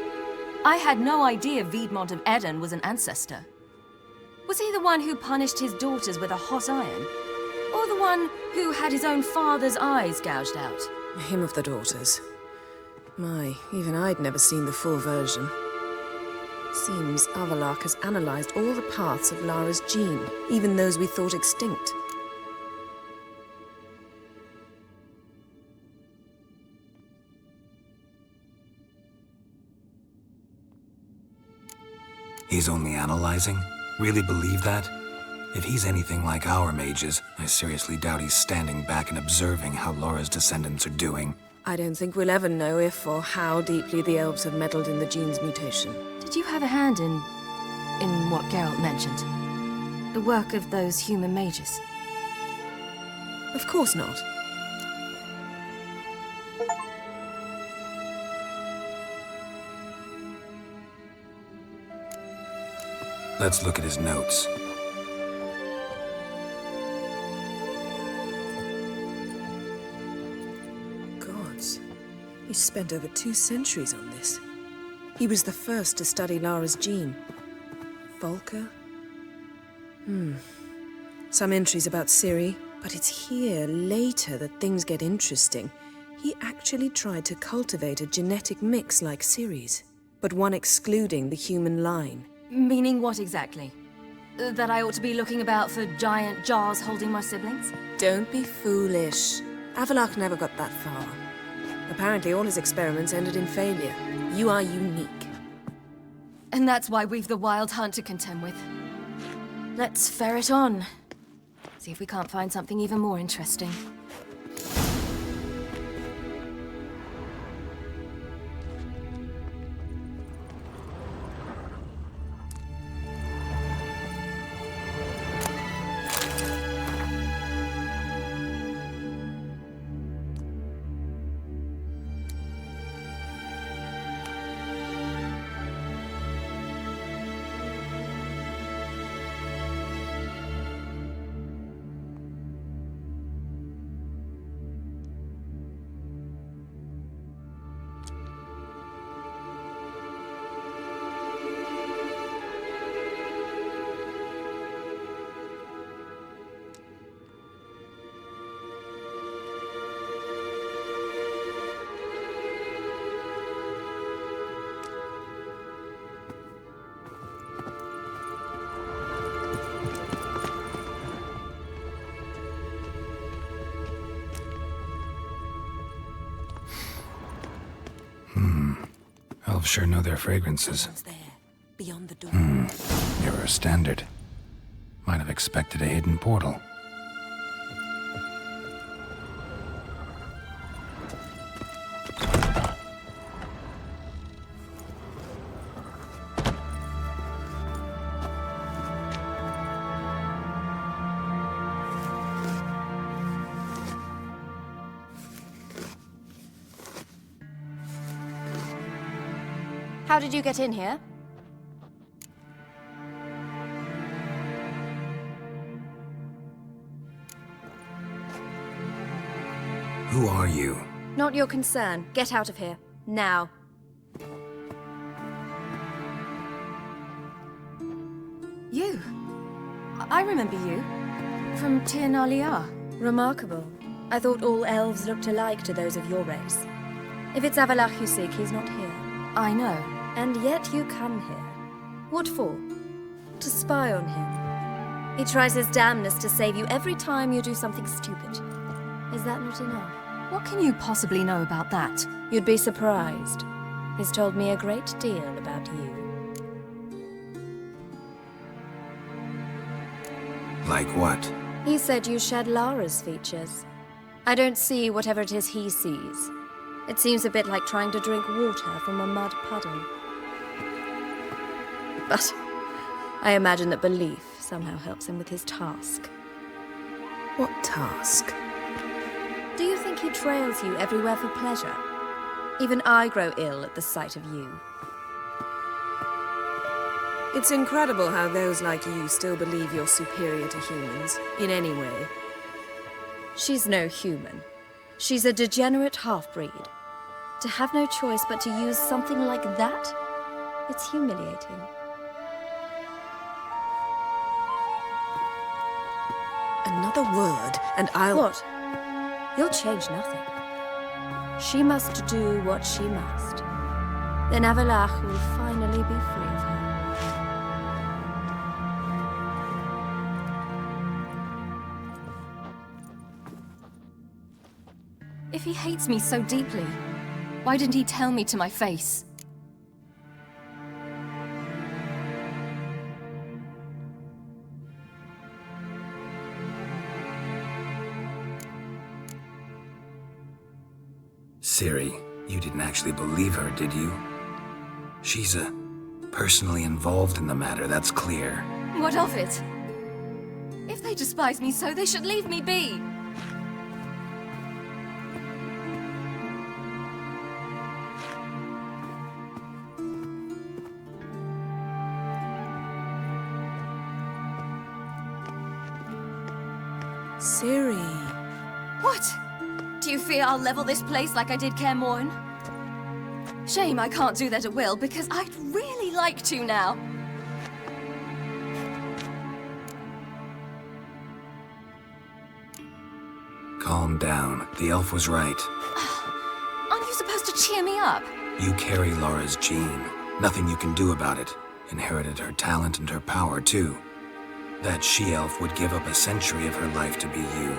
Speaker 2: I had no idea Viedmont of Eden was an ancestor. Was he the one who punished his daughters with a hot iron? Or the one who had his own father's eyes gouged out?
Speaker 13: Him of the daughters. My, even I'd never seen the full version. Seems Avalok has analyzed all the parts of Lara's gene, even those we thought extinct.
Speaker 5: He's only analyzing? Really believe that? If he's anything like our mages, I seriously doubt he's standing back and observing how Laura's descendants are doing.
Speaker 13: I don't think we'll ever know if or how deeply the elves have meddled in the gene's mutation.
Speaker 2: Did you have a hand in what Geralt mentioned? The work of those human mages?
Speaker 13: Of course not.
Speaker 5: Let's look at his notes.
Speaker 13: Gods. He spent over 2 centuries on this. He was the first to study Lara's gene. Volker? Some entries about Ciri, but it's here, later, that things get interesting. He actually tried to cultivate a genetic mix like Ciri's, but one excluding the human line.
Speaker 2: Meaning what exactly? That I ought to be looking about for giant jars holding my siblings?
Speaker 13: Don't be foolish. Avalok never got that far. Apparently all his experiments ended in failure. You are unique.
Speaker 2: And that's why we've the Wild Hunt to contend with. Let's ferret on. See if we can't find something even more interesting.
Speaker 5: Elves sure know their fragrances.
Speaker 13: Beyond the door.
Speaker 5: Nearer standard. Might have expected a hidden portal.
Speaker 2: How did you get in here?
Speaker 5: Who are you?
Speaker 2: Not your concern. Get out of here. Now. You? I remember you. From Tir Nalia.
Speaker 15: Remarkable. I thought all elves looked alike to those of your race. If it's Avalach you seek, he's not here.
Speaker 2: I know.
Speaker 15: And yet you come here. What for? To spy on him. He tries his damnedest to save you every time you do something stupid. Is that not enough?
Speaker 2: What can you possibly know about that?
Speaker 15: You'd be surprised. He's told me a great deal about you.
Speaker 5: Like what?
Speaker 15: He said you shared Lara's features. I don't see whatever it is he sees. It seems a bit like trying to drink water from a mud puddle. But I imagine that belief somehow helps him with his task.
Speaker 13: What task?
Speaker 15: Do you think he trails you everywhere for pleasure? Even I grow ill at the sight of you.
Speaker 13: It's incredible how those like you still believe you're superior to humans, in any way.
Speaker 15: She's no human. She's a degenerate half-breed. To have no choice but to use something like that, it's humiliating.
Speaker 13: Another word, and I'll...
Speaker 15: What? You'll change nothing. She must do what she must. Then Avalach will finally be free of her.
Speaker 2: If he hates me so deeply, why didn't he tell me to my face?
Speaker 5: Ciri, you didn't actually believe her, did you? She's personally involved in the matter, that's clear.
Speaker 2: What of it? If they despise me so, they should leave me be.
Speaker 13: Ciri.
Speaker 2: What? Do you fear I'll level this place like I did Kaer Morhen? Shame I can't do that at will, because I'd really like to now.
Speaker 5: Calm down. The elf was right.
Speaker 2: Aren't you supposed to cheer me up?
Speaker 5: You carry Lara's gene. Nothing you can do about it. Inherited her talent and her power, too. That she-elf would give up a century of her life to be you.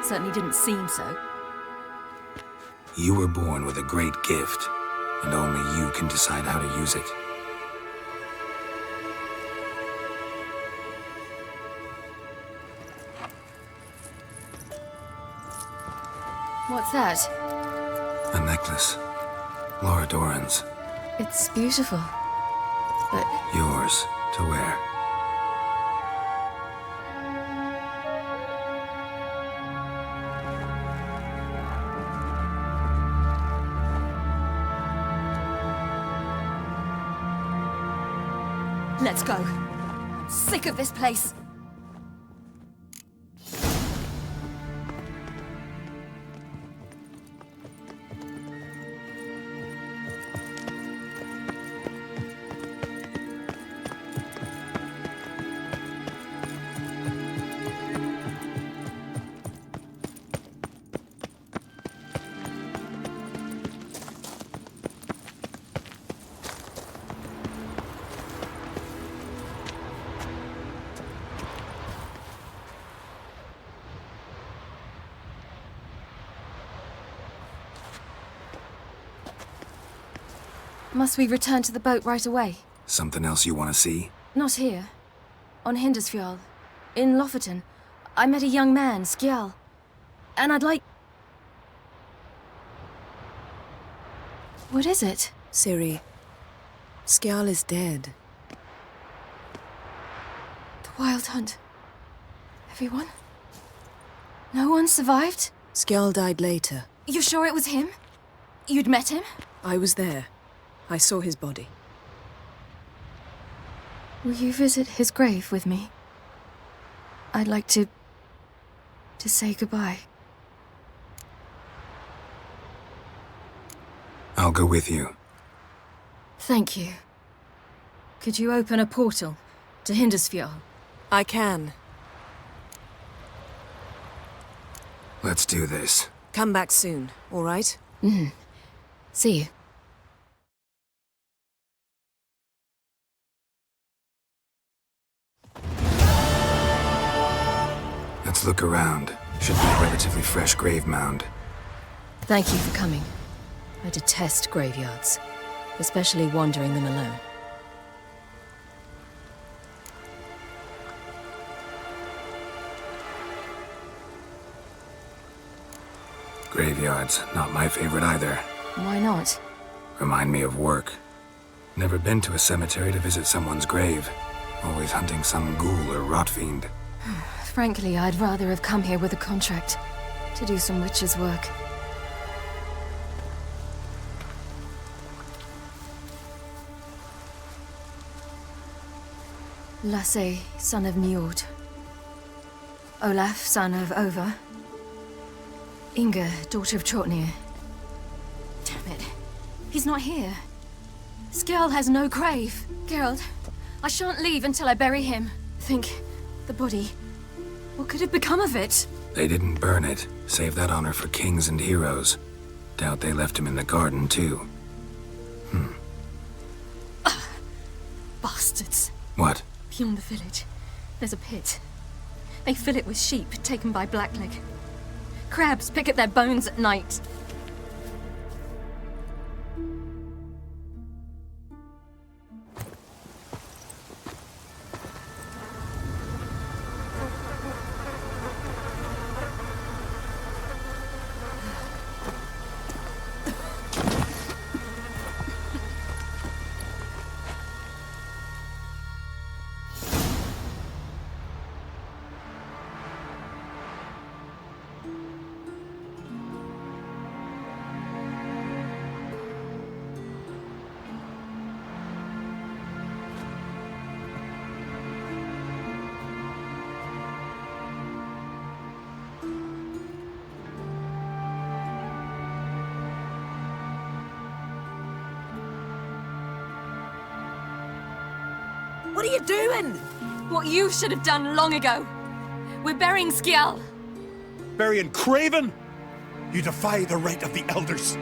Speaker 2: Certainly didn't seem so.
Speaker 5: You were born with a great gift, and only you can decide how to use it.
Speaker 2: What's that?
Speaker 5: A necklace. Laura Doran's.
Speaker 2: It's beautiful. But
Speaker 5: Yours to wear.
Speaker 2: let's go. I'm sick of this place. Must we return to the boat right away?
Speaker 5: Something else you want to see?
Speaker 2: Not here. On Hindersfjall. In Lofoten. I met a young man, Skjal. And I'd like... What is it?
Speaker 13: Ciri, Skjal is dead.
Speaker 2: The Wild Hunt. Everyone? No one survived?
Speaker 13: Skjal died later.
Speaker 2: You sure it was him? You'd met him?
Speaker 13: I was there. I saw his body.
Speaker 2: Will you visit his grave with me? I'd like to say goodbye.
Speaker 5: I'll go with you.
Speaker 2: Thank you. Could you open a portal to Hindersfjall?
Speaker 13: I can.
Speaker 5: Let's do this.
Speaker 13: Come back soon, all right?
Speaker 2: See you.
Speaker 5: Let's look around. Should be a relatively fresh grave mound.
Speaker 2: Thank you for coming. I detest graveyards, especially wandering them alone.
Speaker 5: Graveyards, not my favorite either.
Speaker 2: Why not?
Speaker 5: Remind me of work. Never been to a cemetery to visit someone's grave. Always hunting some ghoul or rot fiend.
Speaker 2: Frankly, I'd rather have come here with a contract to do some witch's work. Lasse, son of Njord. Olaf, son of Over. Inga, daughter of Trotnir. Damn it. He's not here. Skjal has no grave. Geralt, I shan't leave until I bury him. Think, the body. What could have become of it?
Speaker 5: They didn't burn it. Save that honor for kings and heroes. Doubt they left him in the garden, too.
Speaker 2: Bastards.
Speaker 5: What?
Speaker 2: Beyond the village, there's a pit. They fill it with sheep taken by Blackleg. Crabs pick at their bones at night.
Speaker 15: What are you doing?
Speaker 2: What you should have done long ago. We're burying Skjal.
Speaker 14: Burying Craven? You defy the right of the elders.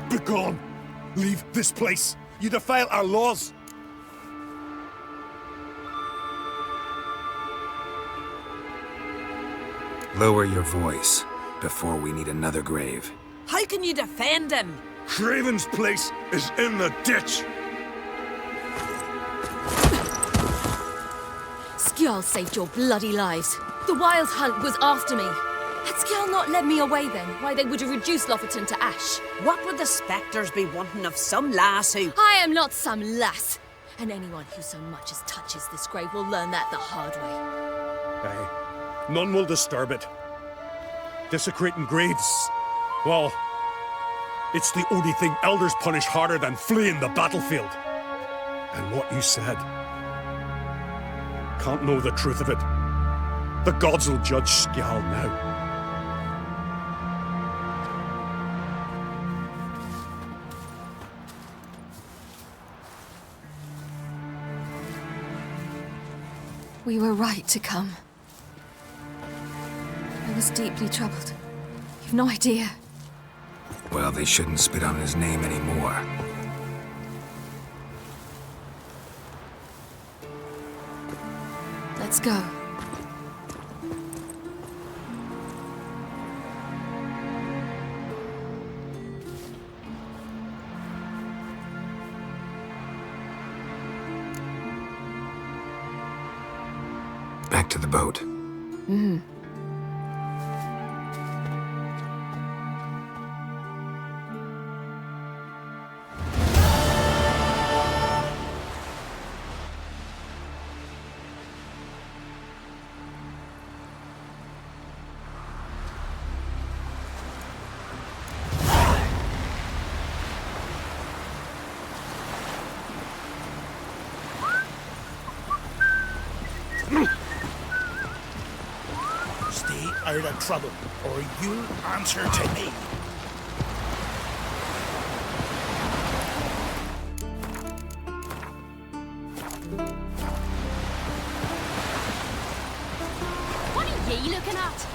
Speaker 14: Begone! Leave this place. You defile our laws.
Speaker 5: Lower your voice before we need another grave.
Speaker 1: How can you defend him?
Speaker 14: Craven's place is in the ditch.
Speaker 2: Skjall saved your bloody lives. The Wild Hunt was after me. Had Skjall not led me away then, why they would have reduced Lofferton to ash.
Speaker 1: What would the spectres be wanting of some lass who...
Speaker 2: I am not some lass. And anyone who so much as touches this grave will learn that the hard way.
Speaker 14: Aye. None will disturb it. Desecrating graves, well, it's the only thing elders punish harder than fleeing the battlefield. And what you said. Can't know the truth of it. The gods will judge Skjall now.
Speaker 2: We were right to come. I was deeply troubled. You've no idea.
Speaker 5: Well, they shouldn't spit on his name anymore.
Speaker 2: Let's go.
Speaker 5: Back to the boat.
Speaker 2: Mm-hmm.
Speaker 17: Out of trouble, or you answer to me.
Speaker 10: What are ye looking at?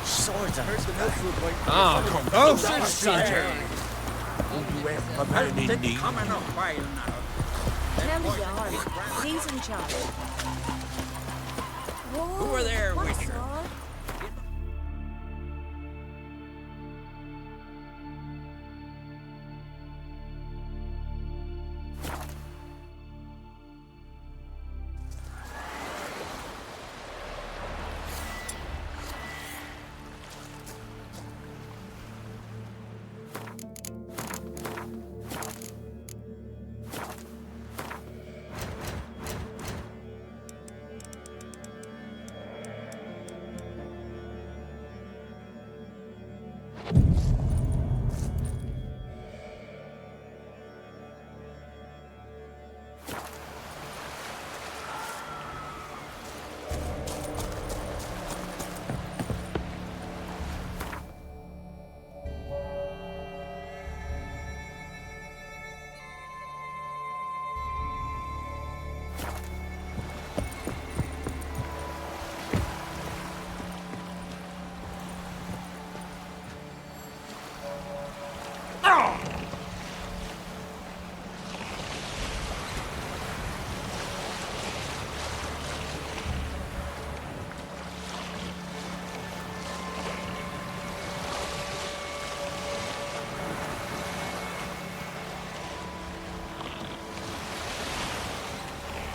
Speaker 17: Swords, I heard the milk food like...
Speaker 19: Oh, come
Speaker 17: on.
Speaker 18: Coming up while now.
Speaker 1: Tell the Jarl. He's in charge.
Speaker 9: Who are there, Witcher?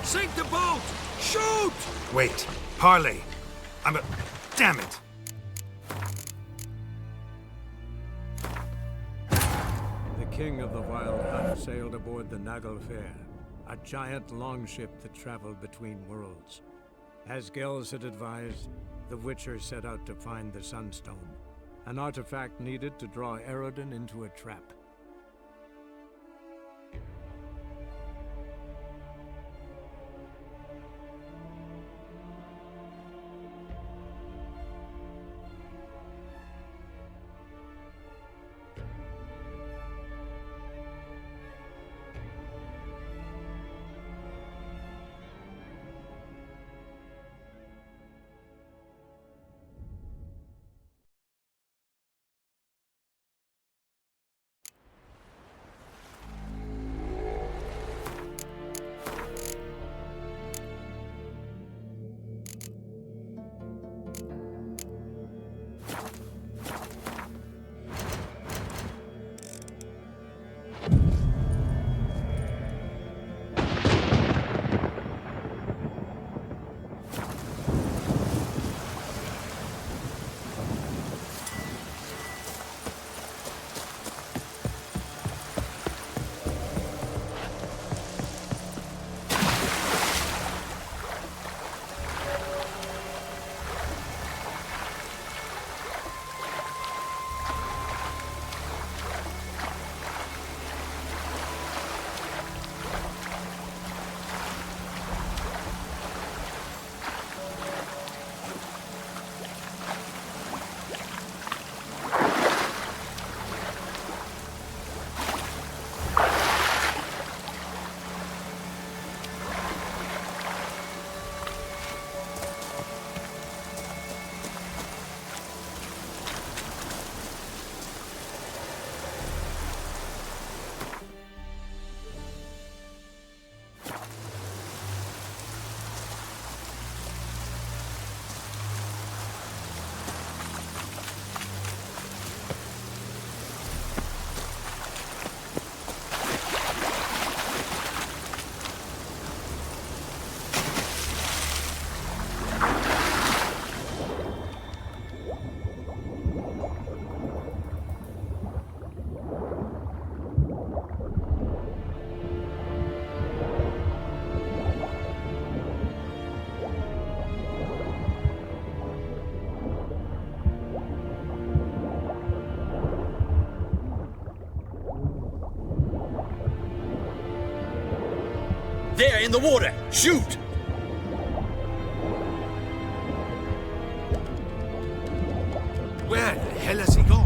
Speaker 17: Sink the boat! Shoot!
Speaker 14: Wait. Parley. I'm a... Damn it.
Speaker 11: The king of the Wild Hunt sailed aboard the Naglfar, a giant longship that traveled between worlds. As Gels had advised, the Witcher set out to find the Sunstone, an artifact needed to draw Eredin into a trap.
Speaker 18: There, in the water! Shoot!
Speaker 9: Where the hell has he gone?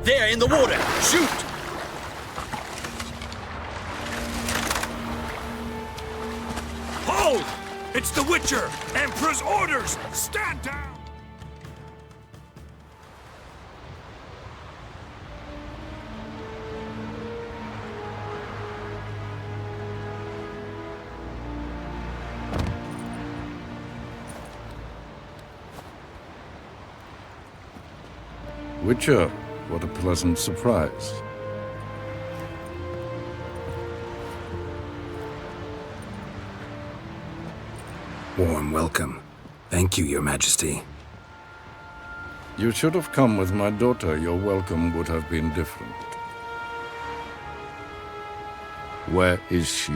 Speaker 18: There, in the water! Shoot!
Speaker 14: Hold! It's the Witcher! Emperor's orders! Stand down!
Speaker 17: Witcher, what a pleasant surprise.
Speaker 5: Warm welcome. Thank you, Your Majesty.
Speaker 17: You should have come with my daughter. Your welcome would have been different. Where is she?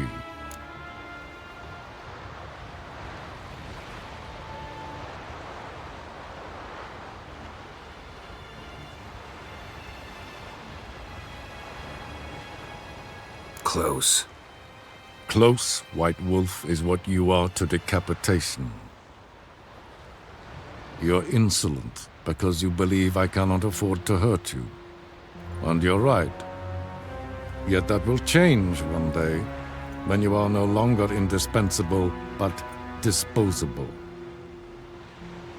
Speaker 5: Close.
Speaker 17: Close, White Wolf, is what you are to decapitation. You're insolent because you believe I cannot afford to hurt you. And you're right. Yet that will change one day, when you are no longer indispensable, but disposable.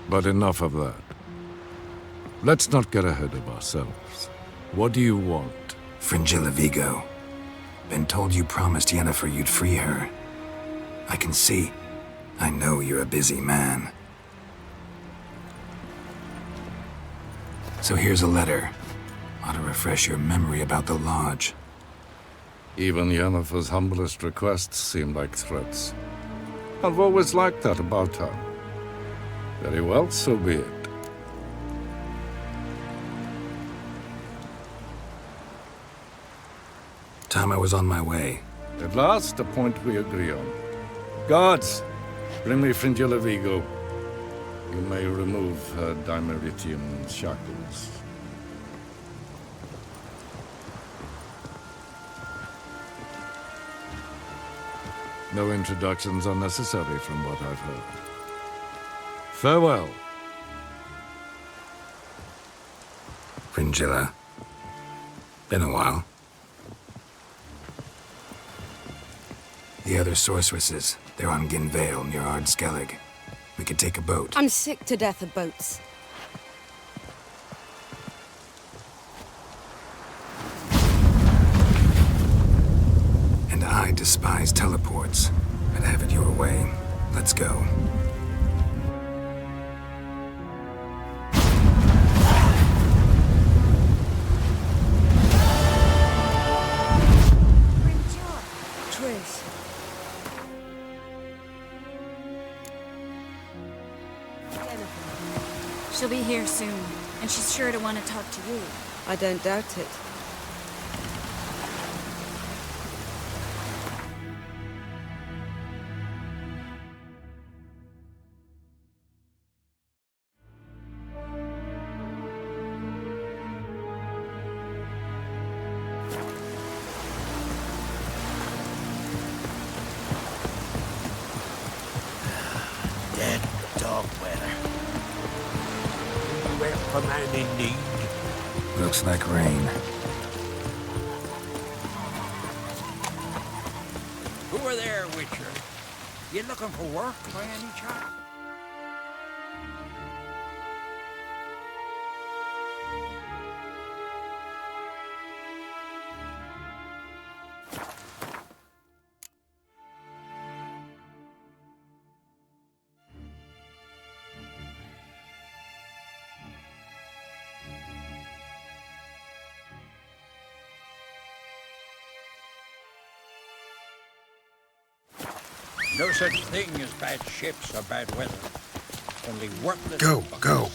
Speaker 17: But enough of that. Let's not get ahead of ourselves. What do you want?
Speaker 5: Fringilla Vigo. Been told you promised Yennefer you'd free her. I can see. I know you're a busy man. So here's a letter. Ought to refresh your memory about the Lodge.
Speaker 17: Even Yennefer's humblest requests seem like threats. I've always liked that about her. Very well, so be it.
Speaker 5: Time I was on my way.
Speaker 17: At last, a point we agree on. Guards, bring me Fringilla Vigo. You may remove her Dimeritium shackles. No introductions are necessary from what I've heard. Farewell.
Speaker 5: Fringilla. Been a while. The other sorceresses, they're on Ginvale near Ardskellig. We could take a boat.
Speaker 1: I'm sick to death of boats.
Speaker 5: And I despise teleports. I'd have it your way. Let's go.
Speaker 2: Trish.
Speaker 8: She'll be here soon, and she's sure to want to talk to you.
Speaker 1: I don't doubt it.
Speaker 9: Dead dog weather. Anywhere for man in need.
Speaker 5: Looks like rain.
Speaker 9: Who are there, Witcher? You looking for work by any chance? No such thing as bad ships or bad weather. Only worthless...
Speaker 5: Go.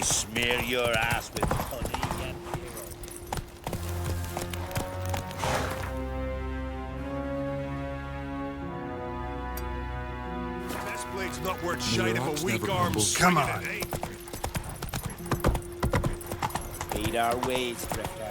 Speaker 18: smear your ass with honey and
Speaker 14: This blade's not worth shine if a weak arm
Speaker 17: Come on.
Speaker 3: Beat our ways, Drifter.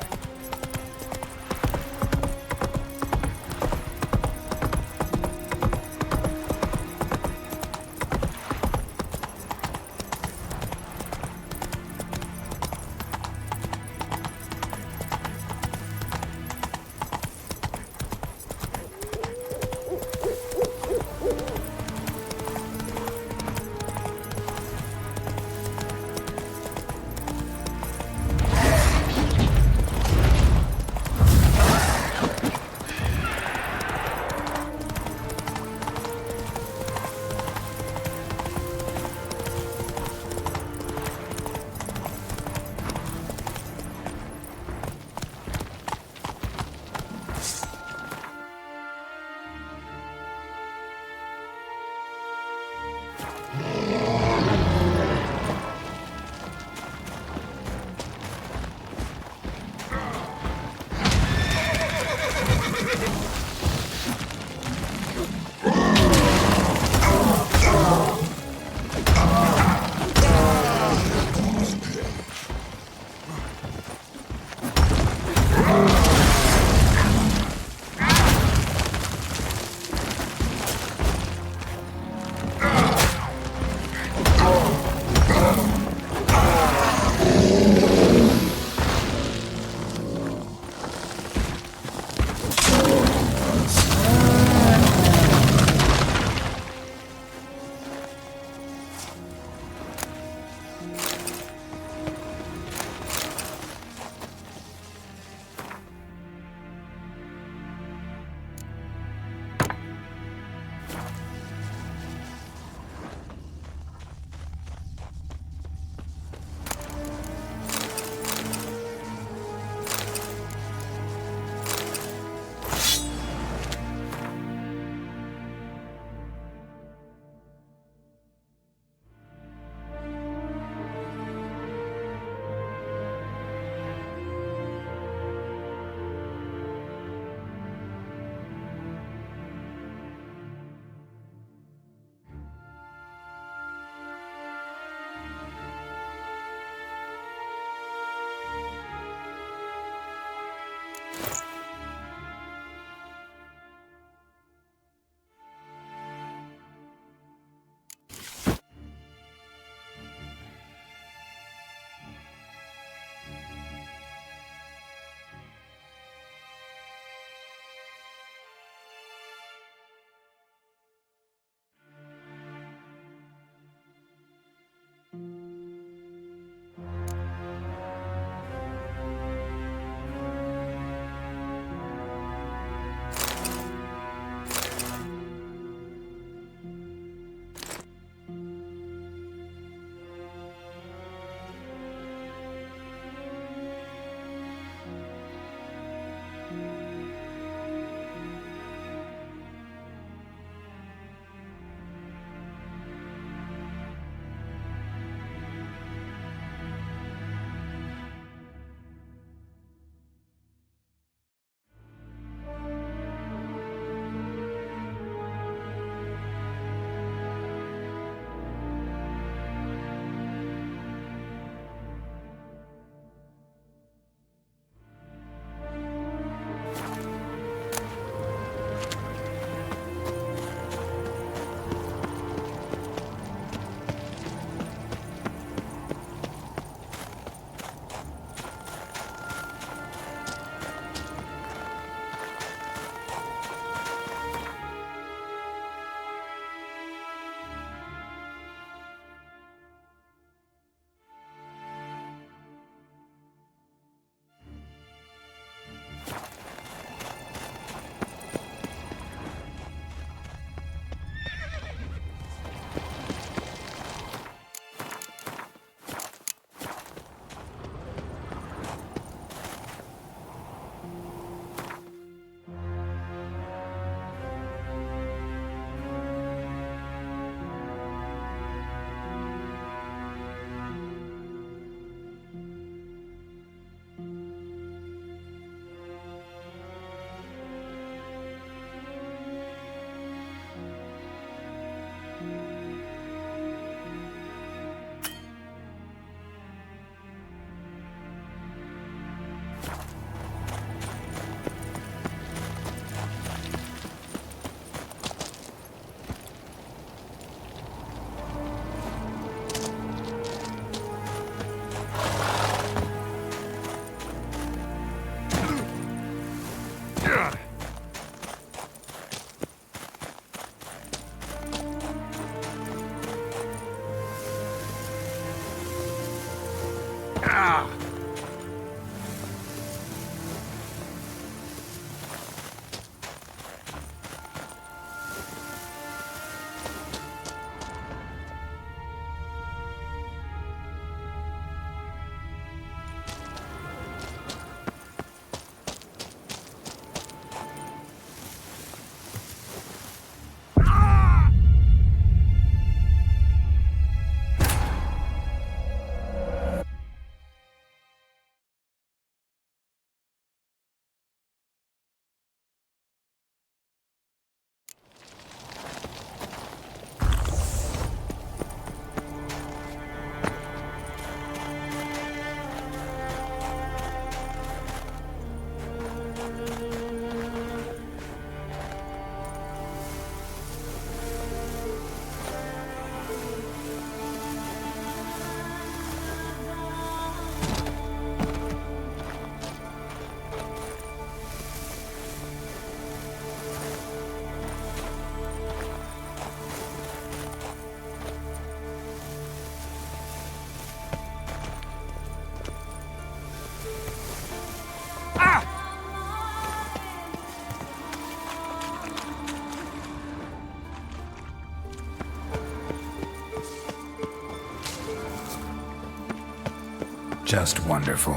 Speaker 5: Just wonderful.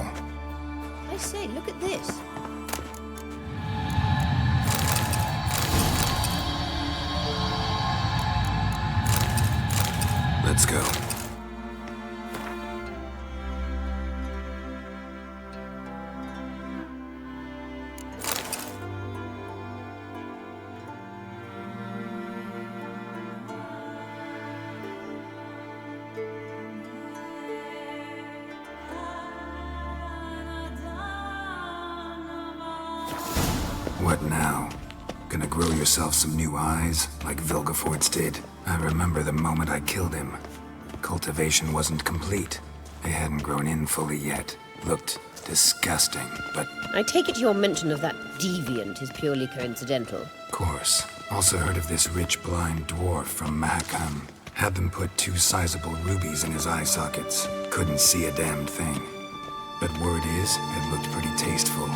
Speaker 16: I say, look at this.
Speaker 5: Let's go. What now? Gonna grow yourself some new eyes, like Vilgefortz did? I remember the moment I killed him. Cultivation wasn't complete. They hadn't grown in fully yet. Looked disgusting, but...
Speaker 16: I take it your mention of that deviant is purely coincidental.
Speaker 5: Of course. Also heard of this rich blind dwarf from Mahakam. Had them put 2 sizable rubies in his eye sockets. Couldn't see a damned thing. But word is, it looked pretty tasteful.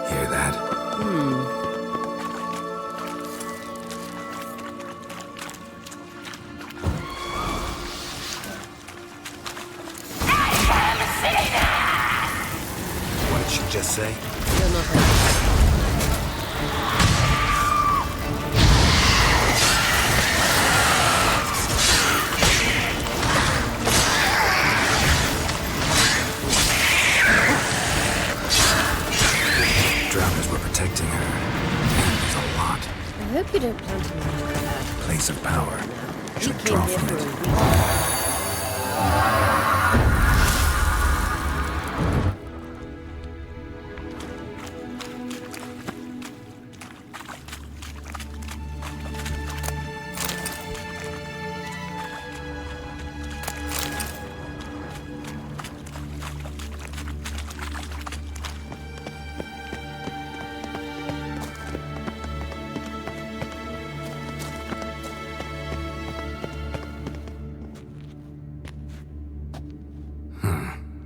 Speaker 5: Hear that? What did she just say?
Speaker 16: You're not
Speaker 5: Drowners were protecting her. And there's a lot.
Speaker 16: I hope you don't plan to leave that.
Speaker 5: Place of power.
Speaker 16: You
Speaker 5: Should
Speaker 16: came
Speaker 5: draw
Speaker 16: here
Speaker 5: from
Speaker 16: for
Speaker 5: it.
Speaker 16: a reason.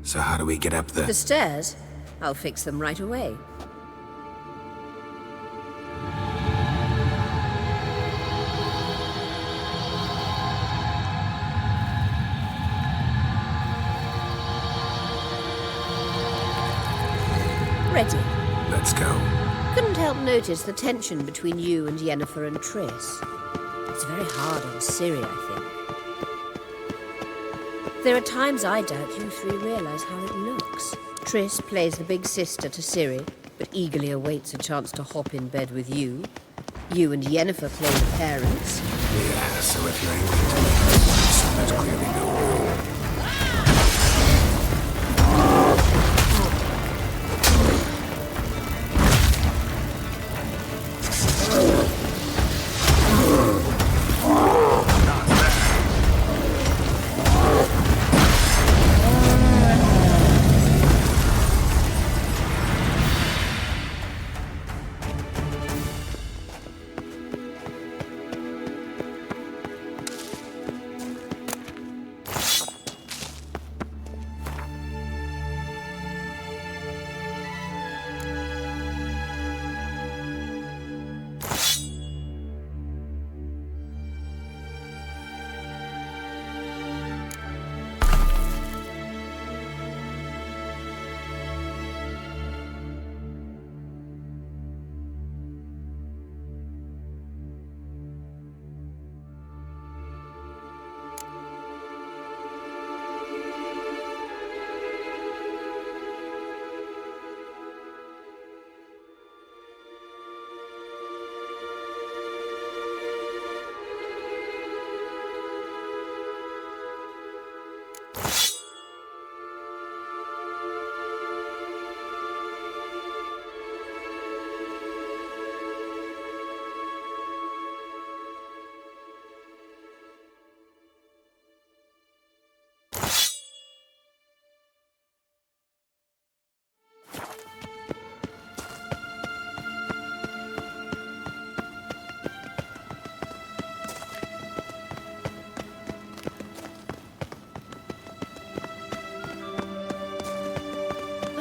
Speaker 5: So how do we get up
Speaker 16: The stairs? I'll fix them right away. Ready.
Speaker 5: Let's go.
Speaker 16: Couldn't help notice the tension between you and Yennefer and Triss. It's very hard on Ciri, I think. There are times I doubt you 3 realize how it looks. Triss plays the big sister to Ciri, but eagerly awaits a chance to hop in bed with you. You and Yennefer play the parents.
Speaker 5: Yeah, so if you're angry to me, there's clearly no room.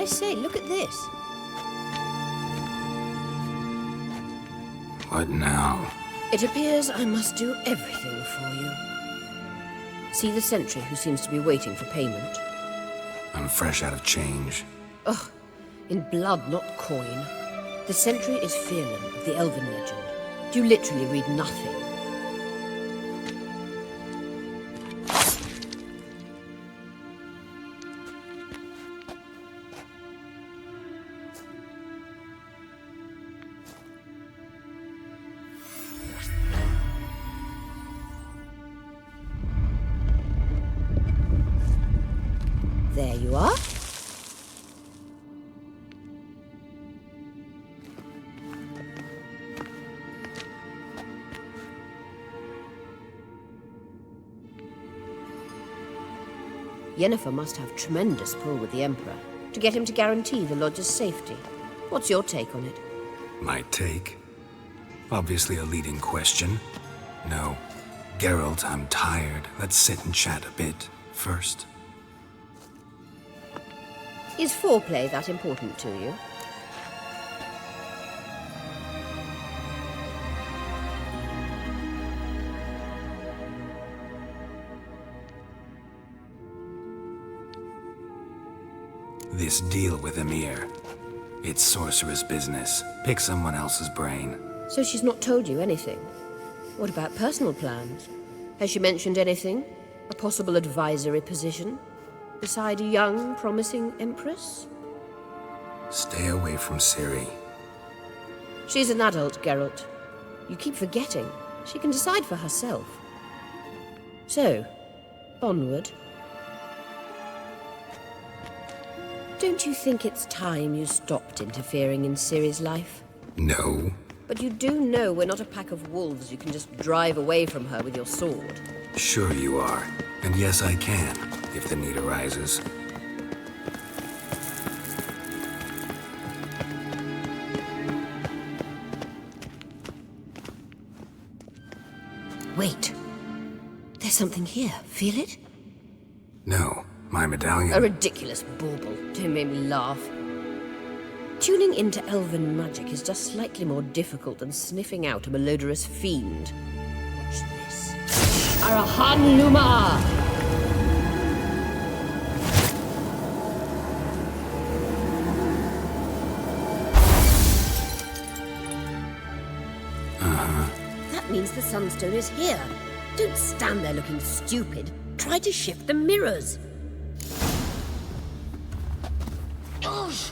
Speaker 16: say, look at this.
Speaker 5: What now?
Speaker 16: It appears I must do everything for you. See the sentry who seems to be waiting for payment?
Speaker 5: I'm fresh out of change.
Speaker 16: Ugh, in blood, not coin. The sentry is Fearlan of the Elven legend. You literally read nothing. There you are. Yennefer must have tremendous pull with the Emperor to get him to guarantee the Lodge's safety. What's your take on it?
Speaker 5: My take? Obviously a leading question. No. Geralt, I'm tired. Let's sit and chat a bit first.
Speaker 16: Is foreplay that important to you?
Speaker 5: This deal with Emir. It's sorcerer's business. Pick someone else's brain.
Speaker 16: So she's not told you anything? What about personal plans? Has she mentioned anything? A possible advisory position? Beside a young, promising empress?
Speaker 5: Stay away from Ciri.
Speaker 16: She's an adult, Geralt. You keep forgetting. She can decide for herself. So, onward. Don't you think it's time you stopped interfering in Ciri's life?
Speaker 5: No.
Speaker 16: But you do know we're not a pack of wolves you can just drive away from her with your sword.
Speaker 5: Sure you are. And yes, I can, if the need arises.
Speaker 16: Wait. There's something here. Feel it?
Speaker 5: No, my medallion.
Speaker 16: A ridiculous bauble. Don't make me laugh. Tuning into elven magic is just slightly more difficult than sniffing out a malodorous fiend. Watch this. Arahan Luma! That means the Sunstone is here. Don't stand there looking stupid. Try to shift the mirrors. Gosh!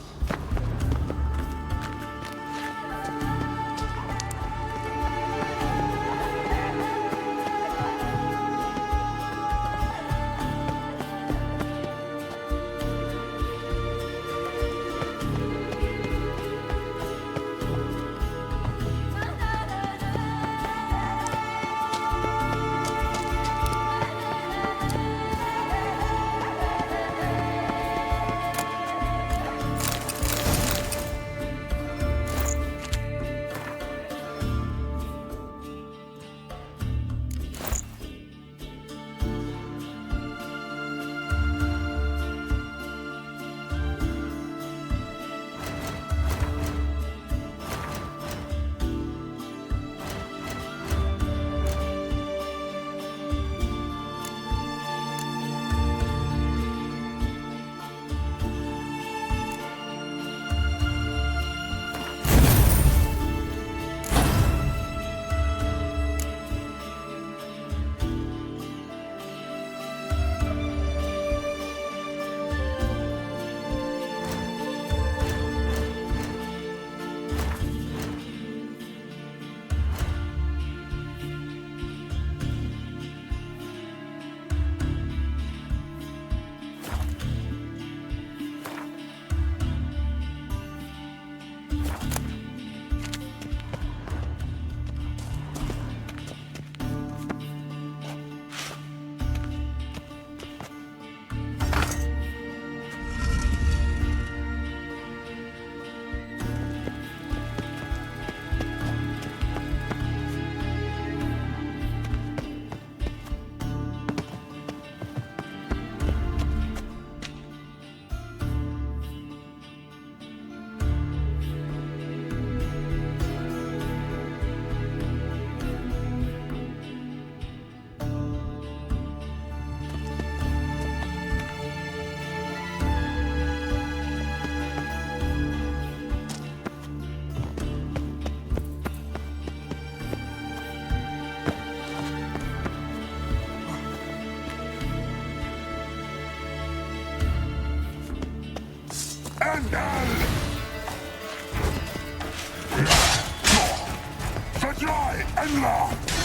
Speaker 14: Try and laugh!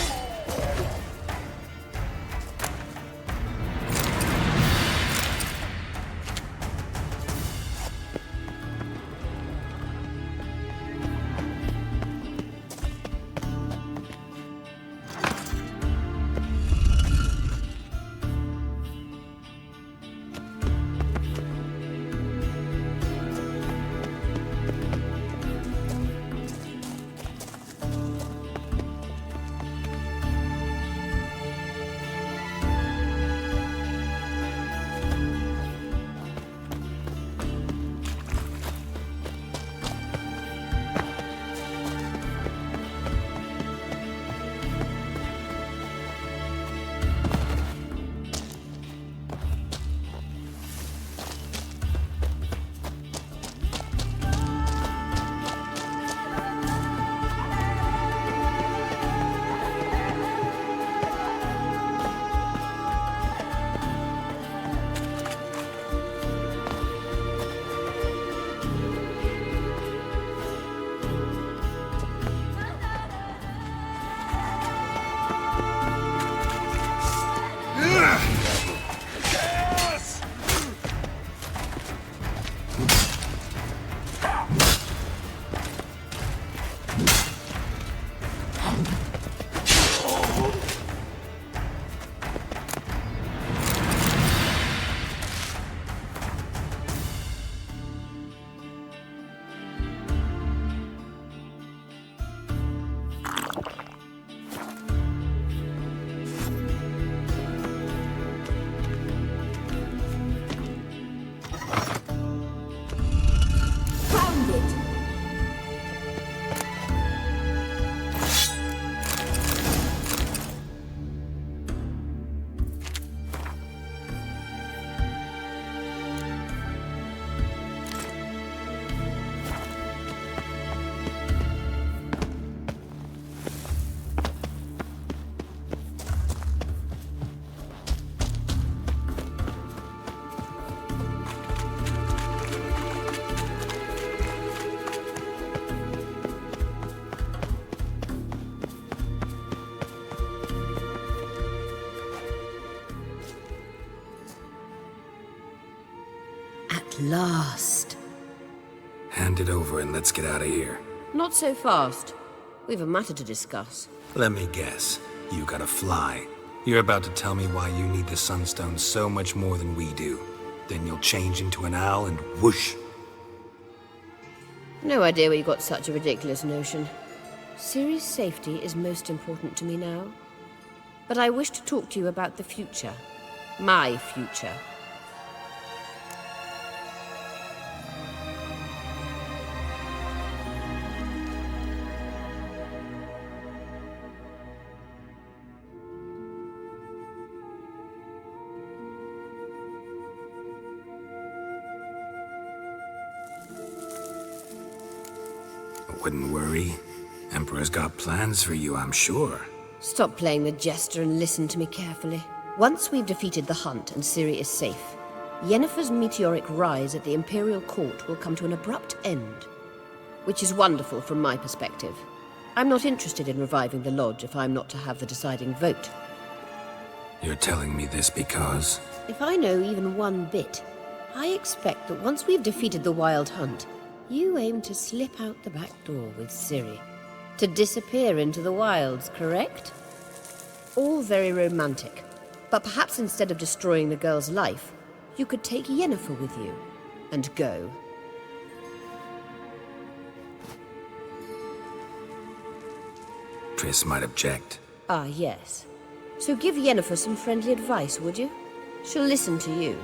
Speaker 16: Last.
Speaker 5: Hand it over and let's get out of here.
Speaker 16: Not so fast. We've a matter to discuss.
Speaker 5: Let me guess. You gotta fly. You're about to tell me why you need the Sunstone so much more than we do. Then you'll change into an owl and whoosh.
Speaker 16: No idea where you got such a ridiculous notion. Ciri's safety is most important to me now. But I wish to talk to you about the future. My future.
Speaker 5: Wouldn't worry. Emperor's got plans for you, I'm sure.
Speaker 16: Stop playing the jester and listen to me carefully. Once we've defeated the hunt and Ciri is safe, Yennefer's meteoric rise at the Imperial Court will come to an abrupt end. Which is wonderful from my perspective. I'm not interested in reviving the Lodge if I'm not to have the deciding vote.
Speaker 5: You're telling me this because...
Speaker 16: If I know even one bit, I expect that once we've defeated the Wild Hunt, you aim to slip out the back door with Ciri. To disappear into the wilds, correct? All very romantic. But perhaps instead of destroying the girl's life, you could take Yennefer with you and go.
Speaker 5: Triss might object.
Speaker 16: Ah, yes. So give Yennefer some friendly advice, would you? She'll listen to you.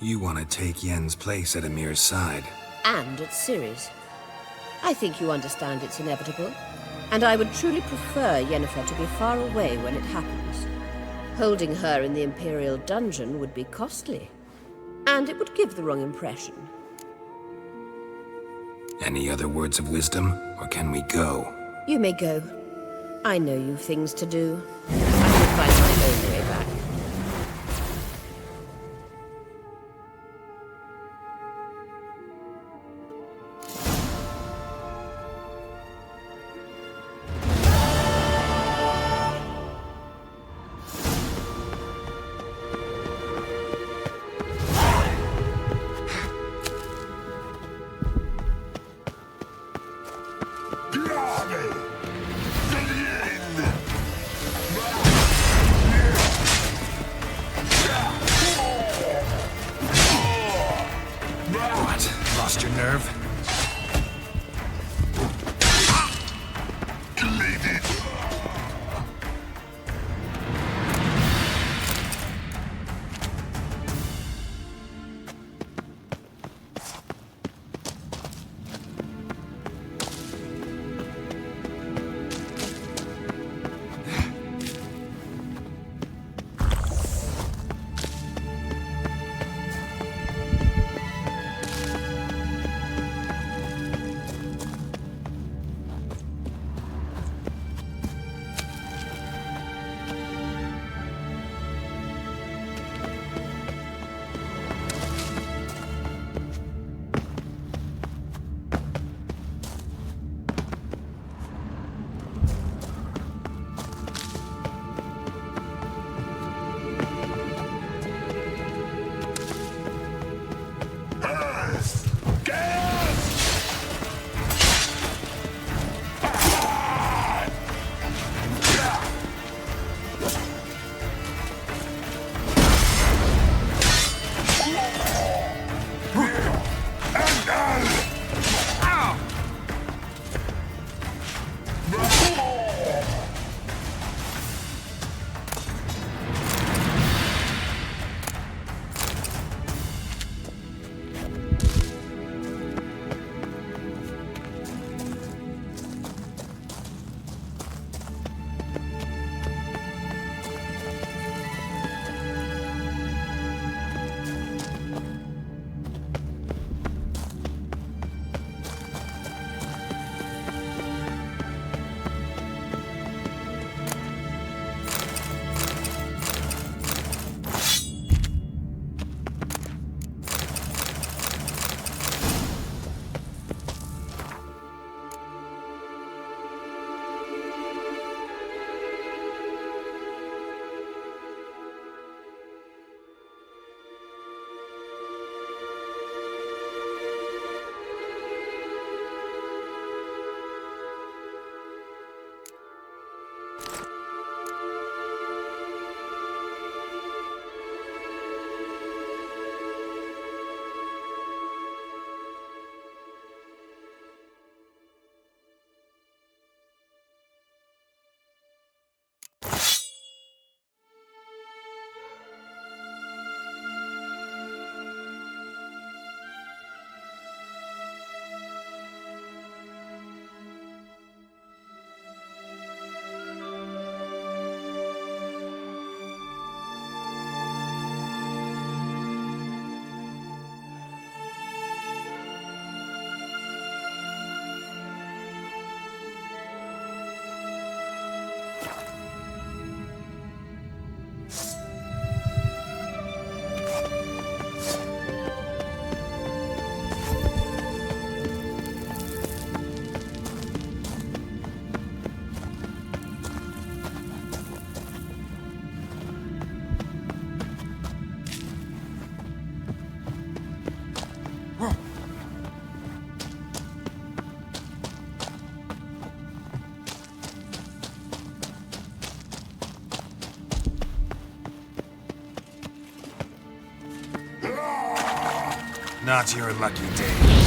Speaker 5: You want to take Yen's place at Emir's side.
Speaker 16: And at Ciri's. I think you understand it's inevitable. And I would truly prefer Yennefer to be far away when it happens. Holding her in the Imperial dungeon would be costly. And it would give the wrong impression.
Speaker 5: Any other words of wisdom, or can we go?
Speaker 16: You may go. I know you've things to do. I will find my own way back.
Speaker 6: What? Lost your nerve?
Speaker 7: Not your lucky day.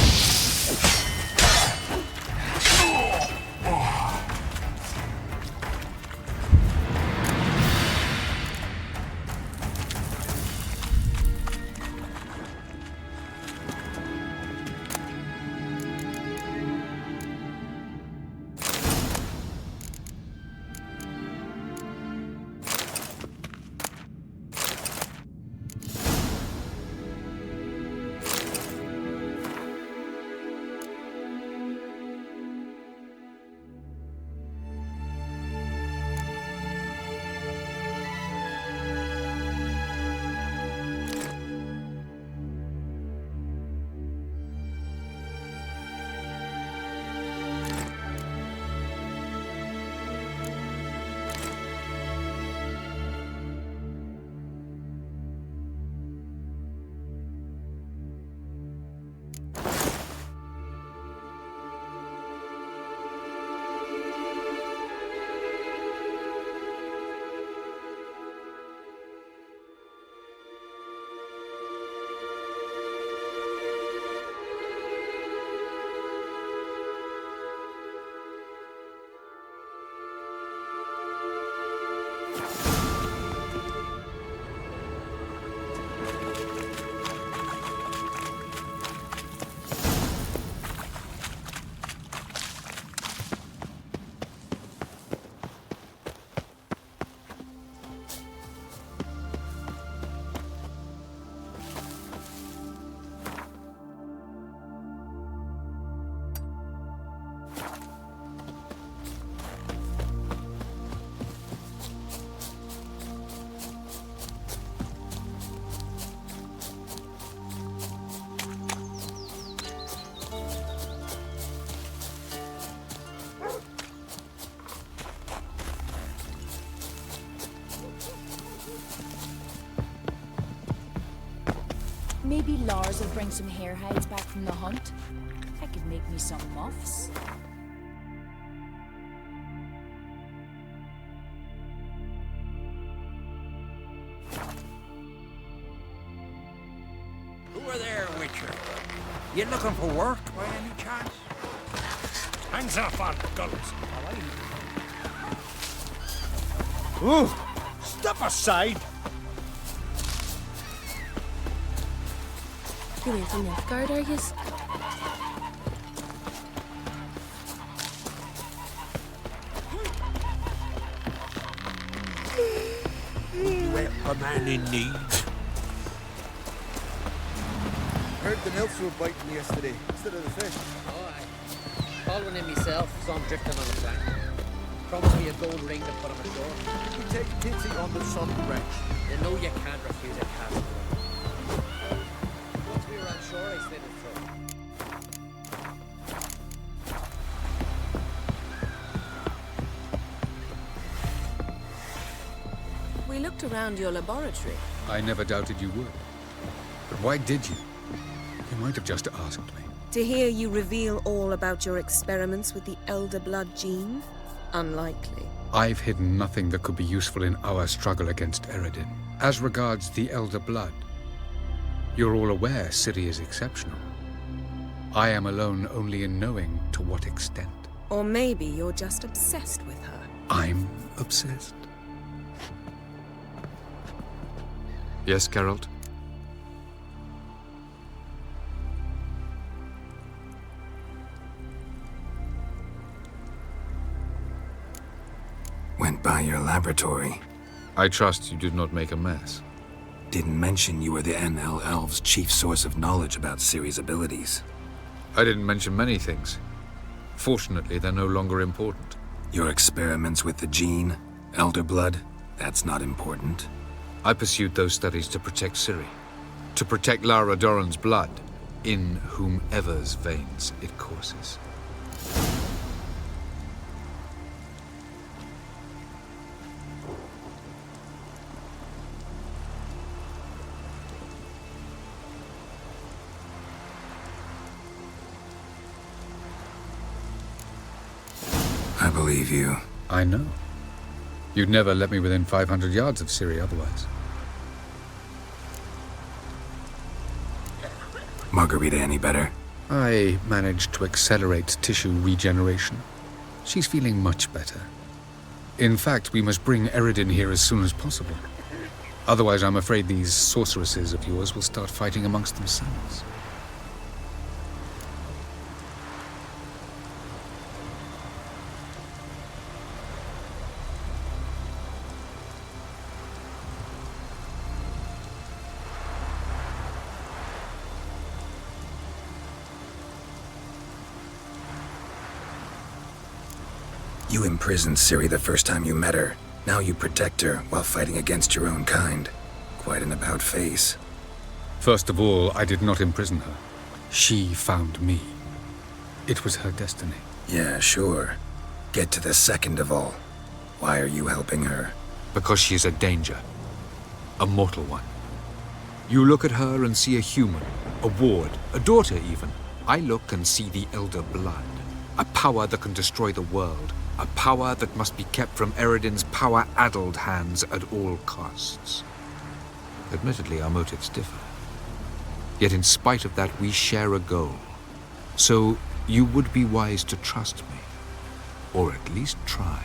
Speaker 20: Maybe Lars will bring some hare hides back from the hunt. I could make me some muffs.
Speaker 9: Who are there, Witcher? You looking for work by any chance?
Speaker 14: Hands off on guns.
Speaker 18: Ooh! Step aside!
Speaker 15: You ain't from Nilfgaard, are yous?
Speaker 9: You help a man in need?
Speaker 3: Heard the nymphs were biting me yesterday instead of the fish.
Speaker 12: Oh, aye. Following him myself, saw him drifting on the plank. Promised me a gold ring to put him ashore.
Speaker 3: You take pity on the sun wretch.
Speaker 12: You know you can't refuse a castle. Once we were on shore, I slid it through.
Speaker 13: We looked around your laboratory.
Speaker 6: I never doubted you would. But why did you? You might have just asked me.
Speaker 13: To hear you reveal all about your experiments with the Elder Blood gene? Unlikely.
Speaker 6: I've hidden nothing that could be useful in our struggle against Eredin. As regards the Elder Blood, you're all aware Ciri is exceptional. I am alone only in knowing to what extent.
Speaker 13: Or maybe you're just obsessed with her.
Speaker 6: I'm obsessed. Yes, Geralt?
Speaker 5: Went by your laboratory.
Speaker 6: I trust you did not make a mess.
Speaker 5: Didn't mention you were the NL Elves' chief source of knowledge about Ciri's abilities.
Speaker 6: I didn't mention many things. Fortunately, they're no longer important.
Speaker 5: Your experiments with the gene, Elder Blood, that's not important.
Speaker 6: I pursued those studies to protect Ciri. To protect Lara Doran's blood, in whomever's veins it courses.
Speaker 5: I believe you.
Speaker 6: I know. You'd never let me within 500 yards of Ciri otherwise.
Speaker 5: Margarita any better?
Speaker 6: I managed to accelerate tissue regeneration. She's feeling much better. In fact, we must bring Eredin here as soon as possible. Otherwise, I'm afraid these sorceresses of yours will start fighting amongst themselves.
Speaker 5: You imprisoned Ciri the first time you met her. Now you protect her while fighting against your own kind. Quite an about-face.
Speaker 6: First of all, I did not imprison her. She found me. It was her destiny.
Speaker 5: Yeah, sure. Get to the second of all. Why are you helping her?
Speaker 6: Because she is a danger. A mortal one. You look at her and see a human, a ward, a daughter even. I look and see the Elder Blood. A power that can destroy the world. A power that must be kept from Eredin's power-addled hands at all costs. Admittedly, our motives differ. Yet in spite of that, we share a goal. So you would be wise to trust me. Or at least try.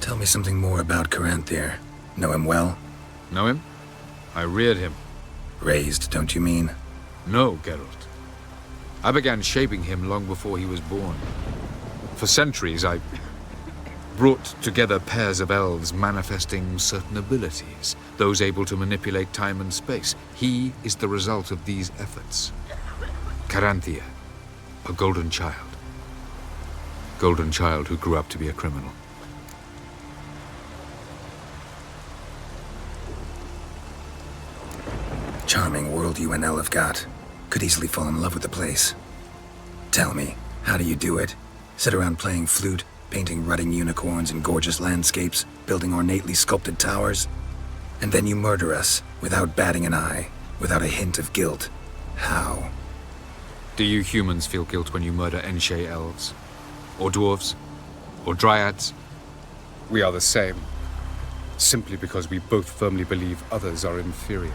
Speaker 5: Tell me something more about Caranthir. Know him well?
Speaker 6: Know him? I reared him.
Speaker 5: Raised, don't you mean?
Speaker 6: No, Geralt. I began shaping him long before he was born. For centuries, I brought together pairs of elves manifesting certain abilities, those able to manipulate time and space. He is the result of these efforts. Caranthir, a golden child. Golden child who grew up to be a criminal.
Speaker 5: Charming world you and El have got. Could easily fall in love with the place. Tell me, how do you do it? Sit around playing flute, painting rutting unicorns in gorgeous landscapes, building ornately sculpted towers? And then you murder us, without batting an eye, without a hint of guilt. How?
Speaker 6: Do you humans feel guilt when you murder Enshe elves? Or dwarves? Or dryads? We are the same. Simply because we both firmly believe others are inferior.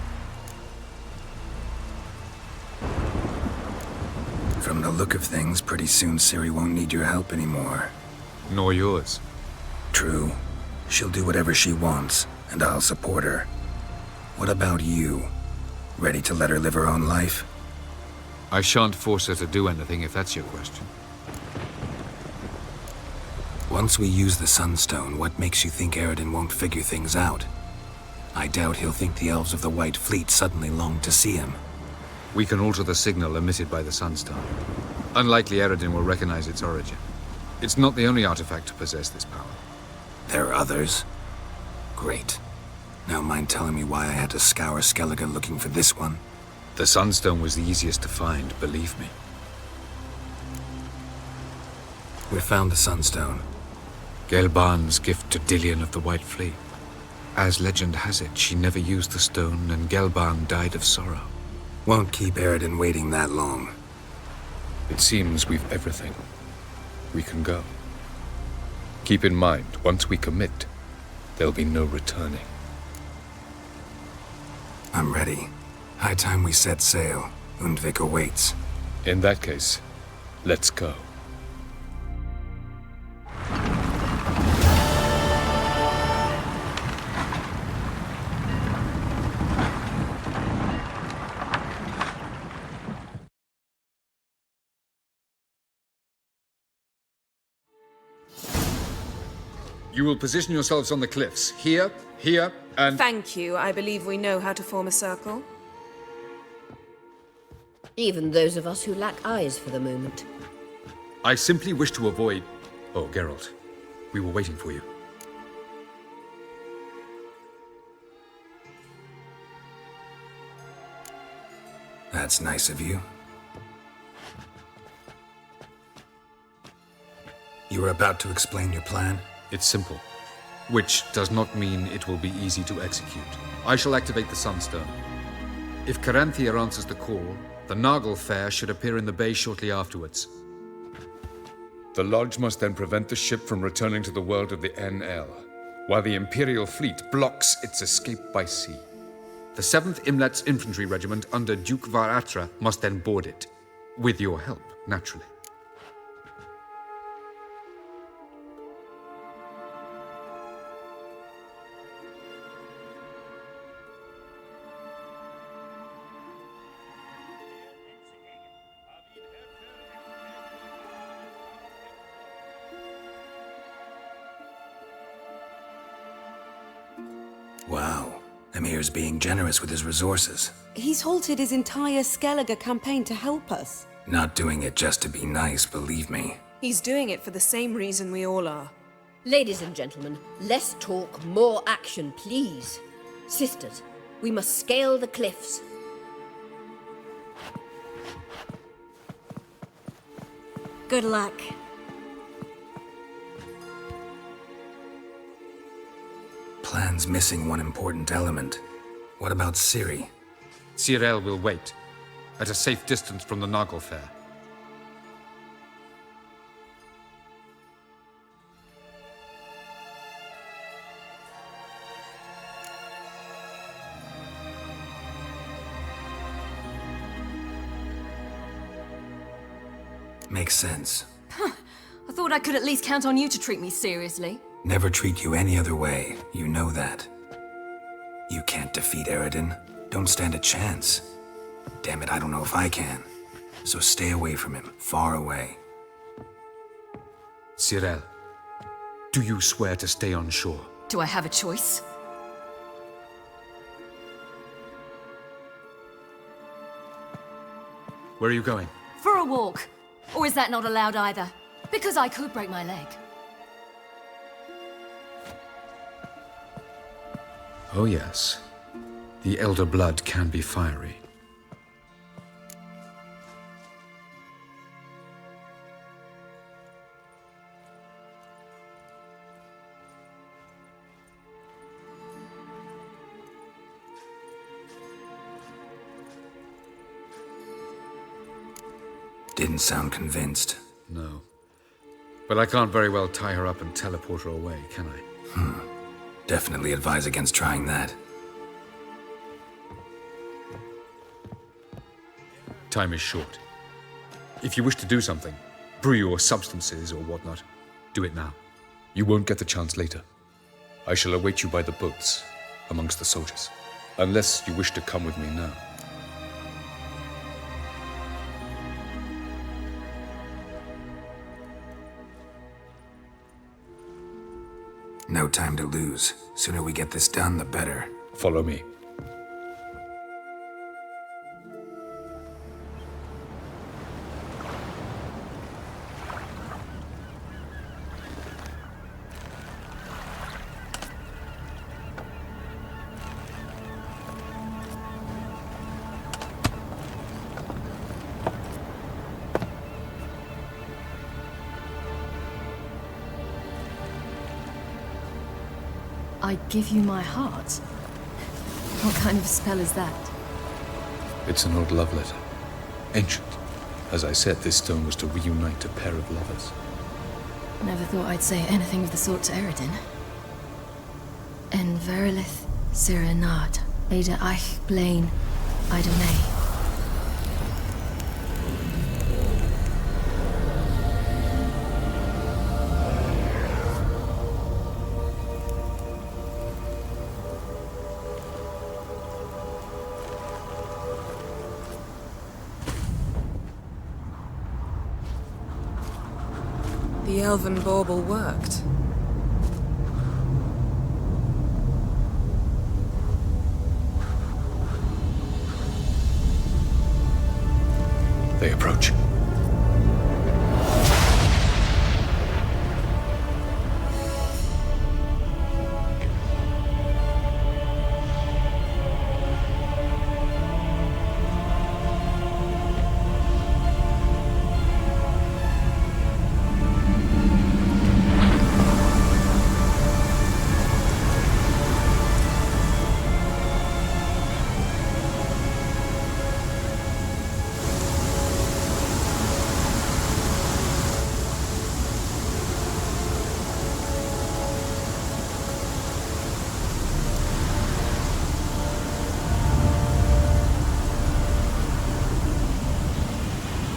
Speaker 5: From the look of things, pretty soon Ciri won't need your help anymore.
Speaker 6: Nor yours.
Speaker 5: True. She'll do whatever she wants, and I'll support her. What about you? Ready to let her live her own life?
Speaker 6: I shan't force her to do anything if that's your question.
Speaker 5: Once we use the Sunstone, what makes you think Eredin won't figure things out? I doubt he'll think the elves of the White Fleet suddenly long to see him.
Speaker 6: We can alter the signal emitted by the Sunstone. Unlikely Eredin will recognize its origin. It's not the only artifact to possess this power.
Speaker 5: There are others? Great. Now mind telling me why I had to scour Skellige looking for this one?
Speaker 6: The Sunstone was the easiest to find, believe me.
Speaker 5: We found the Sunstone.
Speaker 6: Gelban's gift to Dillion of the White Fleet. As legend has it, she never used the stone, and Gelban died of sorrow.
Speaker 5: Won't keep Eredin waiting that long.
Speaker 6: It seems we've everything. We can go. Keep in mind, once we commit, there'll be no returning.
Speaker 5: I'm ready. High time we set sail. Undvik awaits.
Speaker 6: In that case, let's go. You will position yourselves on the cliffs. Here, here, and...
Speaker 13: Thank you. I believe we know how to form a circle.
Speaker 16: Even those of us who lack eyes for the moment.
Speaker 6: I simply wish to avoid... Oh, Geralt. We were waiting for you.
Speaker 5: That's nice of you. You were about to explain your plan?
Speaker 6: It's simple. Which does not mean it will be easy to execute. I shall activate the Sunstone. If Caranthia answers the call, the Nagel Fair should appear in the bay shortly afterwards. The Lodge must then prevent the ship from returning to the world of the NL, while the Imperial fleet blocks its escape by sea. The 7th Imlet's infantry regiment under Duke Varatra must then board it. With your help, naturally.
Speaker 5: Wow. Emir's being generous with his resources.
Speaker 4: He's halted his entire Skellige campaign to help us.
Speaker 5: Not doing it just to be nice, believe me.
Speaker 13: He's doing it for the same reason we all are.
Speaker 16: Ladies and gentlemen, less talk, more action, please. Sisters, we must scale the cliffs.
Speaker 8: Good luck.
Speaker 5: Plan's missing one important element. What about Ciri?
Speaker 6: Cyril will wait, at a safe distance from the Nagel Fair.
Speaker 5: Makes sense.
Speaker 2: I thought I could at least count on you to treat me seriously.
Speaker 5: Never treat you any other way. You know that. You can't defeat Eredin. Don't stand a chance. Damn it, I don't know if I can. So stay away from him. Far away.
Speaker 6: Cyril, do you swear to stay on shore?
Speaker 2: Do I have a choice?
Speaker 6: Where are you going?
Speaker 2: For a walk. Or is that not allowed either? Because I could break my leg.
Speaker 6: Oh yes. The Elder Blood can be fiery.
Speaker 5: Didn't sound convinced.
Speaker 6: No. But I can't very well tie her up and teleport her away, can I?
Speaker 5: Definitely advise against trying that.
Speaker 6: Time is short. If you wish to do something, brew your substances or whatnot, do it now. You won't get the chance later. I shall await you by the boats, amongst the soldiers. Unless you wish to come with me now.
Speaker 5: No time to lose. Sooner we get this done, the better.
Speaker 6: Follow me.
Speaker 2: I give you my heart? What kind of spell is that?
Speaker 6: It's an old love letter. Ancient. As I said, this stone was to reunite a pair of lovers.
Speaker 2: Never thought I'd say anything of the sort to Eredin. En verilith Sirenad, Ada Eich Blaine, Ida May.
Speaker 13: The elven bauble worked.
Speaker 6: They approach.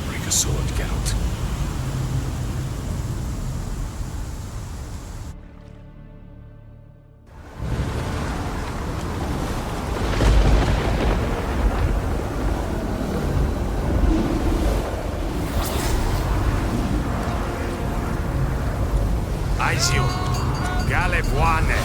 Speaker 6: Bring a sword, Geralt.
Speaker 7: Aizio, Galebuane.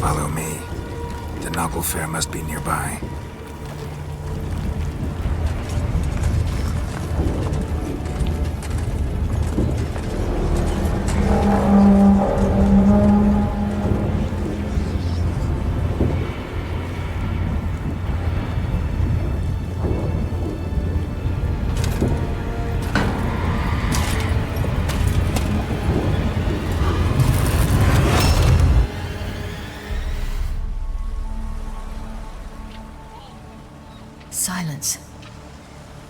Speaker 5: Follow me. The Noggle Fair must be nearby.
Speaker 2: Silence.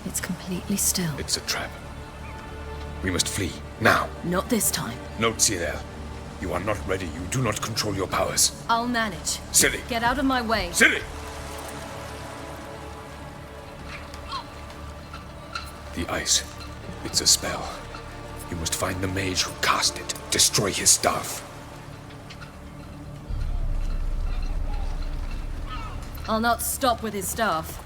Speaker 2: It's completely still.
Speaker 6: It's a trap. We must flee, now.
Speaker 2: Not this time.
Speaker 6: Note, Cyril. You are not ready. You do not control your powers.
Speaker 2: I'll manage.
Speaker 6: Silly.
Speaker 2: Get out of my way.
Speaker 6: Silly! The ice. It's a spell. You must find the mage who cast it. Destroy his staff.
Speaker 2: I'll not stop with his staff.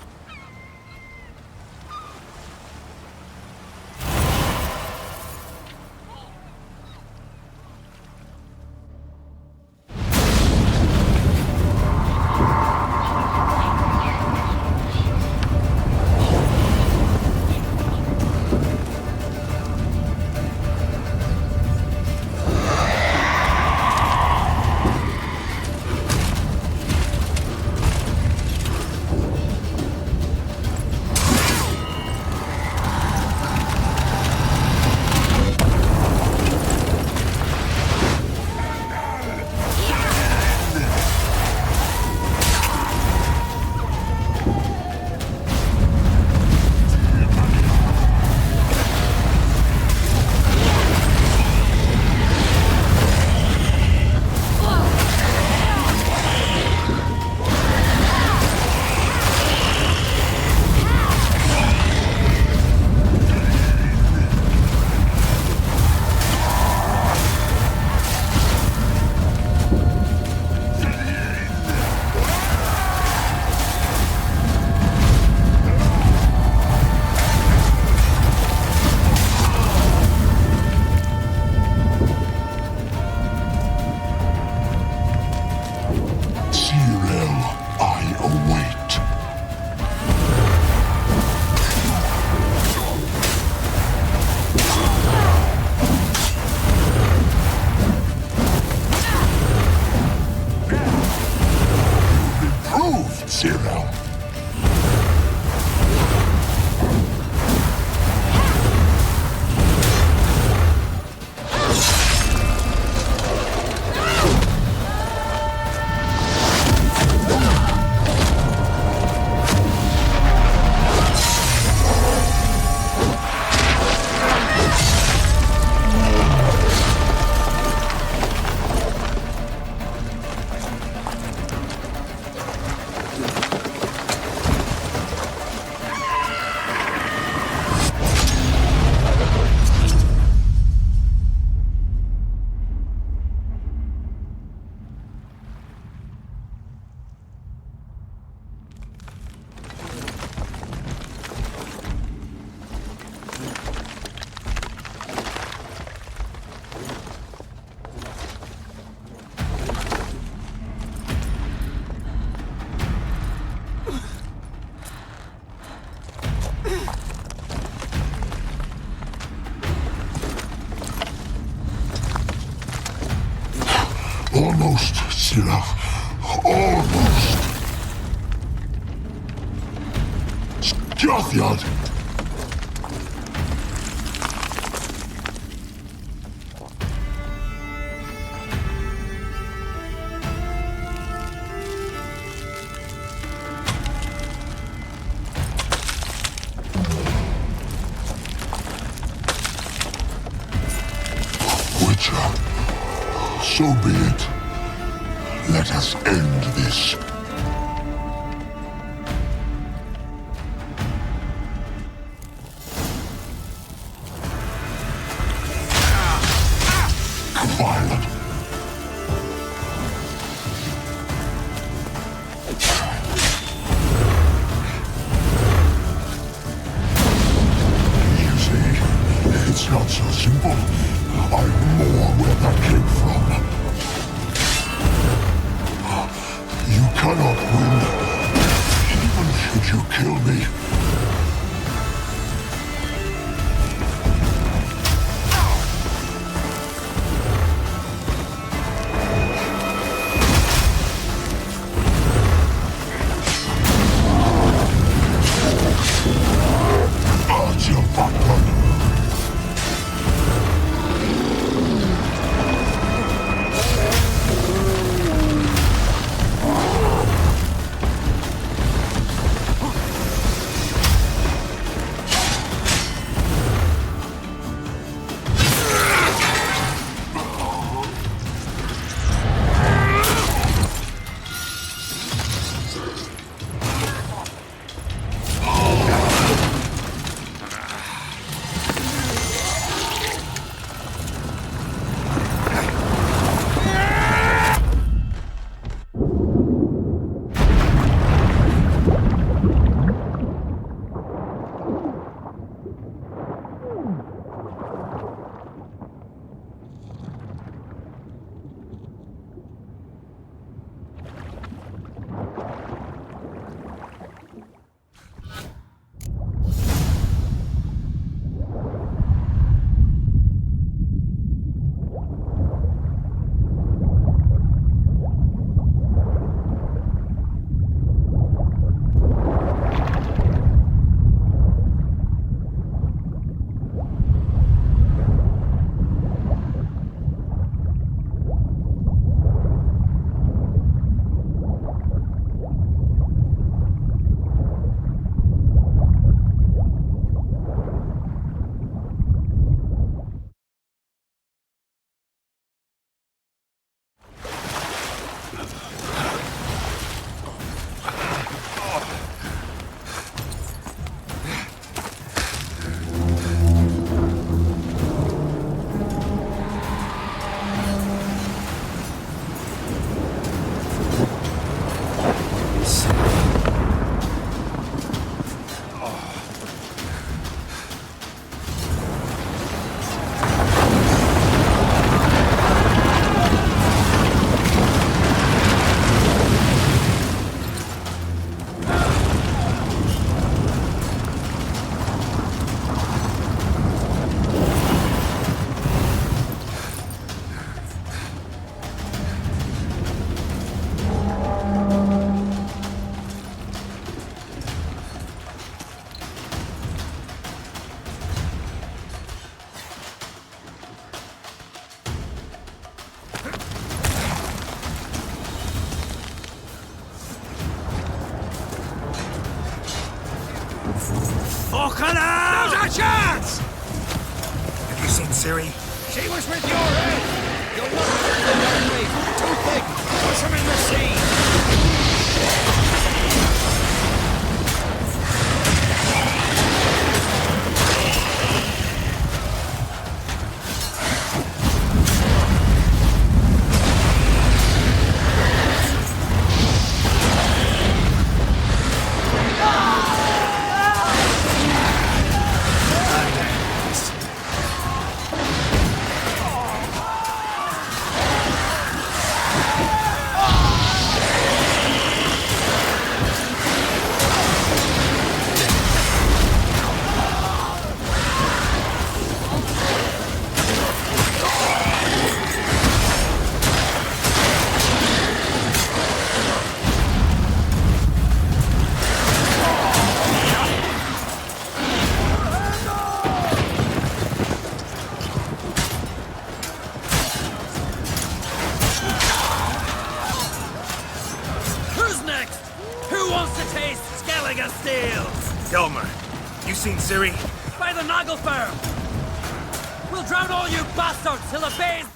Speaker 21: Almost, Sirach. Almost. Jothyard. So be it. Let us end this. Violent. You see, it's not so simple. I'm more where that came from. You cannot win, even should you kill me.
Speaker 7: Fucking hell!
Speaker 5: Now's our chance! Have you seen Ciri?
Speaker 7: She was with your head! You're not ready for that, too thick! Push him in the sea! seen Ciri?
Speaker 3: By the Nagelfare! We'll drown all you bastards till the bay's...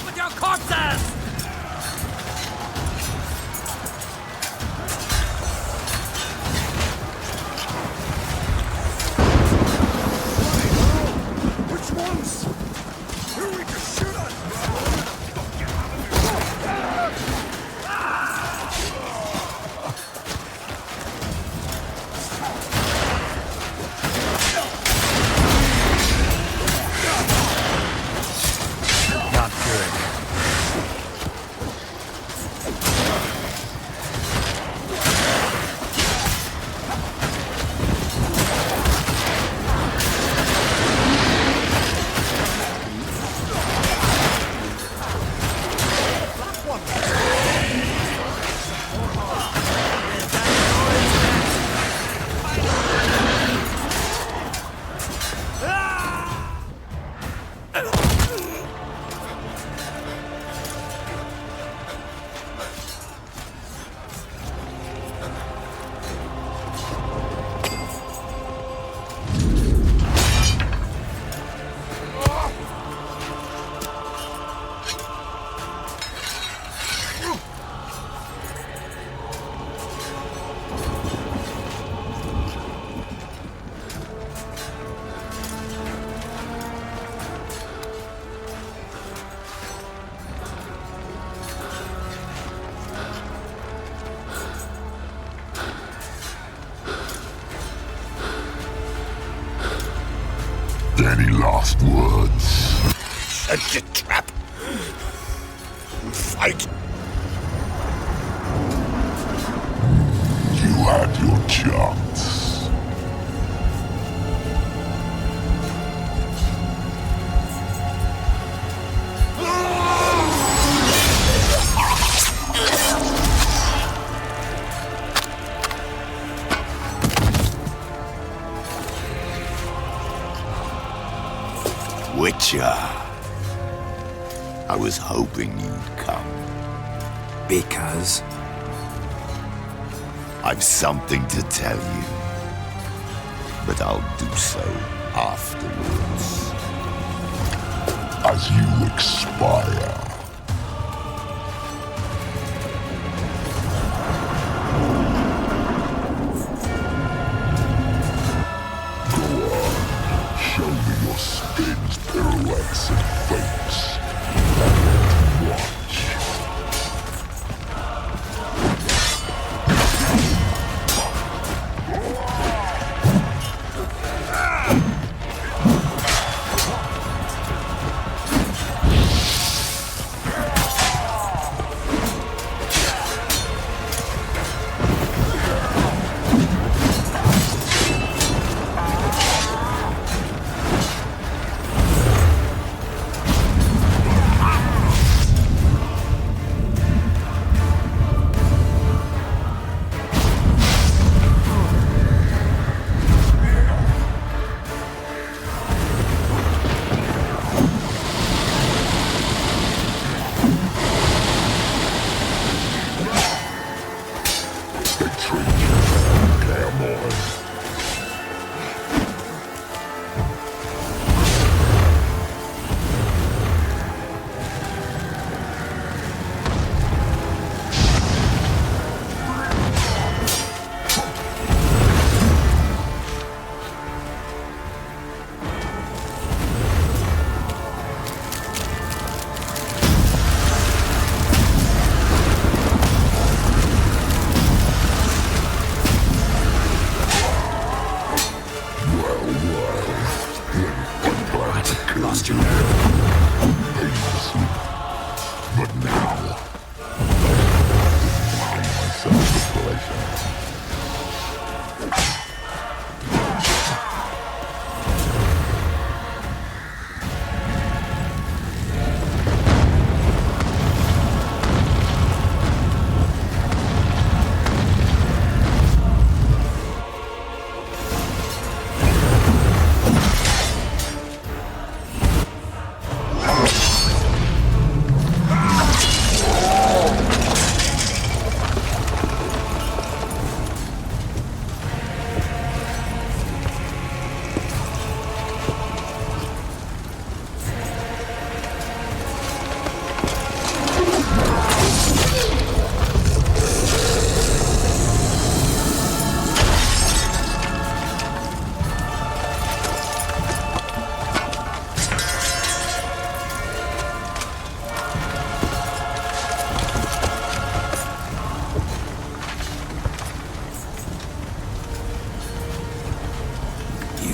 Speaker 3: With your corpses!
Speaker 7: Which ones? Who we can shoot at?
Speaker 3: Not good.
Speaker 21: Any last words?
Speaker 18: Set your trap. Fight.
Speaker 21: You had your chance. Witcher. I was hoping you'd come.
Speaker 5: Because?
Speaker 21: I've something to tell you. But I'll do so afterwards. As you expire. Show me your spins, pirouettes, and feints. Watch.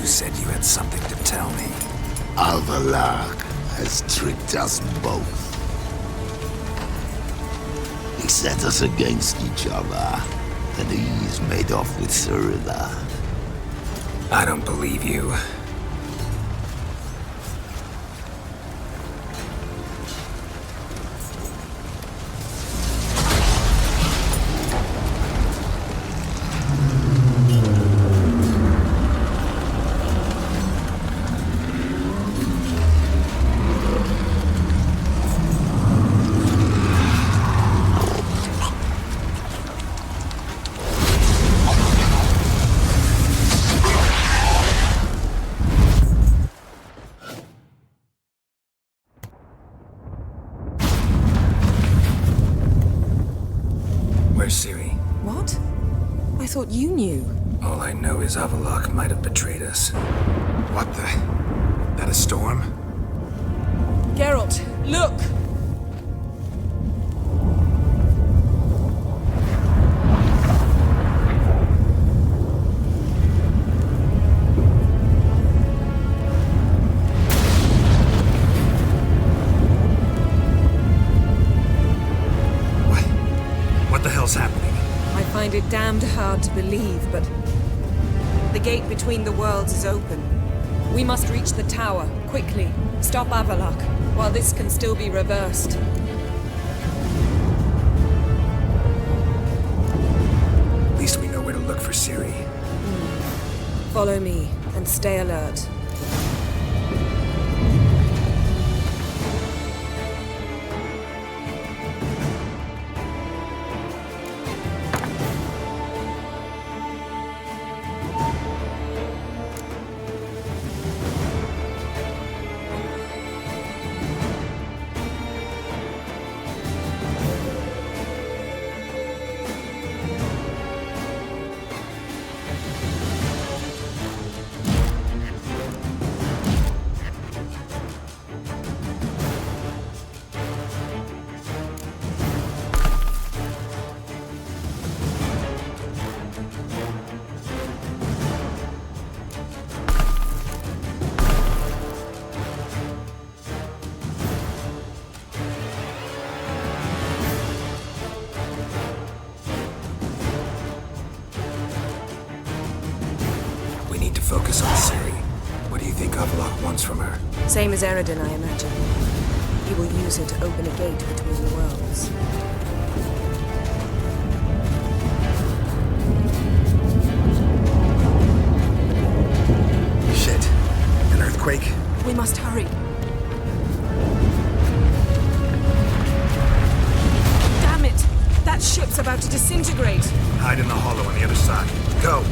Speaker 5: said you had something to tell me.
Speaker 21: Alvalak has tricked us both. He set us against each other, and he's made off with Cyrilla.
Speaker 5: I don't believe you. Where's Ciri?
Speaker 13: What? I thought you knew.
Speaker 5: All I know is Avallac'h might have betrayed us. What the? That a storm?
Speaker 13: Geralt, look!
Speaker 5: What the hell's happening?
Speaker 13: I find it damned hard to believe, but the gate between the worlds is open. We must reach the tower, quickly. Stop Avallac'h, while this can still be reversed.
Speaker 5: At least we know where to look for Ciri.
Speaker 13: Follow me, and stay alert.
Speaker 5: We need to focus on Ciri. What do you think Avallac'h wants from her?
Speaker 13: Same as Eredin, I imagine. He will use it to open a gate between the worlds.
Speaker 5: Shit. An earthquake?
Speaker 13: We must hurry. Damn it! That ship's about to disintegrate.
Speaker 5: Hide in the hollow on the other side. Go!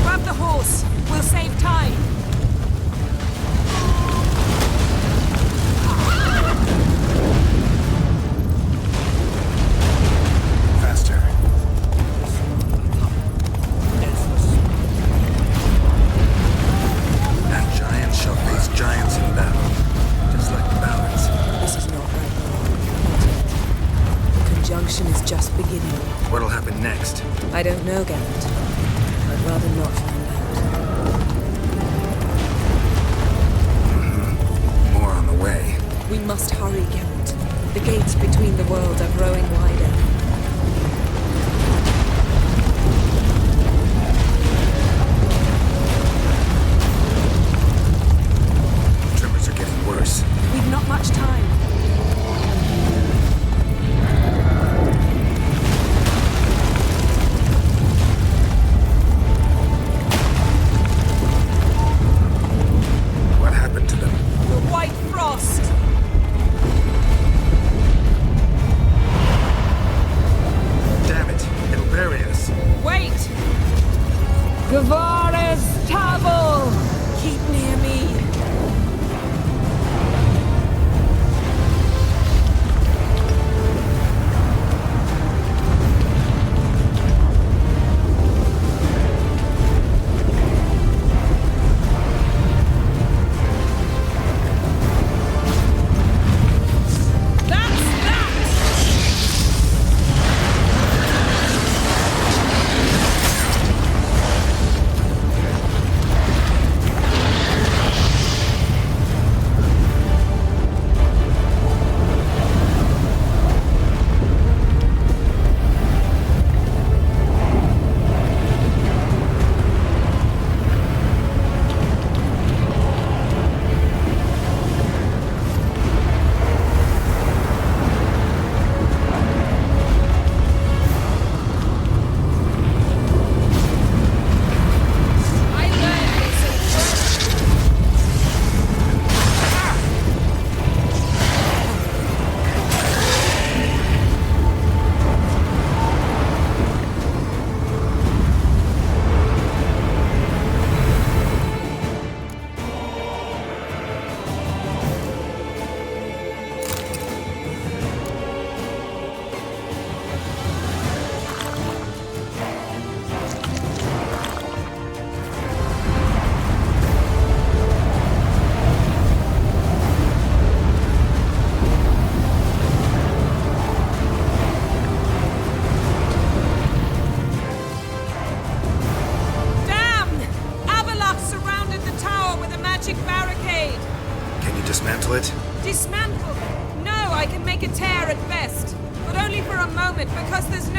Speaker 13: Grab the horse. We'll save time.
Speaker 5: Faster. And giants shall face giants in battle. Just like the ballads.
Speaker 13: This is not right. The conjunction is just beginning.
Speaker 5: What'll happen next?
Speaker 13: I don't know, Geralt. I'd rather not find out.
Speaker 5: More on the way.
Speaker 13: We must hurry, Geralt. The gates between the worlds are growing wider.
Speaker 5: Tremors are getting worse.
Speaker 13: We've not much time.
Speaker 5: What happened to them?
Speaker 13: The white frost!
Speaker 5: Damn it! It'll bury us.
Speaker 13: Wait!
Speaker 3: Gavares!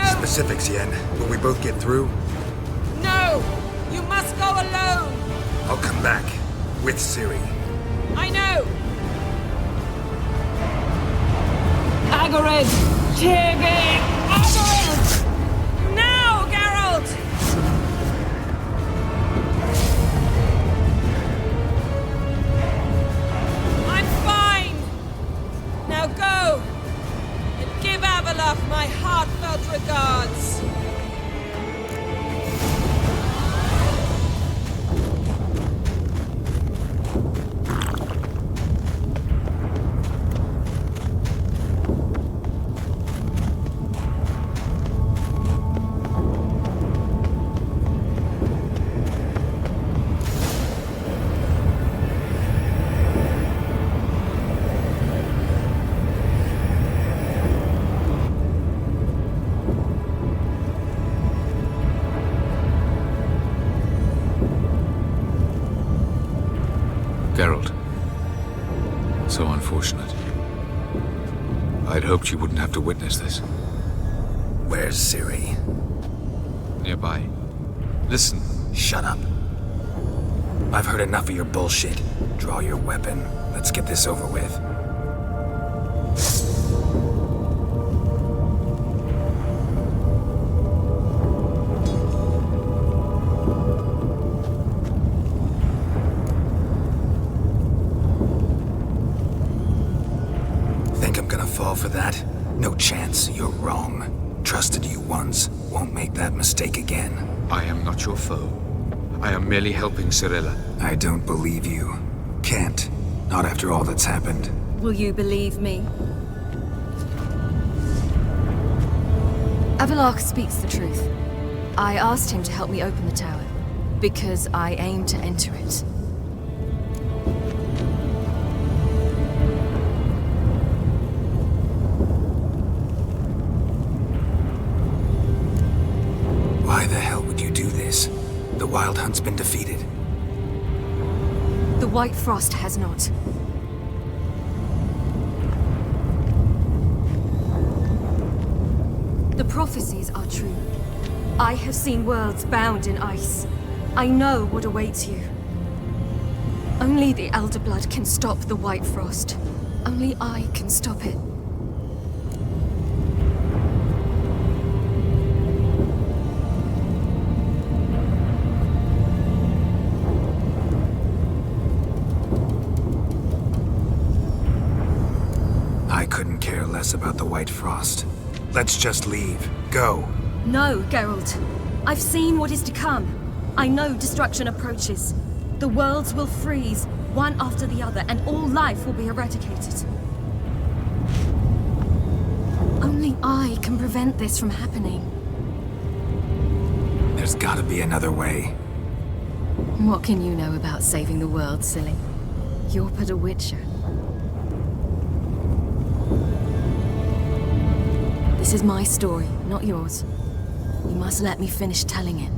Speaker 13: No!
Speaker 5: Specifics, Yen. Will we both get through?
Speaker 13: No! You must go alone!
Speaker 5: I'll come back. With Ciri.
Speaker 13: I know!
Speaker 2: Agarid! Tiggy!
Speaker 13: Agarid! Now, Geralt! I'm fine! Now go! And give Avalok my heartfelt regards!
Speaker 6: Geralt. So unfortunate. I'd hoped you wouldn't have to witness this.
Speaker 5: Where's Ciri?
Speaker 6: Nearby. Listen.
Speaker 5: Shut up. I've heard enough of your bullshit. Draw your weapon. Let's get this over with. Think I'm gonna fall for that? No chance. You're wrong. Trusted you once. Won't make that mistake again.
Speaker 6: I am not your foe. I am merely helping Cirilla.
Speaker 5: I don't believe you. Can't. Not after all that's happened.
Speaker 2: Will you believe me? Avalok speaks the truth. I asked him to help me open the tower, because I aim to enter it.
Speaker 5: Why the hell would you do this? The Wild Hunt's been defeated.
Speaker 2: The White Frost has not. The prophecies are true. I have seen worlds bound in ice. I know what awaits you. Only the Elder Blood can stop the White Frost. Only I can stop it.
Speaker 5: I couldn't care less about the White Frost. Let's just leave. Go.
Speaker 2: No, Geralt. I've seen what is to come. I know destruction approaches. The worlds will freeze, one after the other, and all life will be eradicated. Only I can prevent this from happening.
Speaker 5: There's gotta be another way.
Speaker 2: What can you know about saving the world, silly? You're but a witcher. This is my story, not yours. You must let me finish telling it.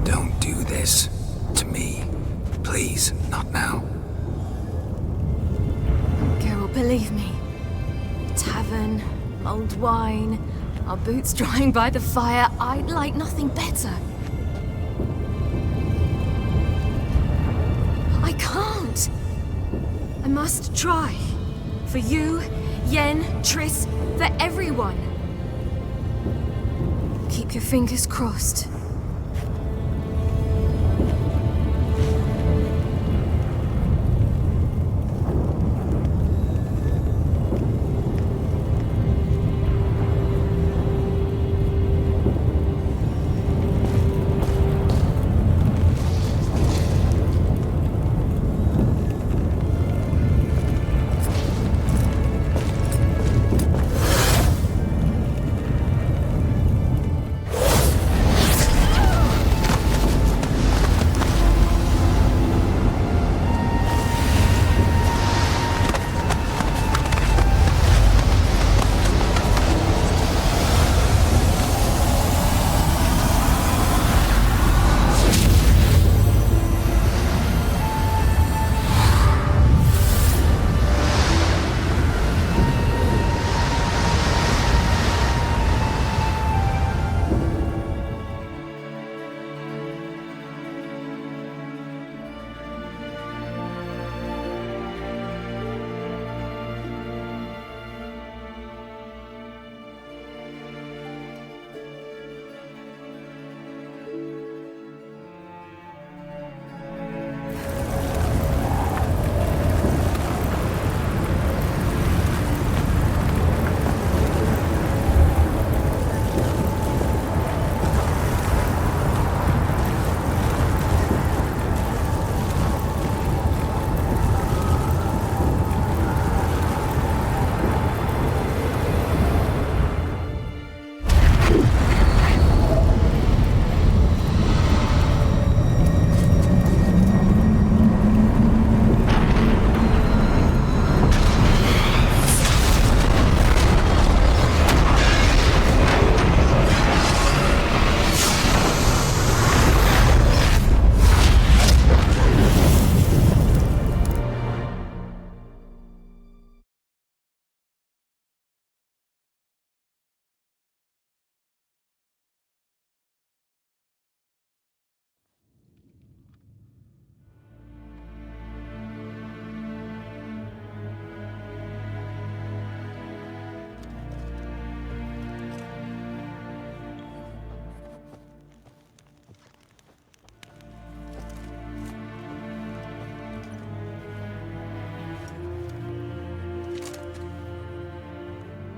Speaker 5: Don't do this. To me. Please, not now.
Speaker 2: Geralt, believe me. Tavern, mulled wine, our boots drying by the fire. I'd like nothing better. I can't. I must try. For you, Yen, Triss, for everyone. Keep your fingers crossed.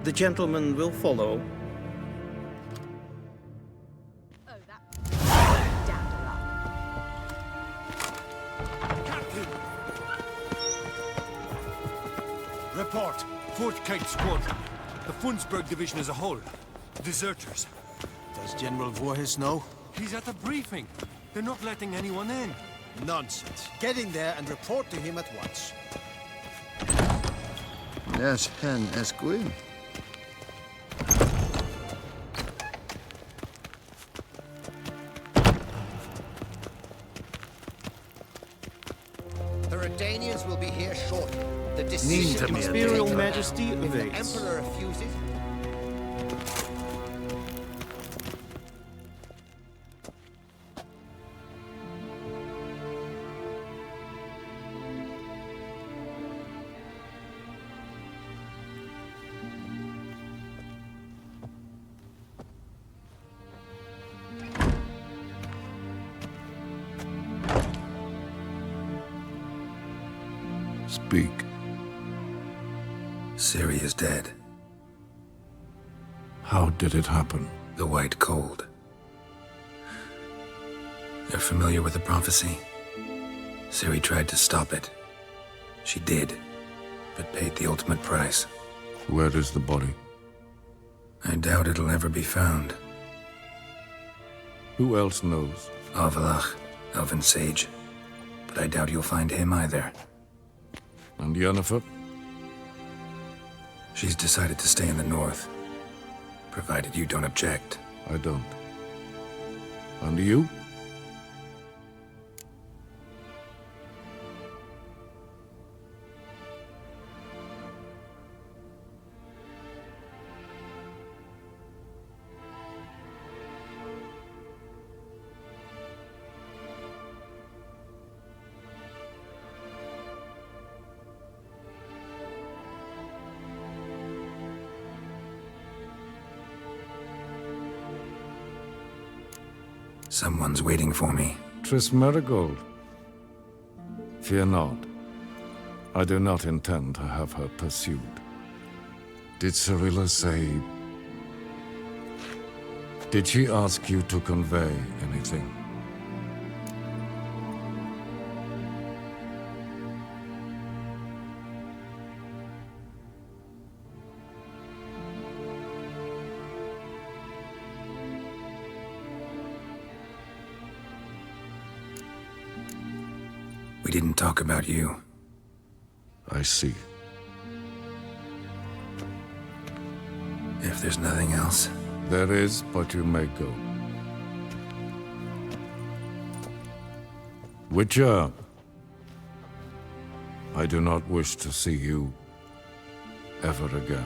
Speaker 10: The gentleman will follow.
Speaker 9: Report. 4th Kite Squad. The Funsberg Division as a whole. Deserters.
Speaker 7: Does General Voorhis know?
Speaker 9: He's at the briefing. They're not letting anyone in.
Speaker 7: Nonsense. Get in there and report to him at once.
Speaker 22: Yes, hen esquin.
Speaker 18: The Redanians will be here shortly. The
Speaker 10: Need to be Imperial Majesty
Speaker 18: if the
Speaker 10: awaits.
Speaker 18: Emperor refuses.
Speaker 22: Speak.
Speaker 5: Ciri is dead.
Speaker 22: How did it happen?
Speaker 5: The White Cold. You're familiar with the prophecy? Ciri tried to stop it. She did, but paid the ultimate price.
Speaker 22: Where is the body?
Speaker 5: I doubt it'll ever be found.
Speaker 22: Who else knows?
Speaker 5: Avalach, Elven Sage. But I doubt you'll find him either.
Speaker 22: And Yennefer?
Speaker 5: She's decided to stay in the north. Provided you don't object.
Speaker 22: I don't. And you?
Speaker 5: Someone's waiting for me.
Speaker 22: Triss Merigold. Fear not. I do not intend to have her pursued. Did Cirilla say... Did she ask you to convey anything?
Speaker 5: We didn't talk about you.
Speaker 22: I see.
Speaker 5: If there's nothing else...
Speaker 22: There is, but you may go. Witcher! I do not wish to see you ever again.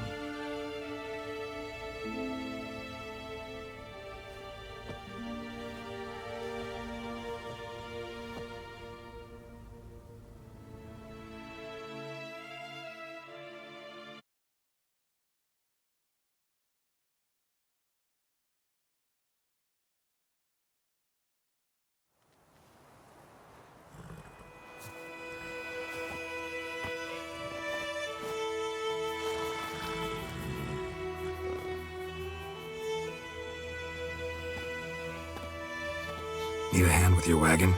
Speaker 5: Need a hand with your wagon?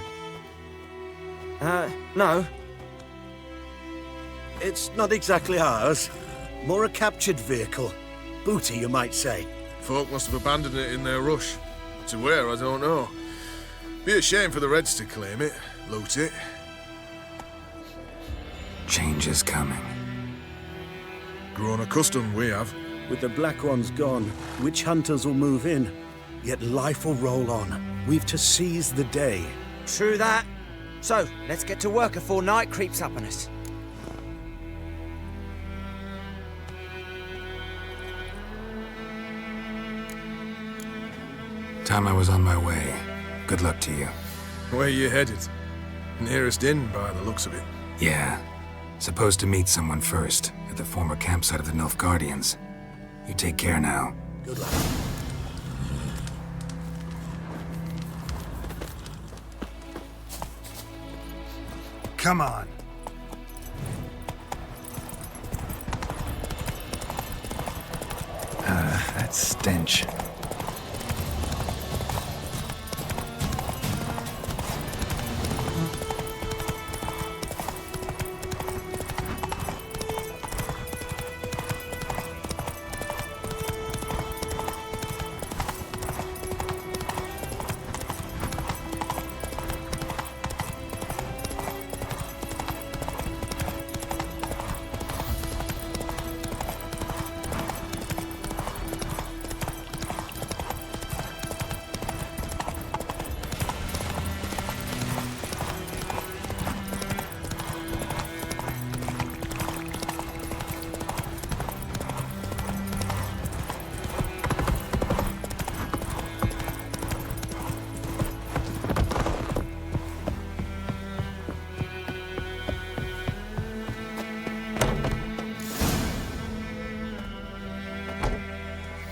Speaker 10: No. It's not exactly ours. More a captured vehicle. Booty, you might say.
Speaker 23: Folk must have abandoned it in their rush. To where, I don't know. Be a shame for the Reds to claim it, loot it.
Speaker 5: Change is coming.
Speaker 23: Grown accustomed, we have.
Speaker 10: With the Black Ones gone, witch hunters will move in. Yet life will roll on. We've to seize the day.
Speaker 24: True that. So, let's get to work before night creeps up on us.
Speaker 5: Time I was on my way. Good luck to you.
Speaker 23: Where you headed? Nearest inn, by the looks of it.
Speaker 5: Yeah. Supposed to meet someone first, at the former campsite of the Nilfgaardians. You take care now.
Speaker 10: Good luck.
Speaker 5: Come on. stench.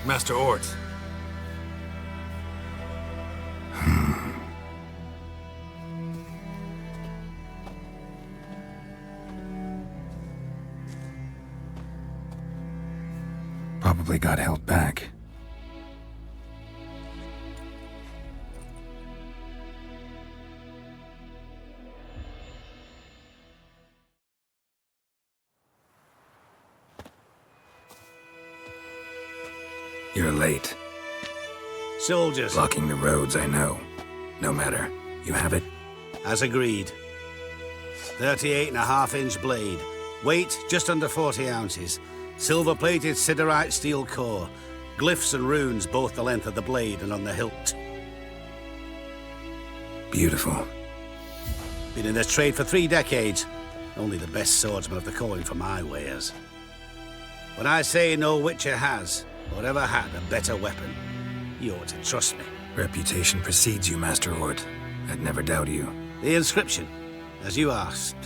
Speaker 3: Master Ort.
Speaker 5: Probably got held back. You're late.
Speaker 18: Soldiers.
Speaker 5: Blocking the roads, I know. No matter. You have it?
Speaker 18: As agreed. 38.5-inch blade. Weight just under 40 ounces. Silver-plated siderite steel core. Glyphs and runes both the length of the blade and on the hilt.
Speaker 5: Beautiful.
Speaker 18: Been in this trade for 3 decades. Only the best swordsman of the calling for my wares. When I say no Witcher has, or ever had, a better weapon, you ought to trust me.
Speaker 5: Reputation precedes you, Master Ort. I'd never doubt you.
Speaker 18: The inscription, as you asked.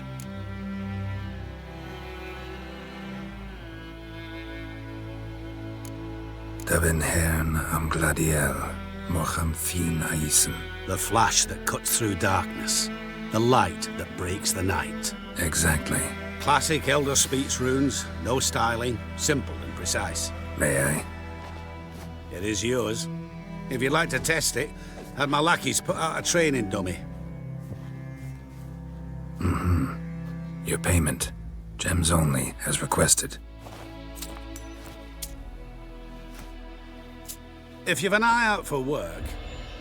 Speaker 5: Daven hern am gladiel, mocham fin aisen.
Speaker 18: The flash that cuts through darkness. The light that breaks the night.
Speaker 5: Exactly.
Speaker 18: Classic Elder Speech runes, no styling, simple and precise.
Speaker 5: May I?
Speaker 18: It is yours. If you'd like to test it, have my lackeys put out a training dummy.
Speaker 5: Your payment. Gems only, as requested.
Speaker 18: If you've an eye out for work,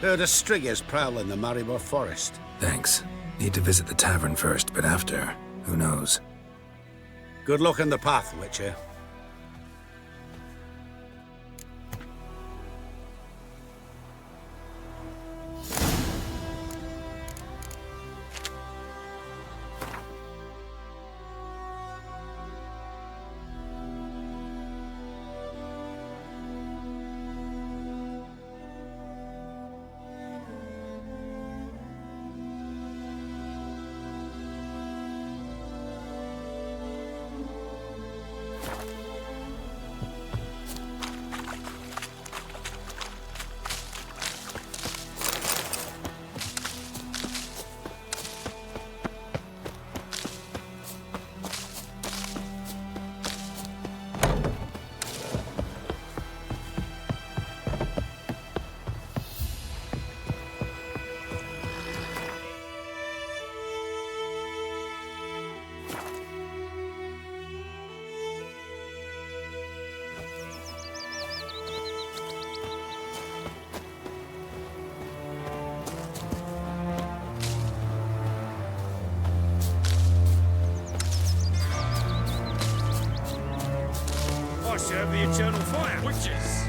Speaker 18: heard of striggers prowling the Maribor forest.
Speaker 5: Thanks. Need to visit the tavern first, but after, who knows?
Speaker 18: Good luck on the path, Witcher.
Speaker 7: Serve the eternal fire.
Speaker 1: Witches,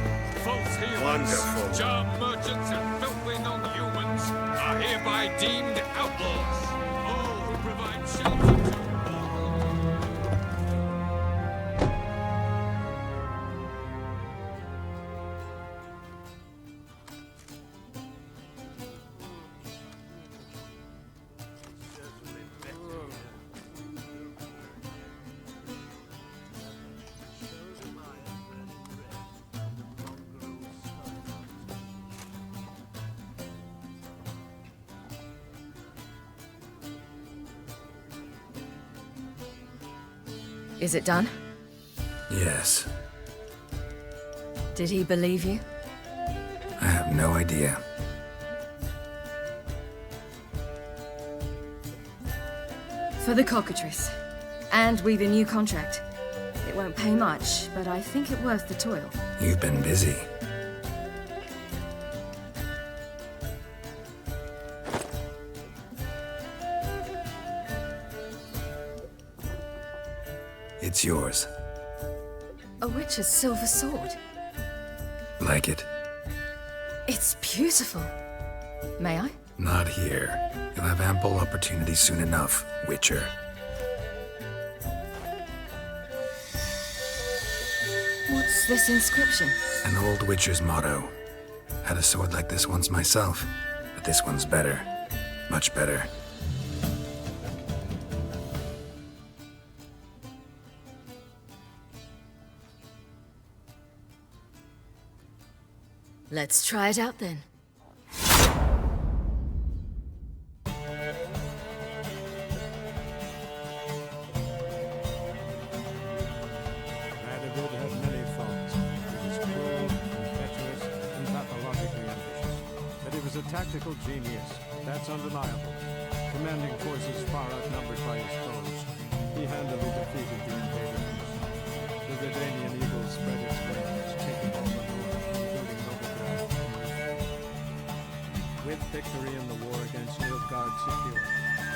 Speaker 1: false healers,
Speaker 7: Wonderful.
Speaker 1: charm merchants, and filthy non-humans are hereby deemed outlaws. All who provide shelter to
Speaker 2: Is it done?
Speaker 5: Yes.
Speaker 2: Did he believe you?
Speaker 5: I have no idea.
Speaker 2: For the cockatrice. And we've a new contract. It won't pay much, but I think it worth the toil.
Speaker 5: You've been busy. It's yours.
Speaker 2: A witch's silver sword.
Speaker 5: Like it?
Speaker 2: It's beautiful. May I?
Speaker 5: Not here. You'll have ample opportunity soon enough, Witcher.
Speaker 2: What's this inscription?
Speaker 5: An old Witcher's motto. Had a sword like this once myself, but this one's better. Much better.
Speaker 2: Let's try it out then.
Speaker 11: Radovid had many faults. He was cruel, impetuous, and pathologically ambitious. But he was a tactical genius, that's undeniable. Commanding forces far outnumbered by his foes, he handily defeated the invaders. The Redanian eagle spread its wings, taking all the north, including Novigrad. With victory in the war against Nilfgaard secure,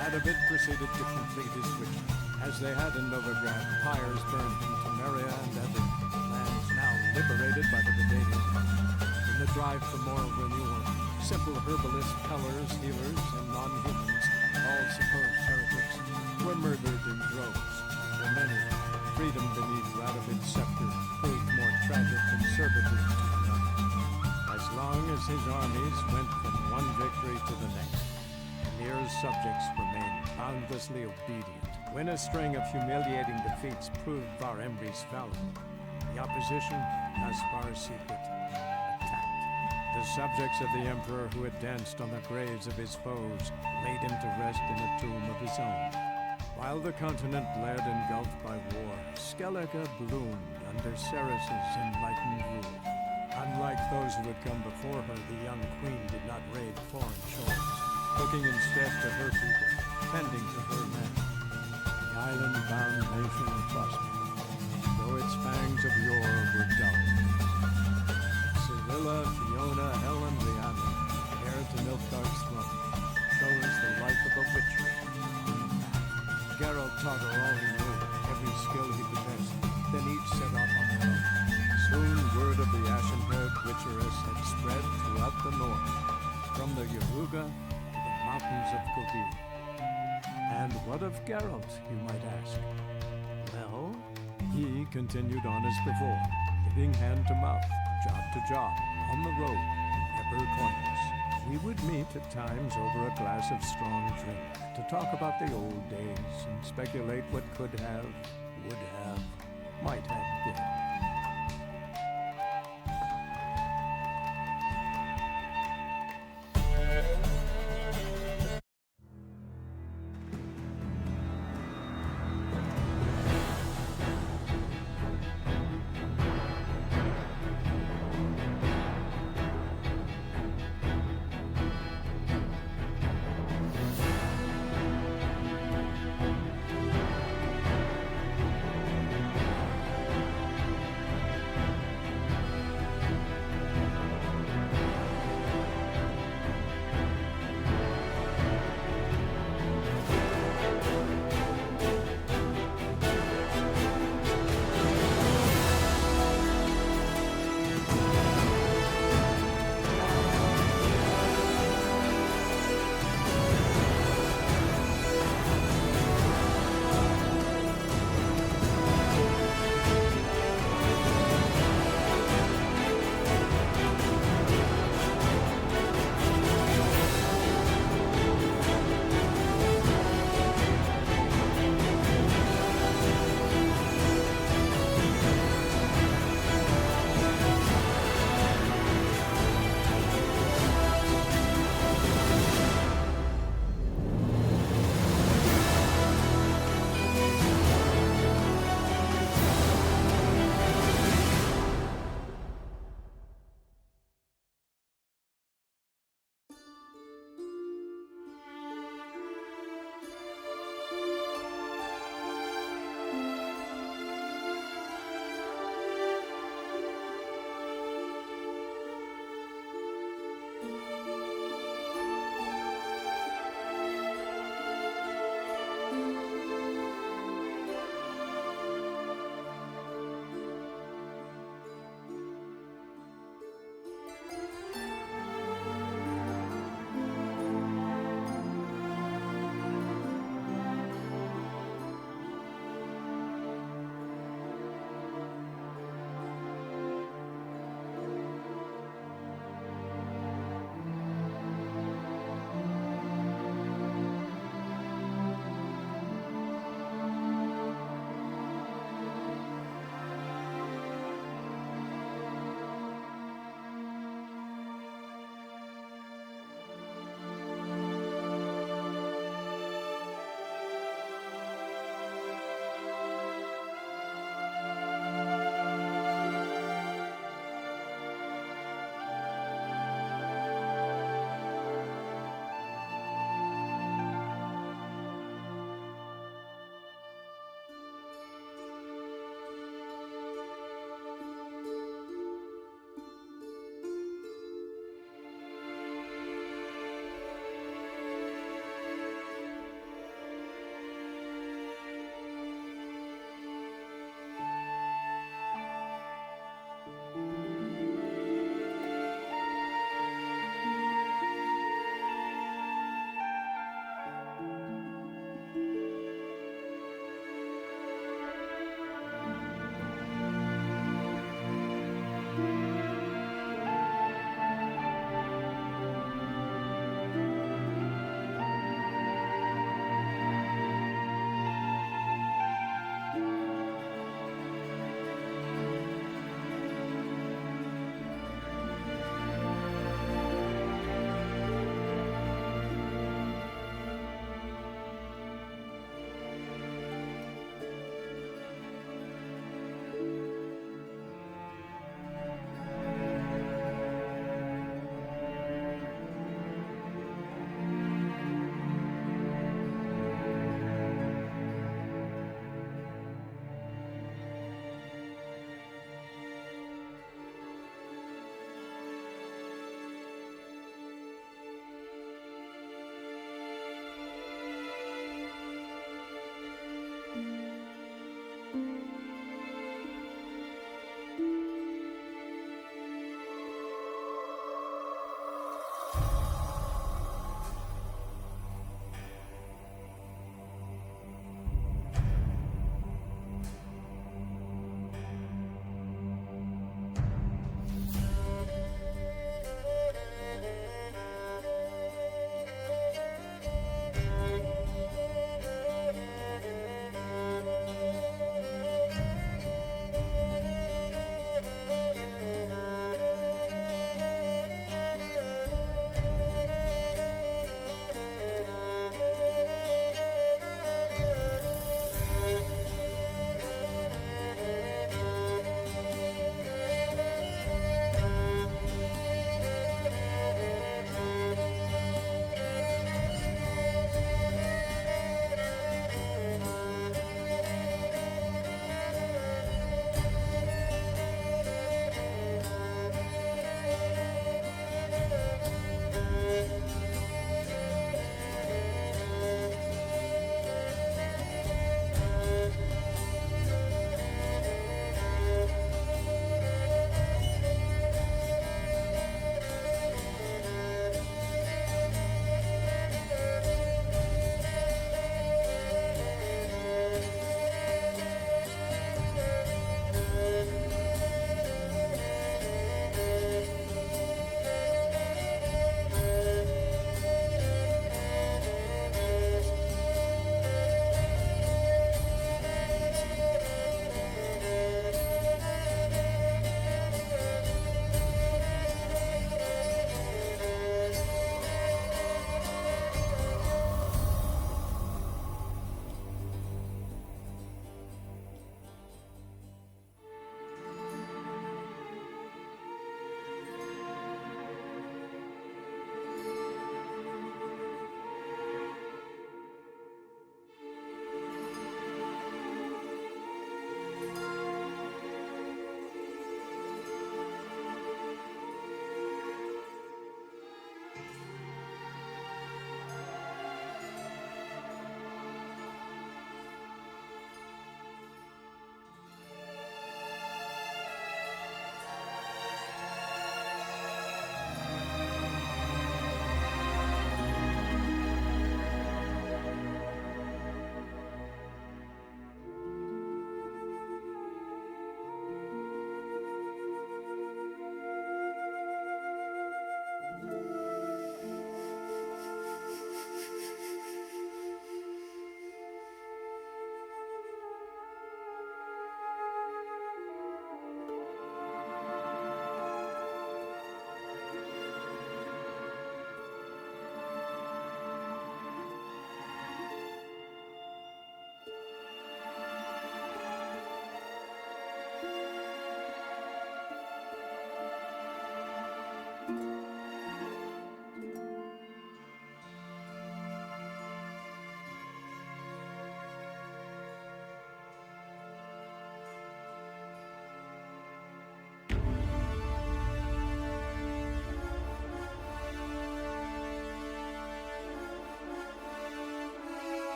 Speaker 11: Radovid proceeded to complete his wish. As they had in Novigrad, pyres burned in Temeria and Edirne, lands now liberated by the Redanians. In the drive for moral renewal, simple herbalists, pellers, healers, and non-humans, all supposed heretics, were murdered in droves. For many, freedom beneath Radovid's scepter proved more tragic than servitude to another. As long as his armies went from one victory to the next, Emir's subjects remained boundlessly obedient. When a string of humiliating defeats proved Var-Emreis fallible, the opposition, as far secret, attacked. The subjects of the Emperor who had danced on the graves of his foes laid him to rest in a tomb of his own. While the continent bled engulfed by war, Skellige bloomed under Ceres's enlightened rule. Unlike those who had come before her, the young queen did not raid foreign shores, looking instead to her people, tending to her men. The island-bound nation prospered, though its fangs of yore were dull. Cirilla, Fiona, Helen, Rhiannon, heir to Nilfgaard's throne, chose the life of a witcher. Geralt taught her all he knew, every skill he possessed, then each set off on their own. Soon word of the ashen-haired witcheress had spread throughout the north, from the Yaruga to the mountains of Kovir. And what of Geralt, you might ask? Well, he continued on as before, giving hand to mouth, job to job, on the road, ever coyness. We would meet at times over a glass of strong drink to talk about the old days and speculate what could have, would have, might have been.